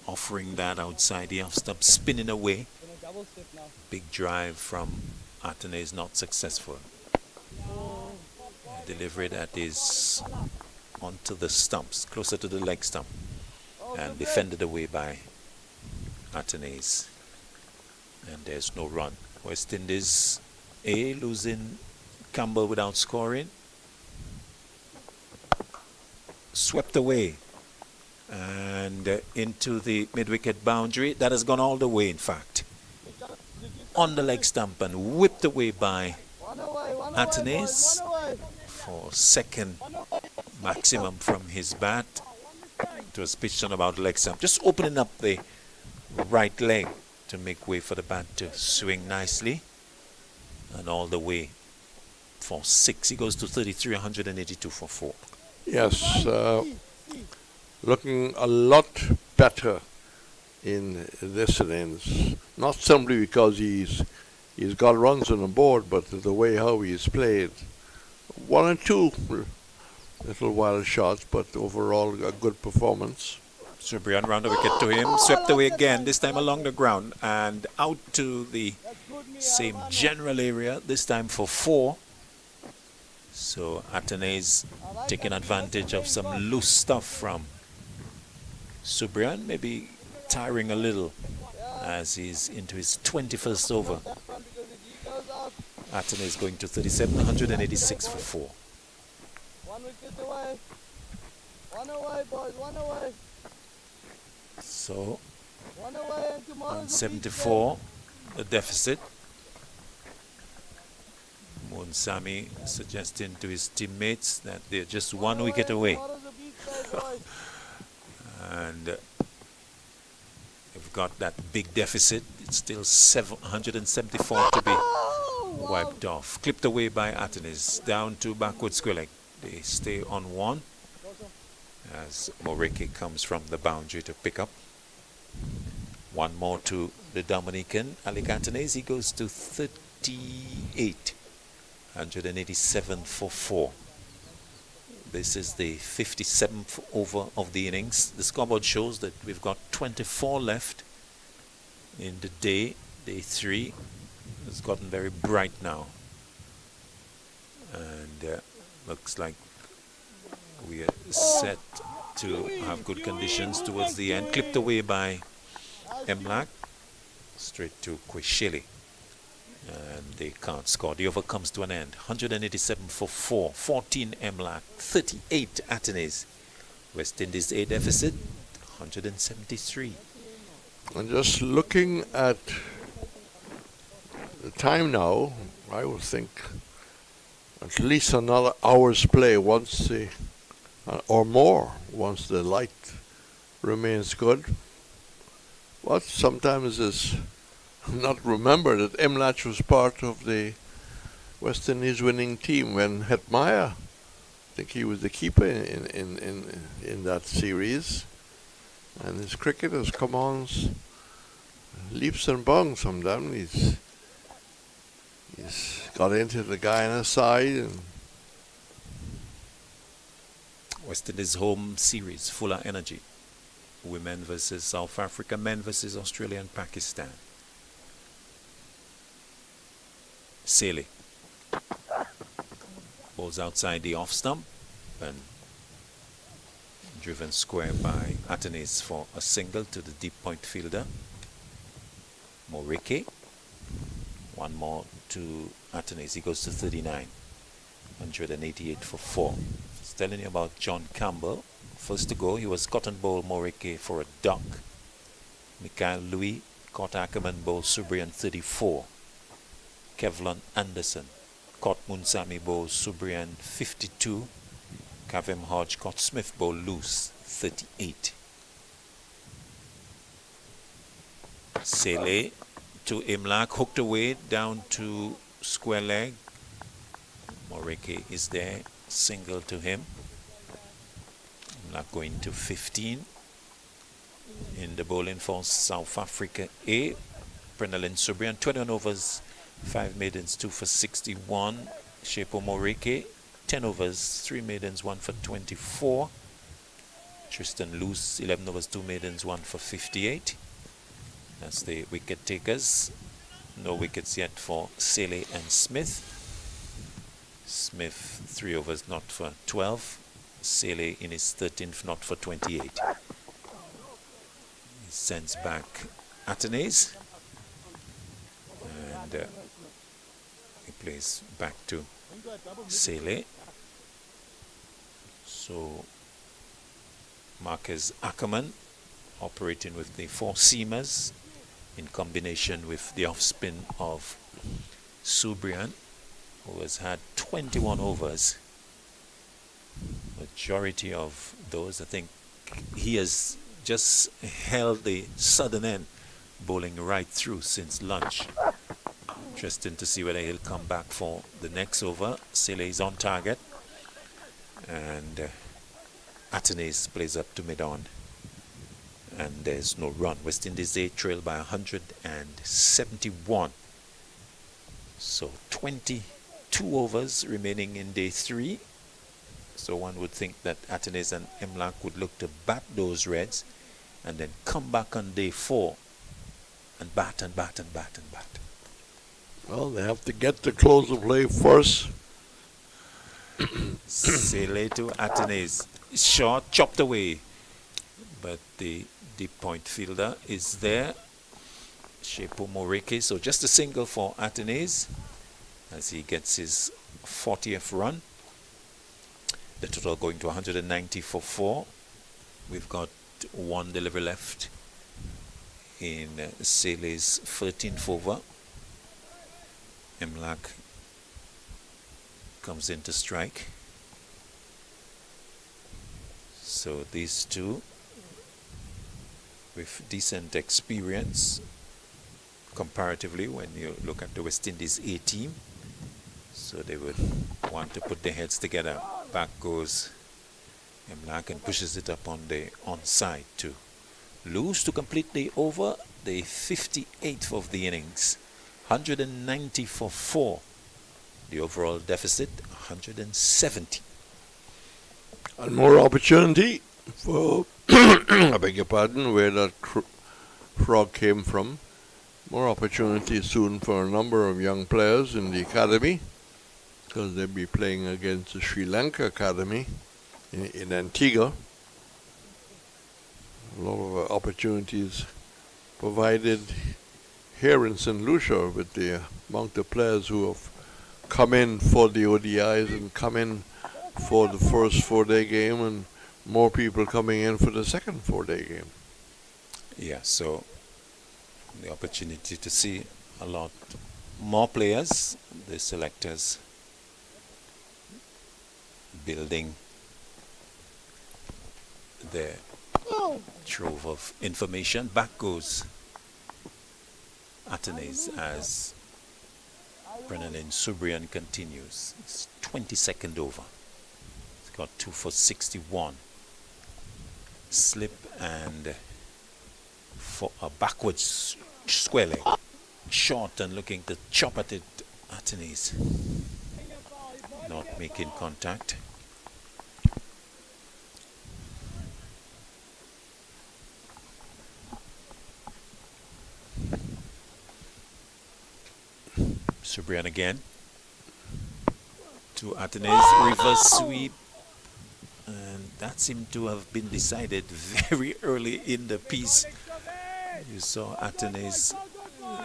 offering that outside the off stump, spinning away. Big drive from Atenes, not successful. Delivery that is onto the stumps, closer to the leg stump, and defended away by Atenes. And there's no run. West Indies A losing Campbell without scoring. Swept away and into the mid-wicket boundary. That has gone all the way, in fact. On the leg stump and whipped away by Atenes for second maximum from his bat. It was pitched on about leg stump, just opening up the right leg to make way for the bat to swing nicely, and all the way for 6. He goes to 33, 182 for 4. Yes, looking a lot better in this innings. Not simply because he's got runs on the board, but the way how he's played. 1 or 2 little wild shots, but overall a good performance. Subrian round the wicket to him, swept away again, this time along the ground and out to the same general area, this time for 4. So Atenes taking advantage of some loose stuff from Subrian, maybe tiring a little as he's into his 21st over. Atenes going to 37, 186 for 4. 1 wicket away. 1 away, boys. 1 away. So 1 away and tomorrow. 174 the deficit. Monsami suggesting to his teammates that they're just 1 wicket away. And they've got that big deficit. It's still 174 to be wiped off. Clipped away by Atenes. Down to backward square leg. They stay on 1 as Moreke comes from the boundary to pick up. 1 more to the Dominican. Alec Atenes, he goes to 38. 187 for 4. This is the 57th over of the innings. The scoreboard shows that we've got 24 left in the day. Day 3 has gotten very bright now. And looks like we are set to have good conditions towards the end. Clipped away by Emlak. Straight to Kweshele. And they can't score. The over comes to an end. 187 for 4. 14 Emlak. 38 Atenes. West Indies A deficit. 173. And just looking at the time now, I would think at least another hour's play once the, or more, once the light remains good. What sometimes is not remember that Emlach was part of the West Indies winning team when Hetmeyer, I think he was the keeper in that series, and his cricket has come on leaps and bounds from them. He's got into the Guyana side. And West Indies home series, fuller energy. Women versus South Africa, men versus Australia and Pakistan. Sele. Ball's outside the off stump and driven square by Atenes for a single to the deep point fielder. Morike. One more to Atenes. He goes to 39. 188 for 4. Just telling you about John Campbell. First to go, he was Cotton Bowl Morike for a duck. Mikhail Louis caught Ackerman Bowl Subrian 34. Kevlon Anderson caught Munsami Bowl Subrian 52. Kavem Hodge caught Smith Bowl loose 38. Sele to Imlak, hooked away down to square leg. Morike is there, single to him. Imlak going to 15. In the bowling for South Africa A, Prenelin Subrian, 21 overs, 5 maidens, 2 for 61. Shepo Morike, 10 overs, 3 maidens, 1 for 24. Tristan Luce, 11 overs, 2 maidens, 1 for 58. That's the wicket takers. No wickets yet for Sele and Smith. Smith, 3 overs, not for 12. Sele in his 13th, not for 28. He sends back Atenes. And he plays back to Sele. So Marcus Ackerman operating with the 4 seamers in combination with the off spin of Subrian, who has had 21 overs. Majority of those, I think he has just held the southern end, bowling right through since lunch. Interesting to see whether he'll come back for the next over. Sele is on target, and Atenes plays up to mid-on, and there's no run. West Indies they trail by 171. So 22 overs remaining in day 3. So one would think that Atenes and Imlak would look to bat those Reds and then come back on day 4 and bat and bat and bat and bat. Well, they have to get the close of play first. Sele to Atenes. Short, chopped away. But the deep point fielder is there. Shepo Morike. So just a single for Atenes as he gets his 40th run. The total going to 190 for 4. We've got 1 delivery left in Sele's 13th over. Imlak comes in to strike. So these two with decent experience comparatively when you look at the West Indies A team. So they would want to put their heads together. Back goes Imlak and pushes it up on the onside to lose to complete the over, the 58th of the innings. 190 for 4. The overall deficit 170. And more opportunity for, I beg your pardon, where that frog came from. More opportunity soon for a number of young players in the academy, because they'll be playing against the Sri Lanka Academy in Antigua. A lot of opportunities provided here in St. Lucia with the amount of players who have come in for the ODIs and come in for the first 4-day game, and more people coming in for the second 4-day game. Yeah, so the opportunity to see a lot more players, the selectors building their trove of information. Back goes Atenes as Brennan Subrian continues. It's 22nd over. He's got 2 for 61. Slip and for a backwards square leg. Short and looking to chop at it. Atenes not making contact. Subrian again. To Atene's reverse sweep. And that seemed to have been decided very early in the piece. You saw Atene's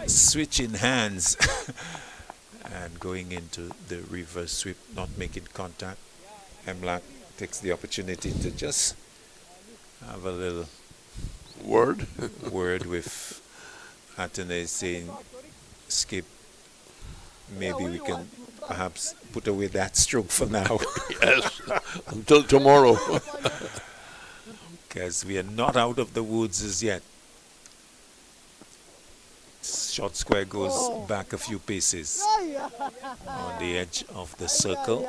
switching hands and going into the reverse sweep, not making contact. Emlak takes the opportunity to just have a little Word. word with Atene saying, Skip, maybe we can perhaps put away that stroke for now. Yes, until tomorrow. Because we are not out of the woods as yet. Short square goes back a few paces on the edge of the circle.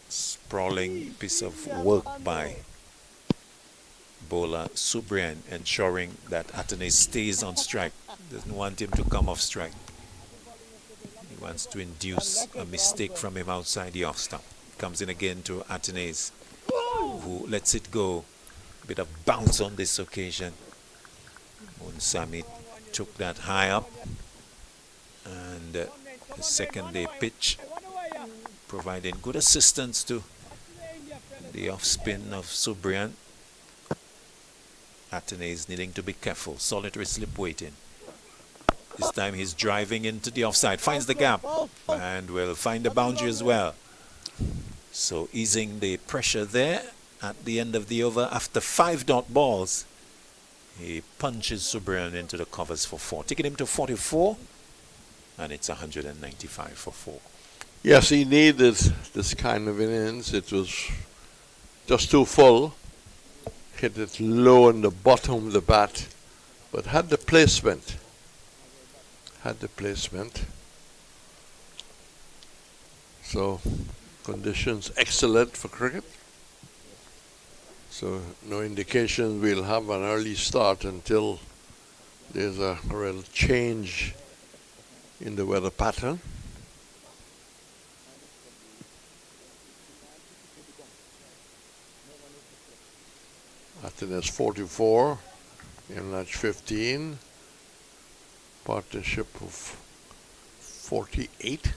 Sprawling piece of work by bowler Subrian, ensuring that Atene stays on strike. Doesn't want him to come off strike. He wants to induce a mistake from him outside the off stump. Comes in again to Atene's, who lets it go. Bit of bounce on this occasion. Munsami took that high up, and the second day pitch providing good assistance to the off spin of Subrian. Atene is needing to be careful. Solitary slip waiting. This time he's driving into the offside, finds the gap, and will find the boundary as well. So easing the pressure there at the end of the over after 5 dot balls. He punches Subrian into the covers for 4, taking him to 44, and it's 195 for 4. Yes, he needed this kind of innings. It was just too full. Hit it low on the bottom of the bat, but had the placement. So conditions excellent for cricket. So no indication we'll have an early start until there's a real change in the weather pattern. Atene's 44, Imlach 15, partnership of 48.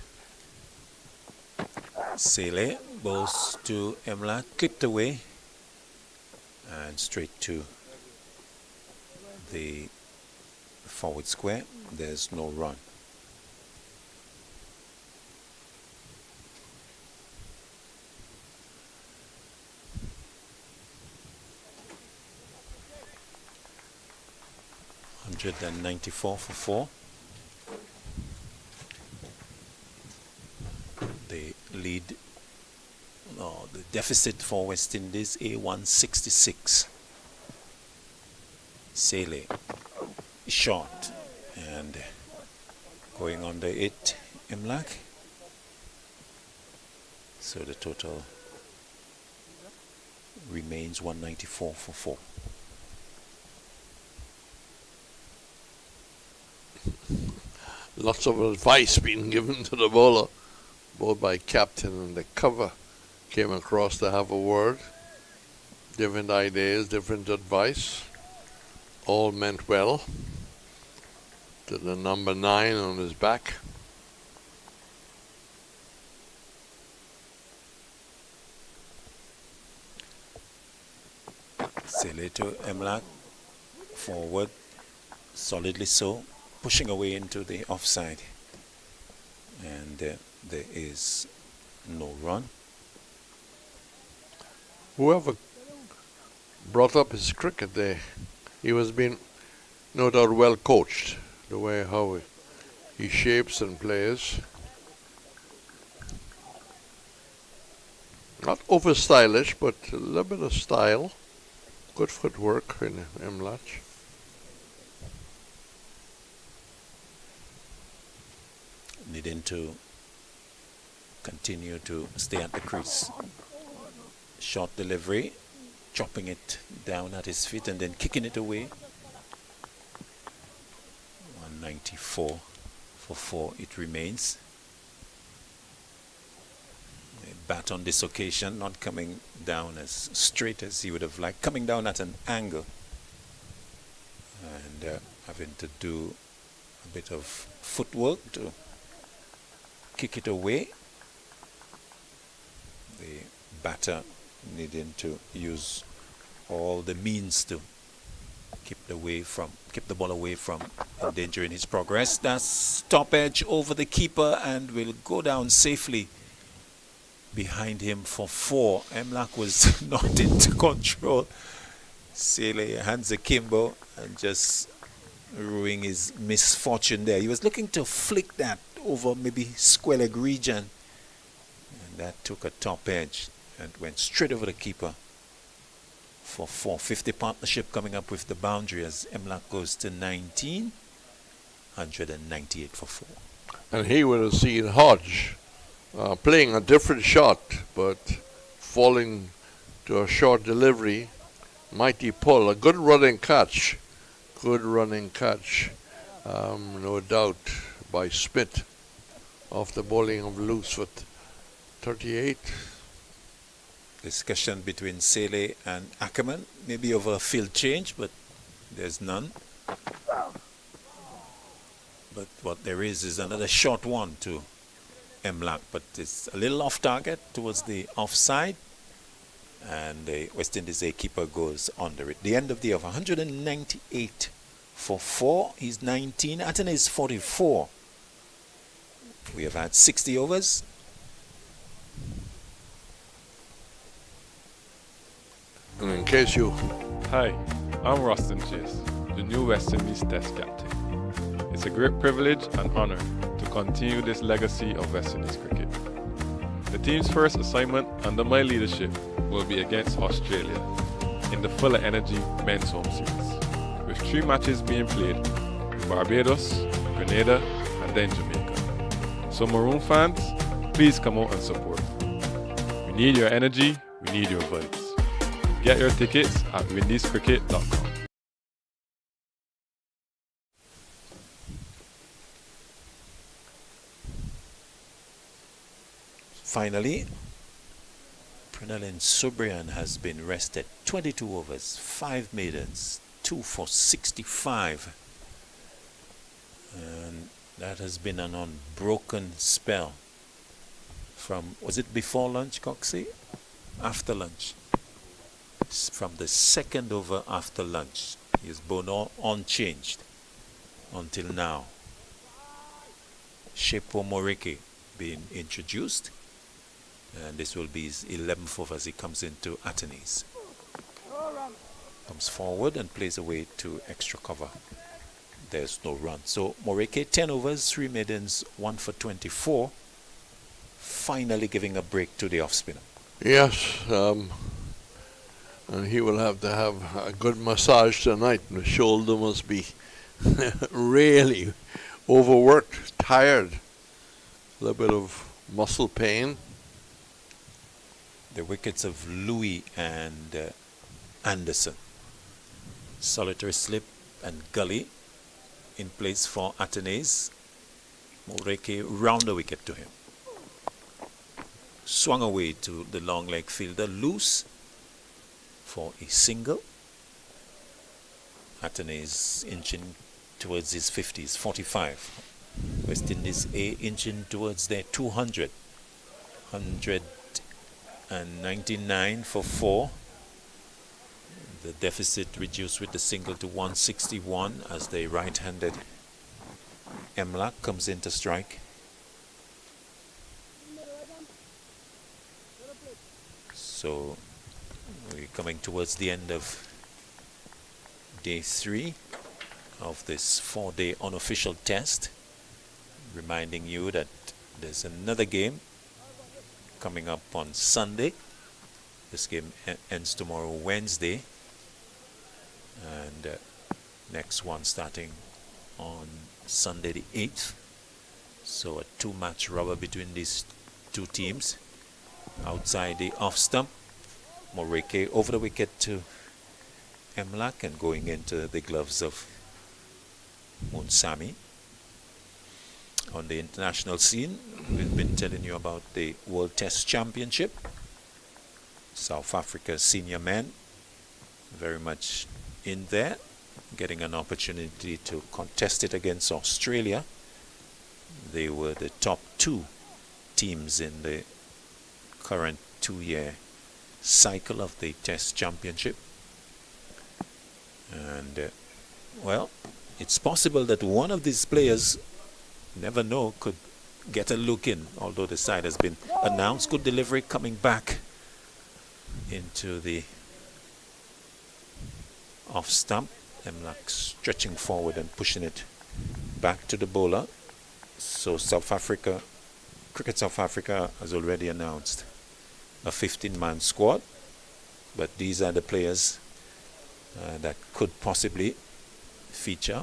Sele bowls to Emla, clipped away, and straight to the forward square. There's no run. $194 for 4. The lead, the deficit for West Indies, A166. Sele, short, and going under it, Imlak. So the total remains 194 for 4. Lots of advice being given to the bowler, both by captain and the cover. Came across to have a word. Different ideas, different advice. All meant well. To the number 9 on his back. Sele to Emlak, forward, solidly so, pushing away into the offside. And there is no run. Whoever brought up his cricket there, he was being no doubt well coached. The way how he shapes and plays. Not over stylish, but a little bit of style. Good footwork in Imlach. Needing to continue to stay at the crease. Short delivery, chopping it down at his feet and then kicking it away. 194 for 4 it remains. A bat on this occasion not coming down as straight as he would have liked, coming down at an angle and having to do a bit of footwork to kick it away. The batter needing to use all the means to keep the ball away from endangering his progress. That's top edge over the keeper and will go down safely behind him for 4. Emlak was not into control. Sele hands akimbo and just ruining his misfortune there. He was looking to flick that over maybe square leg region, and that took a top edge and went straight over the keeper for 4. 50 partnership coming up with the boundary as Emlak goes to 19. 198 for 4. And he would have seen Hodge playing a different shot, but falling to a short delivery. Mighty pull, a good running catch. No doubt, by Smith off the bowling of loose with 38. Discussion between Sele and Ackerman, maybe over a field change, but there's none. But what there is another short one to Emlak, but it's a little off target towards the offside, and the West Indies keeper goes under it. The end of the over, 198 for 4. He's 19. Aten is 44. We have had 60 overs. And in case you... Hi, I'm Roston Chase, the new West Indies Test captain. It's a great privilege and honor to continue this legacy of West Indies cricket. The team's first assignment under my leadership will be against Australia in the Full of Energy Men's Home Series, with 3 matches being played in Barbados, Grenada, and then Jamaica. So Maroon fans, please come out and support. We need your energy, we need your votes. Get your tickets at windiescricket.com. Finally, Pranalin Subrian has been rested. 22 overs, 5 maidens, 2 for 65. And that has been an unbroken spell from, was it before lunch, Coxie? After lunch. From the second over after lunch, he has been unchanged until now. Shepo Morike being introduced, and this will be his 11th over as he comes into Atenes. Comes forward and plays away to extra cover. There's no run. So Morike, 10 overs, 3 maidens, 1 for 24. Finally giving a break to the off spinner. Yes, and he will have to have a good massage tonight. The shoulder must be really overworked, tired. A little bit of muscle pain. The wickets of Louis and Anderson. Solitary slip and gully in place for Atenes. Moreke round the wicket to him. Swung away to the long leg fielder, loose for a single. Atenes inching towards his 50s, 45. West Indies inching towards their 200. 199 for 4. The deficit reduced with the single to 161 as the right-handed Emlak comes in to strike. So we're coming towards the end of day 3 of this 4-day unofficial test, reminding you that there's another game coming up on Sunday. This game ends tomorrow, Wednesday, and next one starting on Sunday the 8th. So a 2-match rubber between these two teams. Outside the off stump, Morike over the wicket to Emlak and going into the gloves of Munsami. On the international scene, we've been telling you about the World Test Championship. South Africa senior men very much in there, getting an opportunity to contest it against Australia. They were the top 2 teams in the current 2-year cycle of the Test Championship. And, well, it's possible that one of these players, never know, could get a look in, although the side has been announced. Good delivery coming back into the off stump. Emlak stretching forward and pushing it back to the bowler. So South Africa, Cricket South Africa has already announced a 15-man squad, but these are the players that could possibly feature.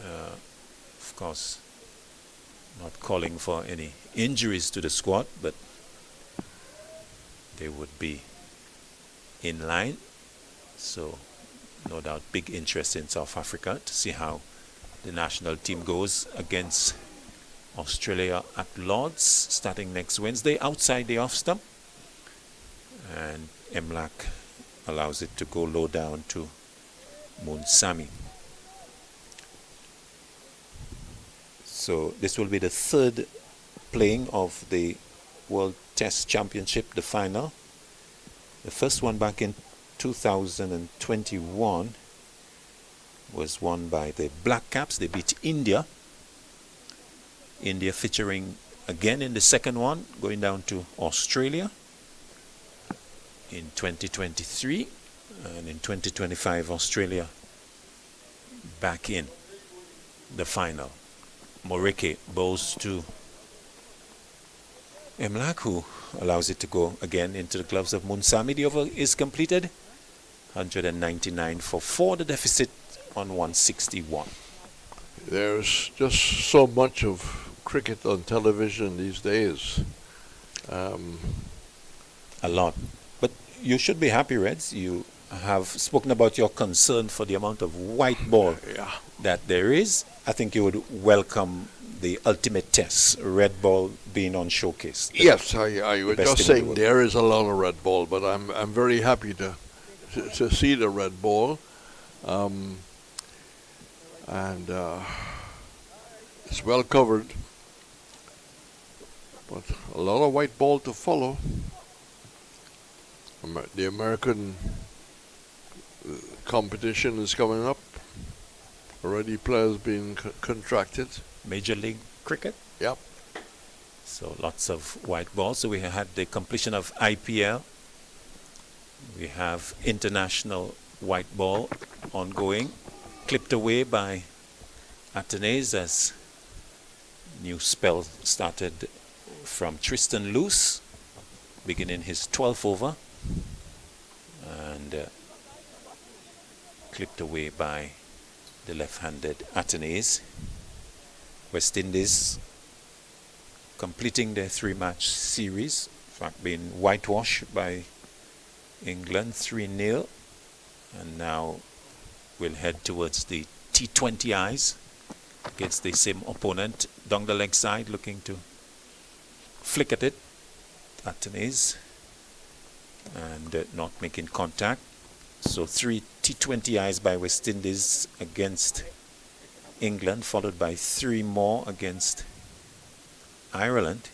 Of course, not calling for any injuries to the squad, but they would be in line. So no doubt big interest in South Africa to see how the national team goes against Australia at Lords starting next Wednesday outside the off stump. And Emlak allows it to go low down to Munsami. So this will be the third playing of the World Test Championship, the final. The first one back in 2021 was won by the Black Caps. They beat India. India featuring again in the second one, going down to Australia in 2023. And in 2025, Australia back in the final. Morike bowls to Emlak, who allows it to go again into the gloves of Munsami. The over is completed. 199 for 4, the deficit on 161. There's just so much of cricket on television these days. A lot. But you should be happy, Reds. You have spoken about your concern for the amount of white ball that there is. I think you would welcome the ultimate test, red ball being on showcase. Yes, I was just saying there is a lot of red ball, but I'm very happy to see the red ball. And it's well covered, but a lot of white ball to follow. The American competition is coming up. Already players being contracted. Major League Cricket? Yep. So lots of white ball. So we had the completion of IPL. We have international white ball ongoing. Clipped away by Atenes as new spell started from Tristan Luce, beginning his 12th over. And clipped away by the left-handed Atenes. West Indies completing their 3-match series, in fact being whitewashed by England 3-0, and now we'll head towards the T20Is against the same opponent down the leg side, looking to flick at it. Atenes, and not making contact. So 3 T20Is by West Indies against England, followed by 3 more against Ireland.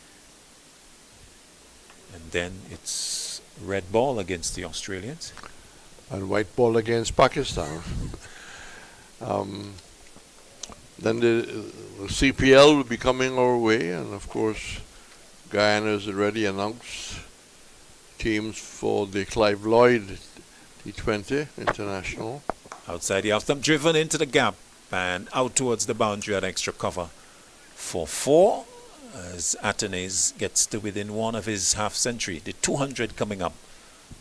And then it's red ball against the Australians. And white ball against Pakistan. Then the CPL will be coming our way, and of course Guyana has already announced teams for the Clive Lloyd T20 International. Outside the off stump, driven into the gap and out towards the boundary at extra cover for 4, as Atenes gets to within 1 of his half century. The 200 coming up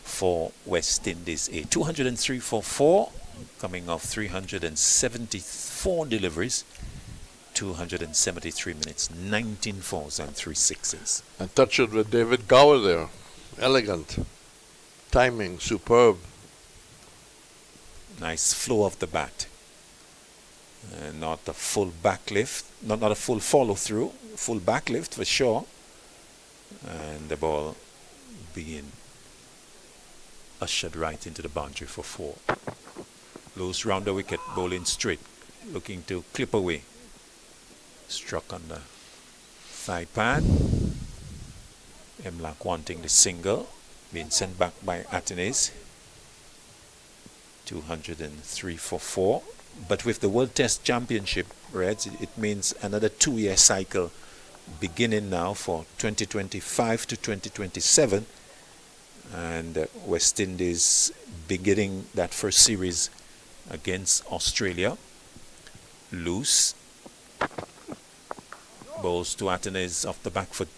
for West Indies. A 203 for 4, coming off 374 deliveries, 273 minutes, 19 fours and 3 sixes. And touched it with David Gower there. Elegant. Timing, superb. Nice flow of the bat. Not a full backlift, not a full follow through, full backlift for sure. And the ball being ushered right into the boundary for 4. Loose round the wicket, bowling straight, looking to clip away. Struck on the thigh pad. Emlak wanting the single, being sent back by Atenes. 203 for 4. But with the World Test Championship, Reds, it means another 2-year cycle beginning now for 2025 to 2027. And West Indies beginning that first series against Australia. Loose. Balls to Atenes off the back foot,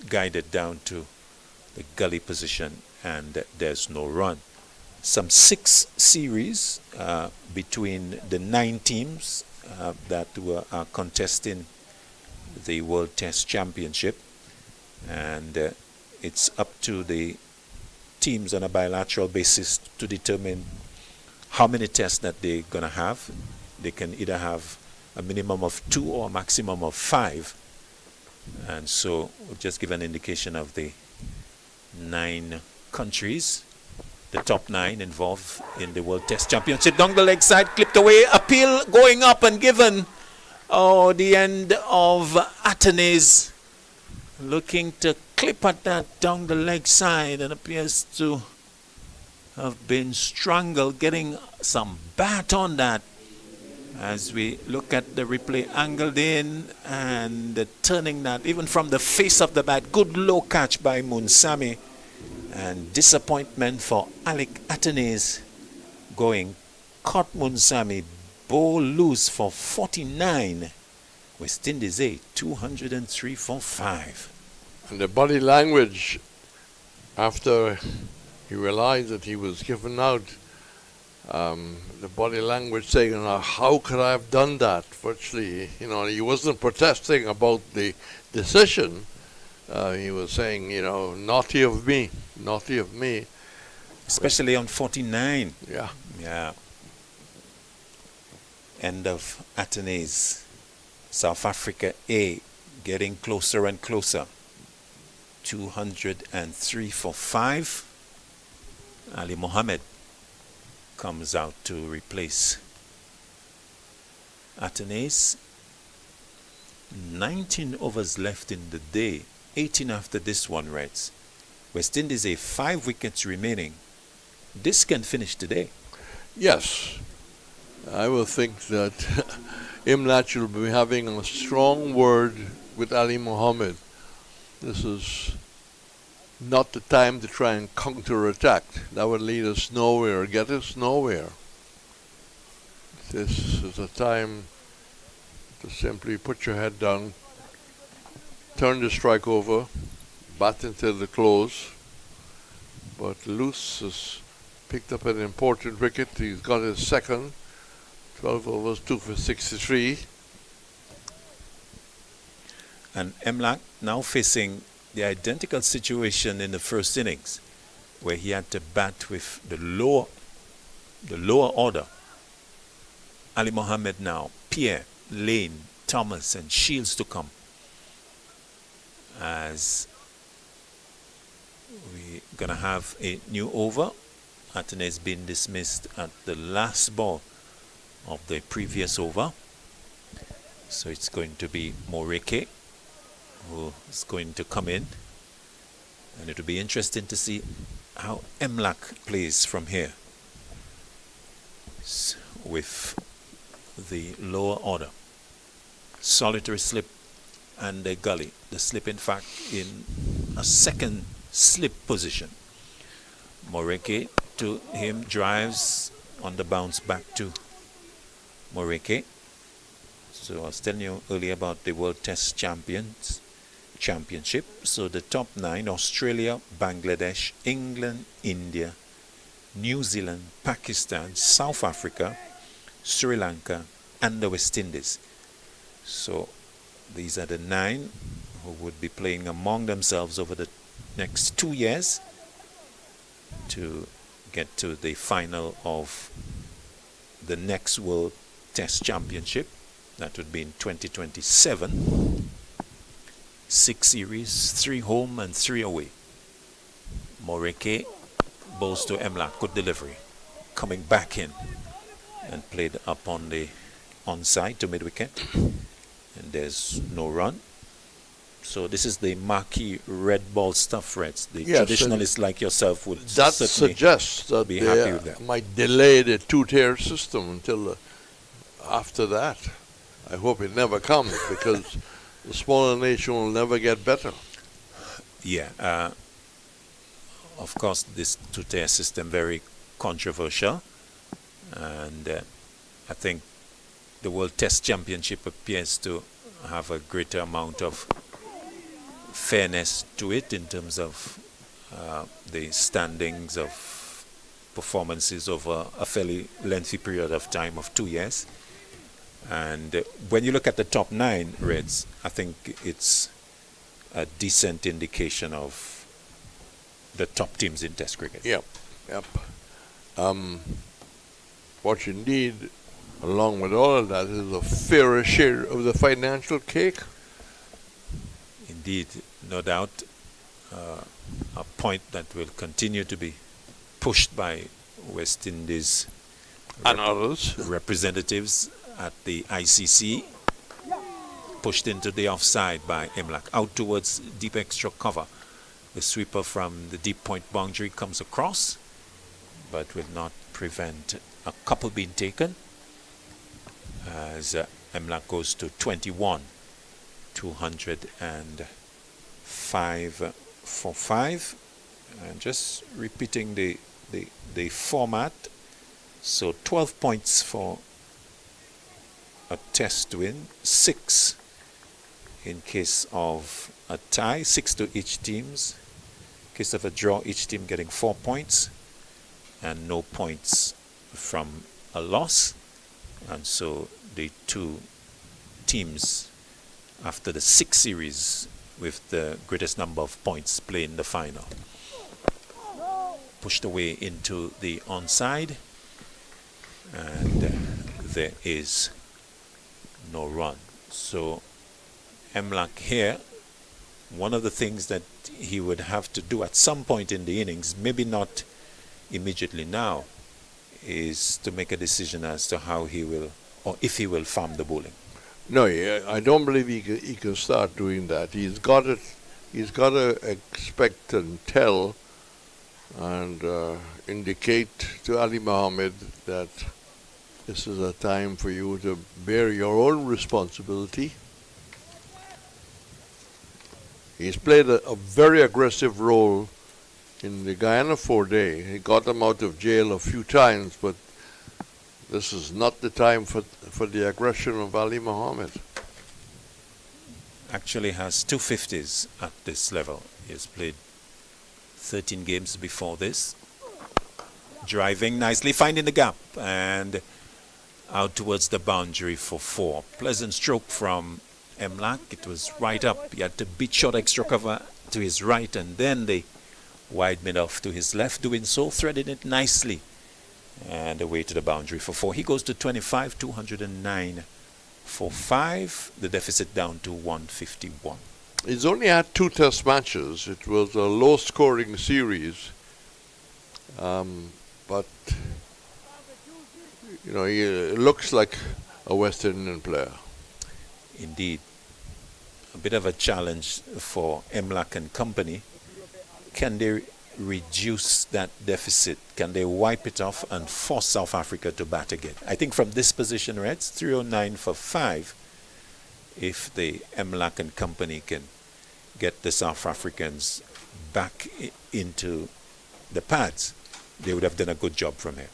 guided down to the gully position, and there's no run. Some 6 series between the 9 teams that are contesting the World Test Championship, and it's up to the teams on a bilateral basis to determine how many tests that they're going to have. They can either have a minimum of 2 or a maximum of 5, and so we'll just give an indication of the 9 countries, the top 9 involved in the World Test Championship. Down the leg side, clipped away, appeal going up and given. Oh, the end of Atenes, looking to clip at that down the leg side, and appears to have been strangled, getting some bat on that. As we look at the replay, angled in and turning that even from the face of the bat. Good low catch by Munsami, and disappointment for Alec Atenes going. Caught Munsami, ball loose for 49. West Indies 8, 203 for 5. And the body language after he realized that he was given out, the body language saying, how could I have done that? Virtually, he wasn't protesting about the decision. He was saying, naughty of me, naughty of me. Especially on 49. Yeah. Yeah. End of Atenes. South Africa A getting closer and closer. 203 for 5. Ali Mohammed comes out to replace Atenes. 19 overs left in the day. 18 after this one, Reds. West Indies A, 5 wickets remaining. This can finish today. Yes. I will think that Imlach will be having a strong word with Ali Mohammed. This is not the time to try and counter-attack. That would lead us nowhere, get us nowhere. This is a time to simply put your head down, turn the strike over, bat until the close. But Luce has picked up an important wicket. He's got his second. 12 overs, 2 for 63. And Emlak now facing the identical situation in the first innings, where he had to bat with the lower order. Ali Mohammed now, Pierre, Lane, Thomas and Shields to come. As we're going to have a new over. Atenes been dismissed at the last ball of the previous over. So it's going to be Moreke who is going to come in. And it'll be interesting to see how Emlak plays from here with the lower order. Solitary slip and a gully. The slip, in fact, in a second slip position. Moreke to him, drives on the bounce back to Moreke. So I was telling you earlier about the World Test Championship. So the top 9, Australia, Bangladesh, England, India, New Zealand, Pakistan, South Africa, Sri Lanka, and the West Indies. So these are the 9 who would be playing among themselves over the next 2 years to get to the final of the next World Test Championship. That would be in 2027. 6 series, 3 home and 3 away. Moreke bowls to Emlak, good delivery. Coming back in and played up on the onside to mid-wicket. And there's no run. So this is the marquee red ball stuff, Reds. The Yes, traditionalists like yourself would That certainly suggests that be they happy with that. might delay the two-tier system until after that. I hope it never comes because the smaller nation will never get better. Yeah. Of course, this two-tier system very controversial, and I think the World Test Championship appears to have a greater amount of fairness to it in terms of the standings of performances over a fairly lengthy period of time of 2 years. And when you look at the top 9 Reds, I think it's a decent indication of the top teams in Test cricket. Yep. What you need, along with all of that, is a fairer share of the financial cake. Indeed, no doubt, a point that will continue to be pushed by West Indies and others representatives at the ICC, pushed into the offside by Imlach, out towards deep extra cover. The sweeper from the deep point boundary comes across, but will not prevent a couple being taken as Imlach goes to 21, 205 for 5. And just repeating the format, so 12 points for a test win, 6 in case of a tie, 6 to each teams. In case of a draw, each team getting 4 points, and no points from a loss. And so the two teams after the 6 series with the greatest number of points play in the final. Pushed away into the onside, and there is no run. So Imlach here, one of the things that he would have to do at some point in the innings, maybe not immediately now, is to make a decision as to how he will, or if he will, farm the bowling. No, I don't believe he can start doing that. He's got to expect and tell and indicate to Ali Mohammed that this is a time for you to bear your own responsibility. He's played a very aggressive role in the Guyana 4-day. He got him out of jail a few times, but this is not the time for the aggression of Ali Mohammed. Actually has 250s at this level. He has played 13 games before this. Driving nicely, finding the gap, and out towards the boundary for 4. Pleasant stroke from Imlach. It was right up. He had to beat short extra cover to his right, and then the wide mid off to his left, doing so, threading it nicely, and away to the boundary for 4. He goes to 25, 209 for 5. The deficit down to 151. He's only had 2 test matches. It was a low-scoring series, but you know, he looks like a West Indian player. Indeed, a bit of a challenge for Imlach and company. Can they reduce that deficit? Can they wipe it off and force South Africa to bat again? I think from this position, Reds, 309 for 5. If the Imlach and company can get the South Africans back into the pads, they would have done a good job from here.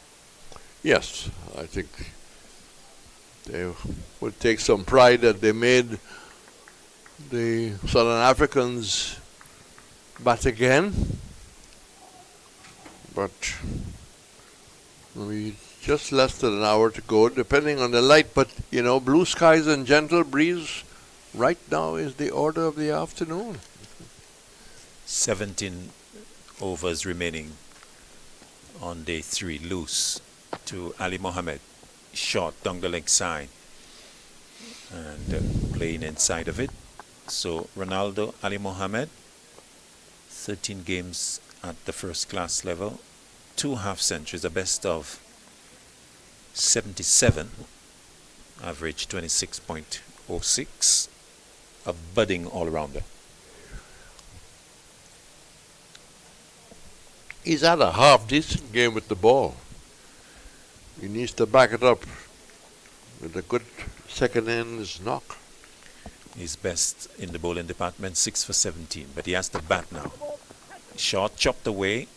Yes, I think they would take some pride that they made the Southern Africans bat again. But we just less than an hour to go, depending on the light. But, you know, blue skies and gentle breeze right now is the order of the afternoon. 17 overs remaining on day 3. Loose to Ali Mohammed. Short down the leg side. And playing inside of it. So Ronaldo, Ali Mohammed, 13 games at the first class level. 2 half centuries, a best of 77, average 26.06, a budding all-rounder. He's had a half-decent game with the ball. He needs to back it up with a good second innings knock. He's best in the bowling department, 6 for 17, but he has to bat now. Short chopped away,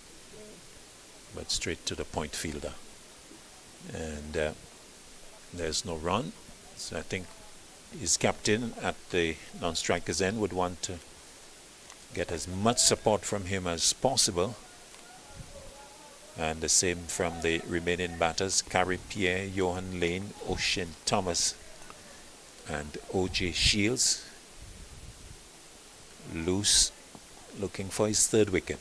but straight to the point fielder. And there's no run, so I think his captain at the non-striker's end would want to get as much support from him as possible. And the same from the remaining batters, Carrie Pierre, Johan Lane, Ocean Thomas, and O.J. Shields. Loose, looking for his third wicket.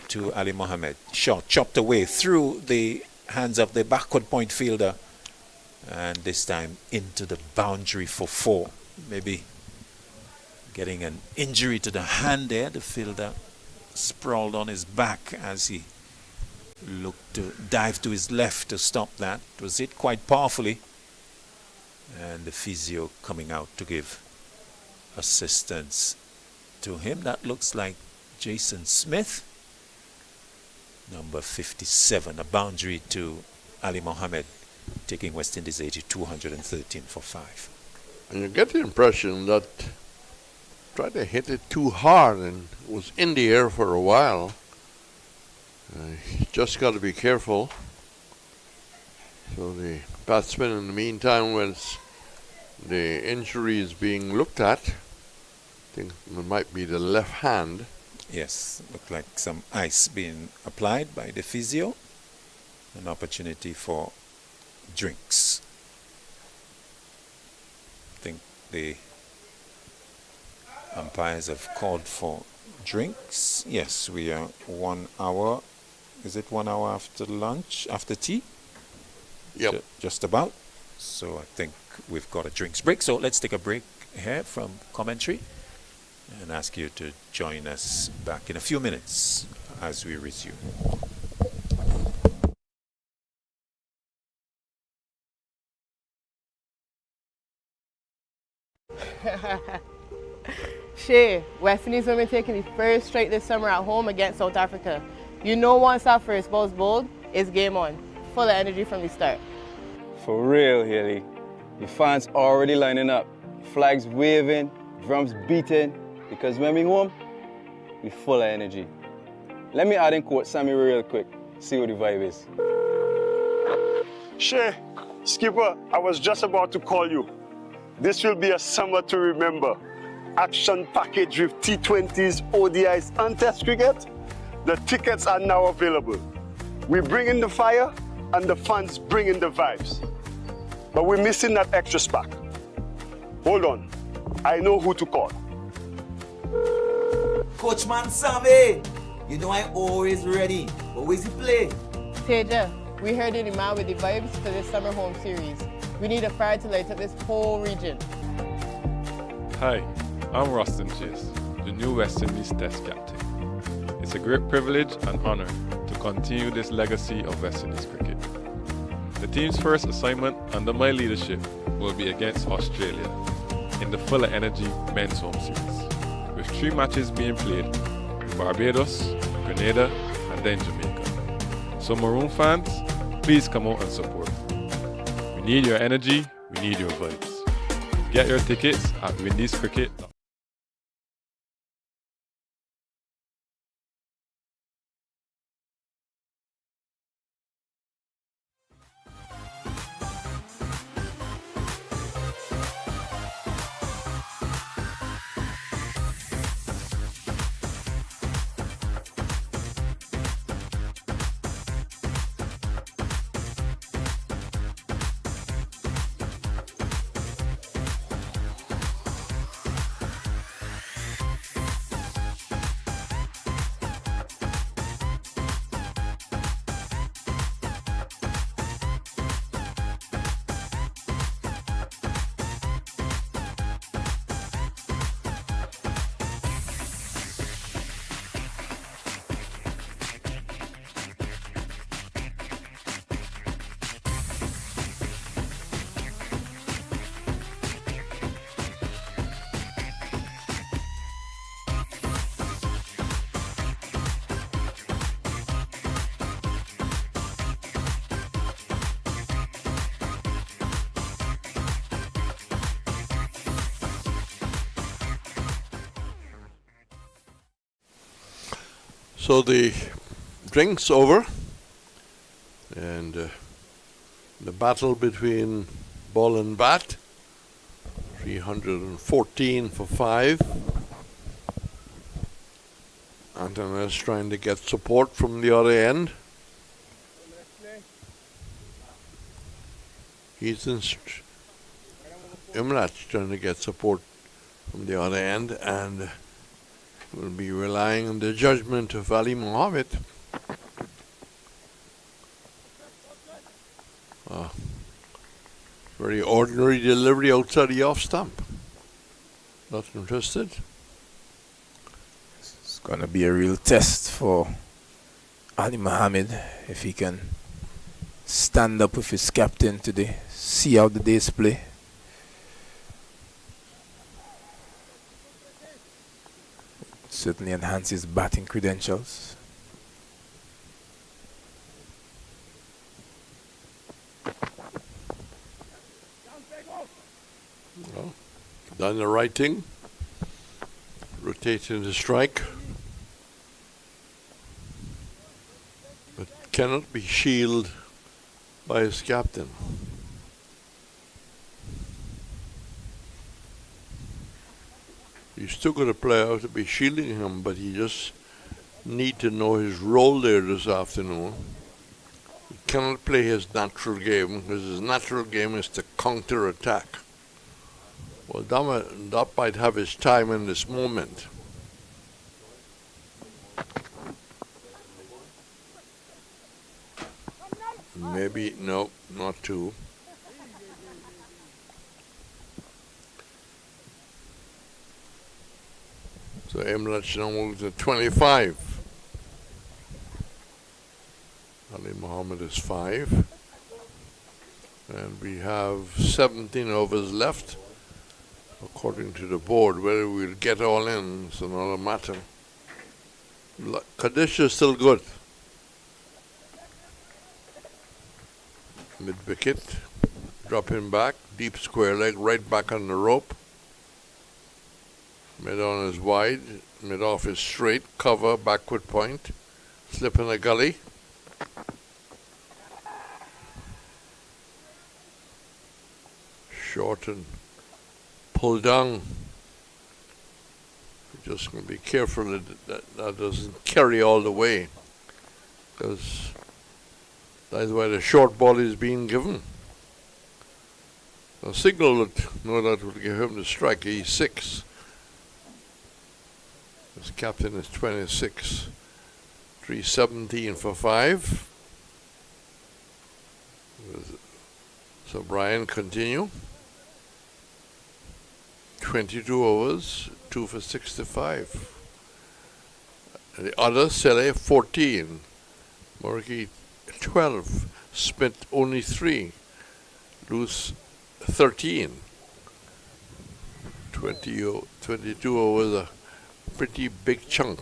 To Ali Mohammed. Shot chopped away through the hands of the backward point fielder. And this time into the boundary for 4. Maybe getting an injury to the hand there. The fielder sprawled on his back as he looked to dive to his left to stop that. It was hit quite powerfully. And the physio coming out to give assistance to him. That looks like Jason Smith. Number 57, a boundary to Ali Mohammed, taking West Indies 213 for 5. And you get the impression that tried to hit it too hard and was in the air for a while. You just got to be careful. So the batsman in the meantime, was the injury is being looked at, I think it might be the left hand. Yes, looked like some ice being applied by the physio. An opportunity for drinks. I think the umpires have called for drinks. Yes, we are 1 hour. Is it 1 hour after lunch, after tea? Yep. Just about. So I think we've got a drinks break. So let's take a break here from commentary and ask you to join us back in a few minutes as we resume. Shay, West Indies will be taking the first straight this summer at home against South Africa. You know once our first ball's bowled, it's game on. Full of energy from the start. For real, Haley. The fans already lining up. Flags waving, drums beating. Because when we home, we full of energy. Let me add in quote Sammy real quick. See what the vibe is. Shay, skipper, I was just about to call you. This will be a summer to remember. Action package with T20s, ODIs, and Test cricket. The tickets are now available. We bring in the fire, and the fans bring in the vibes. But we're missing that extra spark. Hold on, I know who to call. Coachman Sammy, you know I'm always ready. But where's he play? Teja, we heard you're the man with the vibes for this summer home series. We need a fire to light up this whole region. Hi, I'm Rustin Chase, the new West Indies Test captain. It's a great privilege and honor to continue this legacy of West Indies cricket. The team's first assignment under my leadership will be against Australia in the Full of Energy Men's Home Series, with 3 matches being played in Barbados, Grenada, and then Jamaica. So Maroon fans, please come out and support. We need your energy, we need your vibes. Get your tickets at windiescricket.com. So the drink's over, and the battle between ball and bat, 314 for 5. Antonis trying to get support from the other end. He's Imrat trying to get support from the other end, and will be relying on the judgment of Ali Mohammed. Very ordinary delivery outside the off stump. Not interested. It's going to be a real test for Ali Mohammed if he can stand up with his captain today, see how the days play. Certainly enhance his batting credentials. Well, done the right thing. Rotating the strike. But cannot be shielded by his captain. He's still got a player to be shielding him, but he just need to know his role there this afternoon. He cannot play his natural game, because his natural game is to counter-attack. Well, that might have his time in this moment. Maybe, no, not two. So Emirates now moves to 25. Ali Mohammed is 5. And we have 17 overs left, according to the board. Whether we'll get all in is another matter. Condition is still good. Mid wicket, dropping back, deep square leg, right back on the rope. Mid on is wide, mid off is straight, cover, backward point, slip in a gully. Short and pull down. We're just going to be careful that doesn't carry all the way, because that's why the short ball is being given. A signal that no doubt will give him the strike. He's 6. His captain is 26. 317 for 5. So Brian continue. 22 overs, 2 for 65. The other Sele 14. Moriki 12. Smith only 3. Loose 13. 22 overs, a pretty big chunk.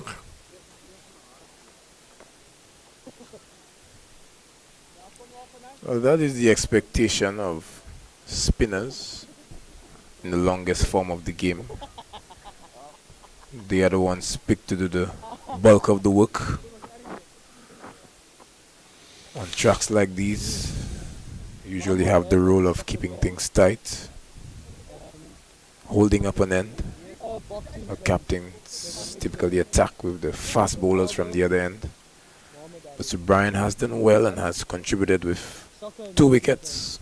Well, that is the expectation of spinners in the longest form of the game. They are the ones picked to do the bulk of the work. On tracks like these, usually have the role of keeping things tight, holding up an end. Our captains typically attack with the fast bowlers from the other end. But Sir Brian has done well and has contributed with 2 wickets,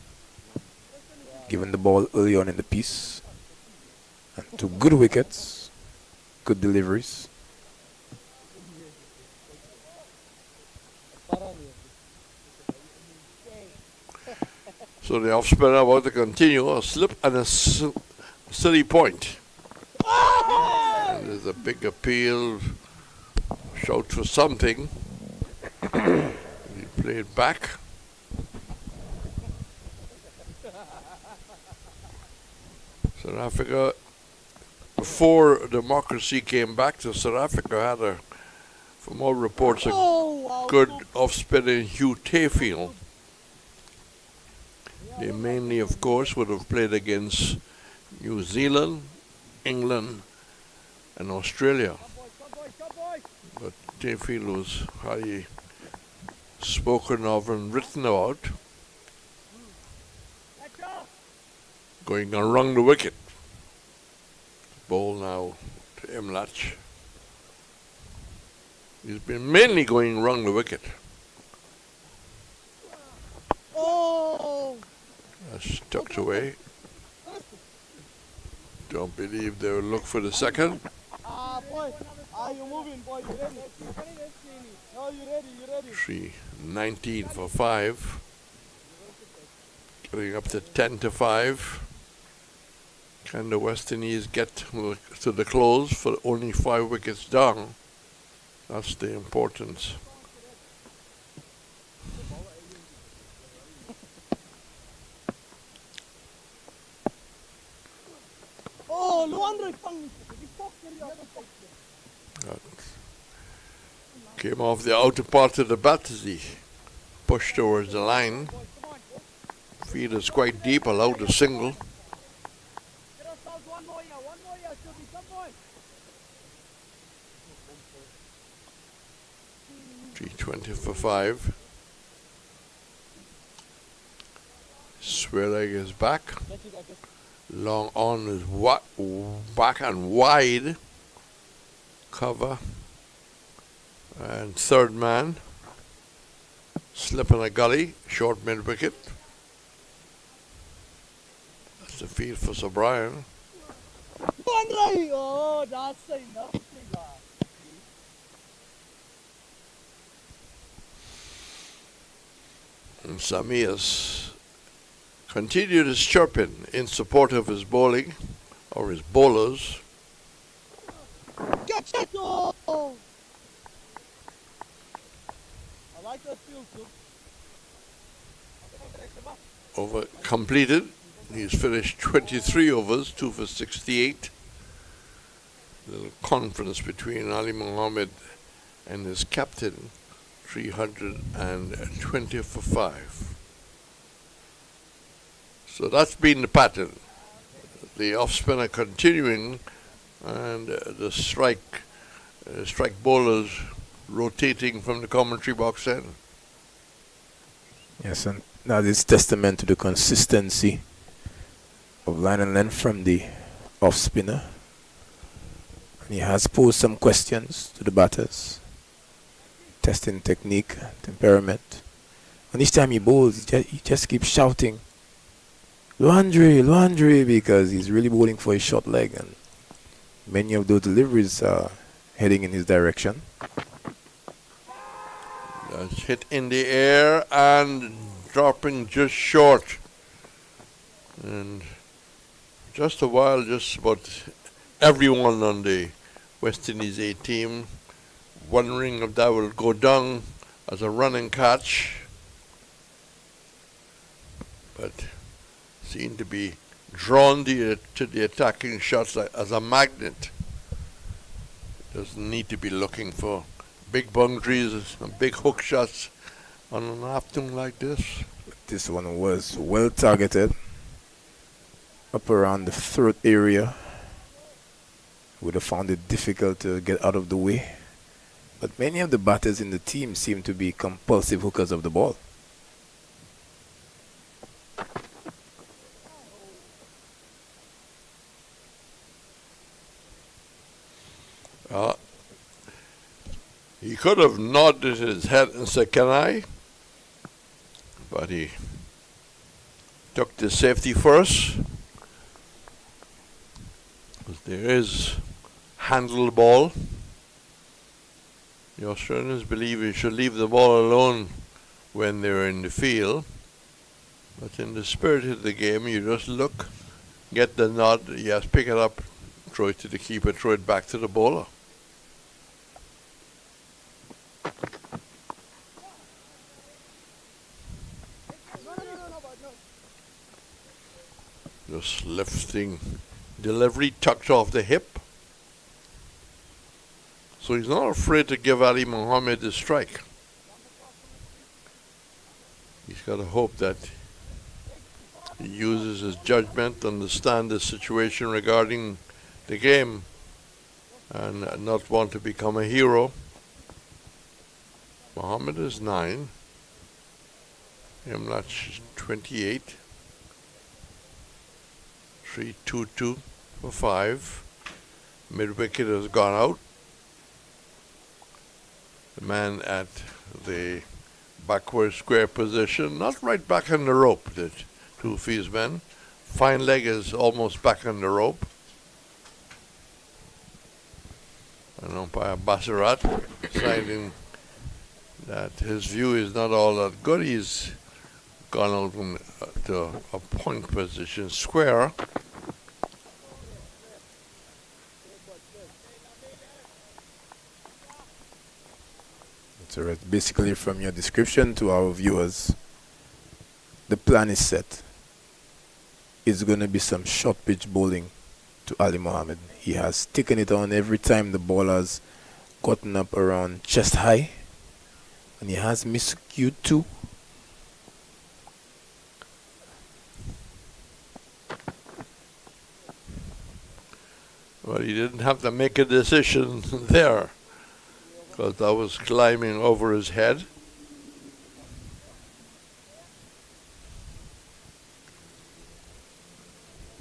given the ball early on in the piece, and 2 good wickets, good deliveries. So the off spinner about to continue, a slip and a silly point. And there's a big appeal, shout for something. He played back. South Africa, before democracy came back to South Africa, from all reports, a good off-spinner Hugh Tayfield. They mainly, of course, would have played against New Zealand, England, and Australia. But Dayfield was highly spoken of and written about. Going around the wicket. Ball now to Imlach. He's been mainly going around the wicket. Oh! That's tucked away. Don't believe they will look for the second. Boy. You moving, boy. You ready? No, you ready, you ready. 3:19 for 5. Getting up to 10 to 5. Can the West Indies get to the close for only 5 wickets down? That's the importance. Oh, Luandro. Came off the outer part of the bat as he pushed towards the line. Field is quite deep, allowed a single. 3:20 for 5. Swearleg is back. Long on is back and wide. Cover. And third man. Slip in a gully. Short mid wicket. That's the field for Sir Brian. Oh, that's enough. And Samias continued his chirping in support of his bowling, or his bowlers. Catch it! Oh! I like that field too. Over completed. He's finished 23 overs, 2 for 68. Little conference between Ali Mohammed and his captain, 320 for 5. So that's been the pattern. The off spinner continuing, and the strike bowlers rotating from the commentary box end. Yes, and that is testament to the consistency of line and length from the off spinner. And he has posed some questions to the batters, testing technique, temperament. And each time he bowls, he just keeps shouting, Luandri, Luandri, because he's really bowling for his short leg, and many of those deliveries are heading in his direction. That's hit in the air and dropping just short. And just a while, just about everyone on the West Indies A team wondering if that will go down as a running catch. But seemed to be drawn to the attacking shots as a magnet. Doesn't need to be looking for big boundaries and big hook shots on an afternoon like this. This one was well targeted up around the throat area. Would have found it difficult to get out of the way. But many of the batters in the team seem to be compulsive hookers of the ball. He could have nodded his head and said, "Can I?" But he took the safety first. There is handled ball. The Australians believe you should leave the ball alone when they're in the field. But in the spirit of the game, you just look, get the nod, yes, pick it up, throw it to the keeper, throw it back to the bowler. Just lifting delivery, tucked off the hip. So he's not afraid to give Ali Mohammed a strike. He's got to hope that he uses his judgment, understand the situation regarding the game, and not want to become a hero. Mohammed is 9. Imlach is 28. 3-2-2 for 5. Mid wicket has gone out. The man at the backward square position, not right back on the rope, the two of his men. Fine leg is almost back on the rope. And umpire Bassarat deciding that his view is not all that good. He's gone out to a point position square. So basically, from your description to our viewers, the plan is set. It's going to be some short pitch bowling to Ali Mohammed. He has taken it on every time the ball has gotten up around chest high, and he has miscued too. Well, he didn't have to make a decision there, because that was climbing over his head.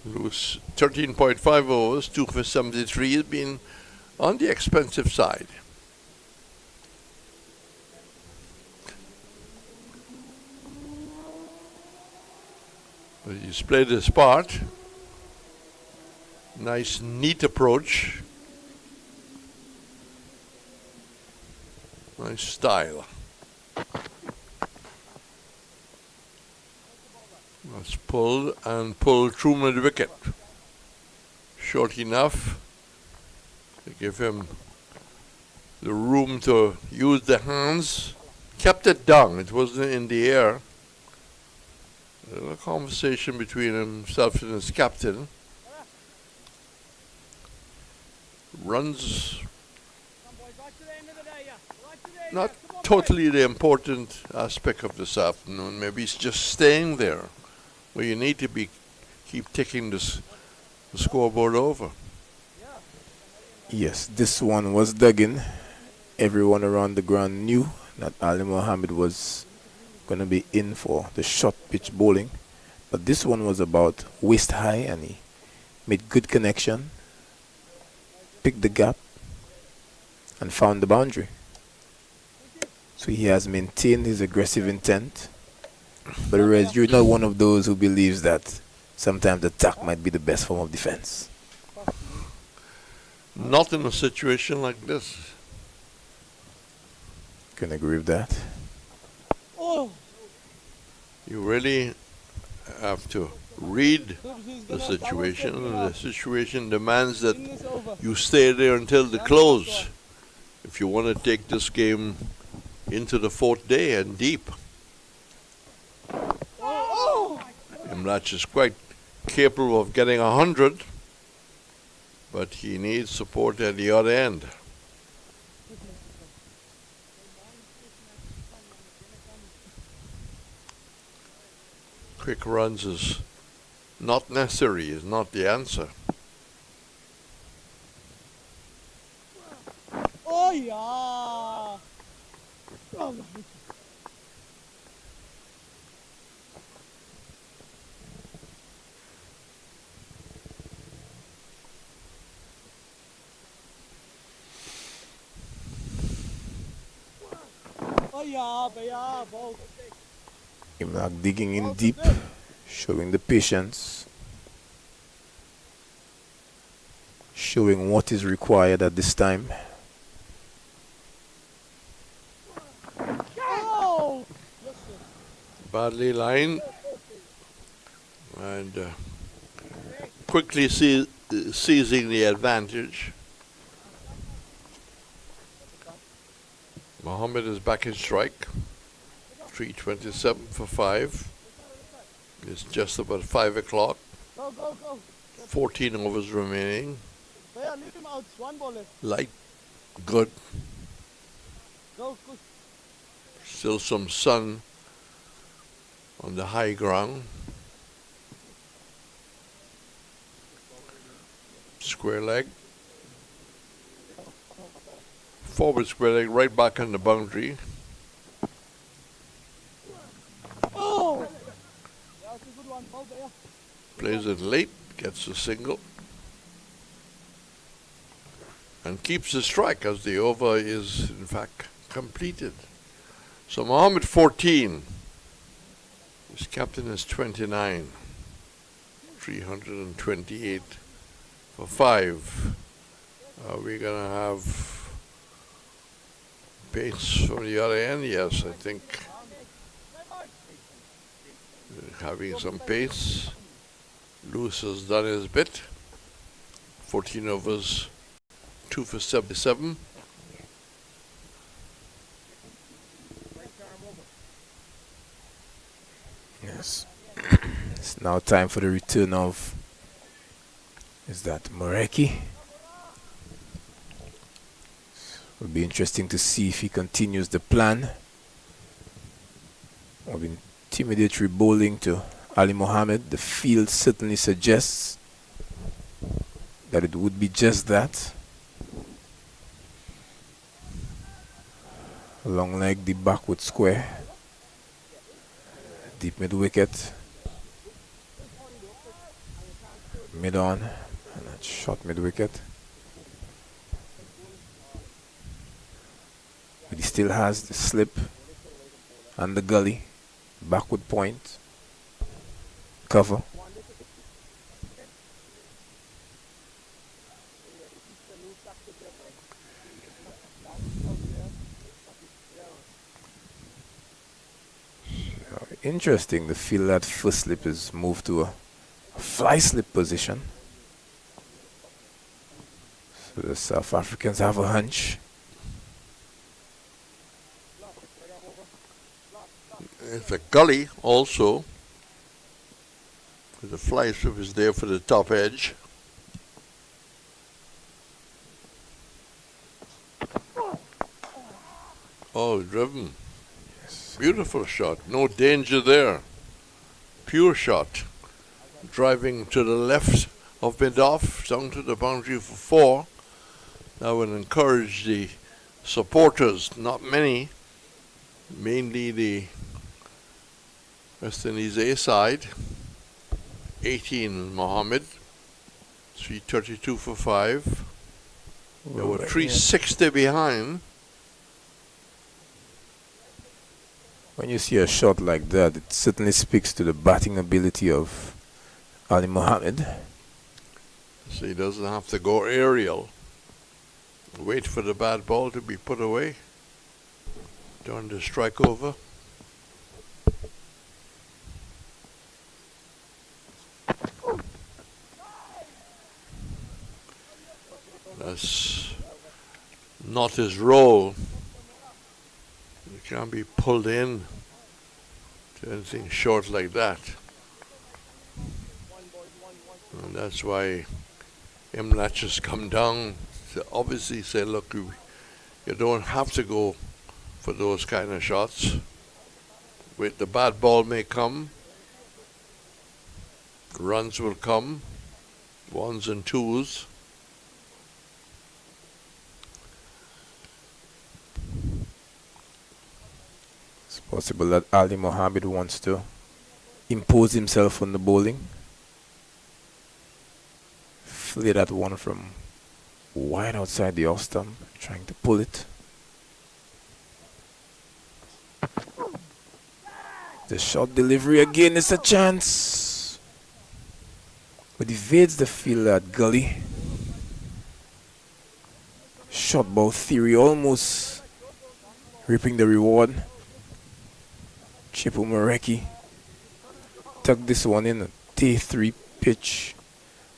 Lose 13.5 overs, 2 for 73 has been on the expensive side. But he's played his part. Nice, neat approach. Nice style. That's pulled and pulled through mid wicket. Short enough to give him the room to use the hands. Kept it down, it wasn't in the air. There was a conversation between himself and his captain. Runs not totally the important aspect of this afternoon. Maybe it's just staying there where you need to be, keep ticking the scoreboard over. Yes, this one was dug in. Everyone around the ground knew that Ali Mohammed was going to be in for the short pitch bowling. But this one was about waist high, and he made good connection, picked the gap, and found the boundary. So he has maintained his aggressive intent. But whereas you're not one of those who believes that sometimes attack might be the best form of defense. Not in a situation like this. Can agree with that. You really have to read the situation, and the situation demands that you stay there until the close if you want to take this game into the fourth day and deep. Imlach is quite capable of getting 100, but he needs support at the other end. Quick runs is not necessary, is not the answer. Oh yeah. Oh, yeah, ball. Imlach digging in deep, showing the patience, showing what is required at this time. Oh. Badly lined, and quickly seizing the advantage. Mohammed is back in strike. 3:27 for 5. It's just about 5 o'clock. Go, go, go. 14 overs remaining. Yeah, leave him out. One ball left. Light, good. Go, good. Still some sun on the high ground. Square leg. Forward square leg right back on the boundary. Plays it late, gets a single, and keeps the strike as the over is in fact completed. So Mohammed 14, his captain is 29, 328 for 5. We're going to have pace from the other end? Yes, I think having some pace. Lewis has done his bit. 14 overs, 2 for 77. Yes. It's now time for the return of, is that Moreki? Will be interesting to see if he continues the plan of intimidatory bowling to Ali Mohammed. The field certainly suggests that it would be just that. Long leg, the backward square, deep mid wicket, mid on, and that short mid wicket. But he still has the slip and the gully, backward point, cover. Interesting, the feel that first slip is moved to a fly slip position. So the South Africans have a hunch. It's a gully also. The fly strip is there for the top edge. Oh, driven. Yes. Beautiful shot. No danger there. Pure shot. Driving to the left of mid-off, down to the boundary for 4. That would encourage the supporters, not many, mainly the West Indies A side. 18 Mohammed, 332 for 5. There were 360 behind. When you see a shot like that, it certainly speaks to the batting ability of Ali Mohammed. So he doesn't have to go aerial. Wait for the bad ball to be put away. Turn the strike over. That's not his role. He can't be pulled in to anything short like that. And that's why Imlach has come down to obviously say, look, you don't have to go for those kind of shots. Wait, the bad ball may come. Runs will come. 1s and 2s. It's possible that Ali Mohammed wants to impose himself on the bowling. Flay that one from wide outside the off stump, trying to pull it. The short delivery again is a chance, but evades the field at gully. Short ball theory almost reaping the reward. Chipo Mareki tuck this one in. A T3 pitch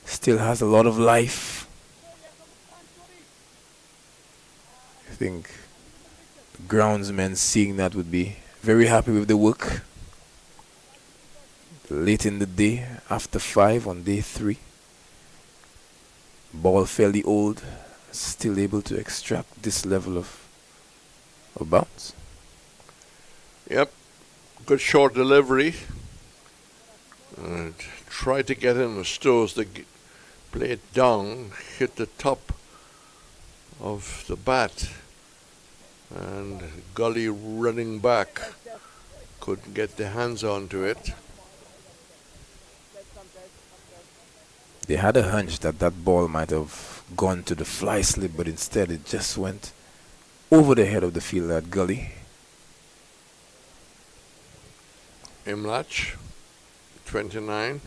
still has a lot of life. I think the groundsmen seeing that would be very happy with the work. Late in the day, after 5 on day 3. Ball fairly old, still able to extract this level of bounce. Yep, good short delivery. Try to get in the stones to play it down, hit the top of the bat, and Gully running back couldn't get their hands onto it. They had a hunch that that ball might have gone to the fly slip, but instead it just went over the head of the fielder at gully. Imlach, 29.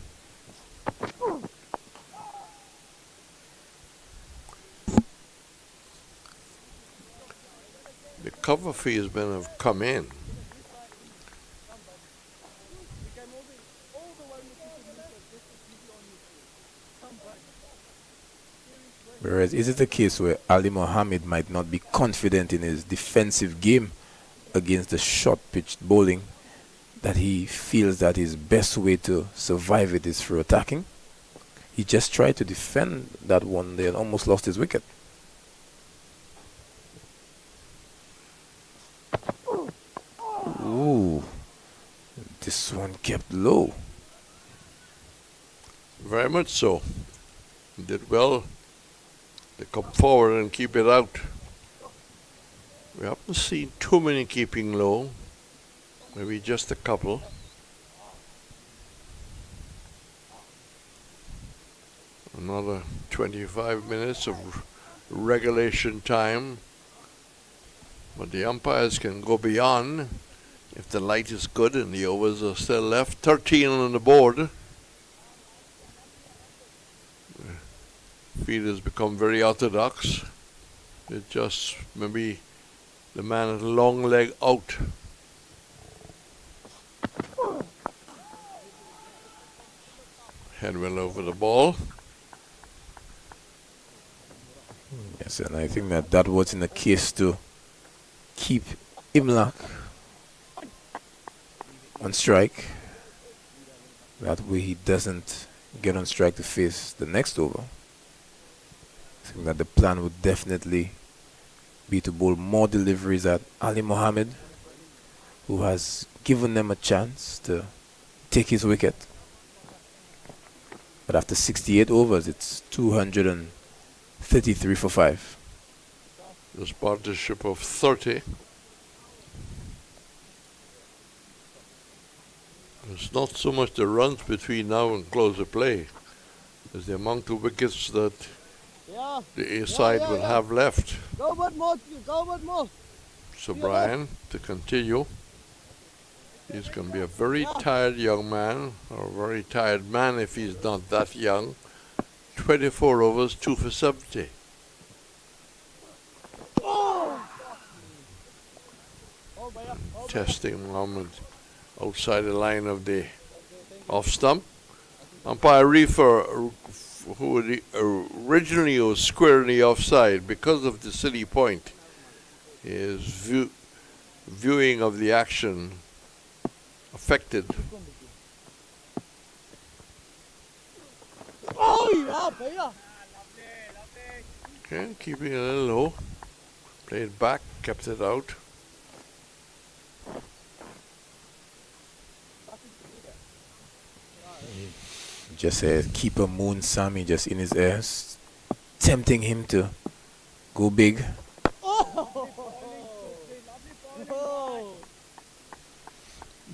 The cover fieldsmen have come in. Whereas, is it a case where Ali Mohammed might not be confident in his defensive game against the short-pitched bowling, that he feels that his best way to survive it is through attacking? He just tried to defend that one there and almost lost his wicket. Ooh, this one kept low. Very much so. Did well to come forward and keep it out. We haven't seen too many keeping low. Maybe just a couple. Another 25 minutes of regulation time. But the umpires can go beyond if the light is good and the overs are still left. 13 on the board. Field has become very orthodox. It just maybe the man at long leg out. Head well over the ball. Yes, and I think that that was in the case to keep Imlach on strike. That way he doesn't get on strike to face the next over. I think that the plan would definitely be to bowl more deliveries at Ali Mohammed, who has given them a chance to take his wicket. But after 68 overs, it's 233 for 5. This partnership of 30. It's not so much the runs between now and close of play as the amount of wickets that the A side will have left. Go but more, go but more. So Brian, to continue, he's going to be a very tired young man, or a very tired man if he's not that young. 24 overs, 2 for 70. Testing Mohammed outside the line of the off stump. Umpire Reefer, who originally was square in the offside, because of the silly point, his viewing of the action affected. Okay, keeping it a little low. Played back, kept it out. Just a keeper Moon Sammy just in his ears, tempting him to go big.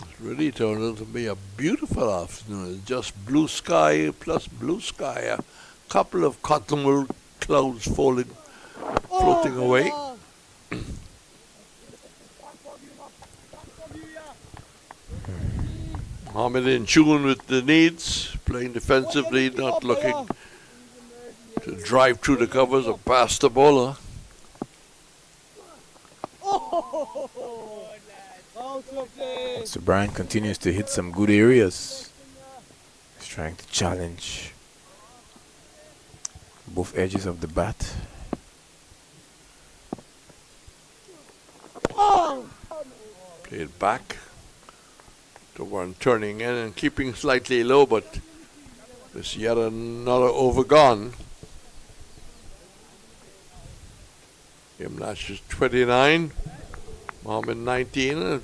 It's really turned out to be a beautiful afternoon. It's just blue sky plus blue sky. A couple of cottonwool clouds floating away. Mohammed in tune with the needs, playing defensively, not looking to drive through the covers or past the bowler. So Brian continues to hit some good areas. He's trying to challenge both edges of the bat. Played back. The one turning in and keeping slightly low, but there's yet another over gone. Imlach is 29, Mohammed 19. A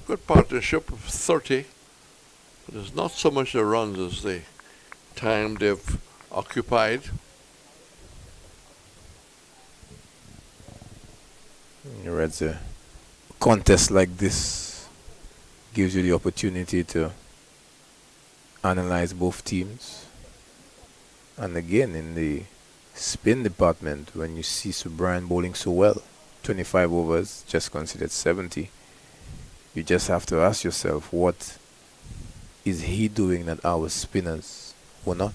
good partnership of 30. But there's not so much the runs as the time they've occupied. Whereas a contest like this gives you the opportunity to analyze both teams. And again, in the spin department, when you see Subrian bowling so well, 25 overs, just considered 70, you just have to ask yourself, what is he doing that our spinners were not?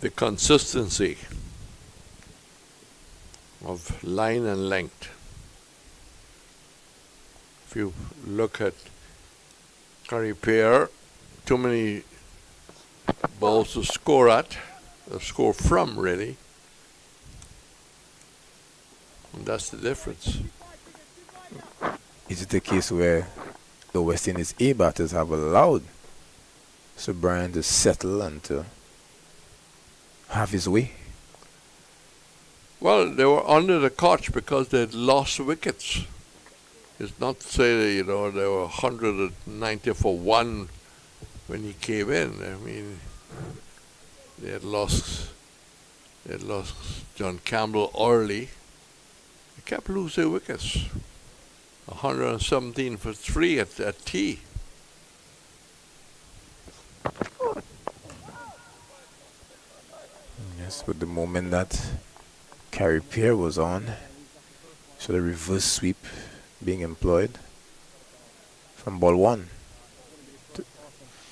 The consistency of line and length. If you look at Curry Pair, too many balls to score at, score from really. And that's the difference. Is it a case where the West Indies A batters have allowed Sir Brian to settle and to have his way? Well, they were under the coach because they'd lost wickets. It's not to say that, you know, they were 190 for 1 when he came in. I mean, they had lost John Campbell early. They kept losing wickets. 117 for 3 at tea. Yes, but the moment that Carey Pear was on, so the reverse sweep being employed from ball 1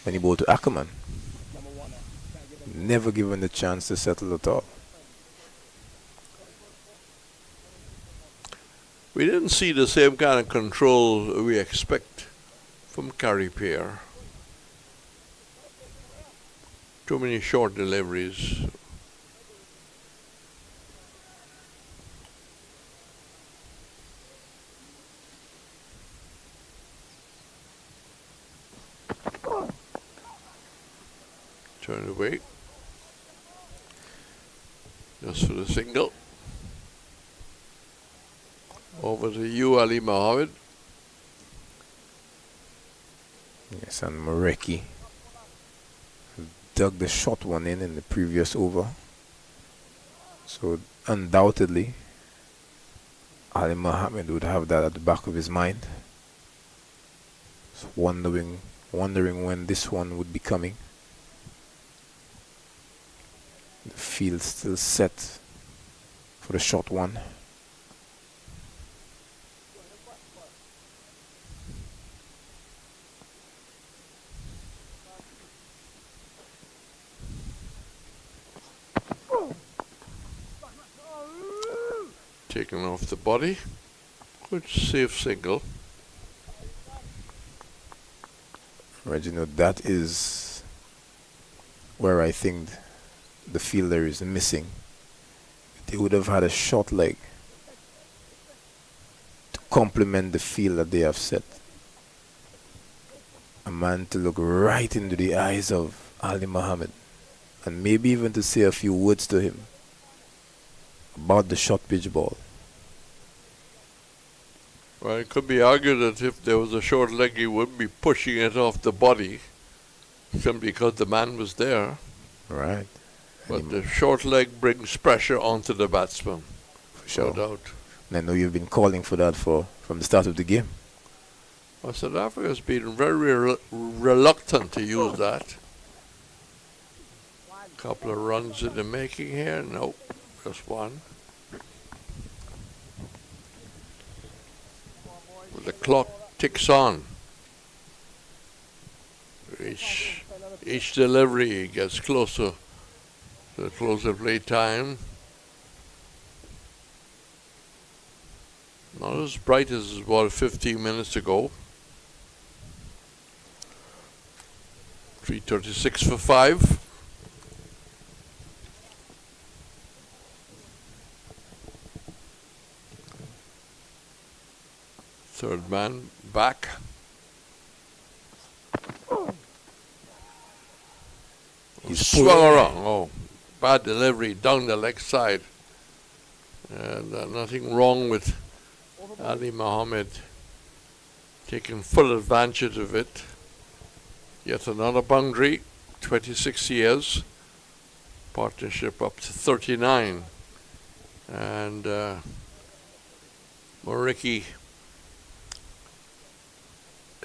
when he bowled to Ackerman. Never given the chance to settle at all. We didn't see the same kind of control we expect from Carey Pear. Too many short deliveries. Turn away. Just for the single. Over to you, Ali Mohammed. Yes, and Mareki dug the short one in the previous over. So undoubtedly, Ali Mohammed would have that at the back of his mind. So wondering when this one would be coming. The field still set for the short one. Taken off the body. Good safe single. Reginald, that is where I think the fielder is missing. They would have had a short leg to complement the field that they have set. A man to look right into the eyes of Ali Mohammed and maybe even to say a few words to him about the short pitch ball. Well, it could be argued that if there was a short leg, he wouldn't be pushing it off the body simply because the man was there. Right. But the short leg brings pressure onto the batsman. For sure. No doubt. And I know you've been calling for that from the start of the game. Well, South Africa has been very reluctant to use that. Couple of runs in the making here. Nope, just one. But the clock ticks on. Each delivery gets closer to the close of play time. Not as bright as about 15 minutes ago. 3:36 for 5. Third man back. He swung around. Oh, bad delivery down the leg side. And nothing wrong with Ali Mohammed taking full advantage of it. Yet another boundary, 26 years. Partnership up to 39. And Moriki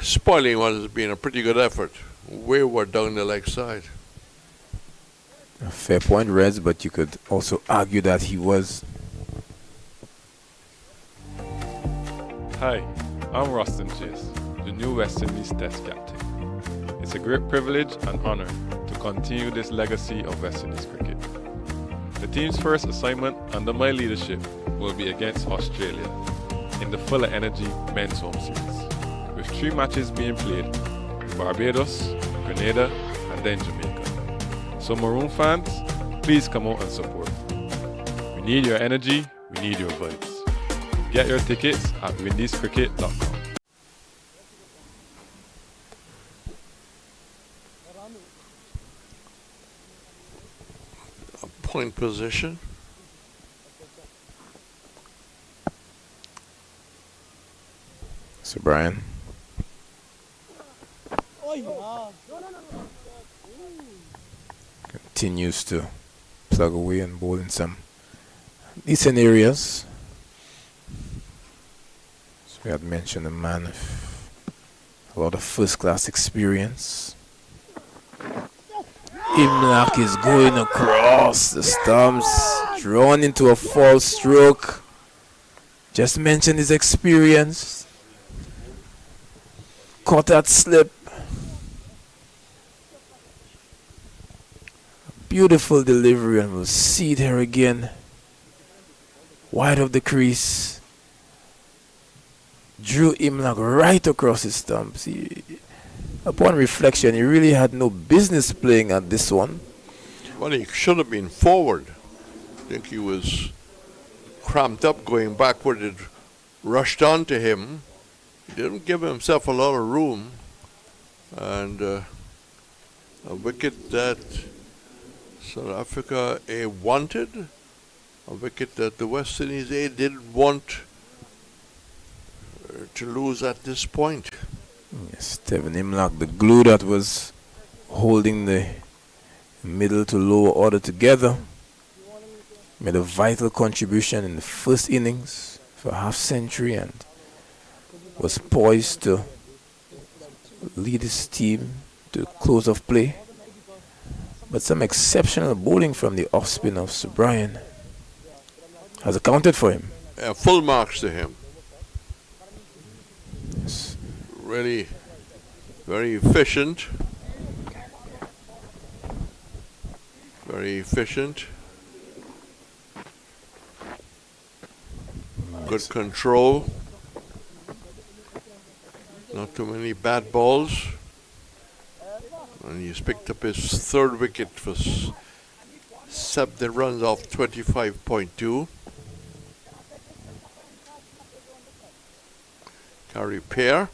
spoiling what has been a pretty good effort. Wayward down the leg side. A fair point, Reds, but you could also argue that he was. Hi, I'm Rustin Chase, the new West Indies Test captain. It's a great privilege and honor to continue this legacy of West Indies cricket. The team's first assignment under my leadership will be against Australia in the Fuller Energy Men's Home Series, with 3 matches being played in Barbados, Grenada, and then Jamaica. So Maroon fans, please come out and support. We need your energy, we need your vibes. Get your tickets at windiescricket.com. Point position. So Brian. Continues to plug away and bowl in some decent areas. So we had mentioned a man of a lot of first class experience. Imlach is going across the stumps, drawn into a false stroke. Just mentioned his experience. Caught that slip. Beautiful delivery, and we'll see it here again. Wide of the crease. Drew Imlach right across his stumps. Upon reflection, he really had no business playing at this one. Well, he should have been forward. I think he was cramped up going backward. It rushed onto him. He didn't give himself a lot of room. And a wicket that South Africa A wanted, a wicket that the West Indies A didn't want to lose at this point. Yes, Steven Imlach, the glue that was holding the middle to lower order together, made a vital contribution in the first innings for a half century and was poised to lead his team to close of play. But some exceptional bowling from the off spin of Sir Brian has accounted for him. Full marks to him. Yes. Really very efficient. Very efficient. Good control. Not too many bad balls. And he's picked up his 3rd wicket for 70 runs off 25.2. Carry pair.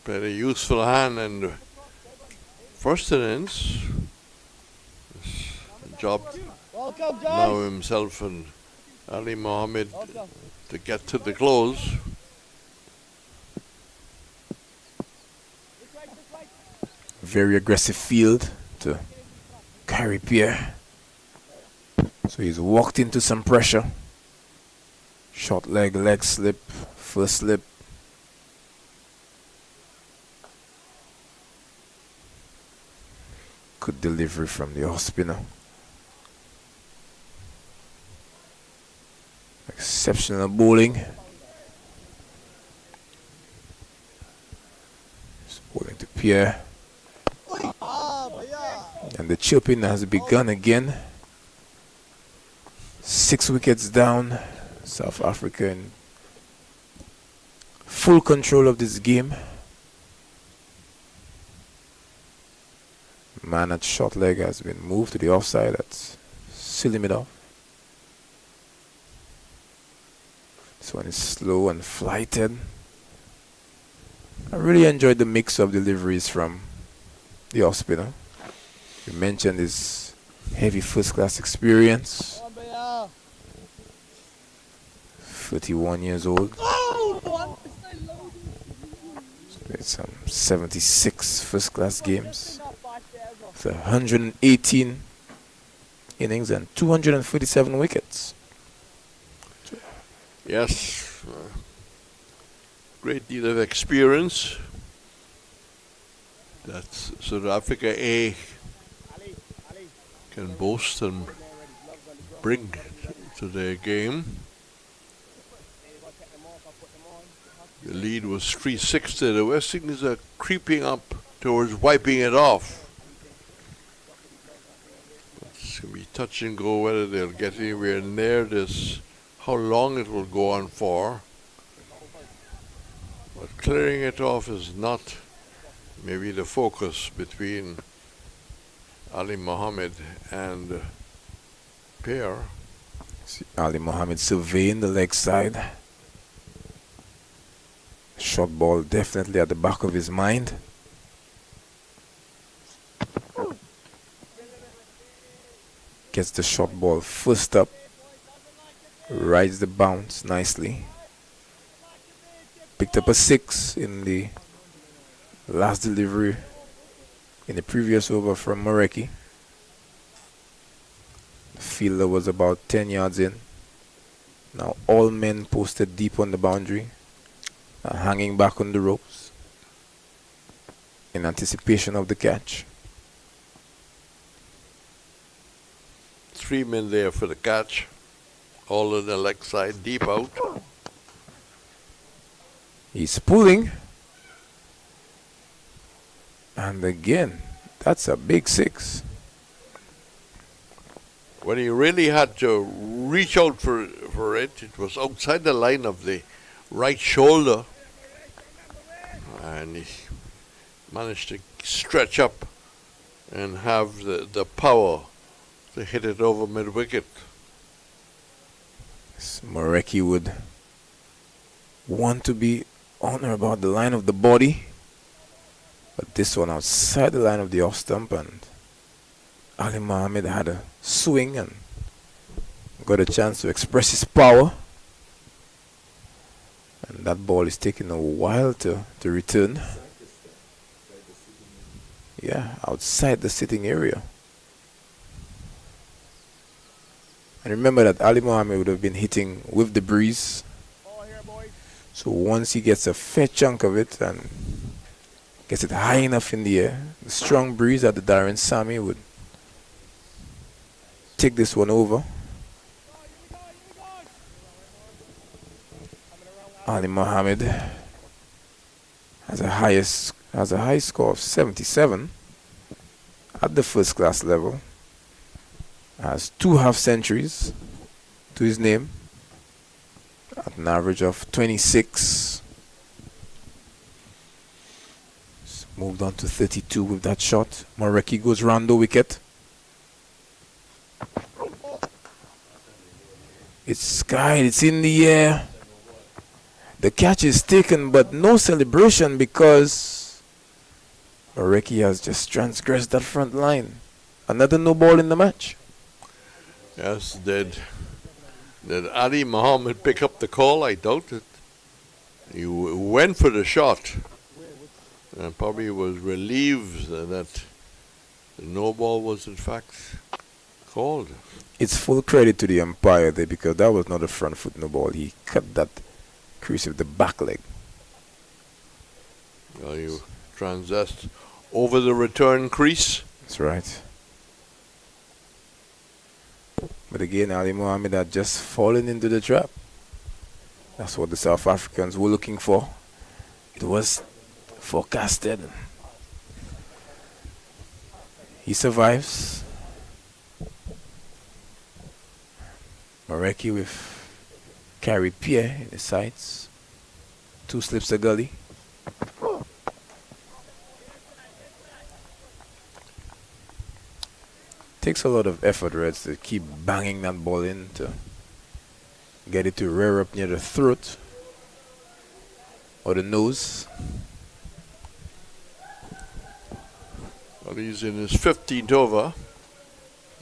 Played a useful hand, and first innings job now himself and Ali Mohammed to get to the close. Very aggressive field to carry Pierre. So he's walked into some pressure. Short leg slip, first slip. Good delivery from the off spinner. Exceptional bowling. Just bowling to Pierre. And the chirping has begun again. 6 wickets down. South Africa in full control of this game. Man at short leg has been moved to the offside. That's sealing it off. This one is slow and flighted. I really enjoyed the mix of deliveries from the off spinner. You mentioned his heavy first class experience. 31 years old. Played some 76 first class games. 118 innings and 237 wickets. Yes, great deal of experience. That's South Africa A can boast and bring to their game. The lead was 360. The West Indies are creeping up towards wiping it off. It's going to be touch and go whether they'll get anywhere near this, how long it will go on for. But clearing it off is not maybe the focus between Ali Mohammed and Pierre. See Ali Mohammed surveying the leg side. Short ball definitely at the back of his mind. Gets the short ball first up. Rides the bounce nicely. Picked up a 6 in the last delivery in the previous over from Moreki. The fielder was about 10 yards in. Now all men posted deep on the boundary, hanging back on the ropes in anticipation of the catch. 3 men there for the catch. All on the leg side, deep out. He's pulling. And again, that's a big 6. When he really had to reach out for it, it was outside the line of the right shoulder. And he managed to stretch up and have the power to hit it over mid-wicket. Moreki would want to be on or about the line of the body, but this one outside the line of the off stump, and Ali Mohammed had a swing and got a chance to express his power, and that ball is taking a while to return. Yeah, outside the sitting area. And remember that Ali Mohammed would have been hitting with the breeze. So once he gets a fair chunk of it and gets it high enough in the air, the strong breeze at the Darren Sammy would take this one over. Ali Mohammed has a high score of 77 at the first class level. Has 2 half centuries to his name at an average of 26. Moved on to 32 with that shot. Moreki goes round the wicket. It's skied, it's in the air. The catch is taken, but no celebration because Moreki has just transgressed that front line. Another no ball in the match. Yes, did Ali Mohammed pick up the call? I doubt it. He went for the shot and probably was relieved that the no ball was in fact called. It's full credit to the umpire there because that was not a front foot no ball. He cut that crease with the back leg. Well, you transest over the return crease. That's right. But again, Ali Mohammed had just fallen into the trap. That's what the South Africans were looking for. It was forecasted. He survives. Moreki with Carrie Pierre in the sights. 2 slips a gully. Takes a lot of effort, Reds, to keep banging that ball in to get it to rear up near the throat or the nose. Well, he's in his 15th over,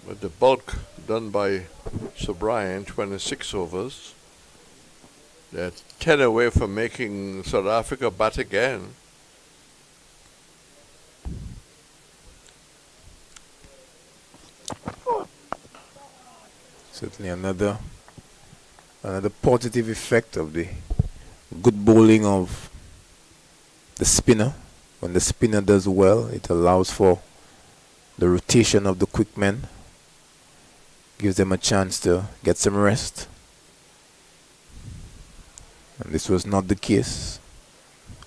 with the bulk done by Sir Brian, 26 overs. They're 10 away from making South Africa bat again. Certainly another positive effect of the good bowling of the spinner. When the spinner does well, it allows for the rotation of the quick men gives them a chance to get some rest. And this was not the case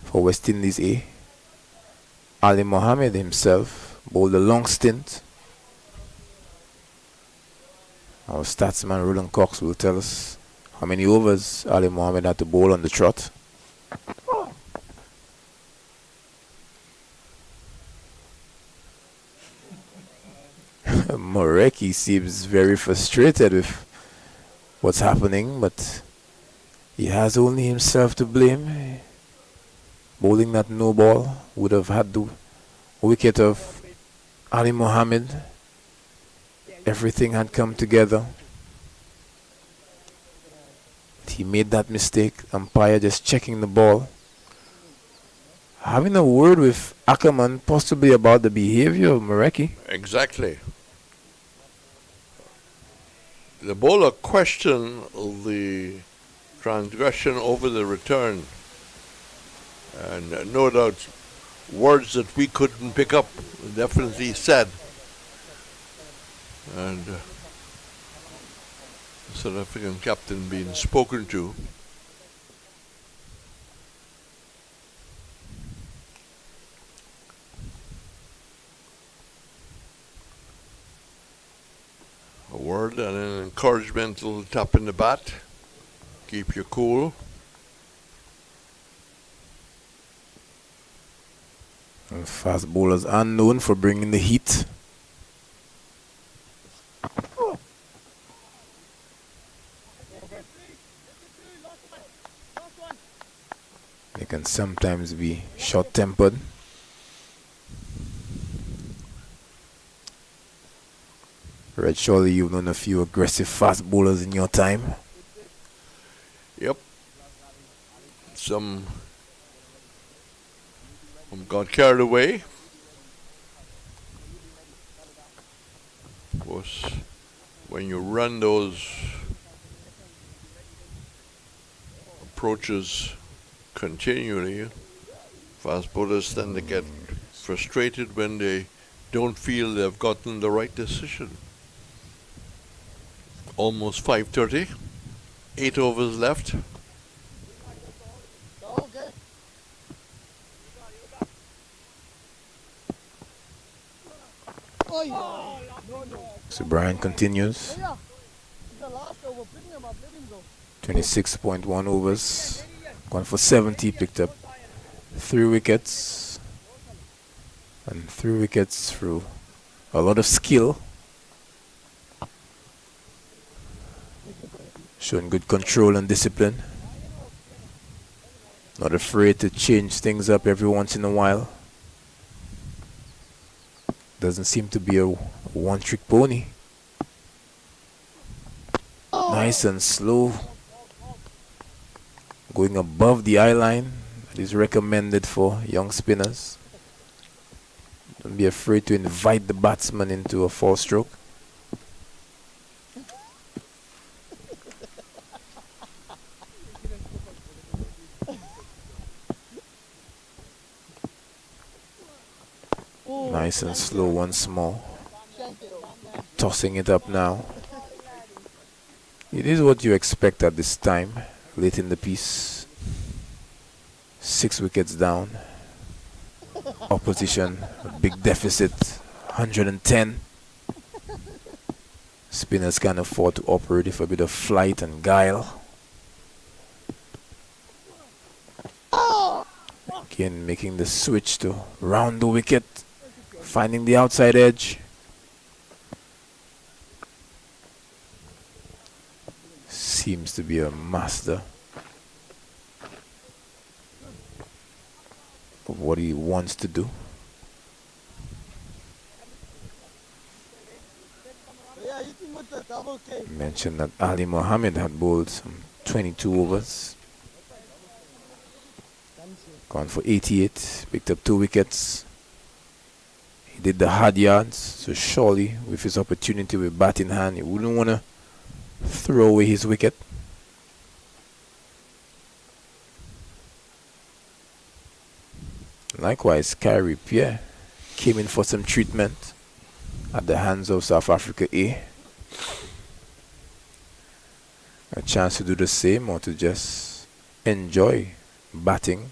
for West Indies A. Ali Mohammed himself bowled a long stint. Our statsman Roland Cox will tell us how many overs Ali Mohammed had to bowl on the trot. Moreki seems very frustrated with what's happening, but he has only himself to blame. Bowling that no ball would have had the wicket of Ali Mohammed. Everything had come together. He made that mistake. Umpire just checking the ball. Having a word with Ackerman possibly about the behavior of Moreki. Exactly. The bowler questioned the transgression over the return. And no doubt, words that we couldn't pick up definitely said. And the South African captain being spoken to. A word and an encouragemental tap in the bat. Keep you cool. And fast bowlers are known for bringing the heat. They can sometimes be short-tempered. Red, surely you've known a few aggressive fast bowlers in your time. Yep. Some got carried away. Of course, when you run those approaches continually, fast bowlers tend to get frustrated when they don't feel they've gotten the right decision. Almost 5:30, 8 overs left. So Brian continues. 26.1 overs. Gone for 70, picked up 3 wickets. And 3 wickets through a lot of skill. Showing good control and discipline. Not afraid to change things up every once in a while. Doesn't seem to be a one-trick pony. Nice and slow. Going above the eye line. That is recommended for young spinners. Don't be afraid to invite the batsman into a false stroke. Nice and slow once more. Tossing it up now. It is what you expect at this time, late in the piece. 6 wickets down. Opposition, a big deficit, 110. Spinners can afford to operate with a bit of flight and guile. Again, making the switch to round the wicket. Finding the outside edge. Seems to be a master of what he wants to do. Mentioned that Ali Mohammed had bowled some 22 overs. Gone for 88, picked up 2 wickets. He did the hard yards, so surely with his opportunity with bat in hand, he wouldn't want to throw away his wicket. Likewise, Kyrie Pierre came in for some treatment at the hands of South Africa A. a chance to do the same or to just enjoy batting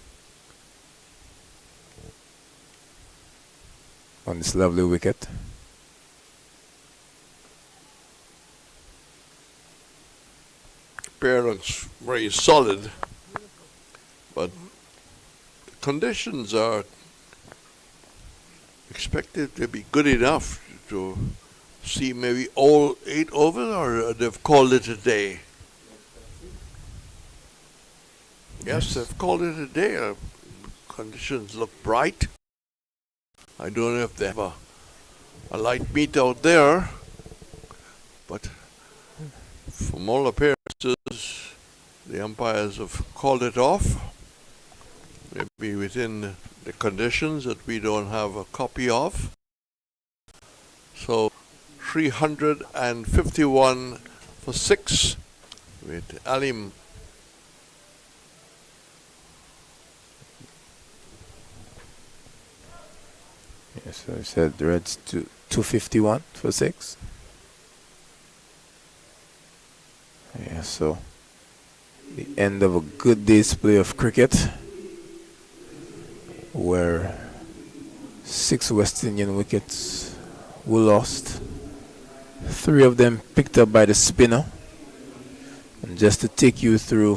on this lovely wicket. Pair looks very solid, but the conditions are expected to be good enough to see maybe all 8 overs, or they've called it a day. Yes, they've called it a day. Conditions look bright. I don't know if they have a light meet out there, but from all appearances, the umpires have called it off. Maybe within the conditions that we don't have a copy of. So 351 for 6 with Alim. Yes, so I said the Reds to 251 for 6. Yeah, so the end of a good display of cricket where 6 West Indian wickets were lost. 3 of them picked up by the spinner. And just to take you through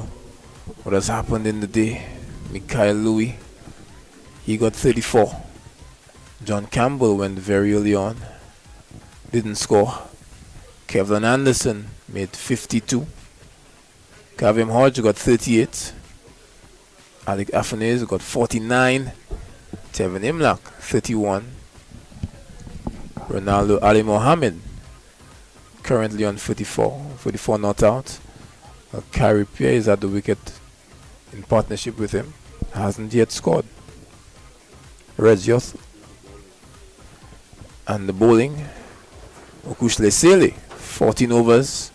what has happened in the day, Mikhail Louis, he got 34. John Campbell went very early on, didn't score. Kevlin Anderson made 52. Kavim Hodge got 38. Alec Afanese got 49. Tevin Imlak 31. Ronaldo Ali Mohammed currently on 44 not out. Carey Pierre is at the wicket in partnership with him, hasn't yet scored. Reds Yoth and the bowling, Okushle Sele 14 overs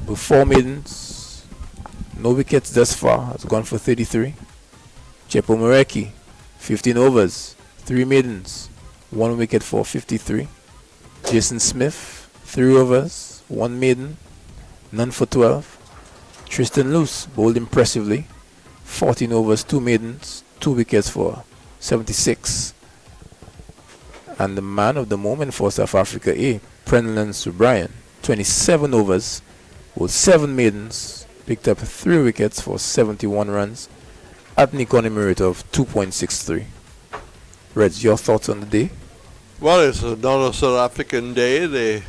with 4 maidens, no wickets thus far, has gone for 33. Chepo Moreki 15 overs, 3 maidens, 1 wicket for 53. Jason Smith 3 overs, 1 maiden, none for 12. Tristan Luce bowled impressively, 14 overs, 2 maidens, 2 wickets for 76. And the man of the moment for South Africa A, Prenlan Subrian, 27 overs with 7 maidens, picked up 3 wickets for 71 runs at an economy rate of 2.63. Reds, your thoughts on the day? Well, it's another South African day. They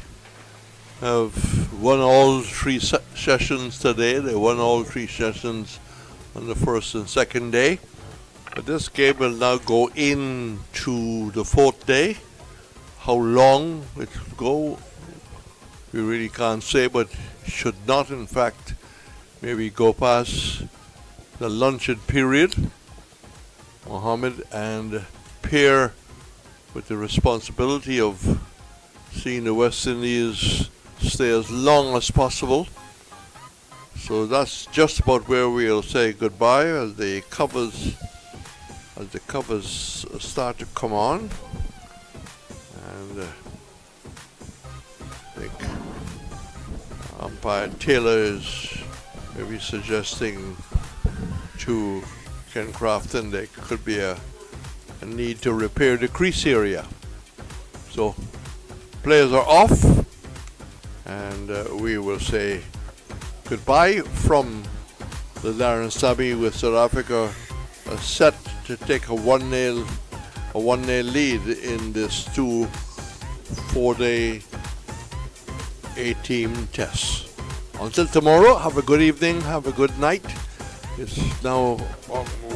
have won all 3 sessions today. They won all 3 sessions on the first and second day. But this game will now go into the 4th day. How long it will go, we really can't say, but should not, in fact, maybe go past the luncheon period. Mohammed and Pierre with the responsibility of seeing the West Indies stay as long as possible. So that's just about where we'll say goodbye as the covers start to come on. And I think umpire Taylor is maybe suggesting to Ken Crafton there could be a need to repair the crease area. So players are off, and we will say goodbye from the Darren Sabby with South Africa set to take a 1-0 lead in this 4-day 8-team test. Until tomorrow, have a good evening, have a good night. It's now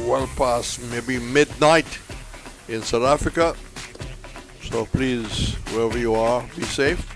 well past maybe midnight in South Africa. So please, wherever you are, be safe.